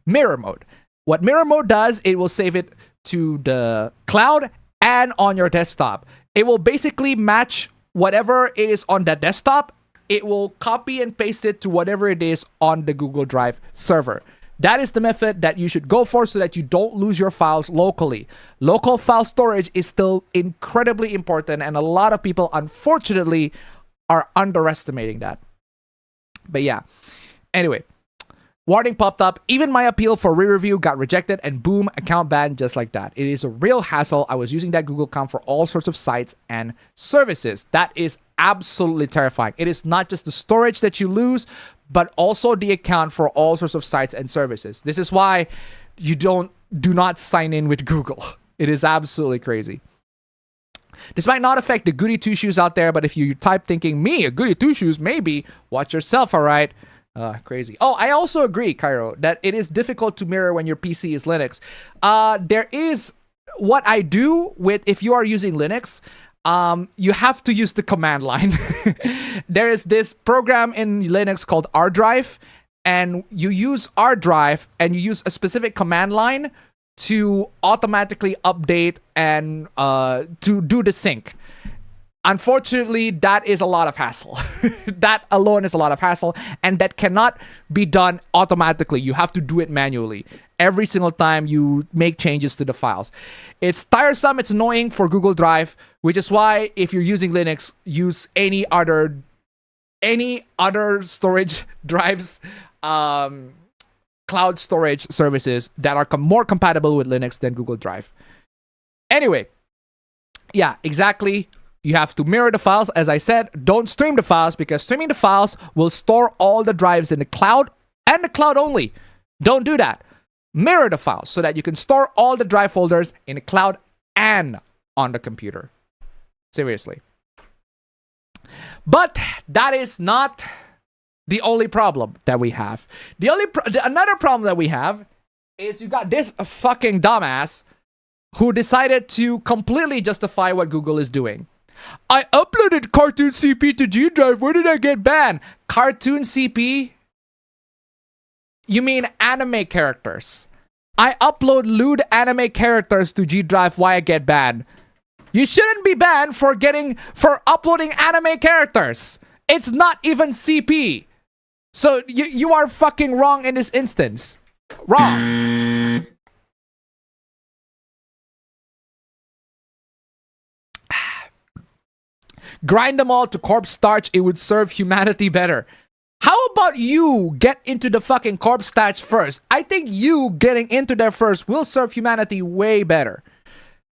mirror mode. What mirror mode does, it will save it to the cloud and on your desktop. It will basically match whatever it is on that desktop. It will copy and paste it to whatever it is on the Google Drive server. That is the method that you should go for so that you don't lose your files locally. Local file storage is still incredibly important, and a lot of people, unfortunately, are underestimating that. But yeah, anyway. Warning popped up, even my appeal for re-review got rejected, and boom, account banned just like that. It is a real hassle. I was using that Google account for all sorts of sites and services. That is absolutely terrifying. It is not just the storage that you lose, but also the account for all sorts of sites and services. This is why you do not sign in with Google. It is absolutely crazy. This might not affect the goody two-shoes out there, but if you type thinking, me, a goody two-shoes, maybe, watch yourself, all right? Crazy. Oh, I also agree, Cairo, that it is difficult to mirror when your PC is Linux. There is what I do with, if you are using Linux, you have to use the command line. There is this program in Linux called rdrive, and you use rdrive and you use a specific command line to automatically update and to do the sync. Unfortunately, that is a lot of hassle. That alone is a lot of hassle, and that cannot be done automatically. You have to do it manually every single time you make changes to the files. It's tiresome, it's annoying for Google Drive, which is why if you're using Linux, use any other storage drives, cloud storage services that are more compatible with Linux than Google Drive. Anyway, yeah, exactly. You have to mirror the files. As I said, don't stream the files, because streaming the files will store all the drives in the cloud and the cloud only. Don't do that. Mirror the files so that you can store all the drive folders in the cloud and on the computer. Seriously. But that is not the only problem that we have. Another problem that we have is you got this fucking dumbass who decided to completely justify what Google is doing. I uploaded Cartoon CP to G Drive. Where did I get banned? Cartoon CP? You mean anime characters? I upload lewd anime characters to G Drive. Why I get banned? You shouldn't be banned for uploading anime characters. It's not even CP. So you are fucking wrong in this instance. Wrong. Grind them all to corpse starch. It would serve humanity better. How about you get into the fucking corpse starch first? I think you getting into there first will serve humanity way better.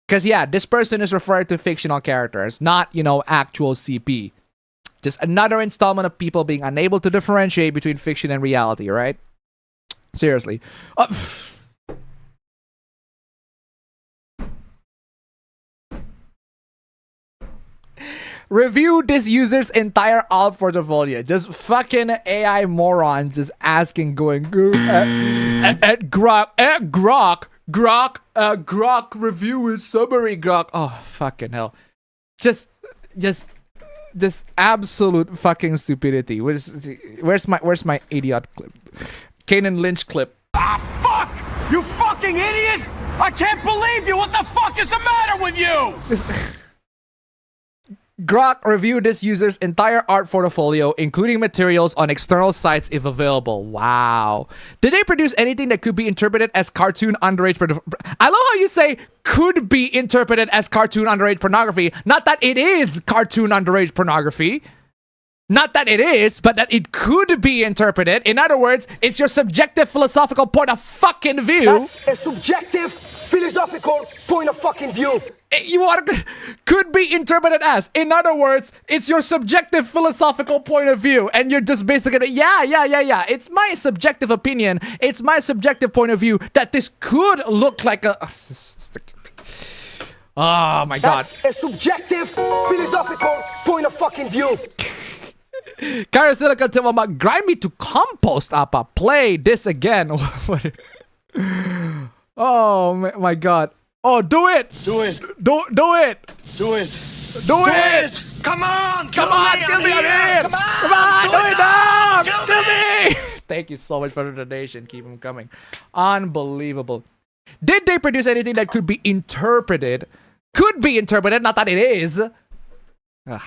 Because yeah, this person is referring to fictional characters, not, you know, actual CP. Just another installment of people being unable to differentiate between fiction and reality, right? Seriously. Review this user's entire alt portfolio. Just fucking AI morons just asking, going, Grok, review his summary, Grok. Oh, fucking hell. Just absolute fucking stupidity. Where's my idiot clip? Kanan Lynch clip. Ah, fuck! You fucking idiot! I can't believe you! What the fuck is the matter with you? Grok reviewed this user's entire art portfolio, including materials on external sites if available. Wow. Did they produce anything that could be interpreted as cartoon underage pornography? I love how you say could be interpreted as cartoon underage pornography. Not that it is cartoon underage pornography. Not that it is, but that it could be interpreted. In other words, it's your subjective philosophical point of fucking view. That's a subjective philosophical point of fucking view. You want could be interpreted as. In other words, it's your subjective philosophical point of view, and you're just basically yeah. It's my subjective opinion. It's my subjective point of view that this could look like a. Oh my god. That's a subjective philosophical point of fucking view. Karasilica Timama, grind me to compost, Appa. Play this again. Oh my god. Oh, do it! Do it! Do it! Do it! Do it! Come on! Kill me! I'm here! Come on! Do it now! Kill me! Thank you so much for the donation. Keep them coming. Unbelievable. Did they produce anything that could be interpreted? Could be interpreted, not that it is. Ugh,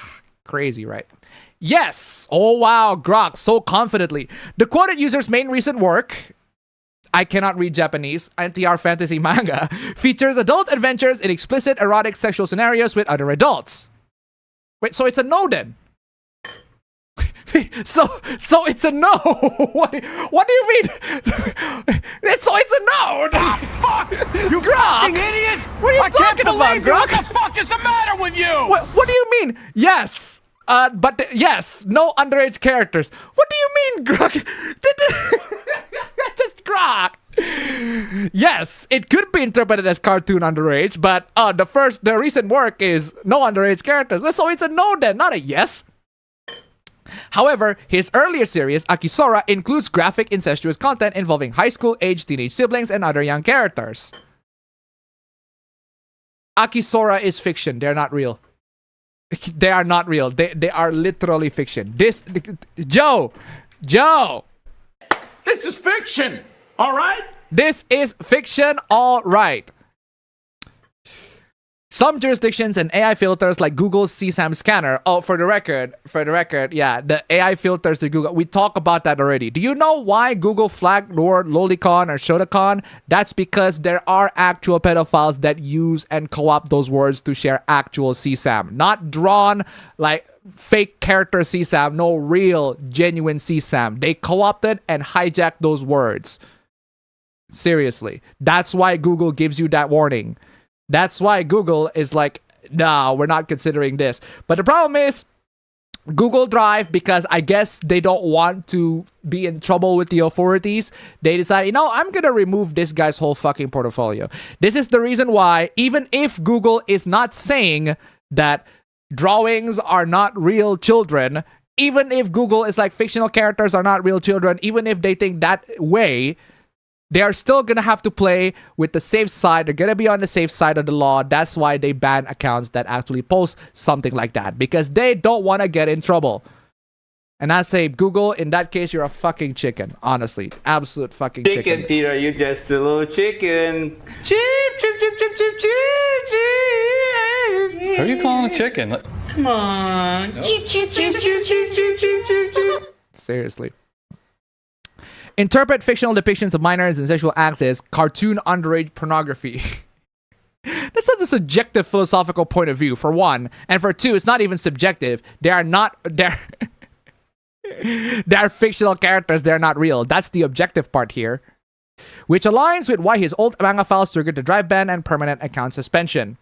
crazy, right? Yes! Oh wow, Grok, so confidently. The quoted user's main recent work, I cannot read Japanese, NTR fantasy manga, features adult adventures in explicit erotic sexual scenarios with other adults. Wait, so it's a no then? so it's a no. What do you mean? It's a no. Ah, fuck! You Grok! fucking idiot! What are you talking about, Grok? What the fuck is the matter with you? What do you mean? Yes. But yes, no underage characters. What do you mean, Grok? Just Grok. Yes, it could be interpreted as cartoon underage, but the recent work is no underage characters. So it's a no then, not a yes. However, his earlier series, Akisora, includes graphic incestuous content involving high school-aged teenage siblings and other young characters. Akisora is fiction. They're not real. They are not real. They are literally fiction. Joe! This is fiction, all right? This is fiction, all right. Some jurisdictions and AI filters like Google's CSAM scanner. Oh, for the record, yeah, the AI filters to Google, we talked about that already. Do you know why Google flagged the word Lolicon or Shotokan? That's because there are actual pedophiles that use and co-opt those words to share actual CSAM. Not drawn, like, fake character CSAM, no real, genuine CSAM. They co-opted and hijacked those words. Seriously. That's why Google gives you that warning. That's why Google is like, no, we're not considering this. But the problem is, Google Drive, because I guess they don't want to be in trouble with the authorities, they decide, you know, I'm going to remove this guy's whole fucking portfolio. This is the reason why, even if Google is not saying that drawings are not real children, even if Google is like fictional characters are not real children, even if they think that way, they are still going to have to play with the safe side. They're going to be on the safe side of the law. That's why they ban accounts that actually post something like that, because they don't want to get in trouble. And I say, Google, in that case, you're a fucking chicken. Honestly. Absolute fucking chicken. Peter, you're just a little chicken. Chip, chip, chip, chip, chip, chip, chip. Who are you calling a chicken? Come on. Chip, chip, chip, chip, chip, chip, chip, chip, chip. Seriously. Interpret fictional depictions of minors and sexual acts as cartoon underage pornography. That's such a subjective philosophical point of view, for one. And for two, it's not even subjective. They are not... They're fictional characters. They're not real. That's the objective part here. Which aligns with why his old manga files triggered the drive ban and permanent account suspension.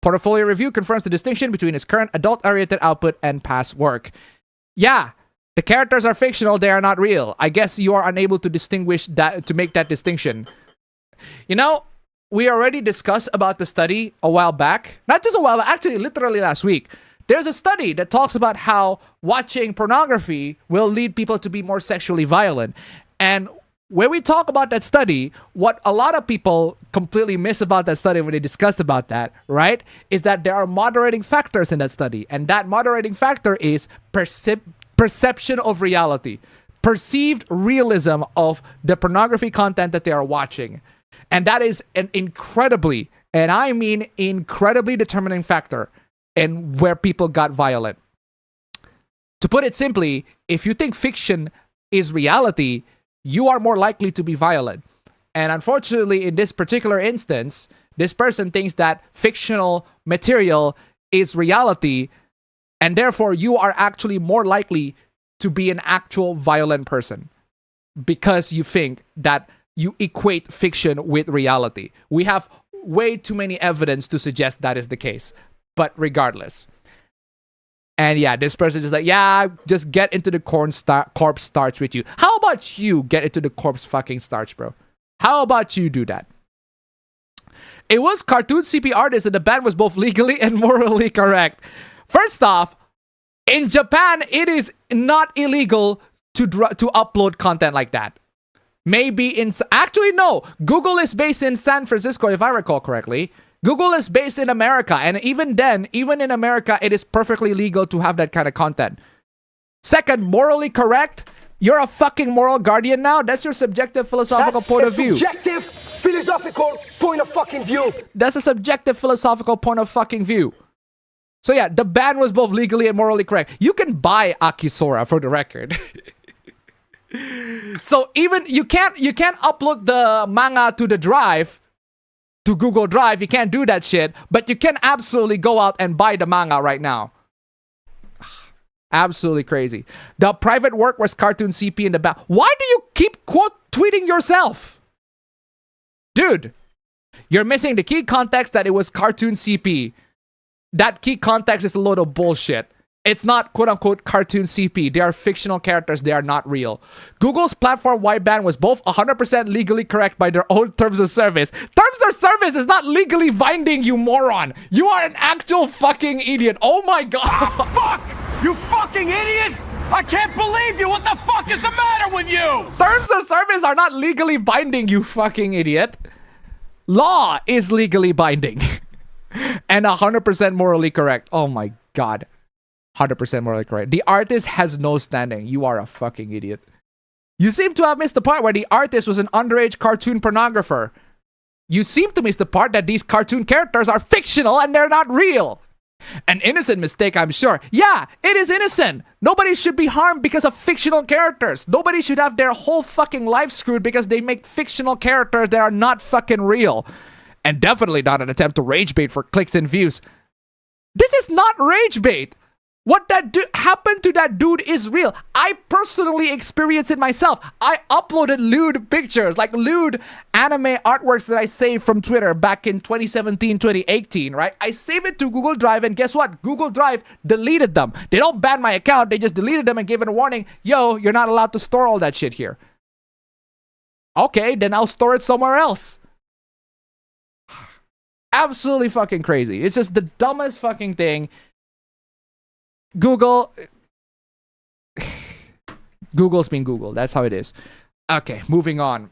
Portfolio review confirms the distinction between his current adult-oriented output and past work. Yeah, the characters are fictional. They are not real. I guess you are unable to distinguish that, to make that distinction. You know, we already discussed about the study a while back. Not just a while, but actually literally last week. There's a study that talks about how watching pornography will lead people to be more sexually violent. And when we talk about that study, what a lot of people completely miss about that study when they discuss about that, right, is that there are moderating factors in that study. And that moderating factor is perception of reality. Perceived realism of the pornography content that they are watching. And that is an incredibly, and I mean incredibly determining factor in where people got violent. To put it simply, if you think fiction is reality, you are more likely to be violent. And unfortunately, in this particular instance, this person thinks that fictional material is reality, and therefore you are actually more likely to be an actual violent person because you think that you equate fiction with reality. We have way too many evidence to suggest that is the case. But regardless. And yeah, this person is like, yeah, just get into the corpse starch with you. How about you get into the corpse fucking starch, bro? How about you do that? It was cartoon CP artists and the ban was both legally and morally correct. First off, in Japan, it is not illegal to upload content like that. Maybe in... Actually, no. Google is based in San Francisco, if I recall correctly. Google is based in America. And even then, even in America, it is perfectly legal to have that kind of content. Second, morally correct. You're a fucking moral guardian now. That's your subjective philosophical point of view. Subjective philosophical point of fucking view. That's a subjective philosophical point of fucking view. So yeah, the ban was both legally and morally correct. You can buy Akisora for the record. So even you can't upload the manga to the drive, to Google Drive. You can't do that shit, but you can absolutely go out and buy the manga right now. Absolutely crazy. The private work was cartoon CP in the back. Why do you keep quote tweeting yourself? Dude, you're missing the key context that it was cartoon CP. That key context is a load of bullshit. It's not quote-unquote cartoon CP. They are fictional characters. They are not real. Google's platform-wide ban was both 100% legally correct by their own terms of service. Terms of service is not legally binding, you moron. You are an actual fucking idiot. Oh my god. Fuck! You fucking idiot! I can't believe you! What the fuck is the matter with you? Terms of service are not legally binding, you fucking idiot. Law is legally binding. And 100% morally correct. Oh my god. 100% morally correct. The artist has no standing. You are a fucking idiot. You seem to have missed the part where the artist was an underage cartoon pornographer. You seem to miss the part that these cartoon characters are fictional and they're not real. An innocent mistake, I'm sure. Yeah, it is innocent. Nobody should be harmed because of fictional characters. Nobody should have their whole fucking life screwed because they make fictional characters that are not fucking real. And definitely not an attempt to rage bait for clicks and views. This is not rage bait. What that happened to that dude is real. I personally experienced it myself. I uploaded lewd pictures, like lewd anime artworks that I saved from Twitter back in 2017, 2018, right? I saved it to Google Drive, and guess what? Google Drive deleted them. They don't ban my account. They just deleted them and gave it a warning. Yo, you're not allowed to store all that shit here. Okay, then I'll store it somewhere else. Absolutely fucking crazy. It's just the dumbest fucking thing. Google's being Google. That's how it is. Okay, moving on.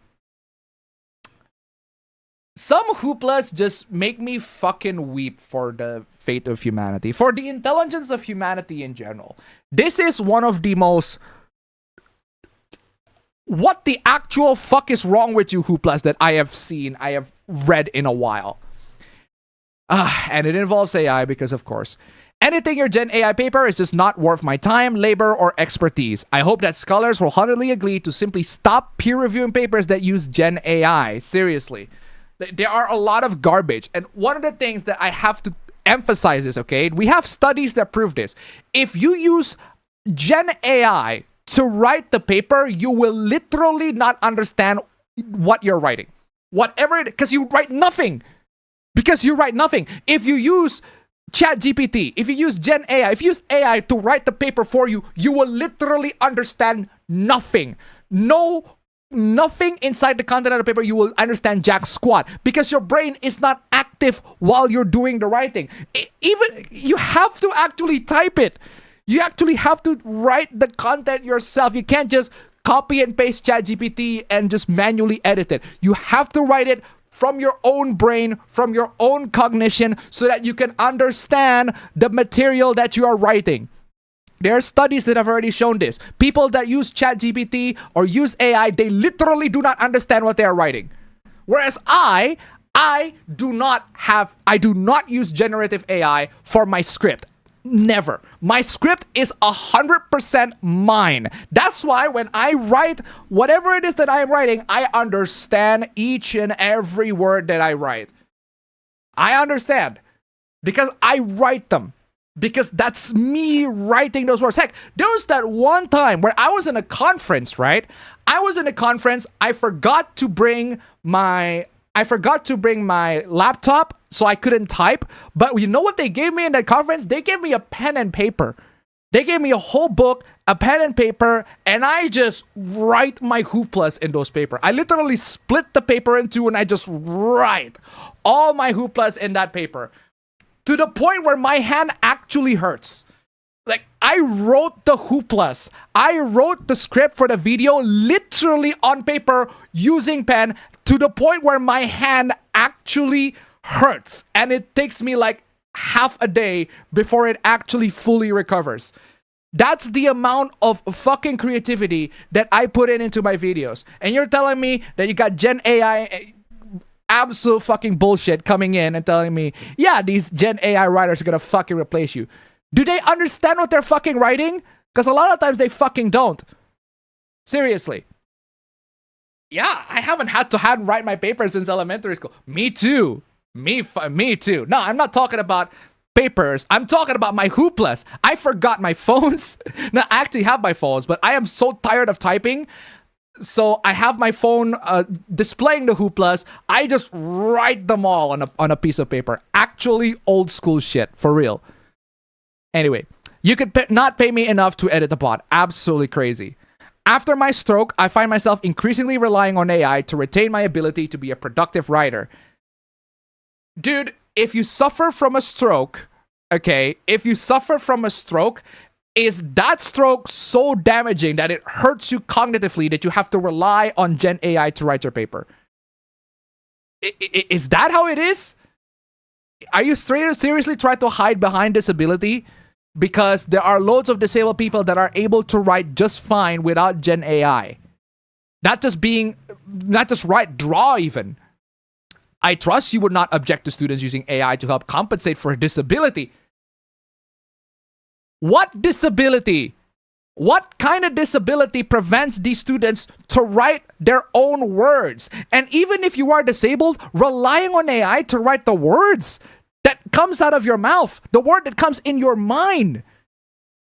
Some hooplas just make me fucking weep for the fate of humanity, for the intelligence of humanity in general. This is one of the most... What the actual fuck is wrong with you, hooplas, that I have seen, I have read in a while. And it involves AI because, of course, anything your Gen AI paper is just not worth my time, labor, or expertise. I hope that scholars will heartily agree to simply stop peer reviewing papers that use Gen AI. Seriously. There are a lot of garbage. And one of the things that I have to emphasize is, okay, we have studies that prove this. If you use Gen AI to write the paper, you will literally not understand what you're writing. Whatever it is, because you write nothing. Because you write nothing. If you use ChatGPT, if you use Gen AI, if you use AI to write the paper for you, you will literally understand nothing. Nothing inside the content of the paper, you will understand jack squat. Because your brain is not active while you're doing the writing. Even, you have to actually type it. You actually have to write the content yourself. You can't just copy and paste ChatGPT and just manually edit it. You have to write it from your own brain, from your own cognition, so that you can understand the material that you are writing. There are studies that have already shown this. People that use ChatGPT or use AI, they literally do not understand what they are writing. Whereas I do not use generative AI for my script. Never. My script is 100% mine. That's why when I write whatever it is that I am writing, I understand each and every word that I write. I understand. Because I write them. Because that's me writing those words. Heck, there was that one time where I was in a conference, right? I was in a conference. I forgot to bring my laptop, so I couldn't type. But you know what they gave me in that conference? They gave me a pen and paper. They gave me a whole book, a pen and paper, and I just write my hooplas in those papers. I literally split the paper in two and I just write all my hooplas in that paper. To the point where my hand actually hurts. Like, I wrote the hooplas. I wrote the script for the video literally on paper using pen, to the point where my hand actually hurts. And it takes me like half a day before it actually fully recovers. That's the amount of fucking creativity that I put into my videos. And you're telling me that you got Gen AI, absolute fucking bullshit coming in and telling me, yeah, these Gen AI writers are gonna fucking replace you. Do they understand what they're fucking writing? Because a lot of times they fucking don't. Seriously. Yeah, I haven't had to hand write my papers since elementary school. Me too. Me too. No, I'm not talking about papers. I'm talking about my hooplas. I forgot my phones. No, I actually have my phones, but I am so tired of typing. So I have my phone displaying the hooplas. I just write them all on a piece of paper. Actually old school shit, for real. Anyway, you could not pay me enough to edit the pod. Absolutely crazy. After my stroke, I find myself increasingly relying on AI to retain my ability to be a productive writer. Dude, if you suffer from a stroke, okay, if you suffer from a stroke, is that stroke so damaging that it hurts you cognitively that you have to rely on Gen AI to write your paper? Is that how it is? Are you seriously trying to hide behind disability? Because there are loads of disabled people that are able to write just fine without Gen AI. Not just write, draw even. I trust you would not object to students using AI to help compensate for a disability. What disability? What kind of disability prevents these students to write their own words? And even if you are disabled, relying on AI to write the words that comes out of your mouth, the word that comes in your mind.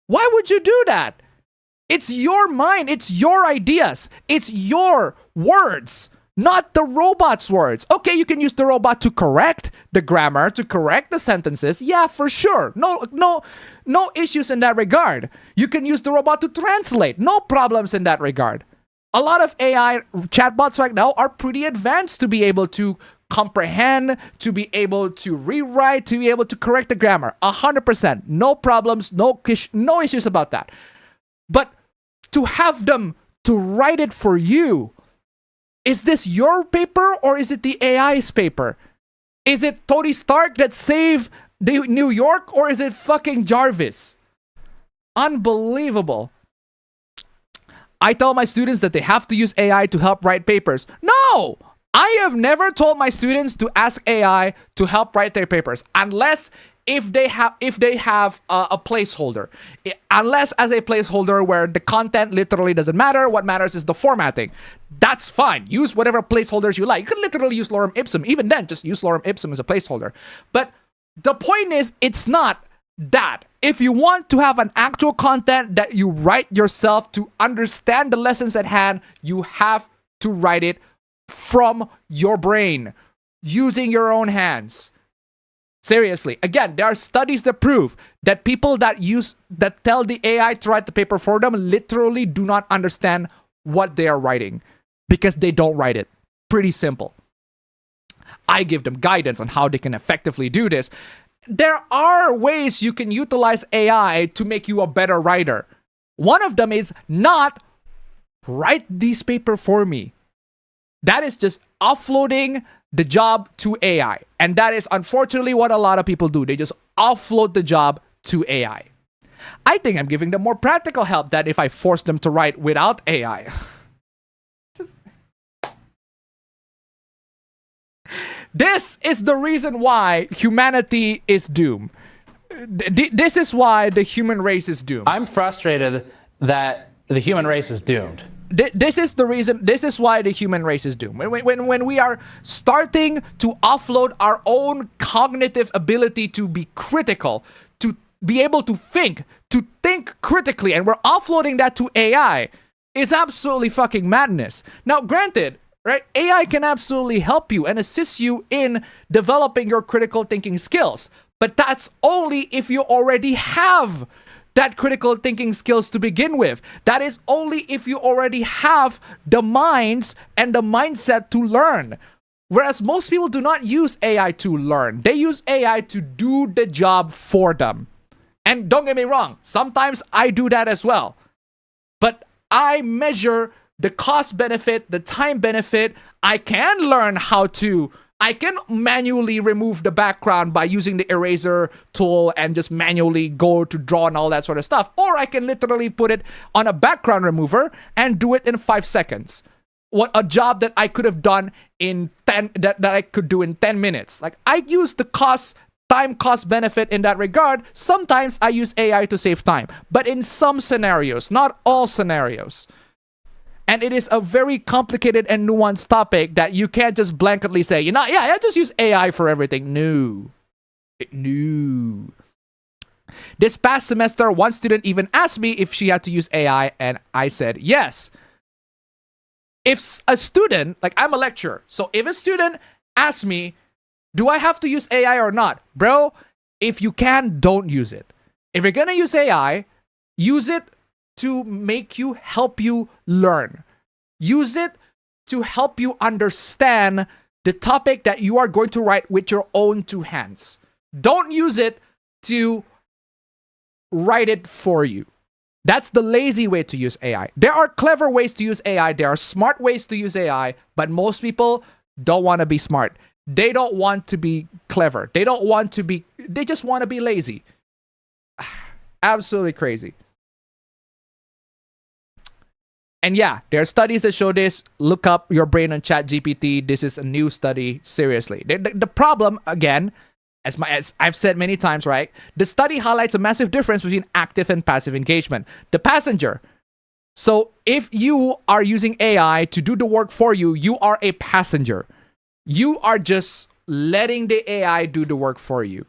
Why would you do that? It's your mind, it's your ideas, it's your words, not the robot's words. Okay, you can use the robot to correct the grammar, to correct the sentences. Yeah, for sure. No issues in that regard. You can use the robot to translate. No problems in that regard. A lot of AI chatbots right now are pretty advanced to be able to comprehend, to be able to rewrite, to be able to correct the grammar. 100%. No problems, no issues about that. But to have them to write it for you, Is this your paper or is it the AI's paper? Is it Tony Stark that saved New York or is it fucking Jarvis? Unbelievable. I tell my students that they have to use AI to help write papers. No! I have never told my students to ask AI to help write their papers unless if they have a placeholder. Unless as a placeholder where the content literally doesn't matter, what matters is the formatting. That's fine. Use whatever placeholders you like. You could literally use lorem ipsum. Even then, just use lorem ipsum as a placeholder. But the point is, it's not that. If you want to have an actual content that you write yourself to understand the lessons at hand, you have to write it from your brain, using your own hands. Seriously. Again, there are studies that prove that people that tell the AI to write the paper for them literally do not understand what they are writing because they don't write it. Pretty simple. I give them guidance on how they can effectively do this. There are ways you can utilize AI to make you a better writer. One of them is not write this paper for me. That is just offloading the job to AI. And that is unfortunately what a lot of people do. They just offload the job to AI. I think I'm giving them more practical help than if I force them to write without AI. This is the reason why humanity is doomed. This is why the human race is doomed. I'm frustrated that the human race is doomed. This is the reason. This is why the human race is doomed. When we are starting to offload our own cognitive ability to be critical, to be able to think critically, and we're offloading that to AI, is absolutely fucking madness. Now, granted, right? AI can absolutely help you and assist you in developing your critical thinking skills, but that's only if you already have that critical thinking skills to begin with. That is only if you already have the minds and the mindset to learn. Whereas most people do not use AI to learn. They use AI to do the job for them. And don't get me wrong, sometimes I do that as well. But I measure the cost benefit, the time benefit. I can learn I can manually remove the background by using the eraser tool and just manually go to draw and all that sort of stuff. Or I can literally put it on a background remover and do it in 5 seconds. What a job that I could have done in 10 that I could do in 10 minutes. Like, I use the time cost benefit in that regard. Sometimes I use AI to save time, but in some scenarios, not all scenarios. And it is a very complicated and nuanced topic that you can't just blanketly say, I just use AI for everything. No. This past semester, one student even asked me if she had to use AI, and I said yes. If a student, like I'm a lecturer, so if a student asks me, do I have to use AI or not? Bro, if you can, don't use it. If you're gonna use AI, use it to help you learn. Use it to help you understand the topic that you are going to write with your own 2 hands. Don't use it to write it for you. That's the lazy way to use AI. There are clever ways to use AI. There are smart ways to use AI, but most people don't want to be smart. They don't want to be clever. They just want to be lazy. Absolutely crazy. And yeah, there are studies that show this. Look up your brain on ChatGPT. This is a new study. Seriously. The problem, again, as I've said many times, right? The study highlights a massive difference between active and passive engagement. The passenger. So if you are using AI to do the work for you, you are a passenger. You are just letting the AI do the work for you.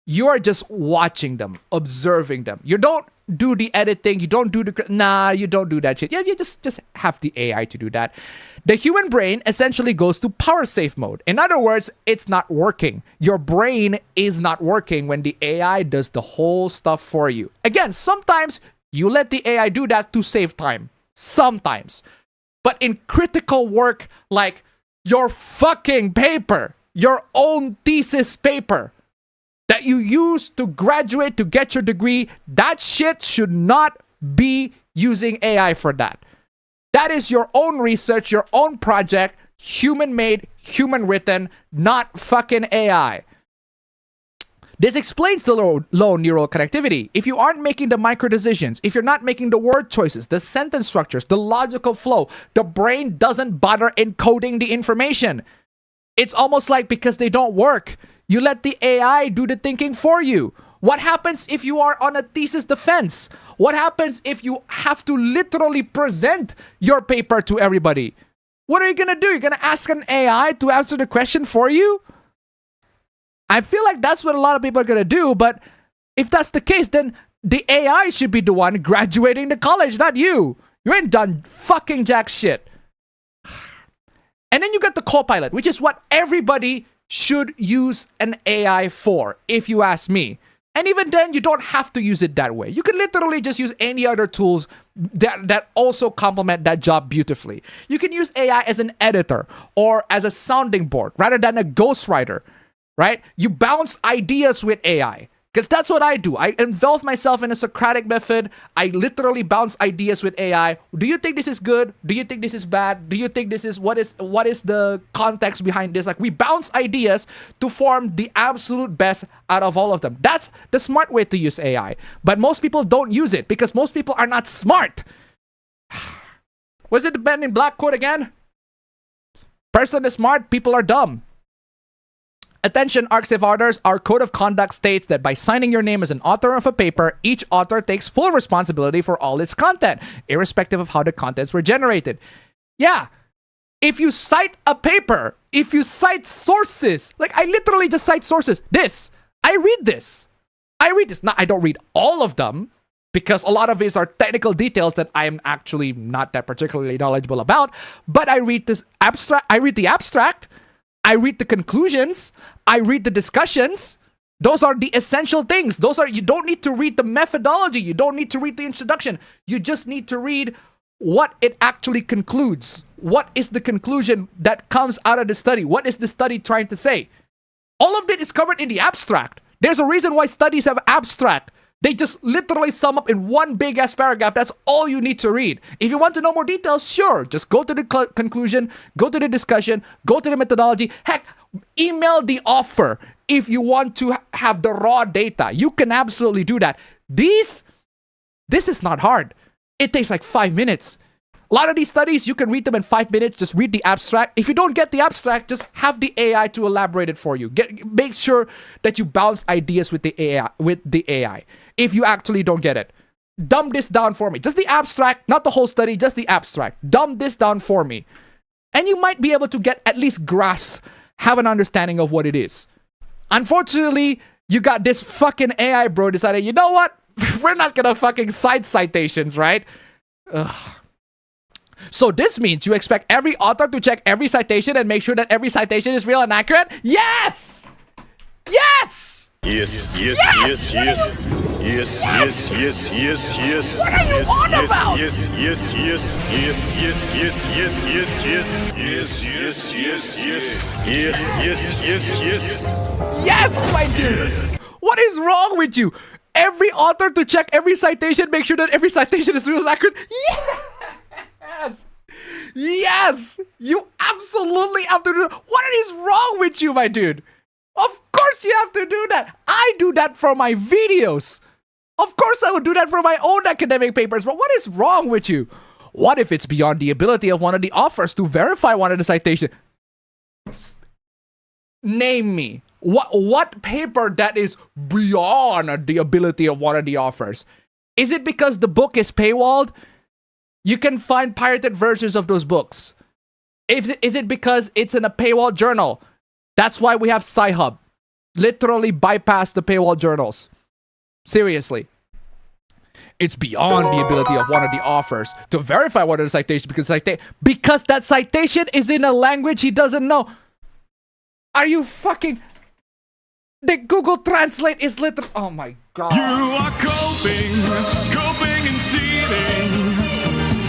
You are just watching them, observing them. You don't do the editing. You don't do you don't do that shit. Yeah, you just have the AI to do that. The human brain essentially goes to power save mode. In other words, it's not working. Your brain is not working when the AI does the whole stuff for you. Again, sometimes you let the AI do that to save time. Sometimes. But in critical work like your fucking paper, your own thesis paper, that you use to graduate to get your degree, that shit should not be using AI for that. That is your own research, your own project, human-made, human-written, not fucking AI. This explains the low neural connectivity. If you aren't making the micro decisions, if you're not making the word choices, the sentence structures, the logical flow, the brain doesn't bother encoding the information. It's almost like because they don't work, you let the AI do the thinking for you. What happens if you are on a thesis defense? What happens if you have to literally present your paper to everybody? What are you gonna do? You're gonna ask an AI to answer the question for you? I feel like that's what a lot of people are gonna do, but if that's the case, then the AI should be the one graduating the college, not you. You ain't done fucking jack shit. And then you got the Copilot, which is what everybody should use an AI for, if you ask me. And even then, you don't have to use it that way. You can literally just use any other tools that also complement that job beautifully. You can use AI as an editor or as a sounding board rather than a ghostwriter, right? You bounce ideas with AI. Because that's what I do. I involve myself in a Socratic method. I literally bounce ideas with AI. Do you think this is good? Do you think this is bad? Do you think this is what is the context behind this? Like, we bounce ideas to form the absolute best out of all of them. That's the smart way to use AI. But most people don't use it because most people are not smart. Was it the Ben in Black quote again? Person is smart, people are dumb. Attention, Arxiv-Arders, our code of conduct states that by signing your name as an author of a paper, each author takes full responsibility for all its content, irrespective of how the contents were generated. Yeah, if you cite a paper, if you cite sources, like I literally just cite sources. I read this. Now, I don't read all of them because a lot of these are technical details that I'm actually not that particularly knowledgeable about, but I read this abstract, I read the abstract, I read the conclusions, I read the discussions. Those are the essential things. You don't need to read the methodology. You don't need to read the introduction. You just need to read what it actually concludes. What is the conclusion that comes out of the study? What is the study trying to say? All of it is covered in the abstract. There's a reason why studies have abstract. They just literally sum up in one big ass paragraph. That's all you need to read. If you want to know more details, sure, just go to the conclusion, go to the discussion, go to the methodology. Heck, email the author if you want to have the raw data. You can absolutely do that. This is not hard. It takes like 5 minutes. A lot of these studies, you can read them in 5 minutes. Just read the abstract. If you don't get the abstract, just have the AI to elaborate it for you. Make sure that you bounce ideas with the AI. If you actually don't get it, dumb this down for me. Just the abstract, not the whole study, just the abstract. Dumb this down for me. And you might be able to get at least have an understanding of what it is. Unfortunately, you got this fucking AI bro decided, you know what? We're not gonna fucking cite citations, right? Ugh. So this means you expect every author to check every citation and make sure that every citation is real and accurate? Yes! Yes! Yes, yes, yes, yes, yes, yes, yes, yes, yes. What are you on about? Yes, yes, yes, yes, yes, yes, yes, yes, yes, yes, yes, yes, yes, yes, yes, yes. Yes, my dude. What is wrong with you? Every author to check every citation, make sure that every citation is real and accurate? Yes! Yes! You absolutely have to do that. What is wrong with you, my dude? Of course you have to do that. I do that for my videos. Of course I would do that for my own academic papers, but what is wrong with you? What if it's beyond the ability of one of the authors to verify one of the citations? Name me. What paper that is beyond the ability of one of the authors? Is it because the book is paywalled? You can find pirated versions of those books. Is it because it's in a paywall journal? That's why we have Sci-Hub. Literally bypass the paywall journals. Seriously. It's beyond the ability of one of the authors to verify one of the citations because that citation is in a language he doesn't know. Are you fucking... The Google Translate is literally... Oh my god. You are coping and seething.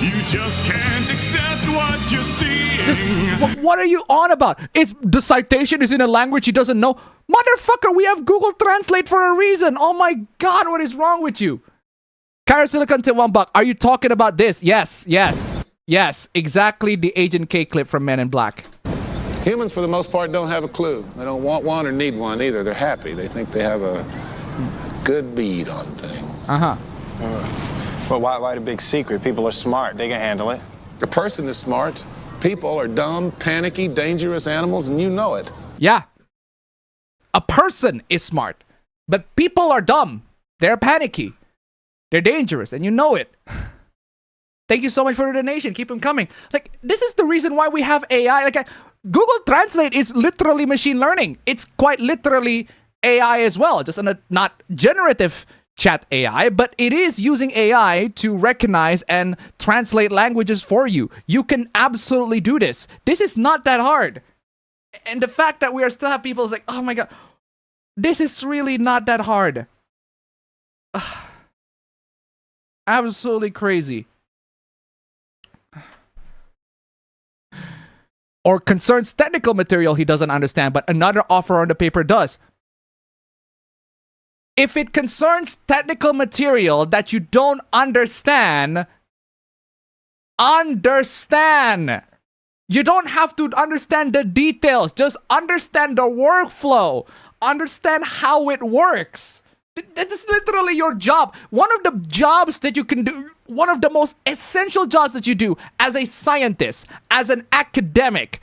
You just can't accept what you're seeing. What are you on about? The citation is in a language he doesn't know. Motherfucker, we have Google Translate for a reason. Oh my god, what is wrong with you? Silicon to $1. Are you talking about this? Yes. Yes, exactly the Agent K clip from Men in Black. Humans, for the most part, don't have a clue. They don't want one or need one either. They're happy. They think they have a good bead on things. Well, why the big secret? People are smart. They can handle it. A person is smart. People are dumb, panicky, dangerous animals, and you know it. Yeah. A person is smart, but people are dumb. They're panicky. They're dangerous, and you know it. Thank you so much for the donation. Keep them coming. Like, this is the reason why we have AI. Like, Google Translate is literally machine learning. It's quite literally AI as well. Just not generative chat AI, but it is using AI to recognize and translate languages for you. You can absolutely do this. This is not that hard. And the fact that we are still have people is like, oh my God, this is really not that hard. Absolutely crazy. Or concerns technical material he doesn't understand, but another offer on the paper does. If it concerns technical material that you don't understand, understand. You don't have to understand the details. Just understand the workflow. Understand how it works. That is literally your job. One of the jobs that you can do, one of the most essential jobs that you do as a scientist, as an academic,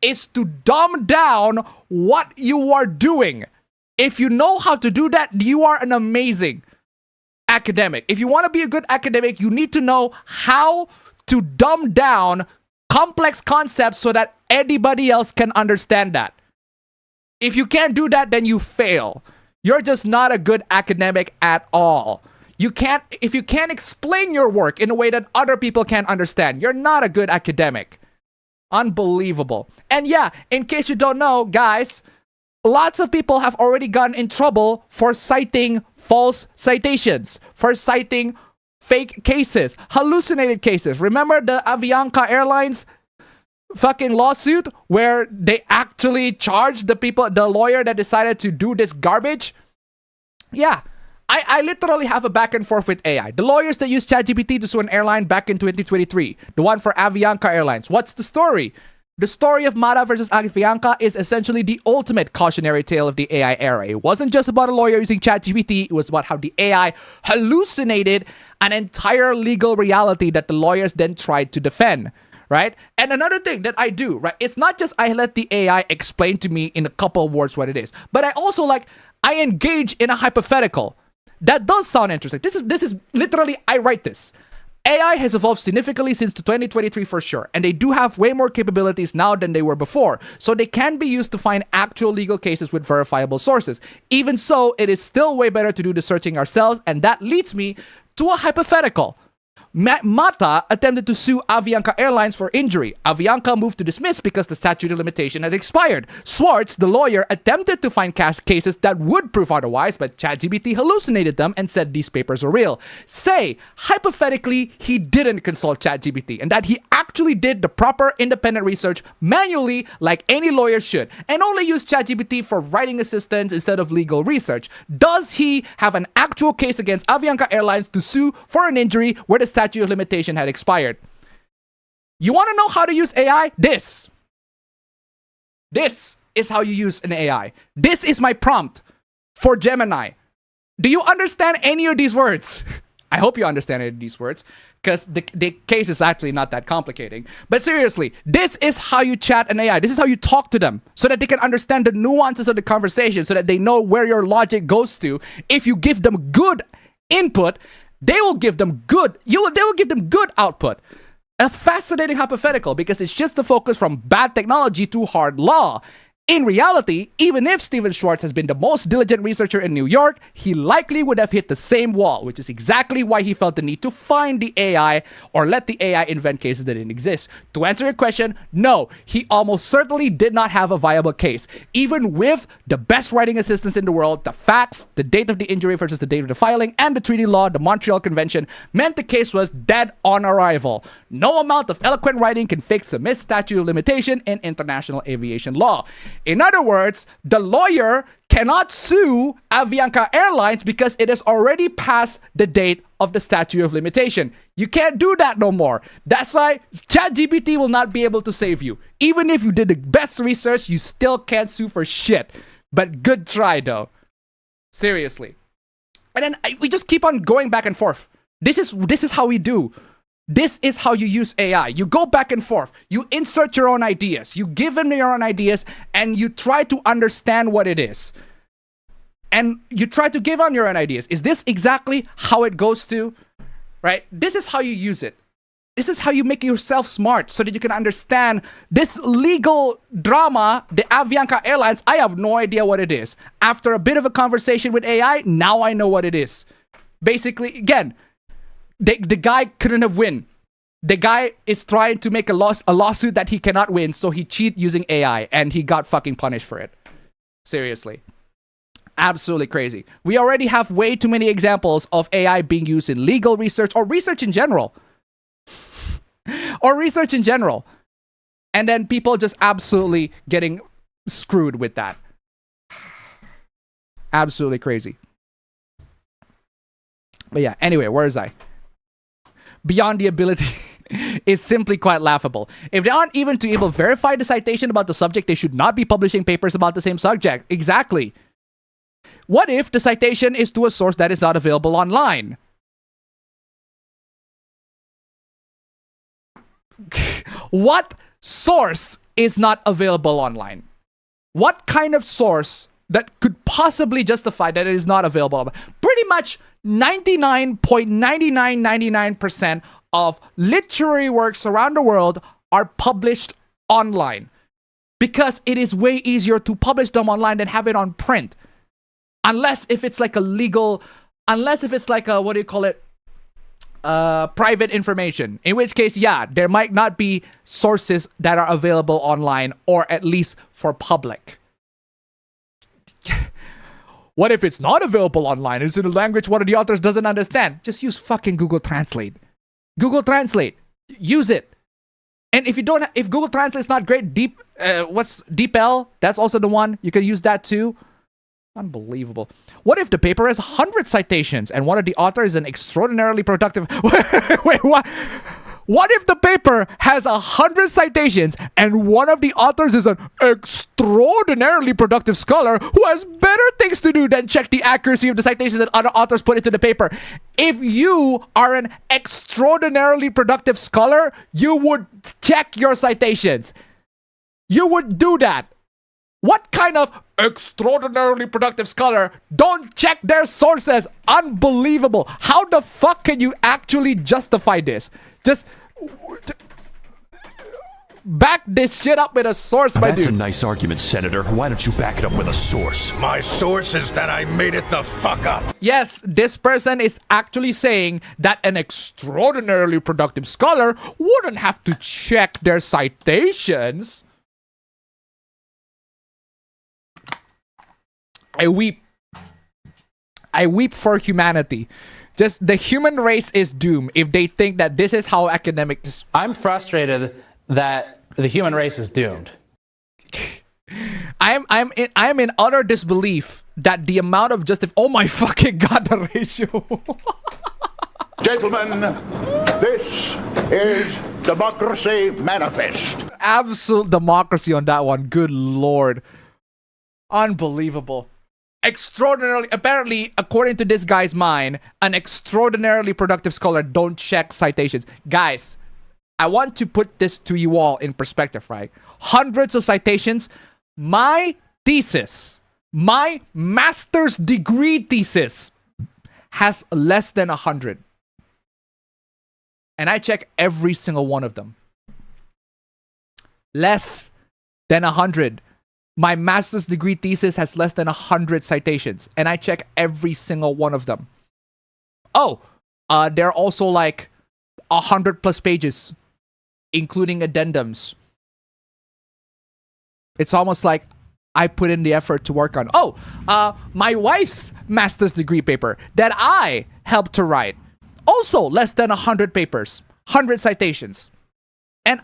is to dumb down what you are doing. If you know how to do that, you are an amazing academic. If you want to be a good academic, you need to know how to dumb down complex concepts so that anybody else can understand that. If you can't do that, then you fail. You're just not a good academic at all. If you can't explain your work in a way that other people can understand, you're not a good academic. Unbelievable. And yeah, in case you don't know, guys, lots of people have already gotten in trouble for citing false citations, for citing fake cases, hallucinated cases. Remember the Avianca Airlines fucking lawsuit where they actually charged the lawyer that decided to do this garbage? Yeah, I literally have a back and forth with AI. The lawyers that used ChatGPT to sue an airline back in 2023, the one for Avianca Airlines. What's the story? The story of Mata versus Avianca is essentially the ultimate cautionary tale of the AI era. It wasn't just about a lawyer using ChatGPT, it was about how the AI hallucinated an entire legal reality that the lawyers then tried to defend. Right? And another thing that I do, right? It's not just I let the AI explain to me in a couple of words what it is, but I also I engage in a hypothetical. That does sound interesting. This is literally, I write this. AI has evolved significantly since 2023 for sure, and they do have way more capabilities now than they were before, so they can be used to find actual legal cases with verifiable sources. Even so, it is still way better to do the searching ourselves, and that leads me to a hypothetical. Mata attempted to sue Avianca Airlines for injury. Avianca moved to dismiss because the statute of limitation had expired. Schwartz, the lawyer, attempted to find cases that would prove otherwise, but ChatGPT hallucinated them and said these papers are real. Say, hypothetically, he didn't consult ChatGPT and that he actually did the proper independent research manually like any lawyer should and only used ChatGPT for writing assistance instead of legal research. Does he have an actual case against Avianca Airlines to sue for an injury where the statute of limitation had expired? You want to know how to use AI? This is how you use an AI. This is my prompt for Gemini. Do you understand any of these words? I hope you understand any of these words because the case is actually not that complicating. But seriously, this is how you chat an AI. This is how you talk to them so that they can understand the nuances of the conversation, so that they know where your logic goes to. If you give them good input, they will give them good output. A fascinating hypothetical because it's just the focus from bad technology to hard law. In reality, even if Steven Schwartz has been the most diligent researcher in New York, he likely would have hit the same wall, which is exactly why he felt the need to find the AI or let the AI invent cases that didn't exist. To answer your question, no, he almost certainly did not have a viable case. Even with the best writing assistants in the world, the facts, the date of the injury versus the date of the filing, and the treaty law, the Montreal Convention, meant the case was dead on arrival. No amount of eloquent writing can fix a missed statute of limitation in international aviation law. In other words, the lawyer cannot sue Avianca Airlines because it has already passed the date of the statute of limitation. You can't do that no more. That's why ChatGPT will not be able to save you. Even if you did the best research, you still can't sue for shit. But good try, though. Seriously. And then we just keep on going back and forth. This is how we do. This is how you use AI. You go back and forth. You insert your own ideas. You give them your own ideas, and you try to understand what it is. And you try to give on your own ideas. Is this exactly how it goes to? Right? This is how you use it. This is how you make yourself smart so that you can understand this legal drama, the Avianca Airlines. I have no idea what it is. After a bit of a conversation with AI, now I know what it is. Basically, again, the guy couldn't have win. The guy is trying to make a lawsuit that he cannot win, so he cheated using AI, and he got fucking punished for it. Seriously. Absolutely crazy. We already have way too many examples of AI being used in legal research or research in general. And then people just absolutely getting screwed with that. Absolutely crazy. But yeah, anyway, where is I? Beyond the ability is simply quite laughable. If they aren't even to able verify the citation about the subject, they should not be publishing papers about the same subject. Exactly. What if the citation is to a source that is not available online? What source is not available online? What kind of source that could possibly justify that it is not available? Pretty much 99.9999% of literary works around the world are published online because it is way easier to publish them online than have it on print. Unless if it's like a legal, unless if it's like a, what do you call it? Private information. In which case, yeah, there might not be sources that are available online or at least for public. What if it's not available online? It's in a language one of the authors doesn't understand. Just use fucking Google Translate. Google Translate. Use it. And if you don't, if Google Translate's not great, DeepL, that's also the one. You can use that too. Unbelievable. What if the paper has 100 citations and one of the authors is an extraordinarily productive... Wait, what? What if the paper has 100 citations and one of the authors is an extraordinarily productive scholar who has better things to do than check the accuracy of the citations that other authors put into the paper? If you are an extraordinarily productive scholar, you would check your citations. You would do that. What kind of extraordinarily productive scholar don't check their sources? Unbelievable. How the fuck can you actually justify this? Just back this shit up with a source, my dude. That's a nice argument, Senator. Why don't you back it up with a source? My source is that I made it the fuck up. Yes, this person is actually saying that an extraordinarily productive scholar wouldn't have to check their citations. I weep. I weep for humanity. Just the human race is doomed if they think that this is how academics... I'm frustrated that the human race is doomed. I'm in utter disbelief that the amount of oh my fucking god, the ratio. Gentlemen, this is Democracy Manifest. Absolute democracy on that one. Good lord. Unbelievable. Extraordinarily, apparently, according to this guy's mind, an extraordinarily productive scholar don't check citations. Guys, I want to put this to you all in perspective, right? Hundreds of citations. My thesis, my master's degree thesis has less than 100. And I check every single one of them. Less than 100. My master's degree thesis has less than 100 citations, and I check every single one of them. Oh, there are also like 100 plus pages, including addendums. It's almost like I put in the effort to work on. Oh, my wife's master's degree paper that I helped to write. Also less than 100 papers, 100 citations. And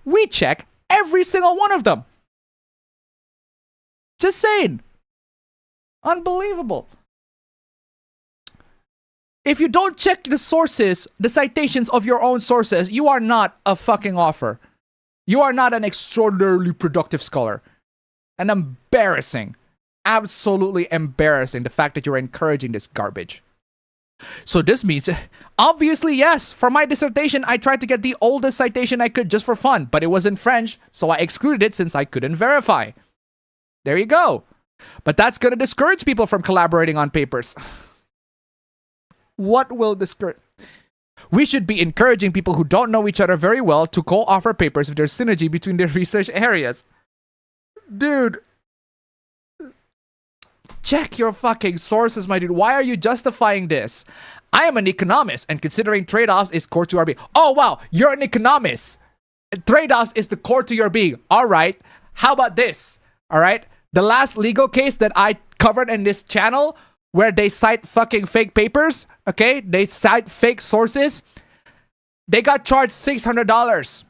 we check every single one of them. Just saying. Unbelievable. If you don't check the sources, the citations of your own sources, you are not a fucking author. You are not an extraordinarily productive scholar. And embarrassing. Absolutely embarrassing, the fact that you're encouraging this garbage. So this means, obviously, yes, for my dissertation, I tried to get the oldest citation I could just for fun, but it was in French, so I excluded it since I couldn't verify. There you go. But that's going to discourage people from collaborating on papers. What will discourage? We should be encouraging people who don't know each other very well to co-author papers if there's synergy between their research areas. Dude. Check your fucking sources, my dude. Why are you justifying this? I am an economist, and considering trade-offs is core to our being. Oh, wow. You're an economist. Trade-offs is the core to your being. All right. How about this? All right. The last legal case that I covered in this channel where they cite fucking fake papers, okay? They cite fake sources. They got charged $600.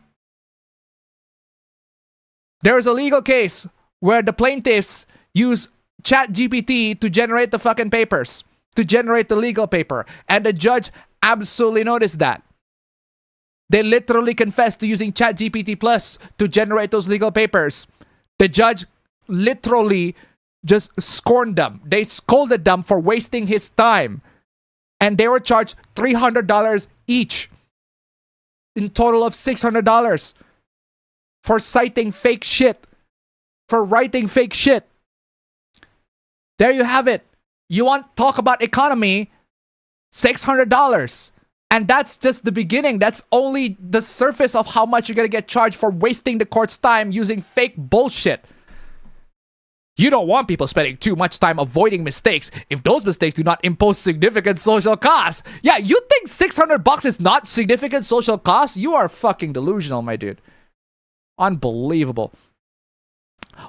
There is a legal case where the plaintiffs use ChatGPT to generate the fucking papers, to generate the legal paper. And the judge absolutely noticed that. They literally confessed to using ChatGPT Plus to generate those legal papers. The judge literally just scorned them. They scolded them for wasting his time. And they were charged $300 each. In total of $600 for citing fake shit. For writing fake shit. There you have it. You want to talk about economy? $600. And that's just the beginning. That's only the surface of how much you're going to get charged for wasting the court's time using fake bullshit. You don't want people spending too much time avoiding mistakes if those mistakes do not impose significant social costs. Yeah, you think $600 is not significant social costs? You are fucking delusional, my dude. Unbelievable.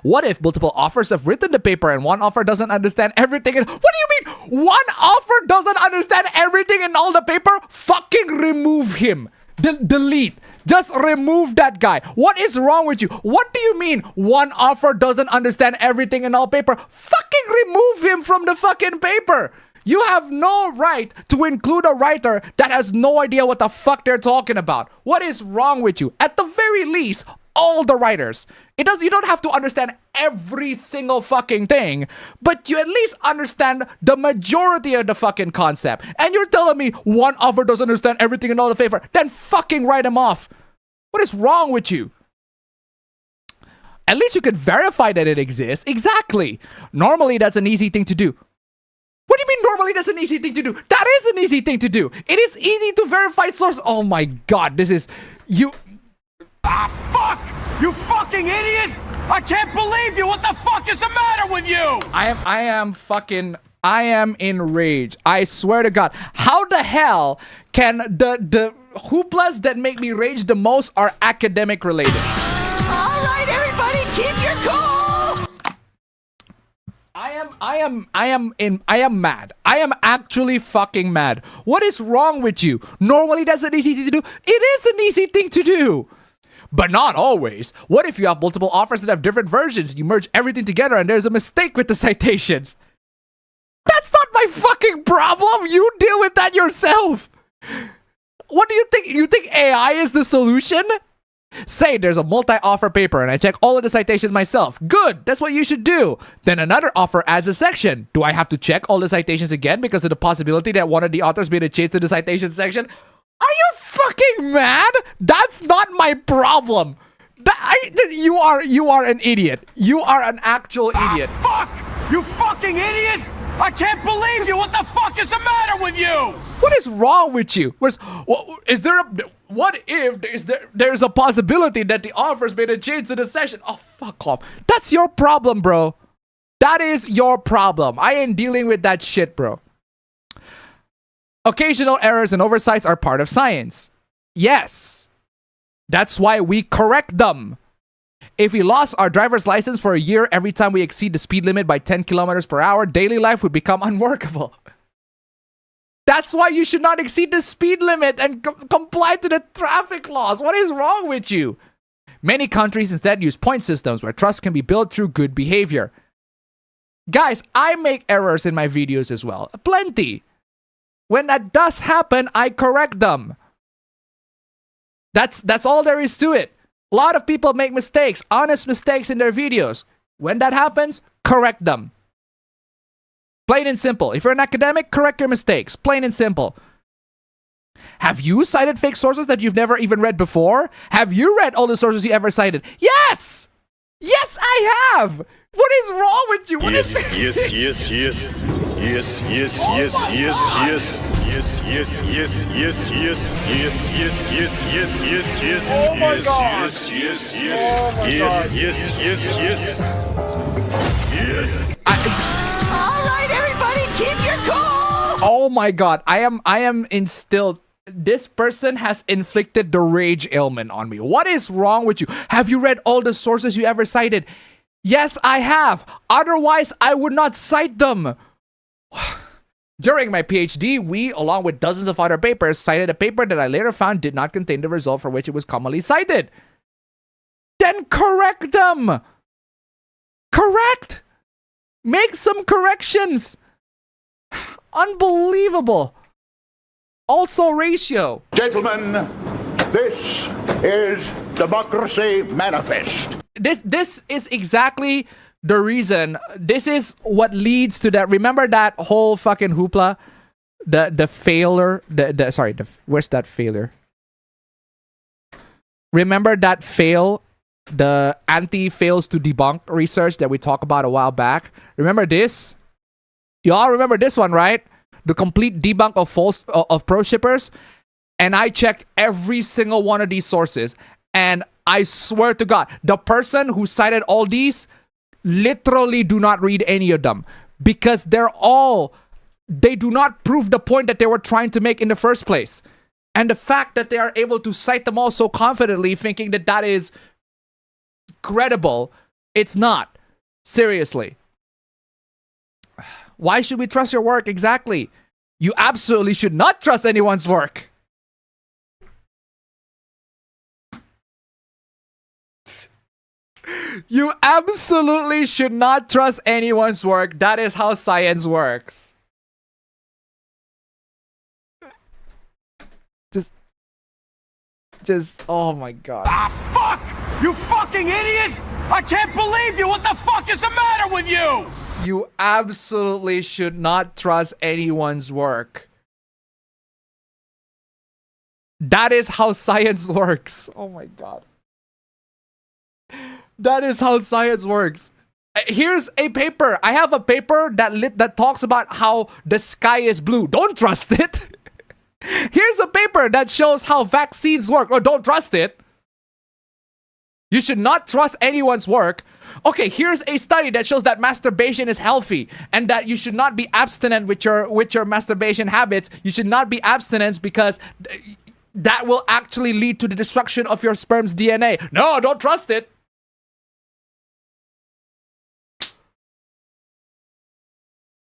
What if multiple authors have written the paper and one author doesn't understand everything? What do you mean? One author doesn't understand everything in all the paper? Fucking remove him. Delete. Just remove that guy. What is wrong with you? What do you mean one author doesn't understand everything in all paper? Fucking remove him from the fucking paper. You have no right to include a writer that has no idea what the fuck they're talking about. What is wrong with you? At the very least, all the writers. You don't have to understand every single fucking thing, but you at least understand the majority of the fucking concept. And you're telling me one author doesn't understand everything in all the paper? Then fucking write him off. What is wrong with you? At least you can verify that it exists. Exactly. Normally, that's an easy thing to do. What do you mean normally that's an easy thing to do? That is an easy thing to do. It is easy to verify source. Oh my god, this is... You... Ah, fuck! You fucking idiot! I can't believe you! What the fuck is the matter with you? I am enraged. I swear to God. How the hell can the hooplas that make me rage the most are academic related? All right, everybody, keep your cool! I am mad. I am actually fucking mad. What is wrong with you? Normally that's an easy thing to do. It is an easy thing to do. But not always. What if you have multiple authors that have different versions? You merge everything together and there's a mistake with the citations. That's not my fucking problem. You deal with that yourself. What do you think? You think AI is the solution? Say there's a multi-author paper and I check all of the citations myself. Good. That's what you should do. Then another author adds a section. Do I have to check all the citations again because of the possibility that one of the authors made a change to the citation section? Are you fucking mad? That's not my problem. You are an idiot. You are an actual idiot. Fuck! You fucking idiot! I can't believe you! What the fuck is the matter with you? What is wrong with you? There's a possibility that the authors made a change to the section? Oh, fuck off. That's your problem, bro. That is your problem. I ain't dealing with that shit, bro. Occasional errors and oversights are part of science. Yes. That's why we correct them. If we lost our driver's license for a year every time we exceed the speed limit by 10 kilometers per hour, daily life would become unworkable. That's why you should not exceed the speed limit and comply to the traffic laws. What is wrong with you? Many countries instead use point systems where trust can be built through good behavior. Guys, I make errors in my videos as well. Plenty. When that does happen, I correct them. That's all there is to it. A lot of people make mistakes, honest mistakes in their videos. When that happens, correct them. Plain and simple. If you're an academic, correct your mistakes. Plain and simple. Have you cited fake sources that you've never even read before? Have you read all the sources you ever cited? Yes! Yes, I have! What is wrong with you? What is yes, yes, yes, yes. Yes, yes, yes, yes, yes. Yes, yes, yes, yes, yes. Yes, yes, yes, yes, yes, yes. Oh my God. Yes, yes, yes. Oh my God. Yes, yes, yes, yes. Yes. All right, everybody, keep your cool. Oh my God. I am instilled. This person has inflicted the rage ailment on me. What is wrong with you? Have you read all the sources you ever cited? Yes, I have. Otherwise, I would not cite them. During my PhD, we, along with dozens of other papers, cited a paper that I later found did not contain the result for which it was commonly cited. Then correct them. Correct. Make some corrections. Unbelievable. Also ratio. Gentlemen, this is Democracy Manifest. This is exactly the reason. This is what leads to that. Remember that whole fucking hoopla? The failure. Where's that failure? Remember that fail? The anti-fails to debunk research that we talked about a while back? Remember this? You all remember this one, right? The complete debunk of false of pro shippers. And I checked every single one of these sources. And I swear to God, the person who cited all these literally do not read any of them. Because they do not prove the point that they were trying to make in the first place. And the fact that they are able to cite them all so confidently, thinking that that is credible, it's not. Seriously. Why should we trust your work? Exactly. You absolutely should not trust anyone's work. You absolutely should not trust anyone's work. That is how science works. Just, oh my God. Ah, fuck! You fucking idiot! I can't believe you! What the fuck is the matter with you? You absolutely should not trust anyone's work. That is how science works. Oh my God. That is how science works. Here's a paper. I have a paper that talks about how the sky is blue. Don't trust it. Here's a paper that shows how vaccines work. Oh, don't trust it. You should not trust anyone's work. Okay, here's a study that shows that masturbation is healthy and that you should not be abstinent with your masturbation habits. You should not be abstinent because that will actually lead to the destruction of your sperm's DNA. No, don't trust it.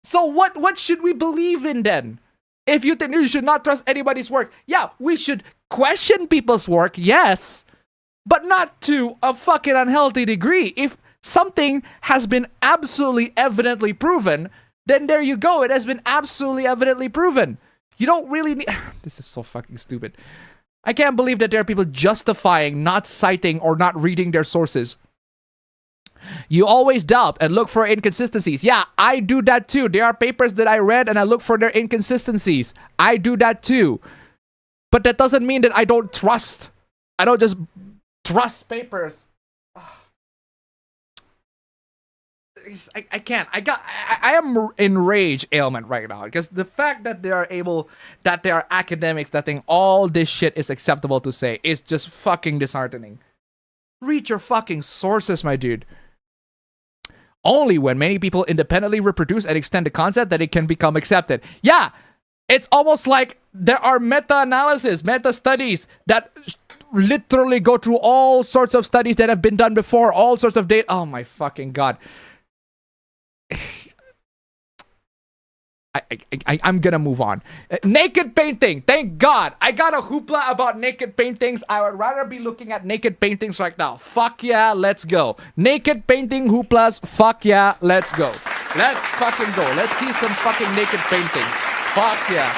So what should we believe in then? If you think you should not trust anybody's work, yeah, we should question people's work, yes, but not to a fucking unhealthy degree. If something has been absolutely evidently proven, then there you go. It has been absolutely evidently proven. You don't really need... This is so fucking stupid. I can't believe that there are people justifying not citing or not reading their sources. You always doubt and look for inconsistencies. Yeah, I do that too. There are papers that I read and I look for their inconsistencies. I do that too. But that doesn't mean that I don't trust. I don't just trust papers. I can't. I am in rage ailment right now because the fact that there are academics that think all this shit is acceptable to say is just fucking disheartening. Read your fucking sources, my dude. Only when many people independently reproduce and extend the concept that it can become accepted. Yeah, it's almost like there are meta-analysis, meta-studies that literally go through all sorts of studies that have been done before, all sorts of data. Oh my fucking God. I'm gonna move on. Naked painting. Thank God. I got a hoopla about naked paintings. I would rather be looking at naked paintings right now. Fuck yeah, let's go. Naked painting hooplas. Fuck yeah, let's go. Let's fucking go. Let's see some fucking naked paintings. Fuck yeah.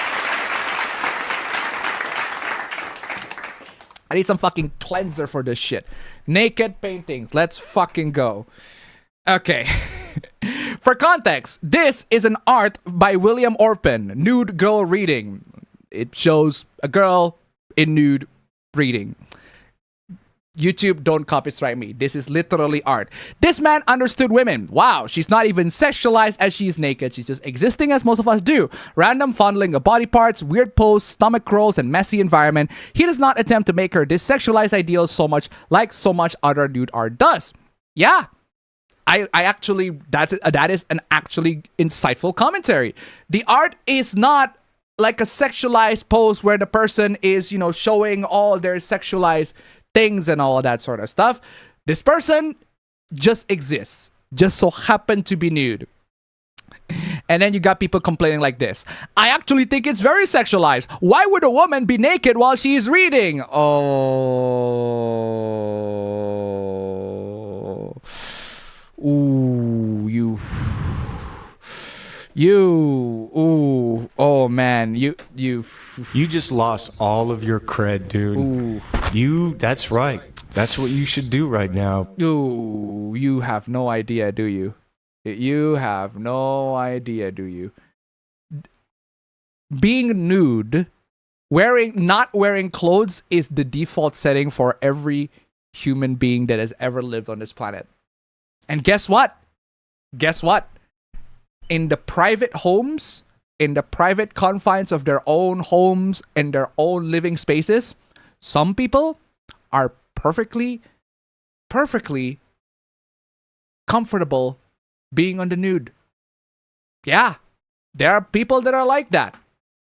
I need some fucking cleanser for this shit. Naked paintings. Let's fucking go. Okay. For context, this is an art by William Orpen, Nude Girl Reading. It shows a girl in nude reading. YouTube, don't copyright me. This is literally art. This man understood women. Wow, she's not even sexualized as she is naked. She's just existing as most of us do. Random fondling of body parts, weird pose, stomach rolls, and messy environment. He does not attempt to make her this sexualized ideal so much like so much other nude art does. Yeah. I actually, that is an actually insightful commentary. The art is not like a sexualized pose where the person is, you know, showing all their sexualized things and all of that sort of stuff. This person just exists, just so happen to be nude. And then you got people complaining like this. I actually think it's very sexualized. Why would a woman be naked while she's reading? Oh. Ooh, ooh, oh man, you just lost all of your cred, dude. Ooh. That's right. That's what you should do right now. Ooh, you have no idea, do you? You have no idea, do you? Being nude, not wearing clothes is the default setting for every human being that has ever lived on this planet. And guess what? Guess what? In the private homes, in the private confines of their own homes and their own living spaces, some people are perfectly comfortable being on the nude. Yeah, there are people that are like that.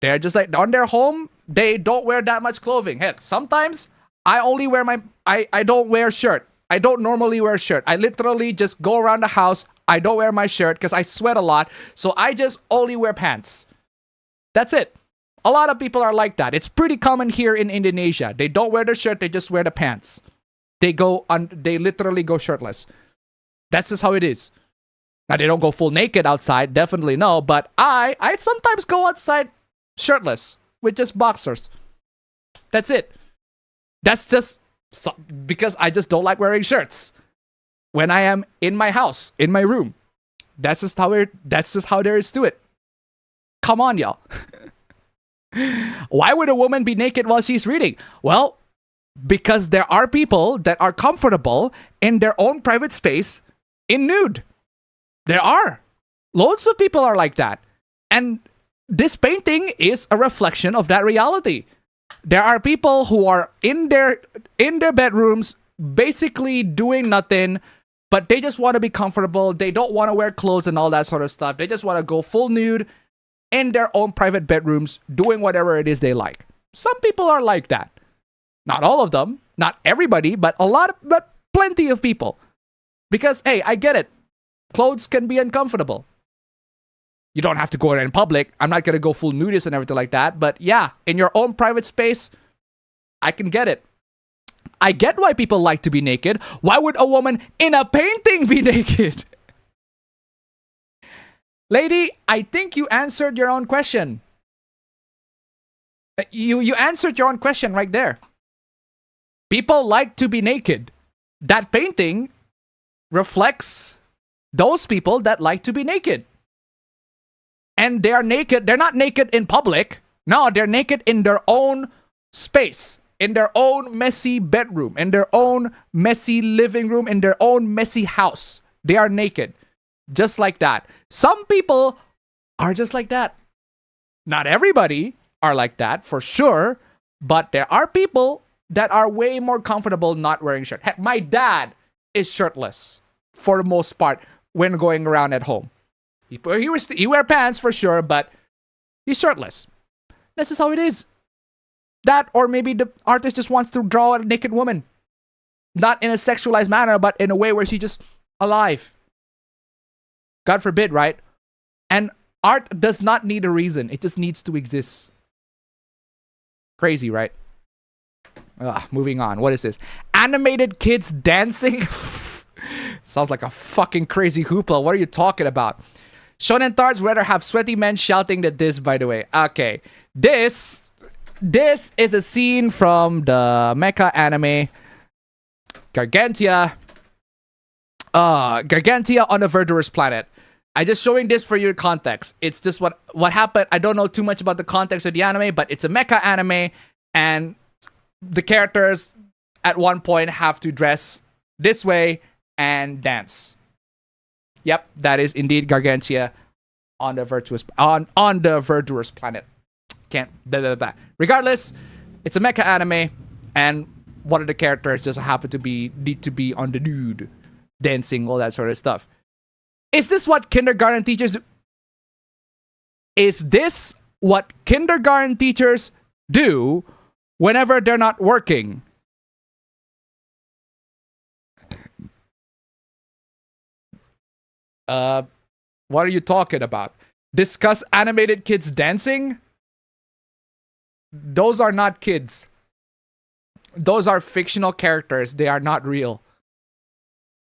They're just like on their home, they don't wear that much clothing. Heck, sometimes I only wear I don't wear shirt. I don't normally wear shirt. I literally just go around the house. I don't wear my shirt because I sweat a lot. So I just only wear pants. That's it. A lot of people are like that. It's pretty common here in Indonesia. They don't wear the shirt. They just wear the pants. They literally go shirtless. That's just how it is. Now, they don't go full naked outside. Definitely no. But I sometimes go outside shirtless with just boxers. That's it. That's just because I just don't like wearing shirts when I am in my house, in my room. That's just how there is to it. Come on, y'all. Why would a woman be naked while she's reading? Well, because there are people that are comfortable in their own private space in nude. There are. Loads of people are like that. And this painting is a reflection of that reality. There are people who are in their bedrooms basically doing nothing, but they just want to be comfortable. They don't want to wear clothes and all that sort of stuff. They just want to go full nude in their own private bedrooms doing whatever it is they like. Some people are like that. Not all of them, not everybody, but plenty of people. Because hey, I get it. Clothes can be uncomfortable. You don't have to go there in public. I'm not going to go full nudist and everything like that. But yeah, in your own private space, I can get it. I get why people like to be naked. Why would a woman in a painting be naked? Lady, I think you answered your own question. You answered your own question right there. People like to be naked. That painting reflects those people that like to be naked. And they are naked. They're not naked in public. No, they're naked in their own space, in their own messy bedroom, in their own messy living room, in their own messy house. They are naked. Just like that. Some people are just like that. Not everybody are like that, for sure. But there are people that are way more comfortable not wearing shirt. Heck, my dad is shirtless for the most part when going around at home. He wear pants for sure, but he's shirtless. This is how it is. That, or maybe the artist just wants to draw a naked woman. Not in a sexualized manner, but in a way where she's just alive. God forbid, right? And art does not need a reason. It just needs to exist. Crazy, right? Moving on. What is this? Animated kids dancing? Sounds like a fucking crazy hoopla. What are you talking about? Shonen tards rather have sweaty men shouting at this, by the way. Okay. This This is a scene from the mecha anime Gargantia. Gargantia on a verdurous planet. I just showing this for your context. It's just what happened. I don't know too much about the context of the anime, but it's a mecha anime, and the characters at one point have to dress this way and dance. Yep, that is indeed Gargantia on the verdurous planet. Can't blah, blah, blah. Regardless, it's a mecha anime, and one of the characters just happen to need to be on the nude, dancing, all that sort of stuff. Is this what kindergarten teachers do? Is this what kindergarten teachers do whenever they're not working? What are you talking about? Discuss animated kids dancing? Those are not kids. Those are fictional characters. They are not real.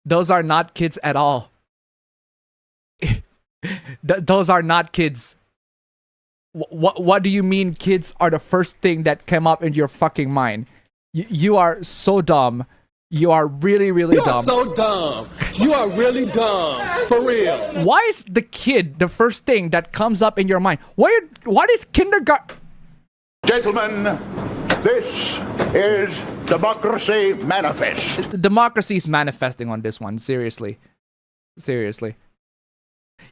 Those are not kids at all. Those are not kids. What do you mean kids are the first thing that came up in your fucking mind? You are so dumb. You are really, really dumb. You are so dumb. You are really dumb. For real. Why is the kid the first thing that comes up in your mind? What is kindergarten? Gentlemen, this is Democracy Manifest. Democracy is manifesting on this one. Seriously. Seriously.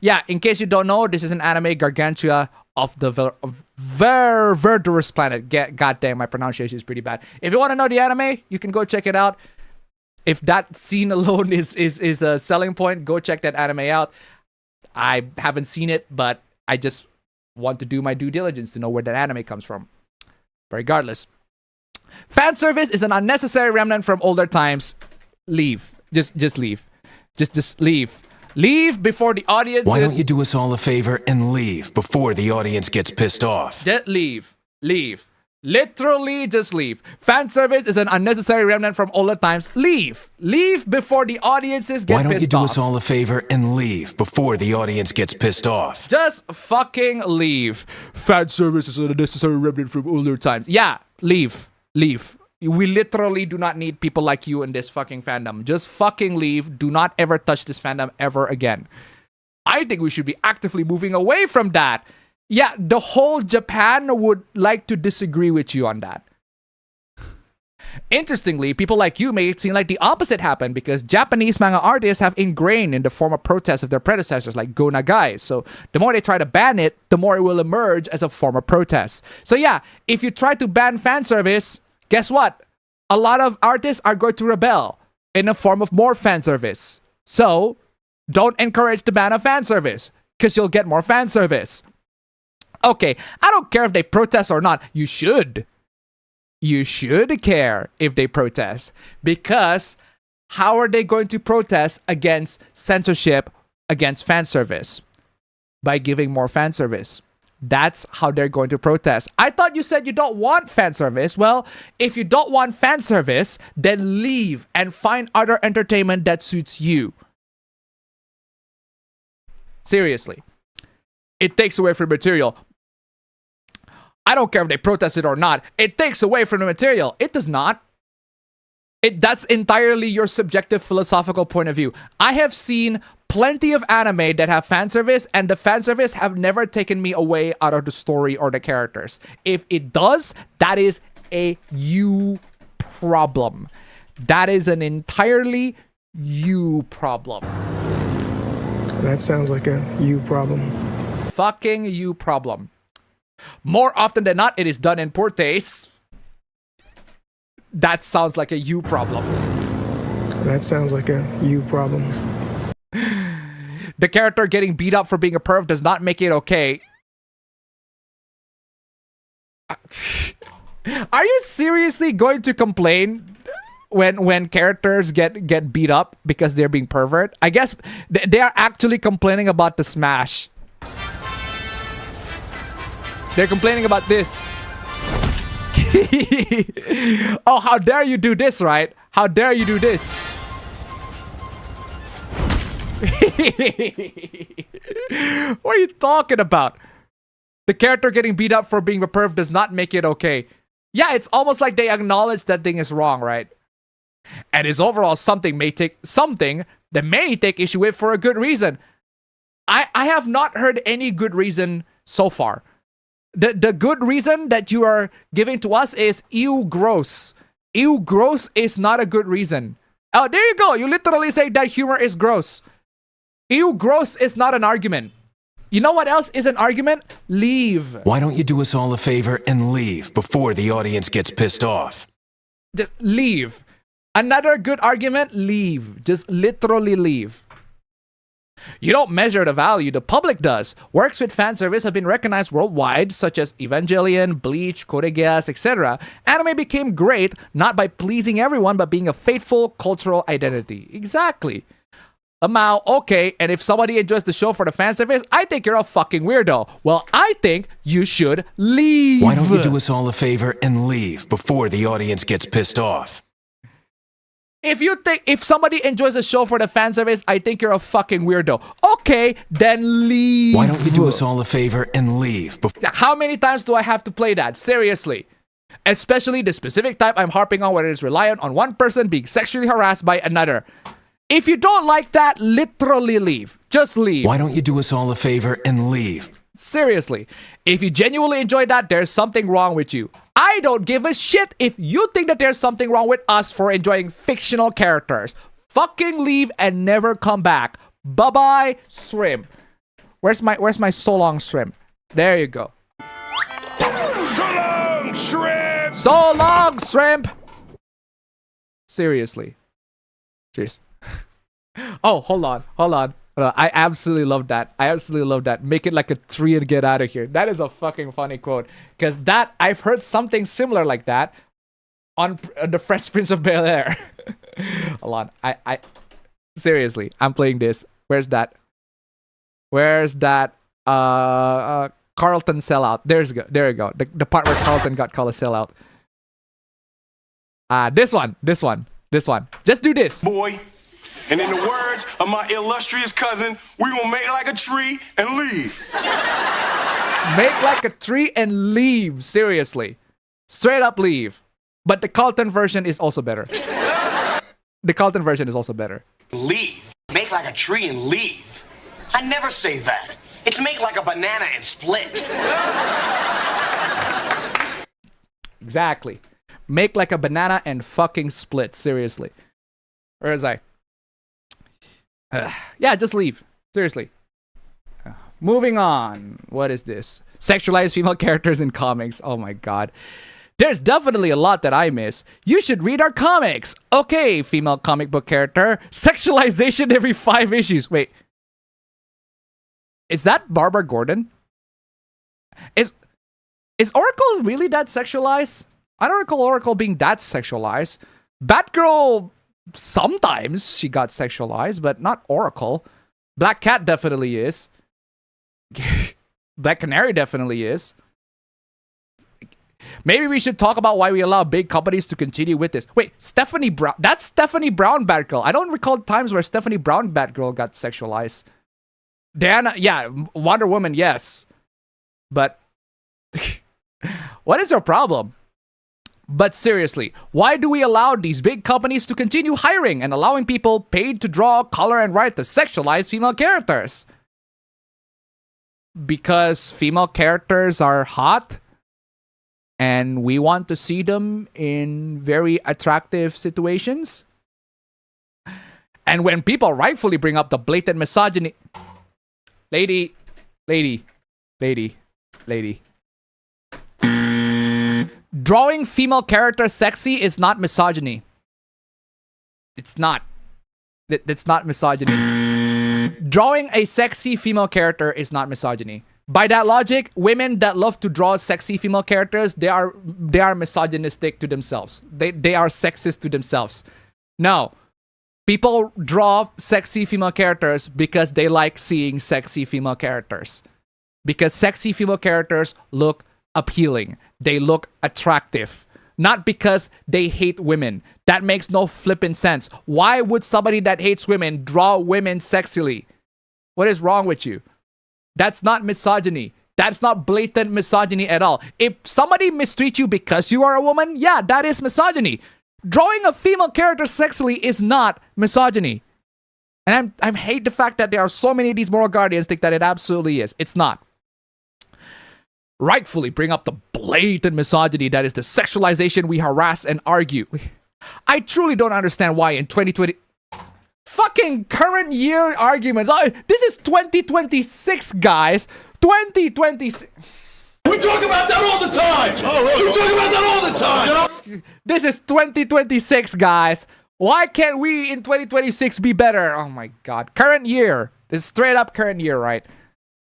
Yeah, in case you don't know, this is an anime Gargantia of the verdurous planet. God damn, my pronunciation is pretty bad. If you want to know the anime, you can go check it out. If that scene alone is a selling point, go check that anime out. I haven't seen it, but I just want to do my due diligence to know where that anime comes from. Regardless, fan service is an unnecessary remnant from older times. Leave. Just leave. Just leave. Leave before the audience. Why don't you do us all a favor and leave before the audience gets pissed off? Just leave. Leave. Literally just leave. Fan service is an unnecessary remnant from older times. Leave. Leave before the audiences get pissed off. Why don't you do us all a favor and leave before the audience gets pissed off? Just fucking leave. Fan service is an unnecessary remnant from older times. Yeah, leave. Leave. We literally do not need people like you in this fucking fandom. Just fucking leave. Do not ever touch this fandom ever again. I think we should be actively moving away from that. Yeah, the whole Japan would like to disagree with you on that. Interestingly, people like you make it seem like the opposite happened because Japanese manga artists have ingrained in the form of protest of their predecessors like Go Nagai. So the more they try to ban it, the more it will emerge as a form of protest. So yeah, if you try to ban fan service, guess what? A lot of artists are going to rebel in a form of more fan service. So don't encourage the ban of fan service because you'll get more fan service. Okay, I don't care if they protest or not. You should. You should care if they protest. Because how are they going to protest against censorship, against fan service? By giving more fan service. That's how they're going to protest. I thought you said you don't want fan service. Well, if you don't want fan service, then leave and find other entertainment that suits you. Seriously. It takes away from material. I don't care if they protest it or not. It takes away from the material. It does not. That's entirely your subjective philosophical point of view. I have seen plenty of anime that have fan service, and the fan service have never taken me away out of the story or the characters. If it does, that is a you problem. That is an entirely you problem. That sounds like a you problem. Fucking you problem. More often than not, it is done in poor taste. That sounds like a you problem. That sounds like a you problem. The character getting beat up for being a perv does not make it okay. Are you seriously going to complain when characters get beat up because they're being pervert? I guess they are actually complaining about the smash. They're complaining about this. Oh, how dare you do this, right? How dare you do this? What are you talking about? The character getting beat up for being a perv does not make it okay. Yeah, it's almost like they acknowledge that thing is wrong, right? And is overall something that many take issue with for a good reason. I have not heard any good reason so far. The good reason that you are giving to us is ew gross. Ew gross is not a good reason. Oh, there you go. You literally say that humor is gross. Ew gross is not an argument. You know what else is an argument? Leave. Why don't you do us all a favor and leave before the audience gets pissed off? Just leave. Another good argument, leave. Just literally leave. You don't measure the value, the public does. Works with fan service have been recognized worldwide, such as Evangelion, Bleach, Code Geass, etc. Anime became great, not by pleasing everyone, but being a faithful cultural identity. Exactly. Amau, okay, and if somebody enjoys the show for the fan service, I think you're a fucking weirdo. Well, I think you should leave. Why don't you do us all a favor and leave before the audience gets pissed off? If somebody enjoys the show for the fan service, I think you're a fucking weirdo. Okay, then leave. Why don't you do us all a favor and leave? How many times do I have to play that? Seriously. Especially the specific type I'm harping on, where it is reliant on one person being sexually harassed by another. If you don't like that, literally leave. Just leave. Why don't you do us all a favor and leave? Seriously. If you genuinely enjoy that, there's something wrong with you. I don't give a shit if you think that there's something wrong with us for enjoying fictional characters. Fucking leave and never come back. Bye-bye, shrimp. Where's my so long shrimp? There you go. So long, shrimp! So long, shrimp! Seriously. Cheers. Oh, hold on. I absolutely love that. Make it like a tree and get out of here. That is a fucking funny quote. Because that, I've heard something similar like that on the Fresh Prince of Bel-Air. Hold on. I seriously, I'm playing this. Where's that? Carlton sellout. There you go. The part where Carlton got called a sellout. This one. Just do this. Boy. And in the words of my illustrious cousin, we gonna make like a tree and leave. Make like a tree and leave. Seriously. Straight up leave. But the Carlton version is also better. Leave. Make like a tree and leave. I never say that. It's make like a banana and split. Exactly. Make like a banana and fucking split. Seriously. Where is I? Yeah, just leave. Seriously. Moving on. What is this? Sexualized female characters in comics. Oh my god. There's definitely a lot that I miss. You should read our comics. Okay, female comic book character. Sexualization every 5 issues. Wait. Is that Barbara Gordon? Is Oracle really that sexualized? I don't recall Oracle being that sexualized. Batgirl, sometimes she got sexualized, but not Oracle. Black Cat definitely is. Black Canary definitely is. Maybe we should talk about why we allow big companies to continue with this. Wait, Stephanie Brown. That's Stephanie Brown Batgirl. I don't recall times where Stephanie Brown Batgirl got sexualized. Diana, yeah. Wonder Woman, yes. But what is your problem? But seriously, why do we allow these big companies to continue hiring and allowing people paid to draw, color, and write the sexualized female characters? Because female characters are hot and we want to see them in very attractive situations? And when people rightfully bring up the blatant misogyny... Lady. Drawing female characters sexy is not misogyny. It's not. That's not misogyny. Drawing a sexy female character is not misogyny. By that logic, women that love to draw sexy female characters, they are misogynistic to themselves. They are sexist to themselves. No. People draw sexy female characters because they like seeing sexy female characters. Because sexy female characters look appealing. They look attractive. Not because they hate women. That makes no flippin' sense. Why would somebody that hates women draw women sexily? What is wrong with you? That's not misogyny. That's not blatant misogyny at all. If somebody mistreats you because you are a woman, yeah, that is misogyny. Drawing a female character sexually is not misogyny. And I hate the fact that there are so many of these moral guardians think that it absolutely is. It's not. Rightfully bring up the blatant misogyny that is the sexualization we harass and argue. I truly don't understand why in 2020... Fucking current year arguments. This is 2026, guys. 2026. We talk about that all the time. We talk about that all the time. This is 2026, guys. Why can't we in 2026 be better? Oh my god. Current year. This is straight up current year, right?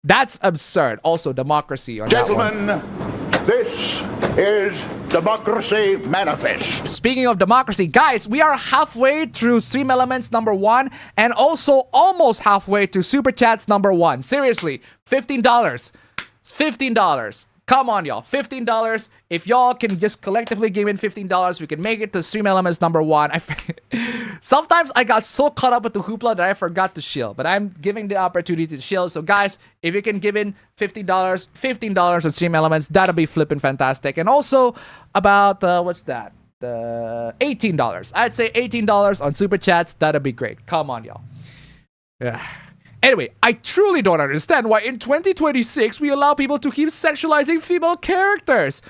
That's absurd. Also, democracy on Gentlemen, that one. This is Democracy Manifest. Speaking of democracy, guys, we are halfway through Stream Elements #1 and also almost halfway to Super Chats #1. Seriously, $15. It's $15. Come on, y'all. $15. If y'all can just collectively give in $15, we can make it to Stream Elements #1. Sometimes I got so caught up with the hoopla that I forgot to shill, but I'm giving the opportunity to shill. So, guys, if you can give in $15 on Stream Elements, that'll be flipping fantastic. And also about what's that? $18. I'd say $18 on Super Chats. That'll be great. Come on, y'all. Yeah. Anyway, I truly don't understand why in 2026 we allow people to keep sexualizing female characters.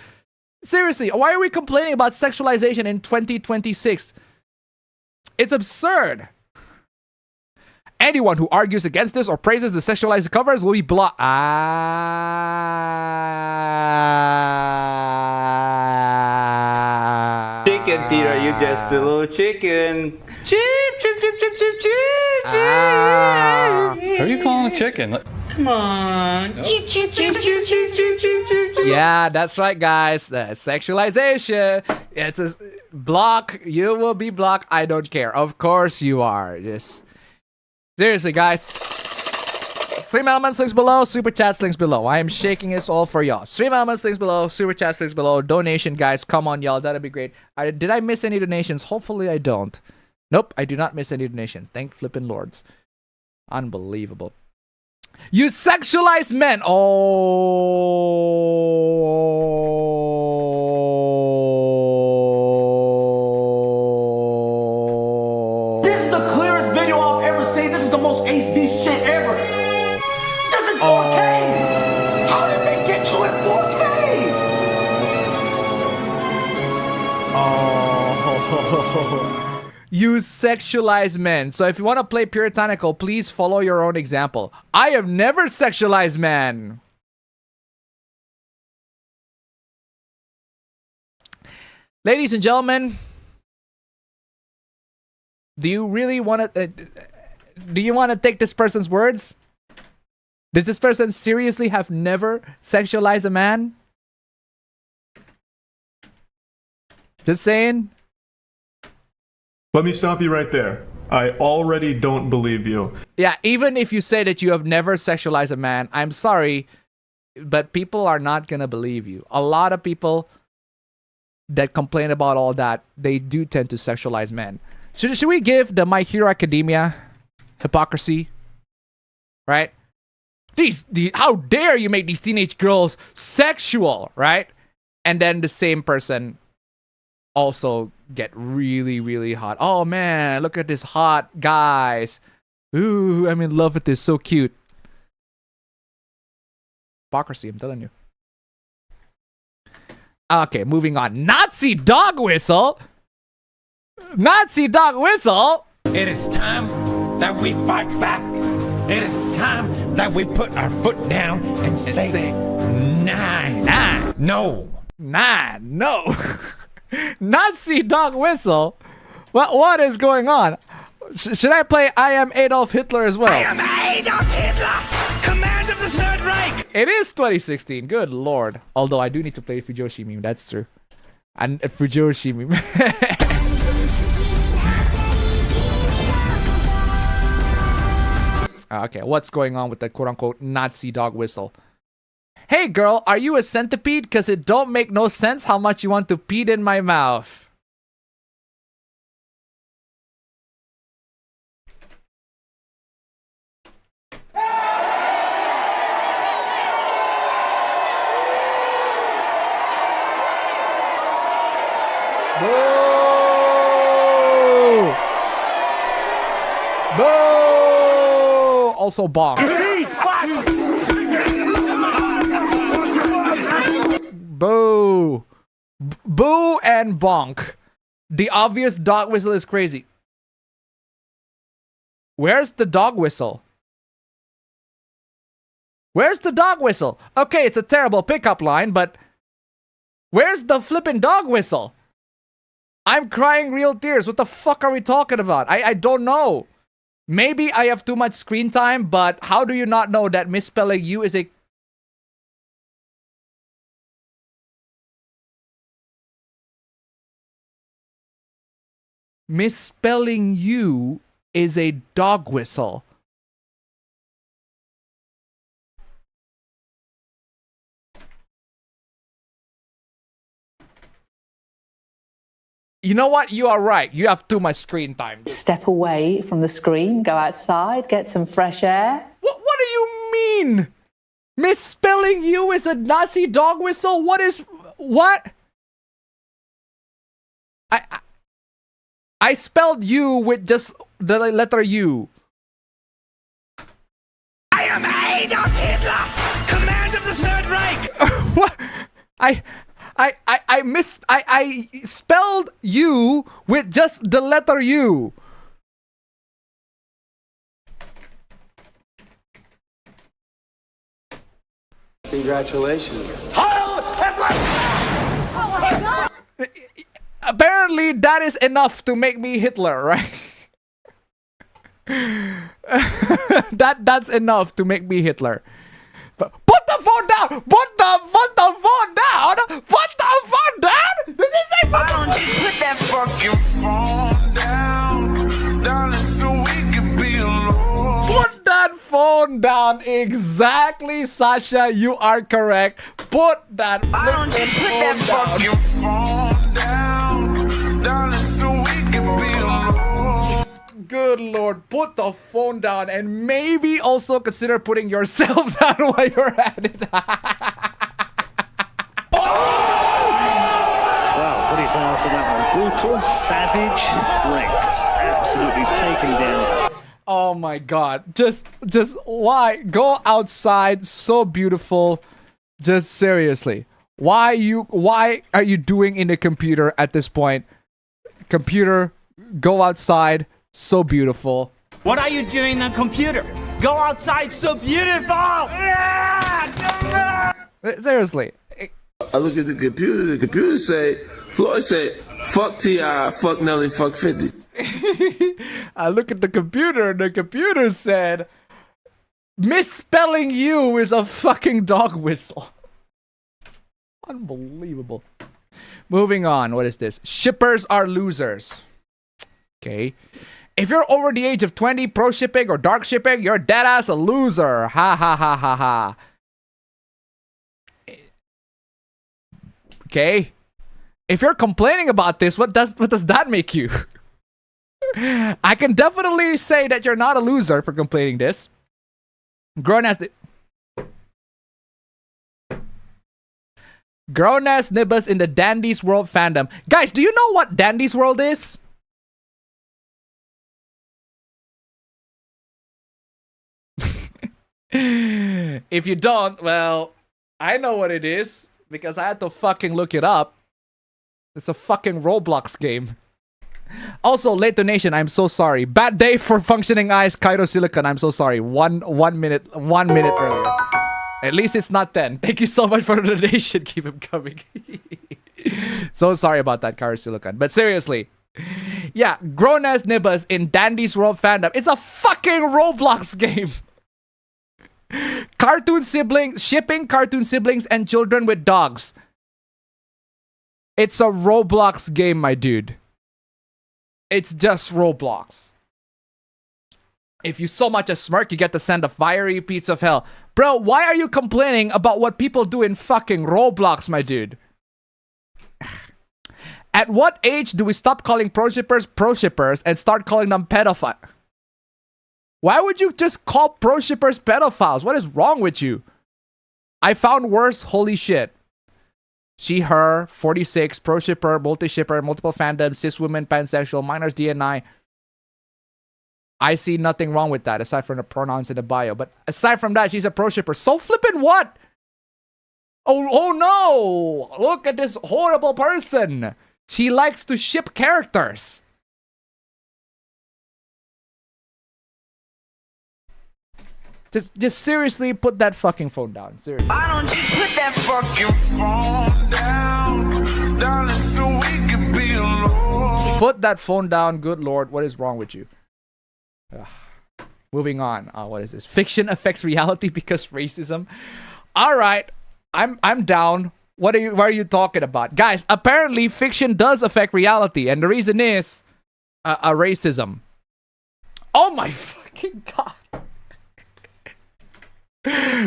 Seriously, why are we complaining about sexualization in 2026? It's absurd. Anyone who argues against this or praises the sexualized covers will be blocked. Chicken, Peter, you just a little chicken. Chip, chip, chip, chip, chip, chip, chip. Who are you calling a chicken? Come on. Chip, chip, chip, chip, chip, chip, chip, chip. Yeah, that's right, guys. That's sexualization. It's a block. You will be blocked. I don't care. Of course you are. Just seriously, guys. Stream Elements links below, Super Chats links below. I am shaking this all for y'all. Stream Elements links below, Super Chats links below. Donation, guys. Come on, y'all. That'd be great. Did I miss any donations? Hopefully I don't. Nope, I do not miss any donations. Thank flippin' lords. Unbelievable. You sexualize men. Oh. This is the clearest video I've ever seen. This is the most HD shit ever. This is 4K. How did they get you in 4K? Oh. You sexualize men. So if you want to play puritanical, please follow your own example. I have never sexualized men. Ladies and gentlemen, do you really want to take this person's words? Does this person seriously have never sexualized a man? Just saying. Let me stop you right there. I already don't believe you. Yeah, even if you say that you have never sexualized a man, I'm sorry, but people are not gonna believe you. A lot of people that complain about all that, they do tend to sexualize men. Should we give the My Hero Academia hypocrisy? Right? How dare you make these teenage girls sexual, right? And then the same person also get really, really hot. Oh man, look at this hot guys. Ooh, I'm in love with this. So cute. Hypocrisy, I'm telling you. Okay, moving on. Nazi dog whistle. Nazi dog whistle. It is time that we fight back. It is time that we put our foot down and say nine. No. Nine. No. Nazi dog whistle? What is going on? Should I play I Am Adolf Hitler as well? I am Adolf Hitler, command of the Third Reich. It is 2016. Good lord. Although I do need to play Fujoshi meme. That's true. And Fujoshi meme. Okay, what's going on with the quote-unquote Nazi dog whistle? Hey girl, are you a centipede? Cause it don't make no sense how much you want to pee in my mouth. also bonk. Boo. Boo and bonk. The obvious dog whistle is crazy. Where's the dog whistle? Where's the dog whistle? Okay, it's a terrible pickup line, but where's the flippin' dog whistle? I'm crying real tears. What the fuck are we talking about? I don't know. Maybe I have too much screen time, but how do you not know that misspelling you is a... Misspelling you is a dog whistle. You know what? You are right. You have too much screen time. Step away from the screen, go outside, get some fresh air. What do you mean? Misspelling you is a Nazi dog whistle? What is... What? I spelled you with just the letter U. I am Adolf Hitler, Commander of the Third Reich. What? I spelled you with just the letter U. Congratulations. Apparently, that is enough to make me Hitler, right? That's enough to make me Hitler. Put the phone down! Put the phone down! Put the phone down! Did you say Why don't you put that fucking phone down, darling, so we can be alone? Put that phone down. Exactly, Sasha. You are correct. Put that. Why don't you put that fucking phone down, darling, so we can be alone? Good Lord, put the phone down and maybe also consider putting yourself down while you're at it. Wow, what do you say after that one? Brutal, savage, wrecked. Absolutely taken down. Oh my God. Just why? Go outside, so beautiful. Just seriously. Why are you doing in the computer at this point? Computer, go outside. So beautiful. What are you doing on the computer? Go outside, so beautiful! Seriously. I look at the computer say, Floyd said, fuck T.I., fuck Nelly, fuck 50. I look at the computer said, misspelling you is a fucking dog whistle. Unbelievable. Moving on, what is this? Shippers are losers. Okay. If you're over the age of 20, pro shipping or dark shipping, you're dead ass a loser. Ha ha ha ha ha. Okay. If you're complaining about this, what does that make you? I can definitely say that you're not a loser for complaining this. Grown ass nibbas in the Dandy's World fandom. Guys, do you know what Dandy's World is? If you don't, well, I know what it is because I had to fucking look it up. It's a fucking Roblox game. Also, late donation, I'm so sorry. Bad day for functioning eyes, Cairo Silicon, I'm so sorry. One minute earlier. At least it's not 10. Thank you so much for the donation. Keep them coming. So sorry about that, Cairo Silicon. But seriously. Yeah, grown-ass nibbas in Dandy's World fandom. It's a fucking Roblox game. Cartoon siblings, shipping cartoon siblings and children with dogs. It's a Roblox game, my dude. It's just Roblox. If you so much as smirk, you get to send a fiery pizza of hell. Bro, why are you complaining about what people do in fucking Roblox, my dude? At what age do we stop calling pro shippers and start calling them pedophiles? Why would you just call pro shippers pedophiles? What is wrong with you? I found worse. Holy shit. She, her, 46, pro shipper, multi shipper, multiple fandoms, cis women, pansexual, minors, DNI. I see nothing wrong with that, aside from the pronouns in the bio. But aside from that, she's a pro shipper. So flippin' what? Oh no! Look at this horrible person. She likes to ship characters. Just seriously put that fucking phone down. Seriously. Why don't you put that fucking phone down, darling, so we can be alone? Put that phone down, good lord. What is wrong with you? Ugh. Moving on. What is this? Fiction affects reality because racism. All right, I'm down. What are you talking about, guys? Apparently, fiction does affect reality, and the reason is racism. Oh my fucking god!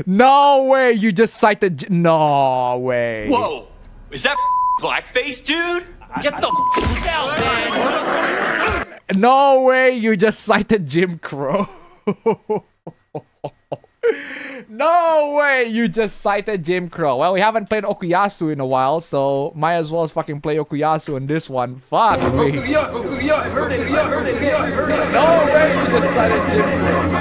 No way! You just cited. No way! Whoa! Is that blackface, dude? Get the f out, man! No way! You just cited Jim Crow. No way! You just cited Jim Crow. Well, we haven't played Okuyasu in a while, so might as well fucking play Okuyasu in this one. Fuck me. No way! You just cited Jim Crow.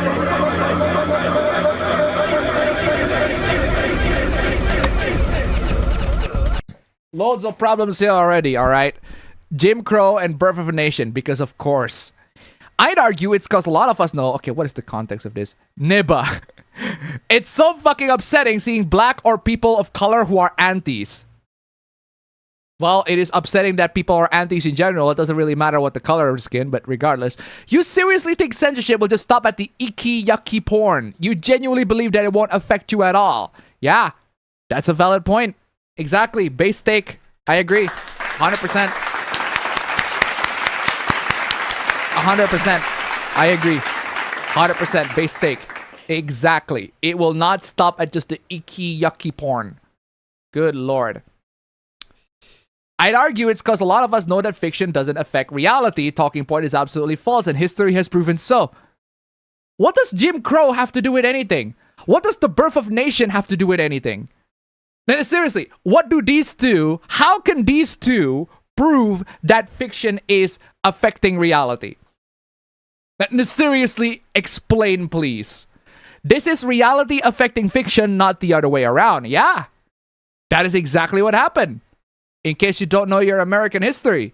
Loads of problems here already, alright? Jim Crow and Birth of a Nation, because of course. I'd argue it's because a lot of us know, okay, what is the context of this? Nibba. It's so fucking upsetting seeing black or people of color who are antis. Well, it is upsetting that people are antis in general. It doesn't really matter what the color of the skin, but regardless. You seriously think censorship will just stop at the icky, yucky porn? You genuinely believe that it won't affect you at all? Yeah, that's a valid point. Exactly. Base take. I agree. 100%. 100%. I agree. 100% base take. Exactly. It will not stop at just the icky, yucky porn. Good lord. I'd argue it's because a lot of us know that fiction doesn't affect reality. Talking point is absolutely false, and history has proven so. What does Jim Crow have to do with anything? What does the Birth of Nation have to do with anything? Now, seriously, what do these two, how can these two prove that fiction is affecting reality? Now, seriously, explain, please. This is reality affecting fiction, not the other way around. Yeah, that is exactly what happened. In case you don't know your American history.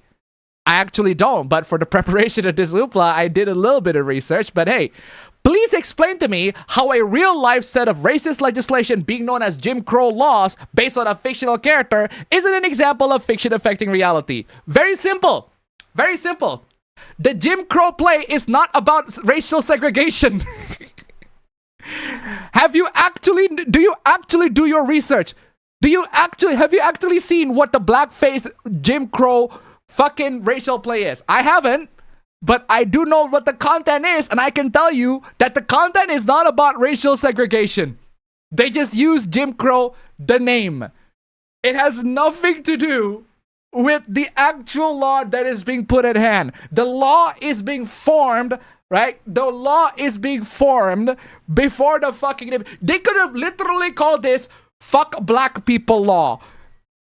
I actually don't, but for the preparation of this hoopla, I did a little bit of research. But hey, please explain to me how a real-life set of racist legislation being known as Jim Crow laws based on a fictional character isn't an example of fiction affecting reality. Very simple. Very simple. The Jim Crow play is not about racial segregation. Do you actually do your research? Have you actually seen what the blackface Jim Crow fucking racial play is? I haven't. But I do know what the content is, and I can tell you that the content is not about racial segregation. They just use Jim Crow, the name. It has nothing to do with the actual law that is being put at hand. The law is being formed, right? The law is being formed before the fucking name. They could have literally called this Fuck Black People Law.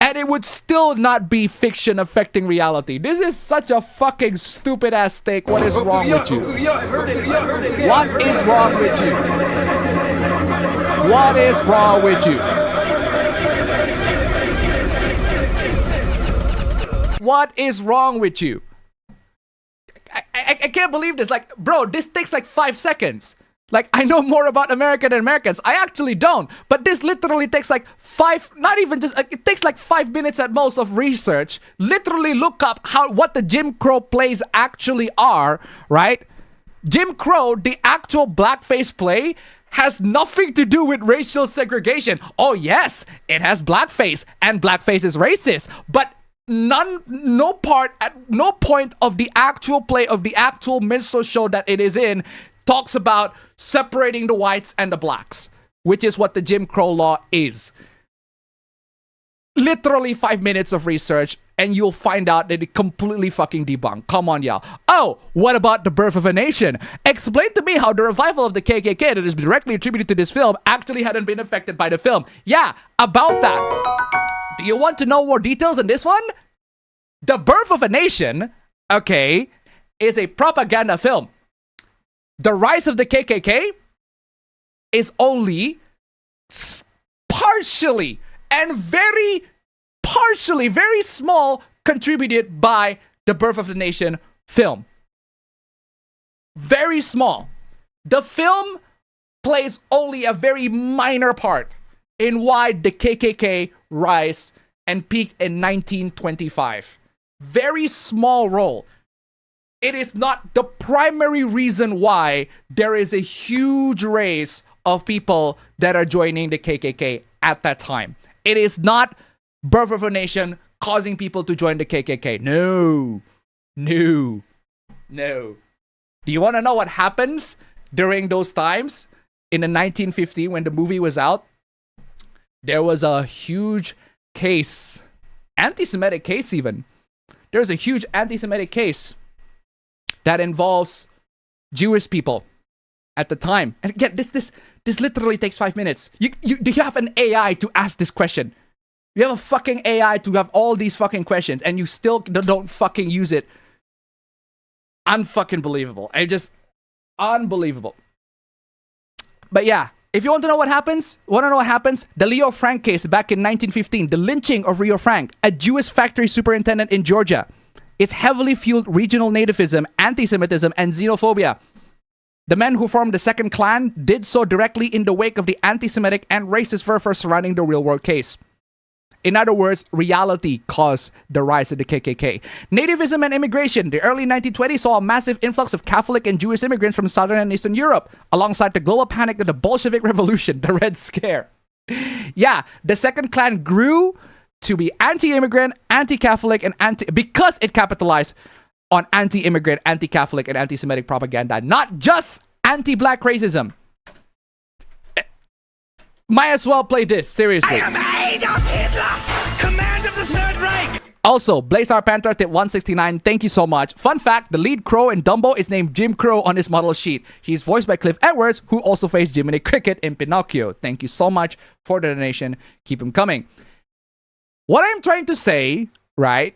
And it would still not be fiction affecting reality. This is such a fucking stupid ass take. What is wrong with you? What is wrong with you? What is wrong with you? What is wrong with you? I can't believe this. Like, bro, this takes like 5 seconds. Like, I know more about America than Americans. I actually don't. But this literally takes like it takes like 5 minutes at most of research. Literally look up what the Jim Crow plays actually are, right? Jim Crow, the actual blackface play, has nothing to do with racial segregation. Oh yes, it has blackface, and blackface is racist. But no point of the actual play of the actual minstrel show that it is in talks about separating the whites and the blacks, which is what the Jim Crow law is. Literally 5 minutes of research, and you'll find out that it completely fucking debunked. Come on, y'all. Oh, what about the Birth of a Nation? Explain to me how the revival of the KKK that is directly attributed to this film actually hadn't been affected by the film. Yeah, about that. Do you want to know more details on this one? The Birth of a Nation, okay, is a propaganda film. the rise of the KKK is only partially and very small contributed by the Birth of the Nation film. Very small. The film plays only a very minor part in why the KKK rise and peaked in 1925. Very small role. It is not the primary reason why there is a huge race of people that are joining the KKK at that time. It is not Birth of a Nation causing people to join the KKK. No. Do you want to know what happens during those times? In the 1950, when the movie was out, there was a huge case, anti-Semitic case even. There's a huge anti-Semitic case that involves Jewish people at the time. And again, this literally takes 5 minutes. Do you have an AI to ask this question? You have a fucking AI to have all these fucking questions, and you still don't fucking use it. Unfucking believable. Unbelievable. But yeah, if you want to know what happens, the Leo Frank case back in 1915, the lynching of Leo Frank, a Jewish factory superintendent in Georgia. It's heavily fueled regional nativism, anti-Semitism, and xenophobia. The men who formed the Second Clan did so directly in the wake of the anti-Semitic and racist fervor surrounding the real-world case. In other words, reality caused the rise of the KKK. Nativism and immigration. The early 1920s saw a massive influx of Catholic and Jewish immigrants from Southern and Eastern Europe, alongside the global panic of the Bolshevik Revolution, the Red Scare. Yeah, the Second Clan grew to be anti-immigrant, anti-Catholic, and because it capitalized on anti-immigrant, anti-Catholic, and anti-Semitic propaganda, not just anti-black racism. Might as well play this, seriously. I am Adolf Hitler, command of the Third Reich. Also, Blazar Panther tip 169, thank you so much. Fun fact, the lead crow in Dumbo is named Jim Crow on his model sheet. He's voiced by Cliff Edwards, who also faced Jiminy Cricket in Pinocchio. Thank you so much for the donation. Keep them coming. What I'm trying to say, right,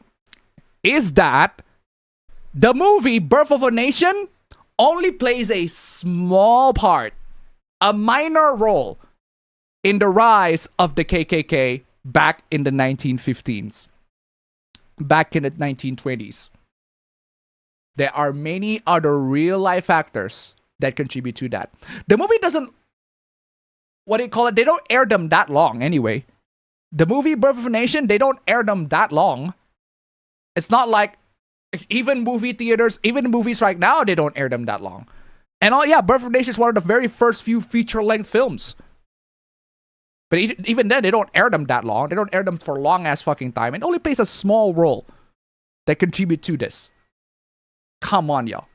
is that the movie Birth of a Nation only plays a small part, a minor role, in the rise of the KKK back in the 1915s, back in the 1920s. There are many other real-life factors that contribute to that. The movie doesn't, they don't air them that long anyway. The movie Birth of a Nation, they don't air them that long. It's not like, even movie theaters, even movies right now, they don't air them that long. And Birth of a Nation is one of the very first few feature-length films. But even then, they don't air them that long. They don't air them for long-ass fucking time. It only plays a small role that contribute to this. Come on, y'all.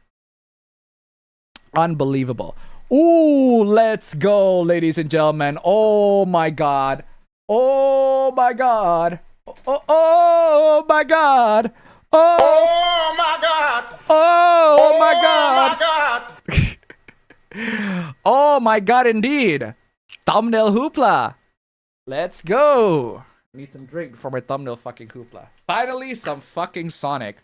Unbelievable. Ooh, let's go, ladies and gentlemen. Oh, my God. Oh, my God. Oh my God. Oh my God. Oh my God. Oh my God. Oh my God, indeed. Thumbnail hoopla. Let's go. Need some drink for my thumbnail fucking hoopla. Finally, some fucking Sonic.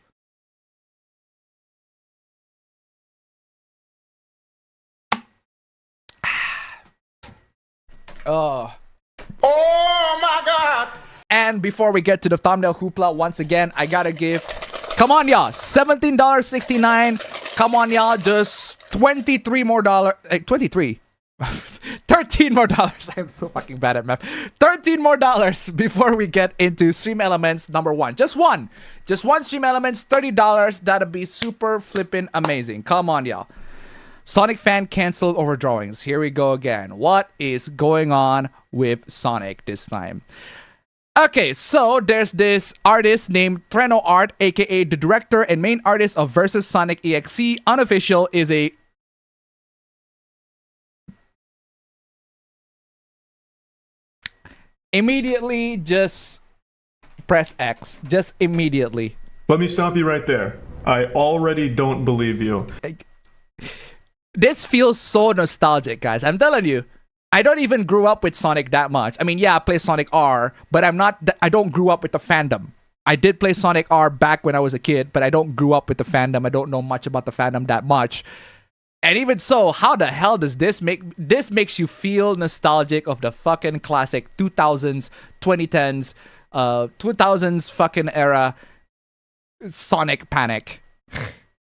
Oh. Oh my God. And before we get to the thumbnail hoopla, once again, I gotta give, come on y'all, $17.69. Come on y'all, just $23 more dollars, 23. $13 more dollars. I'm so fucking bad at math. $13 more dollars before we get into Stream Elements number 1. Just one Stream Elements, $30. That'll be super flippin' amazing. Come on y'all. Sonic fan canceled over drawings. Here we go again. What is going on with Sonic this time? Okay, so there's this artist named Treno Art, aka the director and main artist of Versus Sonic EXE. Unofficial is a... Immediately, just press X. Just immediately. Let me stop you right there. I already don't believe you. This feels so nostalgic, guys. I'm telling you. I don't even grew up with Sonic that much. I mean, yeah, I play Sonic R, but I don't grew up with the fandom. I did play Sonic R back when I was a kid, but I don't grew up with the fandom. I don't know much about the fandom that much. And even so, how the hell does this make... This makes you feel nostalgic of the fucking classic 2000s, 2010s, 2000s fucking era Sonic Panic.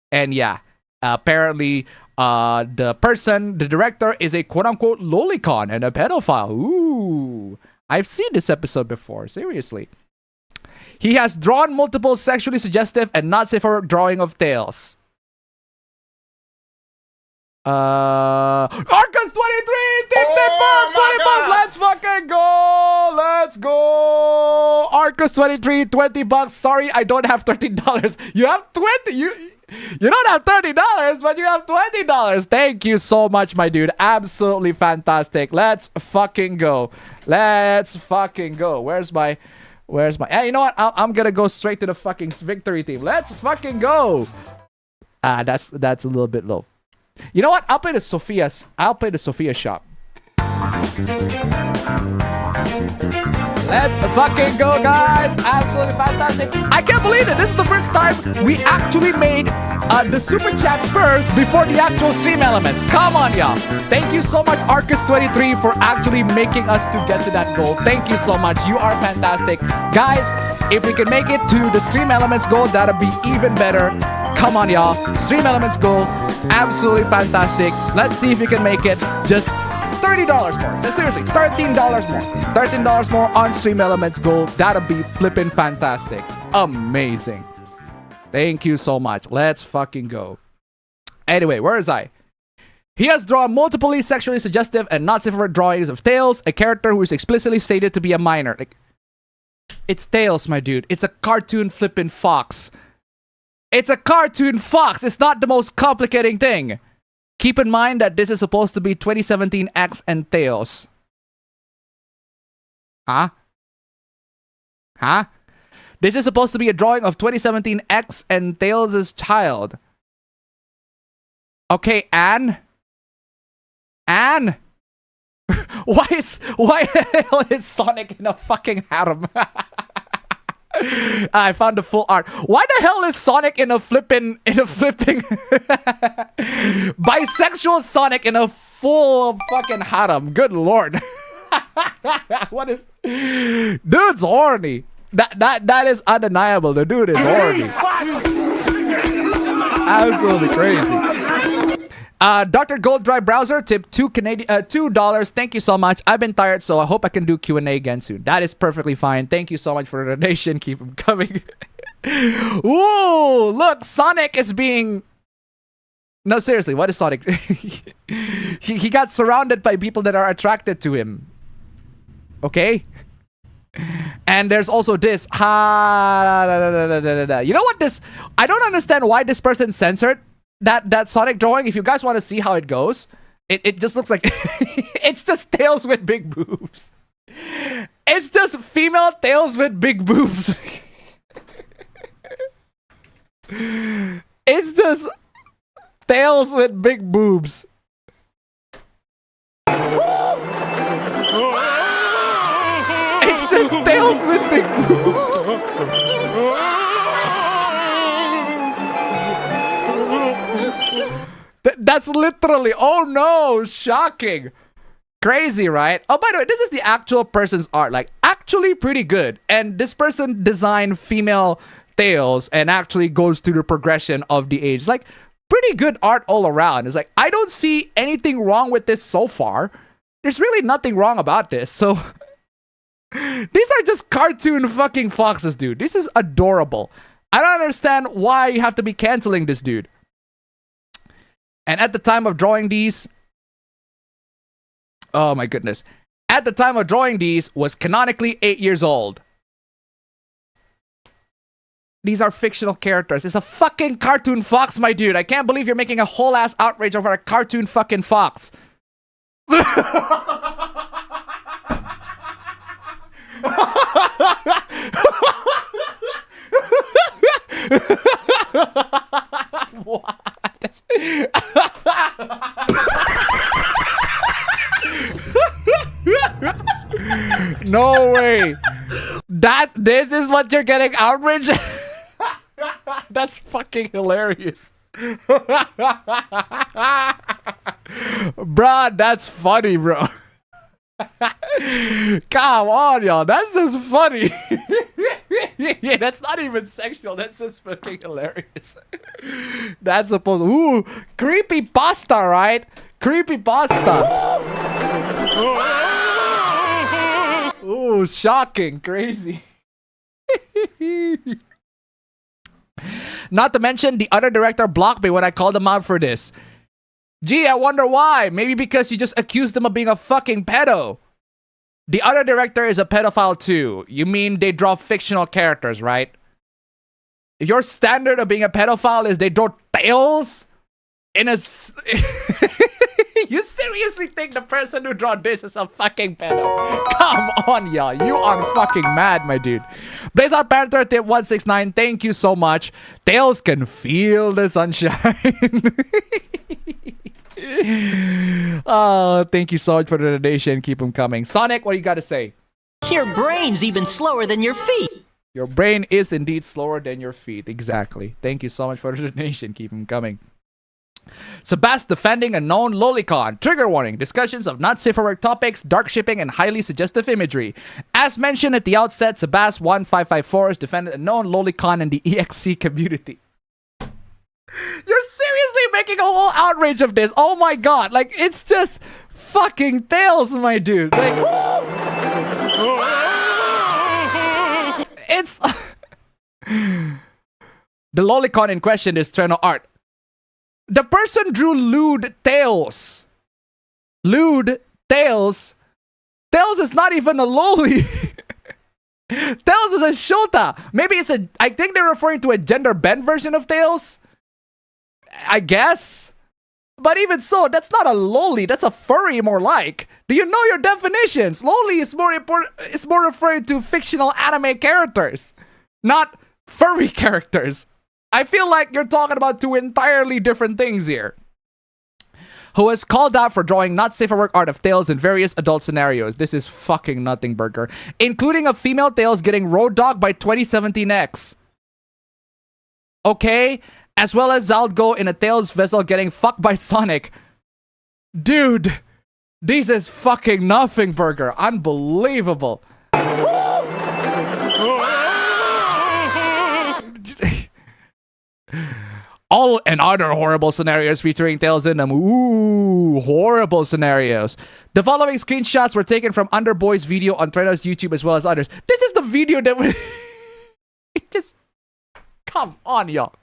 And yeah, apparently the director is a quote-unquote lolicon and a pedophile. Ooh, I've seen this episode before, seriously. He has drawn multiple sexually suggestive and not safe for drawing of tales. Arcus 23, tip, 20 bucks. Let's fucking go. Let's go. Arcus 23, 20 bucks. Sorry, I don't have $13. You have 20. You don't have $30, but you have $20. Thank you so much, my dude. Absolutely fantastic. Let's fucking go. Let's fucking go. Where's my... Hey, you know what? I'm gonna go straight to the fucking victory team. Let's fucking go. That's a little bit low. You know what? I'll play the Sophia's. I'll play the Sophia shop. Let's fucking go, guys. Absolutely fantastic. I can't believe it. This is the first time we actually made the super chat first before the actual stream elements. Come on, y'all. Thank you so much, Arcus23, for actually making us to get to that goal. Thank you so much. You are fantastic. Guys, if we can make it to the stream elements goal, that'll be even better. Come on, y'all. Stream elements goal. Absolutely fantastic. Let's see if we can make it. Just $30 more. Seriously, $13 more. $13 more on stream elements goal. That'll be flipping fantastic. Amazing. Thank you so much. Let's fucking go. Anyway, where is I? He has drawn multiply sexually suggestive and not safe for drawings of Tails, a character who is explicitly stated to be a minor. Like, it's Tails, my dude. It's a cartoon flipping fox. It's a cartoon fox. It's not the most complicating thing. Keep in mind that this is supposed to be 2017 X and Tails. Huh? Huh? This is supposed to be a drawing of 2017 X and Tails' child. Okay, Anne? Anne? Why the hell is Sonic in a fucking harem? I found the full art. Why the hell is Sonic in a flipping bisexual Sonic in a full fucking harem? Good lord. What is... Dude's horny. That is undeniable. The dude is horny. Absolutely crazy. Dr. Gold Dry Browser tipped $2. Thank you so much. I've been tired, so I hope I can do Q&A again soon. That is perfectly fine. Thank you so much for the donation. Keep them coming. Ooh, look, Sonic is being... No, seriously, what is Sonic? he got surrounded by people that are attracted to him. Okay? And there's also this. You know what this... I don't understand why this person censored that Sonic drawing. If you guys want to see how it goes, it just looks like it's just Tails with big boobs. It's just female Tails with big boobs. It's just Tails with big boobs. It's just Tails with big boobs. That's literally, oh no, shocking. Crazy, right? Oh, by the way, this is the actual person's art. Like, actually pretty good. And this person designed female Tails and actually goes through the progression of the age. Like, pretty good art all around. It's like, I don't see anything wrong with this so far. There's really nothing wrong about this. So, these are just cartoon fucking foxes, dude. This is adorable. I don't understand why you have to be canceling this dude. And at the time of drawing these, oh my goodness. At the time of drawing these was canonically 8 years old. These are fictional characters. It's a fucking cartoon fox, my dude. I can't believe you're making a whole ass outrage over a cartoon fucking fox. What? No way. This is what you're getting outraged. That's fucking hilarious. Bruh, that's funny, bro. Come on, y'all. That's just funny. Yeah, that's not even sexual. That's just fucking hilarious. That's supposed. Ooh, creepy pasta, right? Creepy pasta. Ooh, shocking, crazy. Not to mention, the other director blocked me when I called him out for this. Gee, I wonder why. Maybe because you just accused them of being a fucking pedo. The other director is a pedophile too. You mean they draw fictional characters, right? Your standard of being a pedophile is they draw tails in a... You seriously think the person who draw this is a fucking pedo? Come on, y'all. You are fucking mad, my dude. Blizzard Panther tip 169. Thank you so much. Tails can feel the sunshine. Oh, thank you so much for the donation. Keep them coming. Sonic, what do you got to say? Your brain's even slower than your feet. Your brain is indeed slower than your feet. Exactly. Thank you so much for the donation. Keep them coming. Sebast defending a known Lolicon. Trigger warning. Discussions of not safe for work topics, dark shipping, and highly suggestive imagery. As mentioned at the outset, Sebast 1554 has defended a known Lolicon in the EXC community. You're seriously making a whole outrage of this. Oh my god. Like, it's just fucking Tails, my dude. Like, it's... The Lolicon in question is Treno Art. The person drew lewd tails. Lewd tails. Tails is not even a loli. Tails is a shota. Maybe it's a... I think they're referring to a gender bent version of Tails. I guess. But even so, that's not a loli. That's a furry, more like. Do you know your definitions? Loli is more important. It's more referring to fictional anime characters, not furry characters. I feel like you're talking about two entirely different things here. Who was called out for drawing not safe for work art of Tails in various adult scenarios. This is fucking nothing burger. Including a female Tails getting road dogged by 2017X. Okay? As well as Zaldgo in a Tails vessel getting fucked by Sonic. Dude. This is fucking nothing burger. Unbelievable. All and other horrible scenarios featuring Tails in them. Ooh, horrible scenarios. The following screenshots were taken from Underboy's video on Treno's YouTube as well as others. This is the video that would... It just... Come on, y'all.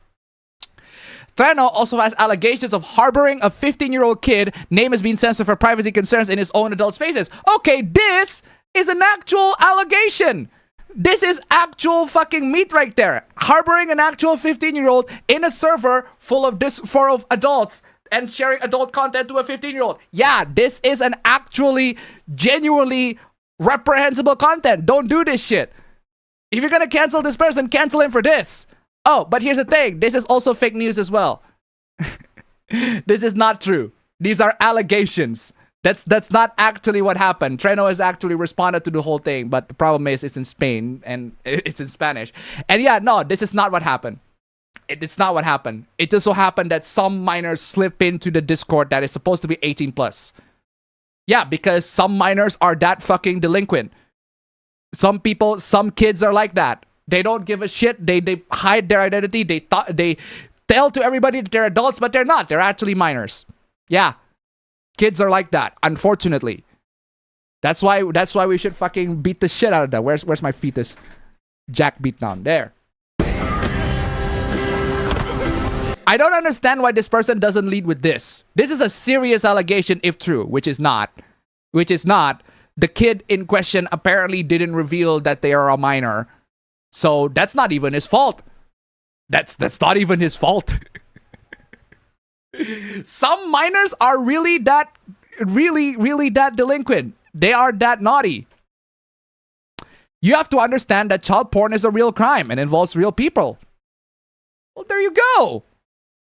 Treno also has allegations of harboring a 15-year-old kid. Name has been censored for privacy concerns in his own adult spaces. Okay, this is an actual allegation. This is actual fucking meat right there. Harboring an actual 15-year-old in a server full of adults and sharing adult content to a 15-year-old. Yeah, this is an actually, genuinely reprehensible content. Don't do this shit. If you're gonna cancel this person, cancel him for this. Oh, but here's the thing. This is also fake news as well. This is not true. These are allegations. That's not actually what happened. Treno has actually responded to the whole thing, but the problem is it's in Spain and it's in Spanish. And yeah, no, this is not what happened. It's not what happened. It just so happened that some minors slip into the Discord that is supposed to be 18 plus. Yeah, because some minors are that fucking delinquent. Some kids are like that. They don't give a shit. They hide their identity. They tell to everybody that they're adults, but they're not. They're actually minors. Yeah. Kids are like that, unfortunately. That's why we should fucking beat the shit out of them. Where's my fetus? Jack beat down. There. I don't understand why this person doesn't lead with this. This is a serious allegation if true, which is not. Which is not. The kid in question apparently didn't reveal that they are a minor. So that's not even his fault. That's not even his fault. Some minors are really that delinquent. They are that naughty. You have to understand that child porn is a real crime and involves real people. Well, there you go.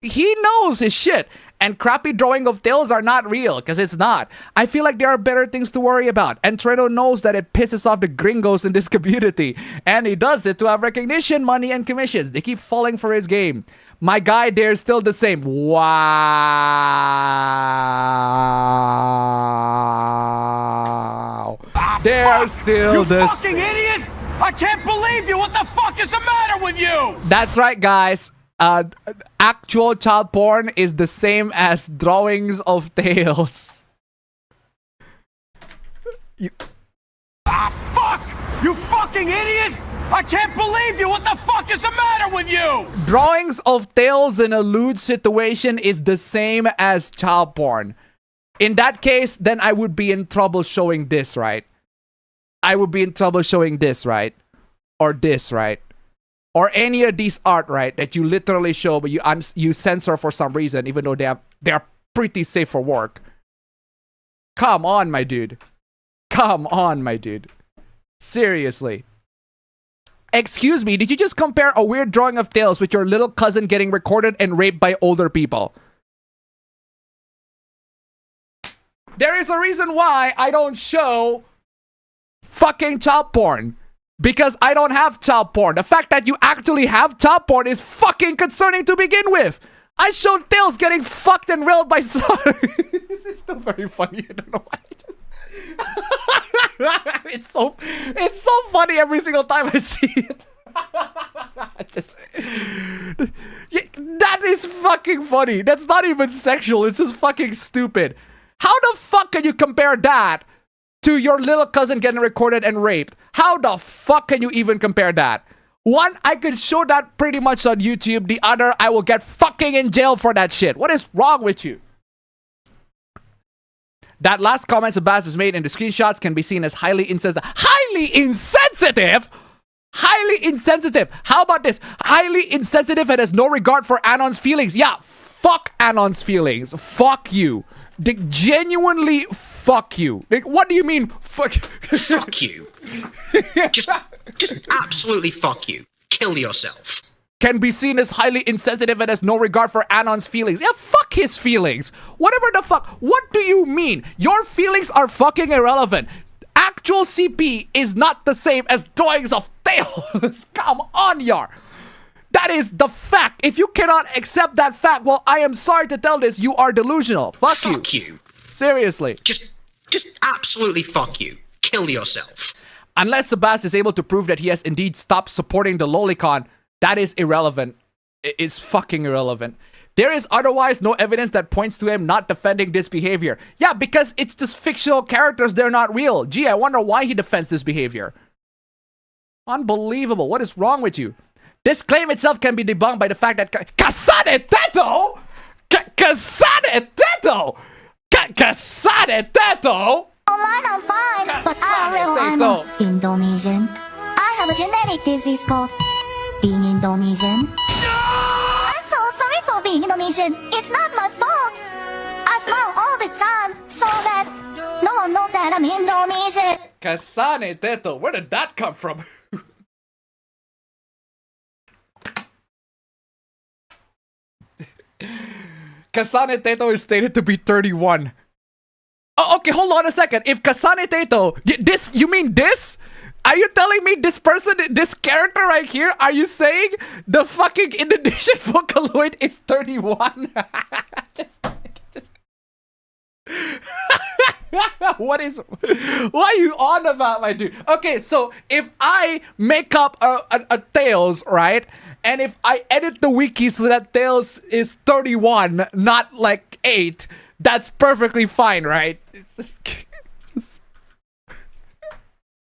He knows his shit. And crappy drawing of Tails are not real, because it's not. I feel like there are better things to worry about. And Treno knows that it pisses off the gringos in this community. And he does it to have recognition, money, and commissions. They keep falling for his game. My guy, they're still the same. Wow. They're still the same. You fucking idiots! I can't believe you! What the fuck is the matter with you? That's right, guys. Actual child porn is the same as drawings of tails. Fuck! You fucking idiots! I can't believe you! What the fuck is the matter with you? Drawings of tails in a lewd situation is the same as child porn. In that case, then I would be in trouble showing this, right? I would be in trouble showing this, right? Or this, right? Or any of these art, right? That you literally show, but you censor for some reason, even though they are pretty safe for work. Come on, my dude. Come on, my dude. Seriously. Excuse me, did you just compare a weird drawing of tails with your little cousin getting recorded and raped by older people? There is a reason why I don't show fucking child porn. Because I don't have child porn. The fact that you actually have child porn is fucking concerning to begin with. I showed tails getting fucked and railed by This is still very funny. I don't know why. It's so funny every single time I see it. That is fucking funny. That's not even sexual. It's just fucking stupid. How the fuck can you compare that to your little cousin getting recorded and raped? How the fuck can you even compare that? One, I could show that pretty much on YouTube. The other, I will get fucking in jail for that shit. What is wrong with you? That last comment Sebastian made in the screenshots can be seen as highly insensitive. Highly insensitive? Highly insensitive. How about this? Highly insensitive and has no regard for Anon's feelings. Yeah, fuck Anon's feelings. Fuck you. Genuinely fuck you. Like, what do you mean fuck? Fuck you. Just absolutely fuck you. Kill yourself. Can be seen as highly insensitive and has no regard for Anon's feelings. Yeah, fuck his feelings. Whatever the fuck. What do you mean? Your feelings are fucking irrelevant. Actual CP is not the same as drawings of tails. Come on, yar. That is the fact. If you cannot accept that fact, well, I am sorry to tell this, you are delusional. Fuck you. Seriously. Just absolutely fuck you. Kill yourself. Unless Sebastian is able to prove that he has indeed stopped supporting the Lolicon, that is irrelevant. It is fucking irrelevant. There is otherwise no evidence that points to him not defending this behavior. Yeah, because it's just fictional characters, they're not real. Gee, I wonder why he defends this behavior. Unbelievable. What is wrong with you? This claim itself can be debunked by the fact that Casane Teto! Casane Teto! Casane Teto! Online, I'm fine, but I'm Indonesian. I have a genetic disease called being Indonesian. I'm so sorry for being Indonesian. It's not my fault. I smile all the time so that no one knows that I'm Indonesian. Casane Teto, where did that come from? Casane Teto is stated to be 31. Oh, okay, hold on a second. If Casane Teto, this, you mean this? Are you telling me this person, this character right here, are you saying the fucking Indonesian Vocaloid is 31? Why are you on about, my dude? Okay, so if I make up a Tails, right? And if I edit the wiki so that Tails is 31, not like 8, that's perfectly fine, right? It's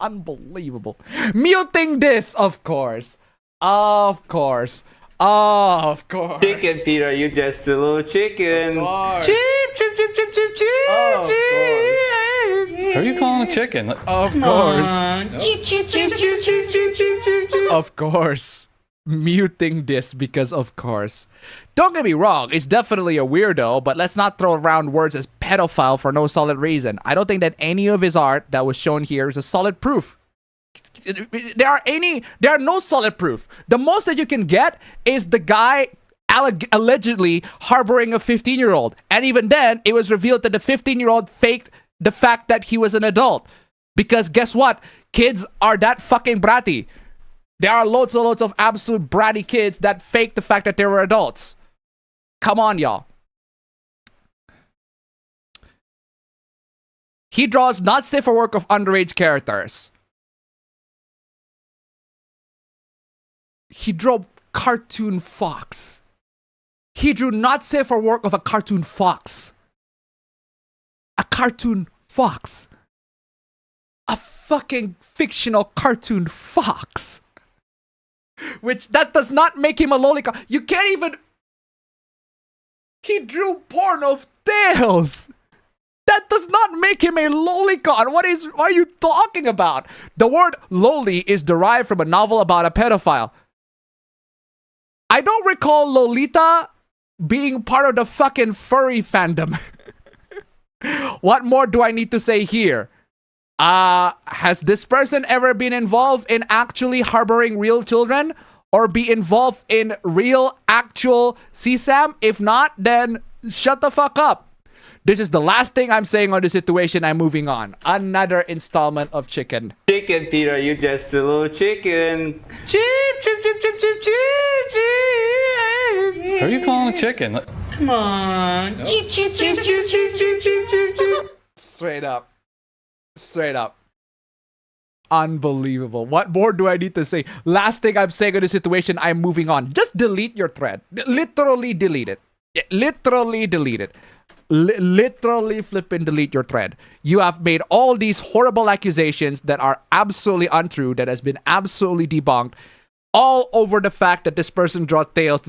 unbelievable. Muting this, of course. Of course. Of course. Chicken, Peter, you just a little chicken. Of course. Chip, chip, chip, chip, chip, chip, of chip. Who are you calling a chicken? Of course. Chip, chip, chip, chip, chip, chip, chip, chip. Of course. Muting this because of course. Don't get me wrong, it's definitely a weirdo, but let's not throw around words as pedophile for no solid reason. I don't think that any of his art that was shown here is a solid proof. There are no solid proof. The most that you can get is the guy allegedly harboring a 15-year-old. And even then, it was revealed that the 15-year-old faked the fact that he was an adult. Because guess what? Kids are that fucking bratty. There are loads and loads of absolute bratty kids that fake the fact that they were adults. Come on, y'all. He draws not safe for work of underage characters. He drew cartoon fox. He drew not safe for work of a cartoon fox. A cartoon fox. A fucking fictional cartoon fox. Which, that does not make him a lolicon. You can't even... He drew porn of tails. That does not make him a lolicon. What are you talking about? The word loli is derived from a novel about a pedophile. I don't recall Lolita being part of the fucking furry fandom. What more do I need to say here? Has this person ever been involved in actually harboring real children? Or be involved in real, actual CSAM? If not, then shut the fuck up. This is the last thing I'm saying on the situation. I'm moving on. Another installment of chicken. Chicken, Peter, you just a little chicken. Chip, chip, chip, chip, chip, chip, chip. Who are you calling a chicken? Come on. Chip, chip, chip, chip, chip, chip, chip, chip, chip. Straight up. Straight up. Unbelievable. What more do I need to say? Last thing I'm saying on the situation, I'm moving on. Just delete your thread. Literally delete it. Literally delete it. Literally flip and delete your thread. You have made all these horrible accusations that are absolutely untrue, that has been absolutely debunked, all over the fact that this person draw tails.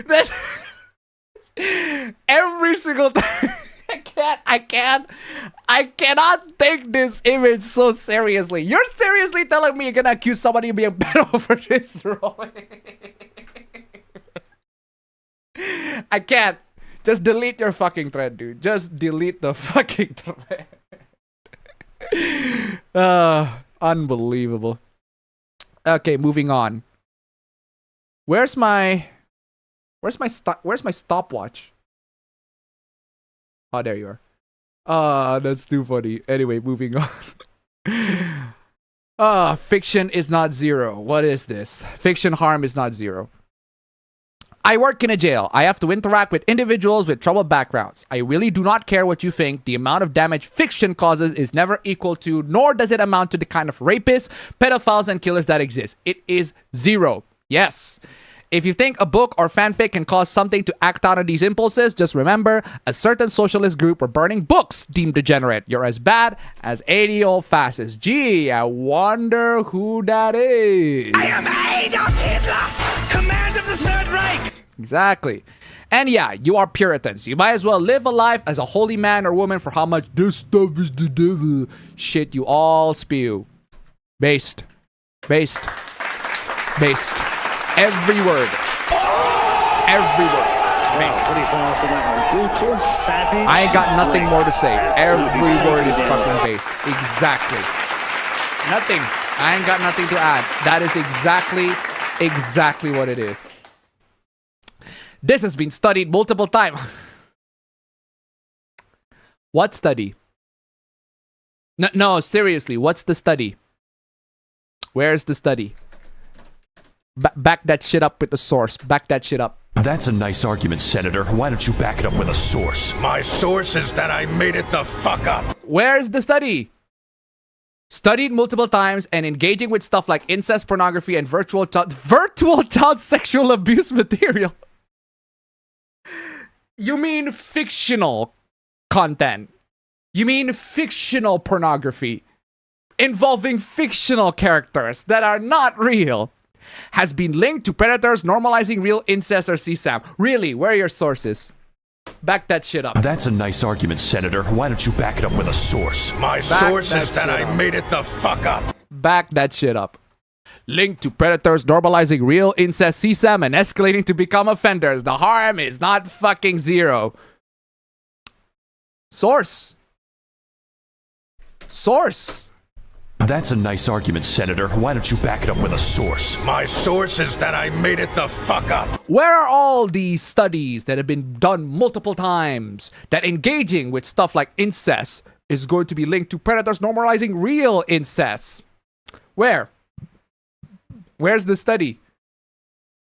That's every single time. I cannot take this image so seriously. You're seriously telling me you're gonna accuse somebody of being a pedo for this drawing? I can't. Just delete your fucking thread, dude. Just delete the fucking thread. Unbelievable. Okay, moving on. Where's my stopwatch? Oh, there you are. Ah, that's too funny. Anyway, moving on. Fiction is not zero. What is this? Fiction harm is not zero. I work in a jail. I have to interact with individuals with troubled backgrounds. I really do not care what you think. The amount of damage fiction causes is never equal to, nor does it amount to the kind of rapists, pedophiles, and killers that exist. It is zero. Yes. If you think a book or fanfic can cause something to act out on these impulses, just remember, a certain socialist group were burning books deemed degenerate. You're as bad as 80-year-old fascists. Gee, I wonder who that is. I am Adolf Hitler, command of the Third Reich. Exactly. And yeah, you are Puritans. You might as well live a life as a holy man or woman for how much this stuff is the devil shit you all spew. Based. Based. Based. Every word. Every word. Based. What do you say after that one? Brutal, savage. I ain't got nothing more to say. Absolutely Every word is taken fucking down. based. Exactly. Nothing. I ain't got nothing to add. That is exactly what it is. This has been studied multiple times. What study? No, seriously, what's the study? Where's the study? Back that shit up with the source. Back that shit up. That's a nice argument, Senator. Why don't you back it up with a source? My source is that I made it the fuck up. Where's the study? Studied multiple times and engaging with stuff like incest, pornography, and virtual child sexual abuse material. You mean fictional content. You mean fictional pornography involving fictional characters that are not real. Has been linked to predators normalizing real incest or CSAM. Really, where are your sources? Back that shit up. That's a nice argument, Senator. Why don't you back it up with a source? My source is that I made it the fuck up. Back that shit up. Linked to predators normalizing real incest CSAM and escalating to become offenders. The harm is not fucking zero. Source. Source. That's a nice argument, Senator. Why don't you back it up with a source? My source is that I made it the fuck up. Where are all these studies that have been done multiple times that engaging with stuff like incest is going to be linked to predators normalizing real incest? Where? Where's the study?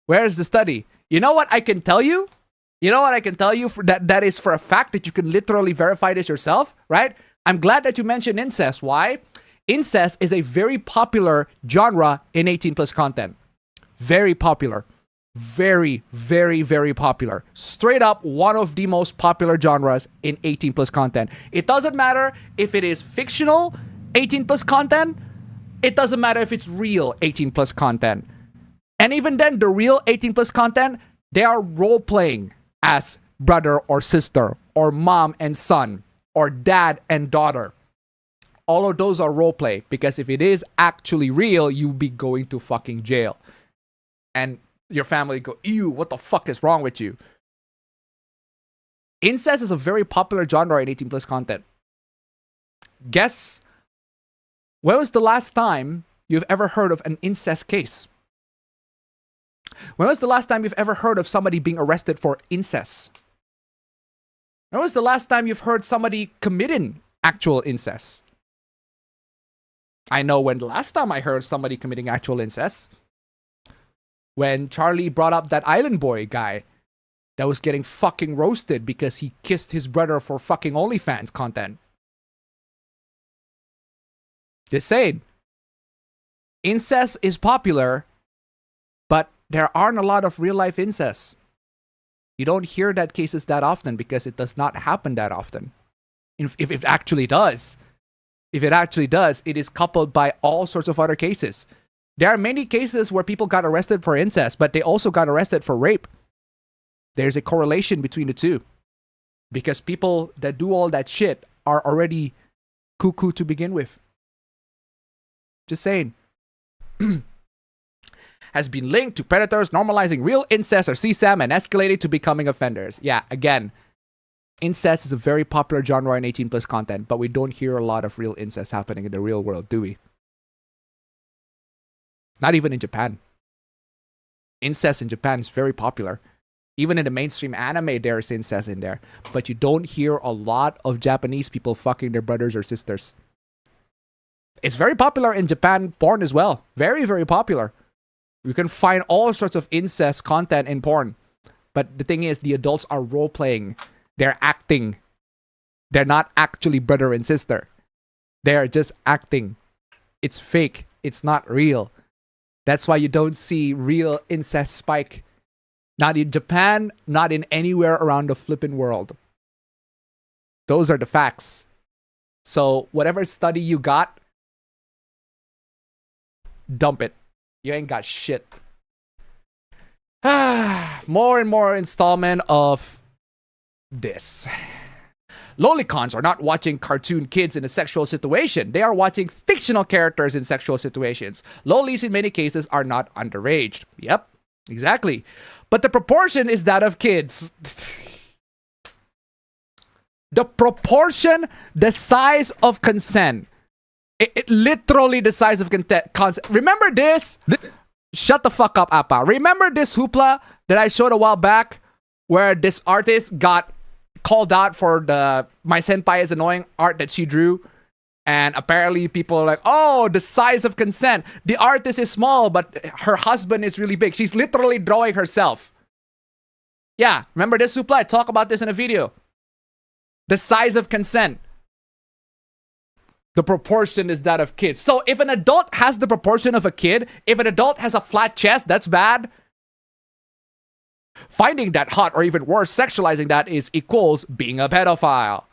Where's the study? You know what I can tell you? You know what I can tell you for that is for a fact that you can literally verify this yourself, right? I'm glad that you mentioned incest. Why? Incest is a very popular genre in 18 plus content. Very popular. Very, very, very popular. Straight up one of the most popular genres in 18 plus content. It doesn't matter if it is fictional 18 plus content. It doesn't matter if it's real 18 plus content. And even then, the real 18 plus content, they are role-playing as brother or sister, or mom and son, or dad and daughter. All of those are roleplay, because if it is actually real, you'll be going to fucking jail. And your family go, ew, what the fuck is wrong with you? Incest is a very popular genre in 18 plus content. Guess, when was the last time you've ever heard of an incest case? When was the last time you've ever heard of somebody being arrested for incest? When was the last time you've heard somebody committing actual incest? I know when the last time I heard somebody committing actual incest. When Charlie brought up that Island Boy guy that was getting fucking roasted because he kissed his brother for fucking OnlyFans content. Just saying. Incest is popular, but there aren't a lot of real life incest. You don't hear that cases that often because it does not happen that often. If it actually does, it is coupled by all sorts of other cases. There are many cases where people got arrested for incest, but they also got arrested for rape. There's a correlation between the two. Because people that do all that shit are already cuckoo to begin with. Just saying. Has been linked to predators normalizing real incest or CSAM and escalated to becoming offenders. Yeah, again, incest is a very popular genre in 18 plus content, but we don't hear a lot of real incest happening in the real world, do we? Not even in Japan. Incest in Japan is very popular. Even in the mainstream anime, there is incest in there. But you don't hear a lot of Japanese people fucking their brothers or sisters. It's very popular in Japan porn as well. Very, very popular. You can find all sorts of incest content in porn. But the thing is, the adults are role-playing. They're acting. They're not actually brother and sister. They're just acting. It's fake. It's not real. That's why you don't see real incest spike. Not in Japan, not in anywhere around the flippin' world. Those are the facts. So whatever study you got, dump it. You ain't got shit. More and more installment of this. Lolicons are not watching cartoon kids in a sexual situation. They are watching fictional characters in sexual situations. Lolis in many cases are not underage. Yep, exactly. But the proportion is that of kids. The proportion, the size of consent. It literally the size of consent. Remember this? Shut the fuck up, Appa. Remember this hoopla that I showed a while back where this artist got called out for the My Senpai is Annoying art that she drew? And apparently people are like, oh, the size of consent. The artist is small, but her husband is really big. She's literally drawing herself. Yeah, remember this hoopla? I talk about this in a video. The size of consent. The proportion is that of kids. So if an adult has the proportion of a kid, if an adult has a flat chest, that's bad. Finding that hot, or even worse, sexualizing that is equals being a pedophile.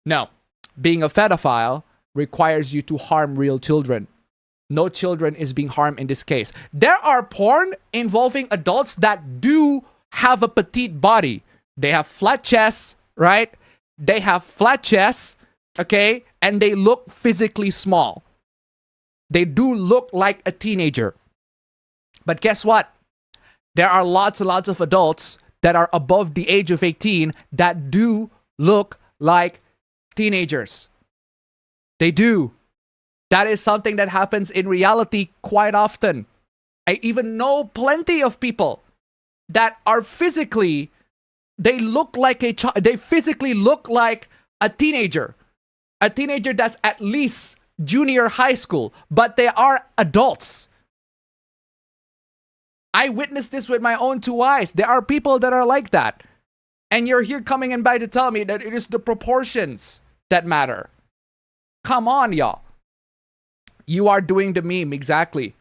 No. Being a pedophile requires you to harm real children. No children is being harmed in this case. There are porn involving adults that do have a petite body. They have flat chests, right? They have flat chests. Okay, and they look physically small. They do look like a teenager. But guess what? There are lots and lots of adults that are above the age of 18 that do look like teenagers. They do. That is something that happens in reality quite often. I even know plenty of people that are physically, they look like a child. They physically look like a teenager that's at least junior high school, but they are adults. I witnessed this with my own two eyes. There are people that are like that. And you're here coming in by to tell me that it is the proportions that matter. Come on, y'all. You are doing the meme, exactly.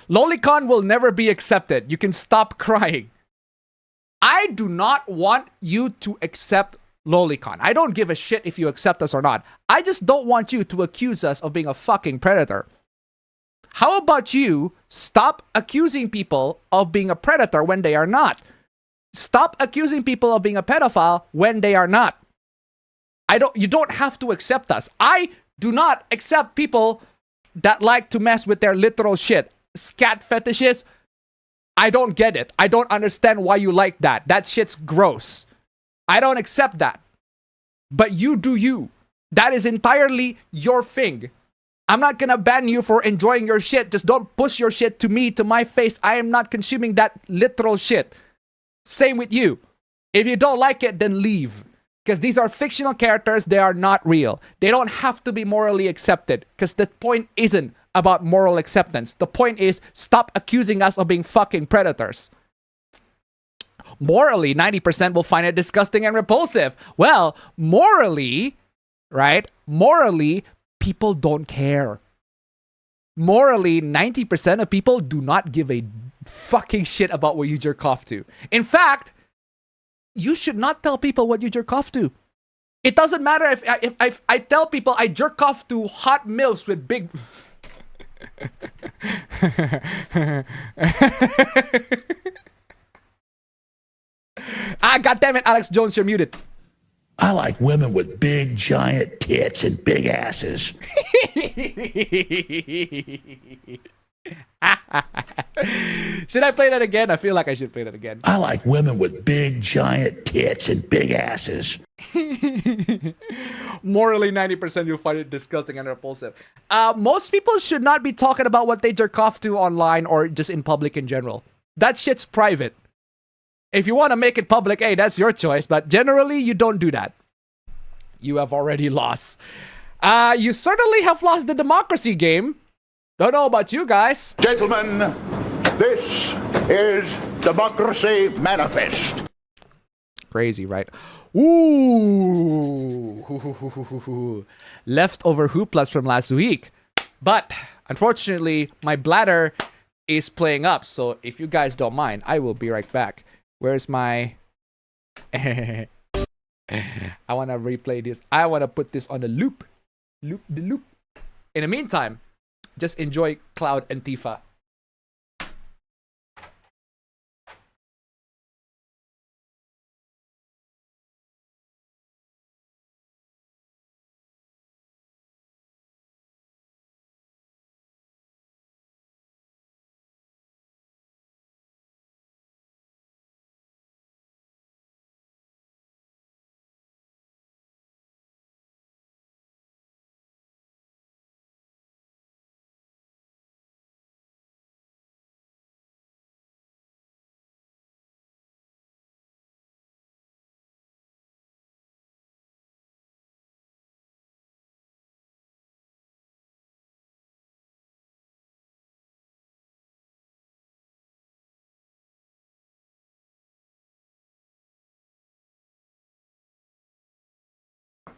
Lolicon will never be accepted. You can stop crying. I do not want you to accept Lolicon. I don't give a shit if you accept us or not. I just don't want you to accuse us of being a fucking predator. How about you stop accusing people of being a predator when they are not? Stop accusing people of being a pedophile when they are not. You don't have to accept us. I do not accept people that like to mess with their literal shit. Scat fetishes, I don't get it. I don't understand why you like that. That shit's gross. I don't accept that. But you do you. That is entirely your thing. I'm not gonna ban you for enjoying your shit. Just don't push your shit to me, to my face. I am not consuming that literal shit. Same with you. If you don't like it, then leave. Because these are fictional characters. They are not real. They don't have to be morally accepted. Because the point isn't about moral acceptance. The point is, stop accusing us of being fucking predators. Morally, 90% will find it disgusting and repulsive. Well, morally, right? Morally, people don't care. Morally, 90% of people do not give a fucking shit about what you jerk off to. In fact, you should not tell people what you jerk off to. It doesn't matter if I tell people I jerk off to hot milfs with big... God damn it, Alex Jones, you're muted. I like women with big, giant tits and big asses. Should I play that again? I feel like I should play that again. I like women with big, giant tits and big asses. Morally, 90% you'll find it disgusting and repulsive. Most people should not be talking about what they jerk off to online or just in public in general. That shit's private. If you want to make it public, hey, that's your choice. But generally, you don't do that. You have already lost. You certainly have lost the democracy game. Don't know about you guys. Gentlemen, this is Democracy Manifest. Crazy, right? Ooh. Leftover hooplas from last week. But, unfortunately, my bladder is playing up. So, if you guys don't mind, I will be right back. Where's my... I want to replay this. I want to put this on a loop. Loop the loop. In the meantime, just enjoy Cloud and Tifa.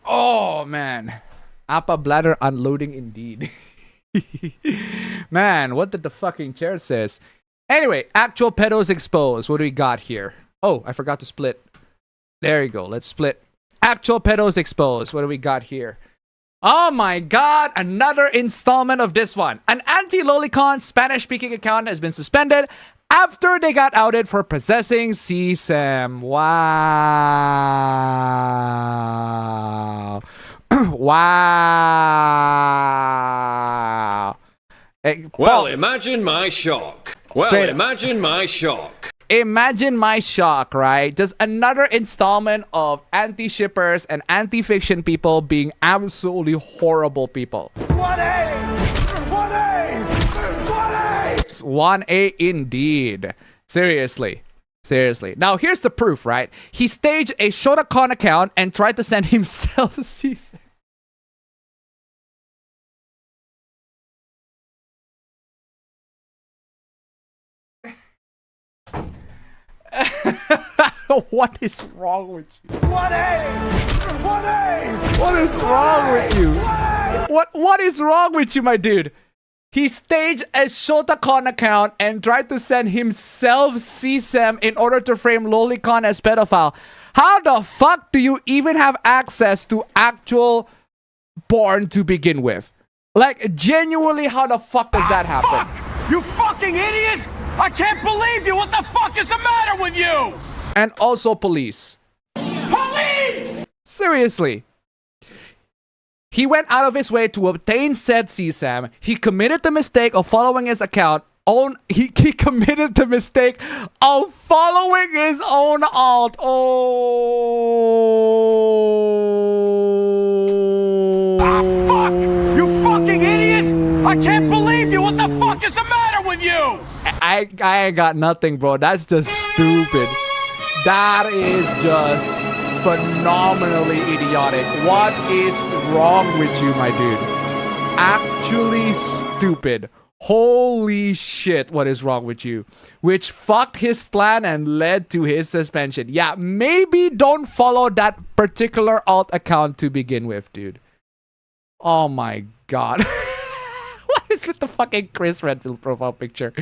Oh, man. Appa bladder unloading indeed. Man, what did the fucking chair says? Anyway, actual pedos exposed. What do we got here? Oh, I forgot to split. There you go. Let's split. Actual pedos exposed. What do we got here? Oh my god, another installment of this one. An anti-Lolicon Spanish-speaking account has been suspended after they got outed for possessing CSAM. Wow. Wow. Well, imagine my shock. Straight up. Imagine my shock. Imagine my shock, right? Just another installment of anti-shippers and anti-fiction people being absolutely horrible people. 1A indeed. Seriously. Seriously. Now, here's the proof, right? He staged a Shotacon account and tried to send himself cease. What is wrong with you? 1A! 1A! What is wrong with you? What is wrong with you, my dude? He staged a Shotacon account and tried to send himself CSAM in order to frame Lolicon as pedophile. How the fuck do you even have access to actual porn to begin with? Like, genuinely, how the fuck does that happen? Fuck! You fucking idiot! I can't believe you! What the fuck is the matter with you? And also police. Police! Seriously. He went out of his way to obtain said CSAM. He committed the mistake of following his account. He committed the mistake of following his own alt. Oh. Ah, fuck! You fucking idiot! I can't believe you! What the fuck is the matter with you? I ain't got nothing, bro. That's just stupid. That is just phenomenally idiotic. What is wrong with you, my dude? Actually stupid. Holy shit, what is wrong with you? Which fucked his plan and led to his suspension. Yeah, maybe don't follow that particular alt account to begin with, dude. Oh my god. What is with the fucking Chris Redfield profile picture?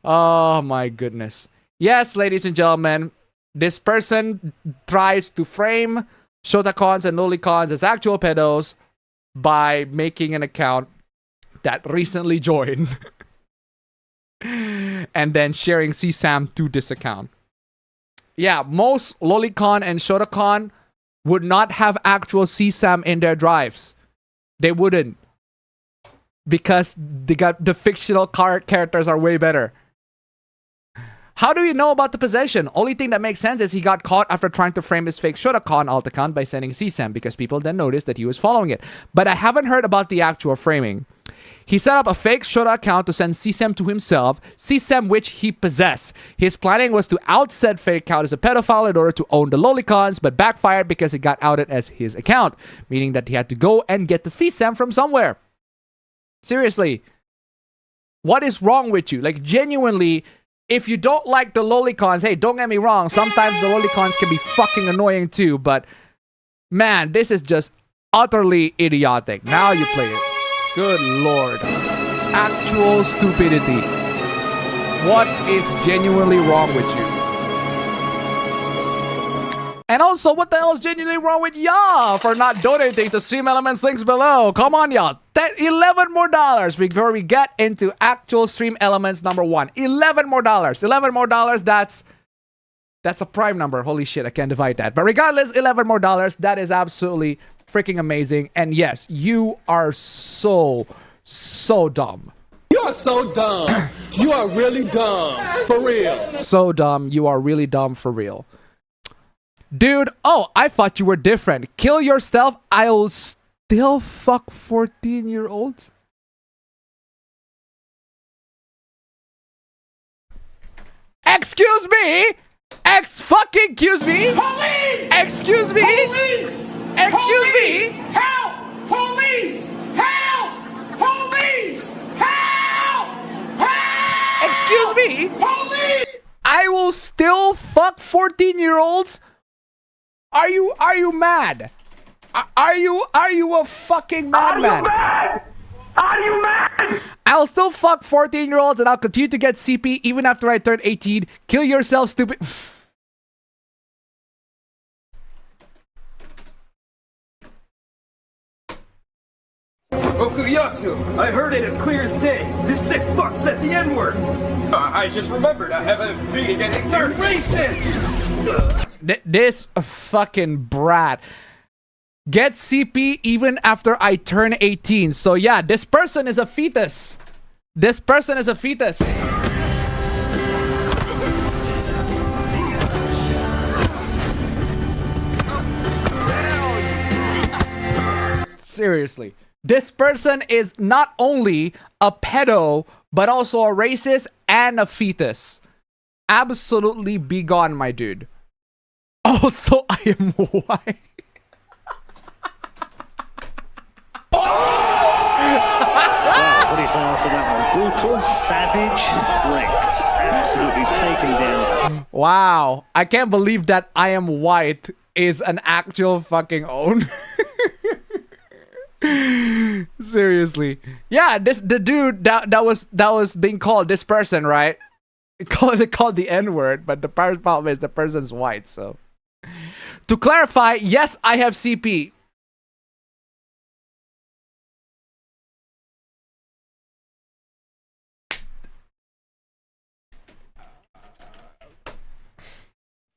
Oh my goodness. Yes, ladies and gentlemen, this person tries to frame Shotacons and Lolicons as actual pedos by making an account that recently joined and then sharing CSAM to this account. Yeah, most Lolicon and Shotacon would not have actual CSAM in their drives. They wouldn't. Because the fictional characters are way better. How do you know about the possession? Only thing that makes sense is he got caught after trying to frame his fake Shotacon alt account by sending CSAM because people then noticed that he was following it. But I haven't heard about the actual framing. He set up a fake Shota account to send CSAM to himself, CSAM which he possessed. His planning was to out said fake account as a pedophile in order to own the Lolicons, but backfired because it got outed as his account, meaning that he had to go and get the CSAM from somewhere. Seriously, what is wrong with you? Like, genuinely, if you don't like the Lolicons, hey, don't get me wrong, sometimes the Lolicons can be fucking annoying too, but man, this is just utterly idiotic. Now you play it. Good lord. Actual stupidity. What is genuinely wrong with you? And also, what the hell is genuinely wrong with y'all for not donating to Stream Elements links below? Come on, y'all. $11 more before we get into actual Stream Elements number 1. $11 more. $11 more. That's a prime number. Holy shit, I can't divide that. But regardless, $11 more. That is absolutely freaking amazing. And yes, you are so dumb. You are so dumb. You are really dumb. For real. So dumb. You are really dumb for real. Dude, oh, I thought you were different. Kill yourself. I'll still fuck 14-year-olds? Excuse me? Excuse me? Police! Excuse me? Police! Excuse me? Help! Police! Help! Police! Help! Help! Excuse me? Police! I will still fuck 14-year-olds? Are you mad? Are you a fucking madman? Are you mad? I'll still fuck 14-year-olds and I'll continue to get CP even after I turn 18. Kill yourself, stupid. Okuyasu, I heard it as clear as day. This sick fuck said the N-word. I just remembered I haven't been getting turned racist. This fucking brat gets CP even after I turn 18. So yeah, this person is a fetus. This person is a fetus. Seriously. This person is not only a pedo, but also a racist and a fetus. Absolutely be gone, my dude. Also, I am white. Wow, what do you say after that one? Brutal, savage, wrecked. Absolutely taken down. Wow. I can't believe that I am white is an actual fucking own. Seriously. Yeah, the dude that was being called this person, right? Called the N-word, but the problem is the person's white, so. To clarify, yes, I have CP.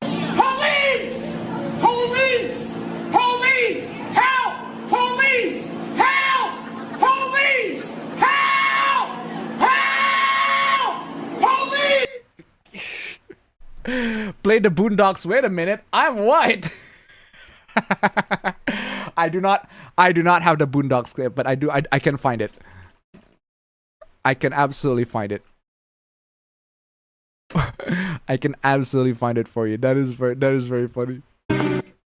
Police! Police! Police! Help! Police! Help! Police! Help! Help! Police! Play the Boondocks. Wait a minute, I'm white. I do not have the Boondocks clip, but I can find it. I can absolutely find it. I can absolutely find it for you. That is very funny.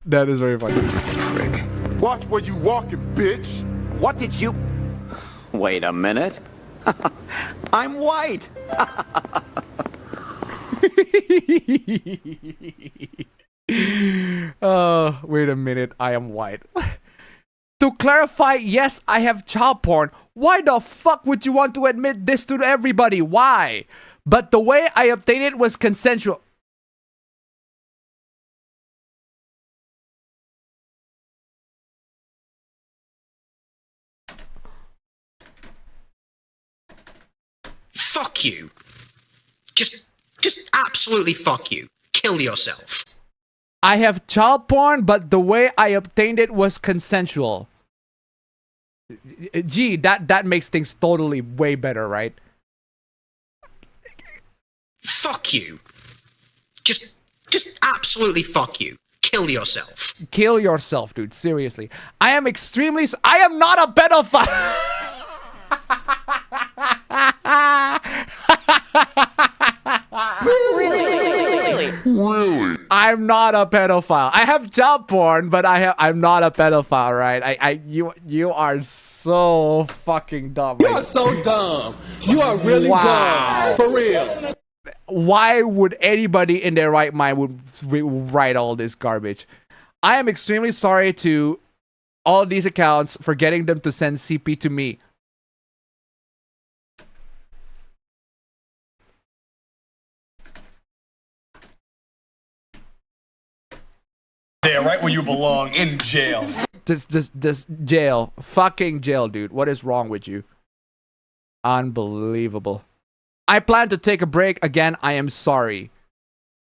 That is very funny. Prick. Watch where you walking, bitch. What did you... Wait a minute. I'm white. Oh, wait a minute. I am white. To clarify, yes, I have child porn. Why the fuck would you want to admit this to everybody? Why? But the way I obtained it was consensual. Fuck you. Just absolutely fuck you. Kill yourself. I have child porn, but the way I obtained it was consensual. Gee, that makes things totally way better, right? Fuck you. Just absolutely fuck you. Kill yourself. Kill yourself, dude. Seriously. I am not a pedophile. Really? I'm not a pedophile. I have child porn, but I'm not a pedophile, right? You are so fucking dumb. You are so dumb. You are really dumb. For real. Why would anybody in their right mind would write all this garbage? I am extremely sorry to all these accounts for getting them to send CP to me. There, right where you belong, in jail. Just jail. Fucking jail, dude. What is wrong with you? Unbelievable. I plan to take a break. Again, I am sorry.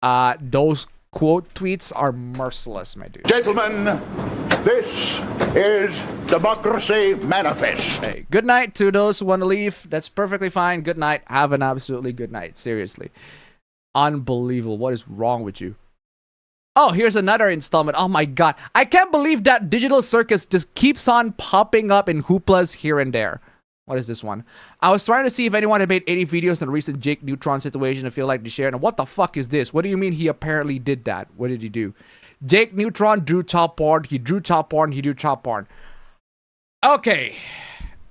Those quote tweets are merciless, my dude. Gentlemen, this is Democracy Manifest. Hey, good night to those who want to leave. That's perfectly fine. Good night. Have an absolutely good night. Seriously. Unbelievable. What is wrong with you? Oh, here's another installment. Oh my god. I can't believe that Digital Circus just keeps on popping up in hooplas here and there. What is this one? I was trying to see if anyone had made any videos on the recent Jake Neutron situation. I feel like to share. And what the fuck is this? What do you mean he apparently did that? What did he do? Jake Neutron drew child porn. He drew child porn. He drew child porn. Okay.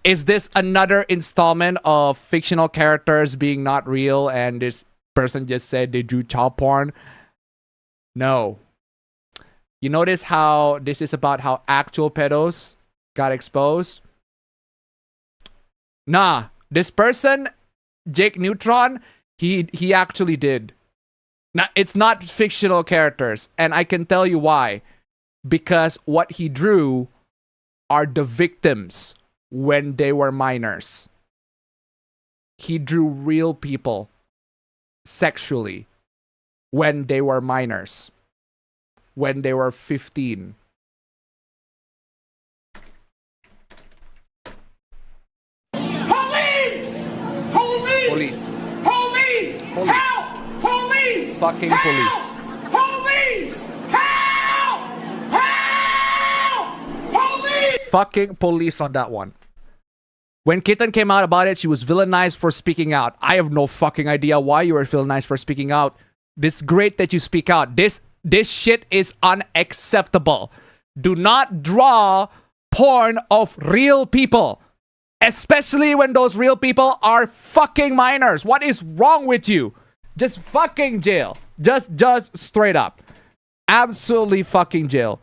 Is this another installment of fictional characters being not real and this person just said they drew child porn? No. You notice how this is about how actual pedos got exposed? Nah, this person, Jake Neutron, he actually did. Now, it's not fictional characters, and I can tell you why. Because what he drew are the victims when they were minors. He drew real people sexually when they were minors. When they were 15. Police! Police! Police! Help! Police! Fucking Help! police. Police! Help! Help! Police! fucking police on that one. When Kitten came out about it, she was villainized for speaking out. I have no fucking idea why you were villainized for speaking out. It's great that you speak out. This shit is unacceptable. Do not draw porn of real people. Especially when those real people are fucking minors. What is wrong with you? Just fucking jail. Just straight up. Absolutely fucking jail.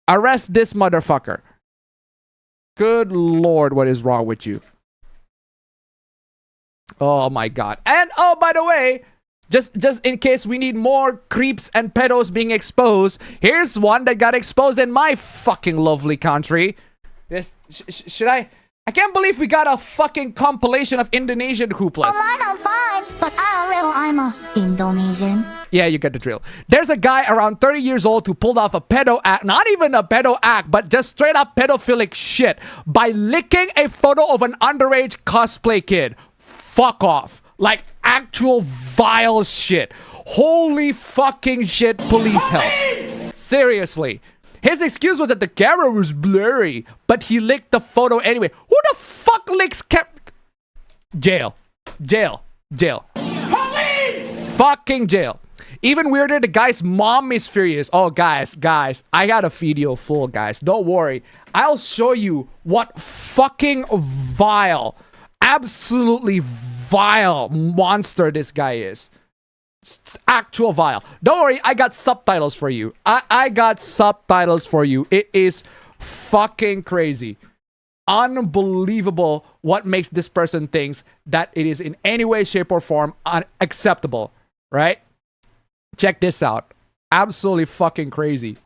Arrest this motherfucker. Good lord, what is wrong with you? Oh my god. And oh, by the way, just in case we need more creeps and pedos being exposed, here's one that got exposed in my fucking lovely country. This should I can't believe we got a fucking compilation of Indonesian hooplas. Alright, I'm fine, but I'm a Indonesian. Yeah, you get the drill. There's a guy around 30 years old who pulled off a pedo act, not even a pedo act, but just straight up pedophilic shit by licking a photo of an underage cosplay kid. Fuck off. Like actual vile shit. Holy fucking shit, police help. Seriously. His excuse was that the camera was blurry, but he licked the photo anyway. Who the fuck licks Jail. Jail. Jail. Police! Fucking jail. Even weirder, the guy's mom is furious. Oh, guys, I got a video full, guys. Don't worry. I'll show you what fucking vile, absolutely vile monster this guy is. Actual vile. Don't worry, I got subtitles for you. I got subtitles for you. It is fucking crazy. Unbelievable what makes this person thinks that it is in any way, shape, or form unacceptable. Right? Check this out. Absolutely fucking crazy.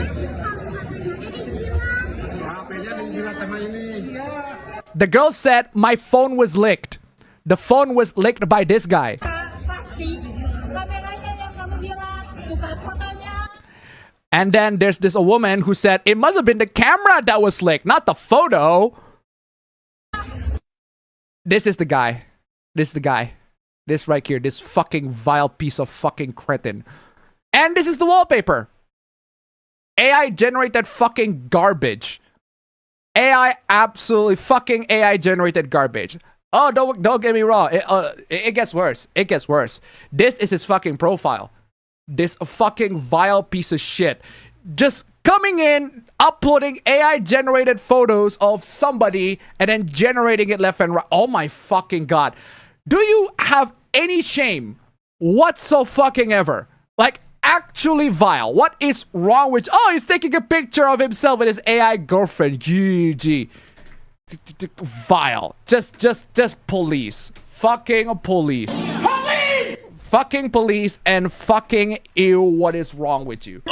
The girl said my phone was licked. The phone was licked by this guy. And then there's this a woman who said it must have been the camera that was licked, not the photo. This is the guy. This is the guy. This right here. This fucking vile piece of fucking cretin. And this is the wallpaper. AI generated fucking garbage. AI absolutely fucking AI generated garbage. Oh, don't get me wrong. It gets worse. It gets worse. This is his fucking profile. This fucking vile piece of shit. Just coming in, uploading AI generated photos of somebody and then generating it left and right. Oh my fucking god. Do you have any shame whatsoever? Like, actually vile. What is wrong with... Oh, he's taking a picture of himself and his AI girlfriend. GG. Vile. Just police. Fucking police. Police! Fucking police and fucking ew, what is wrong with you?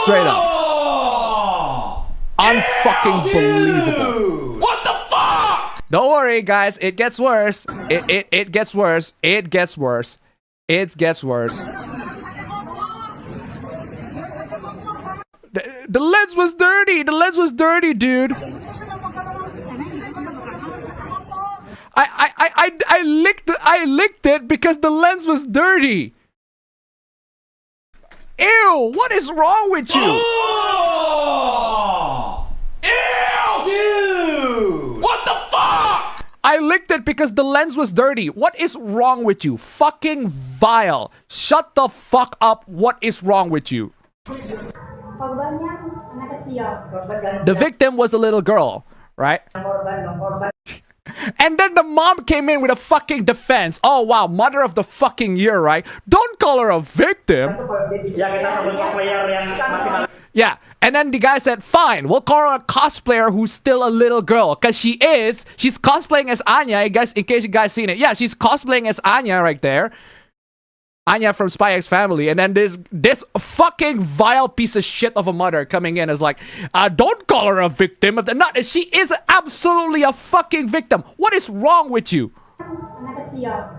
Straight up. Unfucking believable. What the fuck? Don't worry, guys. It gets worse. It gets worse. It gets worse. It gets worse. The lens was dirty. The lens was dirty, dude. I licked it because the lens was dirty. Ew, what is wrong with you? Oh! Ew! Dude! What the fuck? I licked it because the lens was dirty. What is wrong with you? Fucking vile. Shut the fuck up. What is wrong with you? The victim was a little girl, right? And then the mom came in with a fucking defense. Oh wow, mother of the fucking year, right? Don't call her a victim. Yeah, and then the guy said, fine, we'll call her a cosplayer who's still a little girl. Because she's cosplaying as Anya, I guess, in case you guys seen it. Yeah, she's cosplaying as Anya right there. Anya from Spy X Family. And then this fucking vile piece of shit of a mother coming in is like, don't call her a victim. She is absolutely a fucking victim. What is wrong with you? Yeah,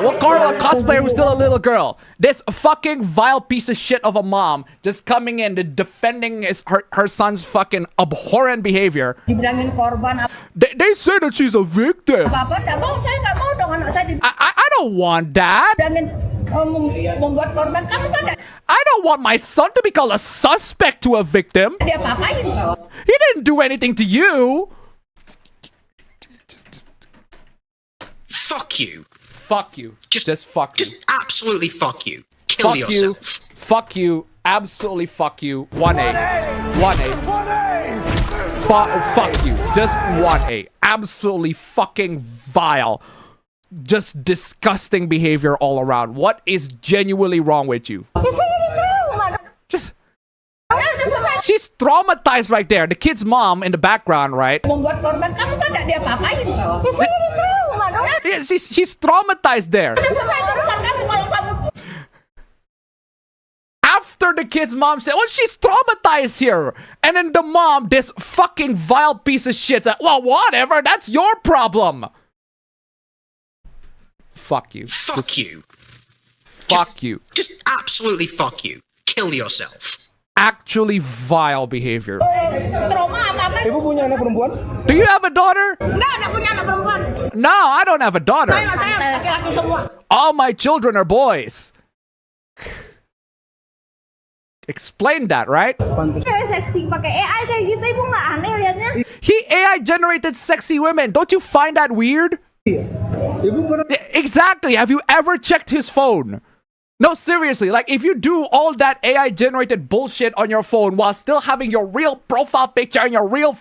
we'll call her a cosplayer who's still a little girl. This fucking vile piece of shit of a mom just coming in defending her son's fucking abhorrent behavior. They say that she's a victim. I don't want that. I don't want my son to be called a suspect to a victim. He didn't do anything to you. Fuck you. Fuck you. Just fuck you. Just absolutely fuck you. Kill Fuck yourself. you. Fuck you. Absolutely fuck you. 1A. 1A. Fuck you. Just 1A. Absolutely fucking vile. Just disgusting behavior all around. What is genuinely wrong with you? Just... She's traumatized right there. The kid's mom in the background, right? Yeah, she's traumatized there. After the kid's mom said, well, she's traumatized here. And then the mom, this fucking vile piece of shit, said, well, whatever, that's your problem. Fuck you. Fuck you. Fuck you. Just absolutely fuck you. Kill yourself. Actually vile behavior. Do you have a daughter? No, I don't have a daughter. All my children are boys. Explain that, right? He AI generated sexy women. Don't you find that weird? Exactly. Have you ever checked his phone? No, seriously, like if you do all that AI generated bullshit on your phone while still having your real profile picture and your real,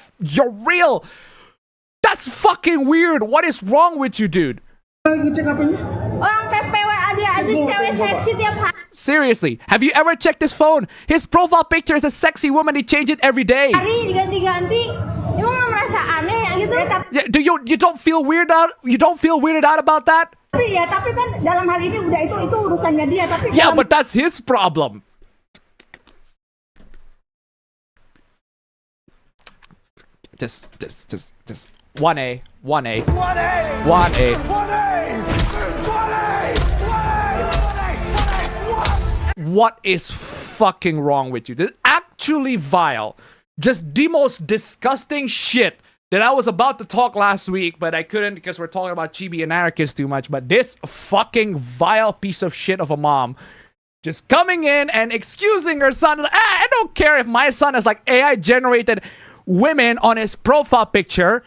that's fucking weird. What is wrong with you, dude? Seriously, have you ever checked his phone? His profile picture is a sexy woman. He changes it every day. Yeah, do you don't feel weirded out? You don't feel weirded out about that? Yeah, but that's his problem. Just 1A. What is fucking wrong with you? This is actually vile. Just the most disgusting shit that I was about to talk last week, but I couldn't because we're talking about chibi anarchists too much. But this fucking vile piece of shit of a mom just coming in and excusing her son. I don't care if my son has like AI generated women on his profile picture.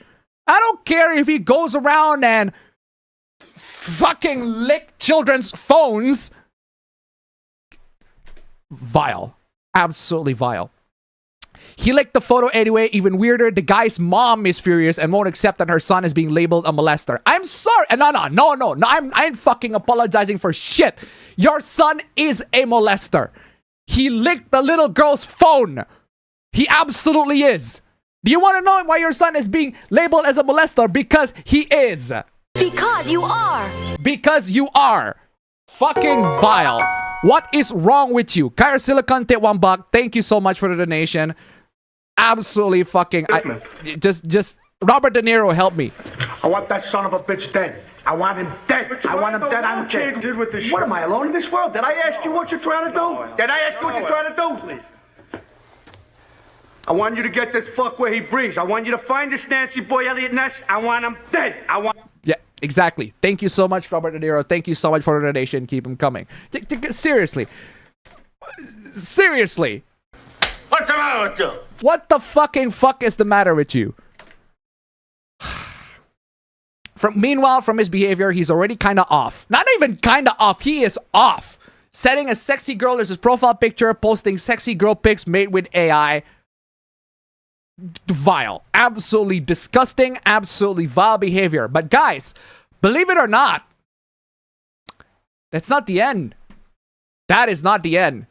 I don't care if he goes around and fucking lick children's phones. Vile. Absolutely vile. He licked the photo anyway. Even weirder, the guy's mom is furious and won't accept that her son is being labeled a molester. I'm sorry. No. I ain't fucking apologizing for shit. Your son is a molester. He licked the little girl's phone. He absolutely is. Do you want to know why your son is being labeled as a molester? Because he is. Because you are. Because you are. Fucking vile. What is wrong with you? Kyra Silicon, $1. Thank you so much for the donation. Absolutely fucking... Just Robert De Niro, help me. I want that son of a bitch dead. I want him dead. I want him dead. I don't care. What am I, alone in this world? Did I ask you what you're trying to do? Did I ask you what you're trying to do? Please. I want you to get this fuck where he breathes. I want you to find this Nancy boy Elliot Ness. I want him dead. I want... Yeah, exactly. Thank you so much, Robert De Niro. Thank you so much for the donation. Keep him coming. Seriously. Seriously. What's the matter with you? What the fucking fuck is the matter with you? Meanwhile, from his behavior, he's already kind of off. Not even kind of off. He is off. Setting a sexy girl as his profile picture, posting sexy girl pics made with AI. Vile. Absolutely disgusting. Absolutely vile behavior. But guys, believe it or not, that's not the end. That is not the end.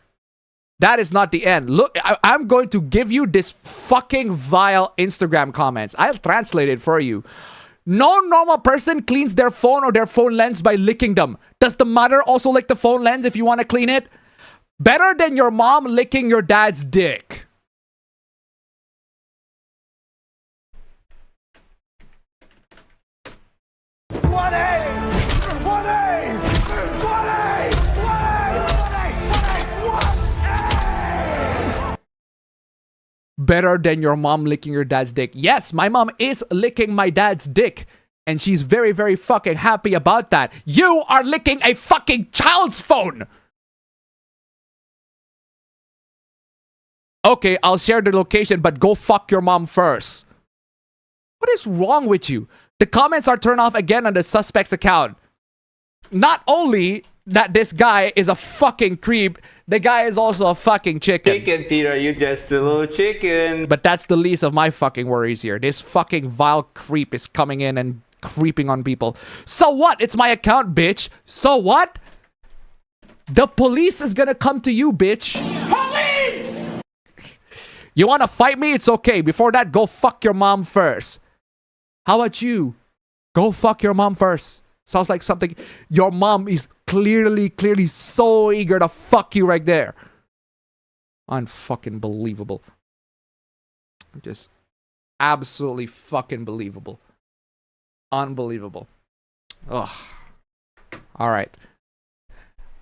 That is not the end. Look, I'm going to give you this fucking vile Instagram comments. I'll translate it for you. No normal person cleans their phone or their phone lens by licking them. Does the mother also lick the phone lens if you want to clean it? Better than your mom licking your dad's dick. Better than your mom licking your dad's dick. Yes, my mom is licking my dad's dick. And she's very, very fucking happy about that. You are licking a fucking child's phone! Okay, I'll share the location, but go fuck your mom first. What is wrong with you? The comments are turned off again on the suspect's account. Not only that this guy is a fucking creep, the guy is also a fucking chicken. Chicken, Peter, you just a little chicken. But that's the least of my fucking worries here. This fucking vile creep is coming in and creeping on people. So what? It's my account, bitch. So what? The police is gonna come to you, bitch. Police! You wanna fight me? It's okay. Before that, go fuck your mom first. How about you? Go fuck your mom first. Sounds like something... Your mom is clearly so eager to fuck you right there. Unfucking believable. Just absolutely fucking believable. Unbelievable. Ugh. Alright.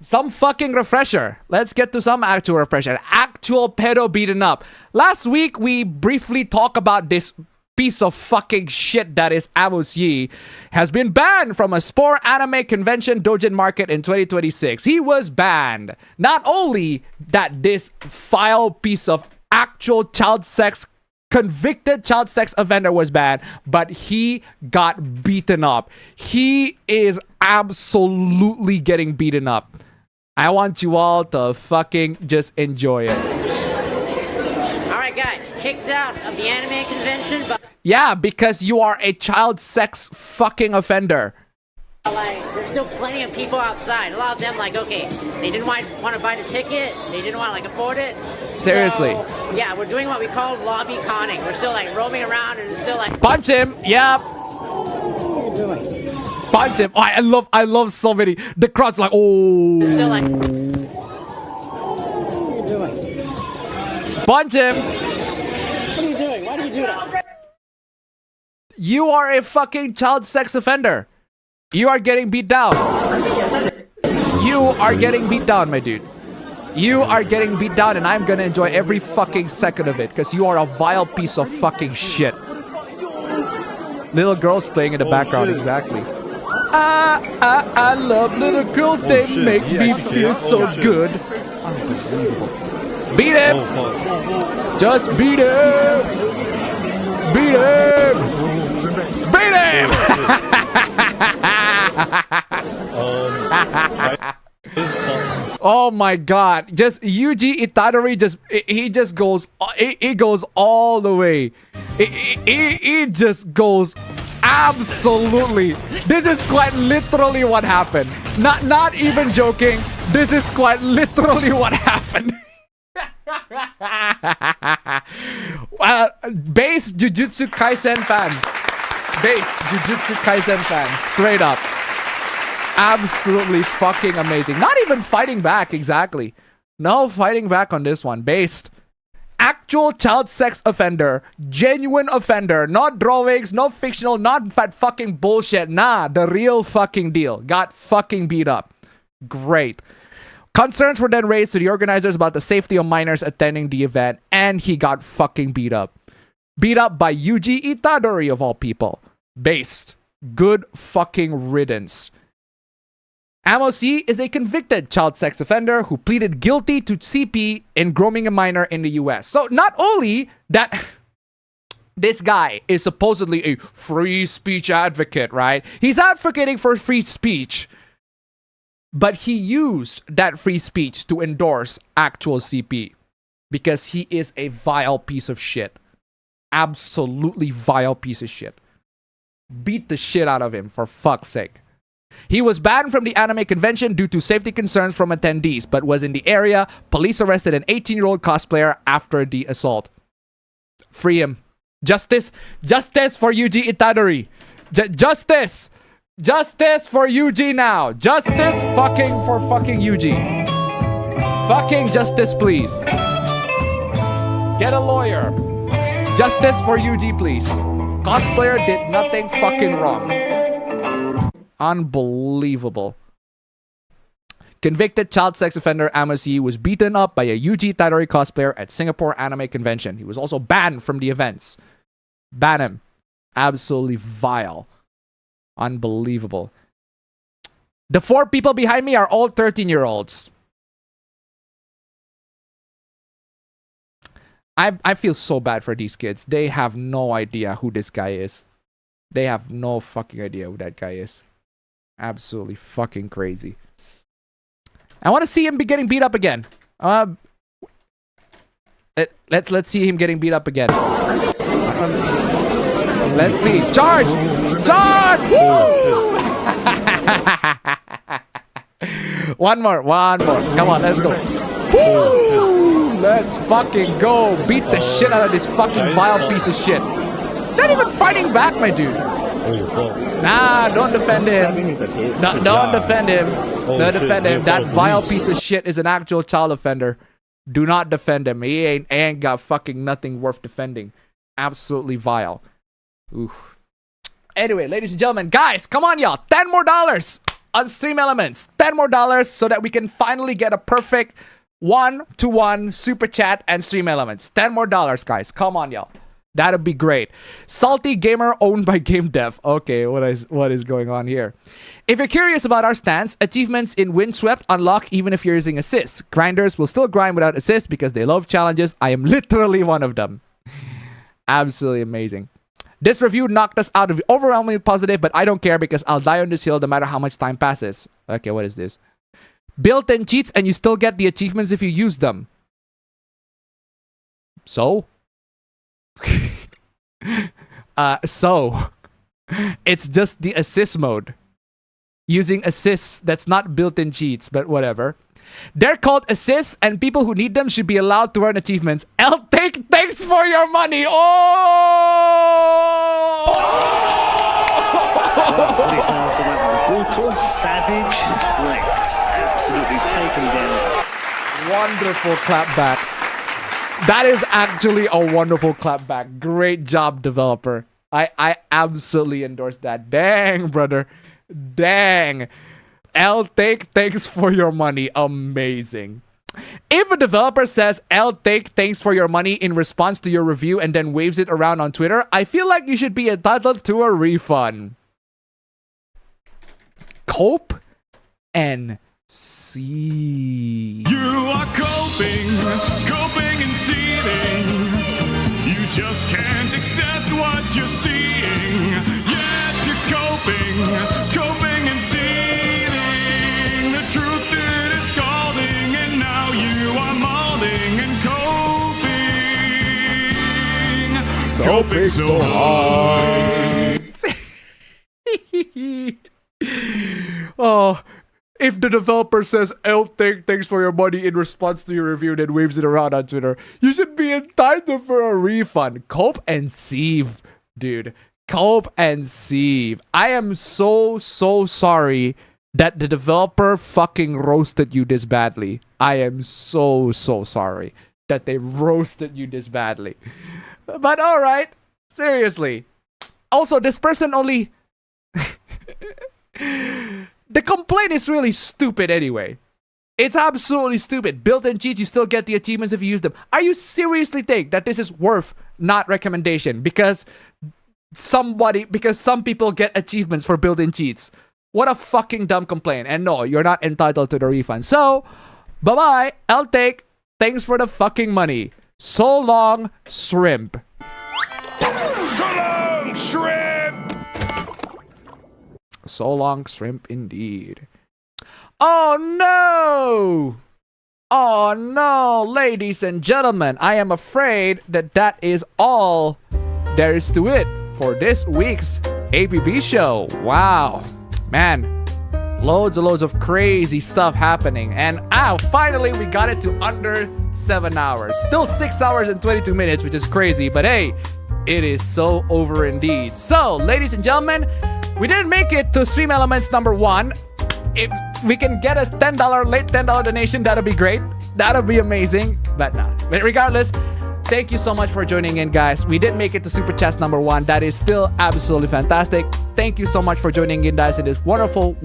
Some fucking refresher. Let's get to some actual refresher. Actual pedo beaten up. Last week, we briefly talked about this piece of fucking shit that is Amos Yee has been banned from a sport anime convention Dojin market in 2026. He was banned. Not only that this vile piece of actual child sex, convicted child sex offender was banned, but he got beaten up. He is absolutely getting beaten up. I want you all to fucking just enjoy it. Guys, kicked out of the anime convention, but yeah, because you are a child sex fucking offender. like, there's still plenty of people outside. A lot of them, like, okay, they didn't want to buy the ticket, they didn't want to like afford it. Seriously. So, yeah, we're doing what we call lobby conning. We're still like roaming around and still like punch him. Yep. Punch him. Oh, I love so many. The crowd's like, oh. Still like. Punch him. What are you doing? Why do you do that? You are a fucking child sex offender. You are getting beat down. You are getting beat down, my dude. You are getting beat down, and I'm gonna enjoy every fucking second of it because you are a vile piece of fucking shit. Little girls playing in the background, shit. exactly. I love little girls. They make me feel so good. Unbelievable. Beat him! Just beat him! Beat him! Beat him! Oh my god. Just Yuji Itadori he just goes it goes all the way. It just goes absolutely. This is quite literally what happened. Not even joking. This is quite literally what happened. Base Jujutsu Kaisen fan. Base Jujutsu Kaisen fan. Straight up. Absolutely fucking amazing. Not even fighting back, exactly. No fighting back on this one. Based. Actual child sex offender. Genuine offender. Not drawings, no fictional, not that fucking bullshit. Nah, the real fucking deal. Got fucking beat up. Great. Concerns were then raised to the organizers about the safety of minors attending the event, and he got fucking beat up. Beat up by Yuji Itadori of all people. Based. Good fucking riddance. Amos Yee is a convicted child sex offender who pleaded guilty to CP in grooming a minor in the US. So not only that this guy is supposedly a free speech advocate, right? He's advocating for free speech. But he used that free speech to endorse actual CP because he is a vile piece of shit. Absolutely vile piece of shit. Beat the shit out of him, for fuck's sake. He was banned from the anime convention due to safety concerns from attendees, but was in the area. Police arrested an 18-year-old cosplayer after the assault. Free him. Justice. Justice for Yuji Itadori. Justice. Justice for Yuji now. Justice fucking for fucking Yuji. Fucking justice, please. Get a lawyer. Justice for Yuji, please. Cosplayer did nothing fucking wrong. Unbelievable. Convicted child sex offender Amos Yee was beaten up by a Yuji Itadori cosplayer at Singapore Anime Convention. He was also banned from the events. Ban him. Absolutely vile. Unbelievable. The 4 people behind me are all 13-year-olds. I feel so bad for these kids. They have no idea who this guy is. They have no fucking idea who that guy is. Absolutely fucking crazy. I want to see him getting beat up again. Let's see him getting beat up again. Let's see. Charge! Charge! Woo! One more. Come on, let's go. Woo! Let's fucking go. Beat the shit out of this fucking vile piece of shit. Not even fighting back, my dude. Nah, don't defend him. No, don't defend him. Don't defend him. That vile piece of shit is an actual child offender. Do not defend him. He ain't got fucking nothing worth defending. Absolutely vile. Oof. Anyway, ladies and gentlemen, guys, come on, y'all. $10 more on Stream Elements. $10 more so that we can finally get a perfect 1-to-1 super chat and Stream Elements. $10 more, guys. Come on, y'all. That'd be great. Salty gamer owned by game dev. Okay, what is going on here? If you're curious about our stance, achievements in Windswept unlock even if you're using assists. Grinders will still grind without assists because they love challenges. I am literally one of them. Absolutely amazing. This review knocked us out of overwhelmingly positive, but I don't care because I'll die on this hill no matter how much time passes. Okay, what is this? Built-in cheats and you still get the achievements if you use them. So? So it's just the assist mode. Using assists that's not built-in cheats, but whatever. They're called assists, and people who need them should be allowed to earn achievements. Thanks for your money. Oh! What do you say after that one? Brutal, savage, wrecked. Absolutely taken down. Wonderful clapback. That is actually a wonderful clapback. Great job, developer. I absolutely endorse that. Dang, brother. Dang. Thanks for your money. Amazing. If a developer says, thanks for your money in response to your review and then waves it around on Twitter, I feel like you should be entitled to a refund. Cope and see. You are coping and seething. You just can't accept what you're seeing. Yes, you're coping and seething. The truth it is scalding, and now you are molding and coping so hard. Oh, if the developer says, thanks for your money in response to your review, then waves it around on Twitter, you should be entitled for a refund. Cope and sieve, dude. Cope and sieve. I am so sorry that the developer fucking roasted you this badly. I am so sorry that they roasted you this badly. But alright, seriously. Also, this person only... The complaint is really stupid anyway. It's absolutely stupid. Built-in cheats, you still get the achievements if you use them. Are you seriously think that this is worth not recommendation because some people get achievements for built-in cheats? What a fucking dumb complaint. And no, you're not entitled to the refund. So, bye-bye. I'll take. Thanks for the fucking money. So long, shrimp. So long, shrimp! So long, shrimp indeed. Oh no! Oh no, ladies and gentlemen, I am afraid that is all there is to it for this week's APB show. Wow, man, loads and loads of crazy stuff happening, and finally we got it to under 7 hours. Still 6 hours and 22 minutes, which is crazy, but hey, it is so over indeed. So, ladies and gentlemen, we didn't make it to Stream Elements number 1. If we can get a late $10 donation, that'll be great. That'll be amazing. But nah. But regardless, thank you so much for joining in, guys. We did make it to Super Chats number 1. That is still absolutely fantastic. Thank you so much for joining in, guys. It is wonderful,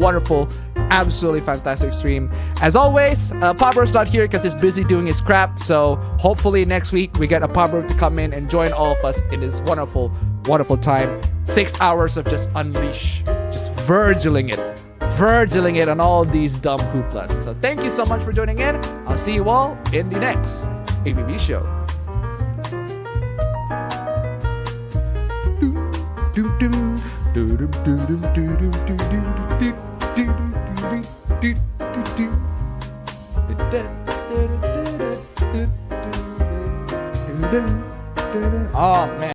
absolutely fantastic stream. As always, Pabro's not here because he's busy doing his crap. So hopefully next week we get a Pabro to come in and join all of us in this wonderful time. 6 hours of just unleash just virgiling it on all these dumb hooplas. So thank you so much for joining in. I'll see you all in the next APB show. Oh man.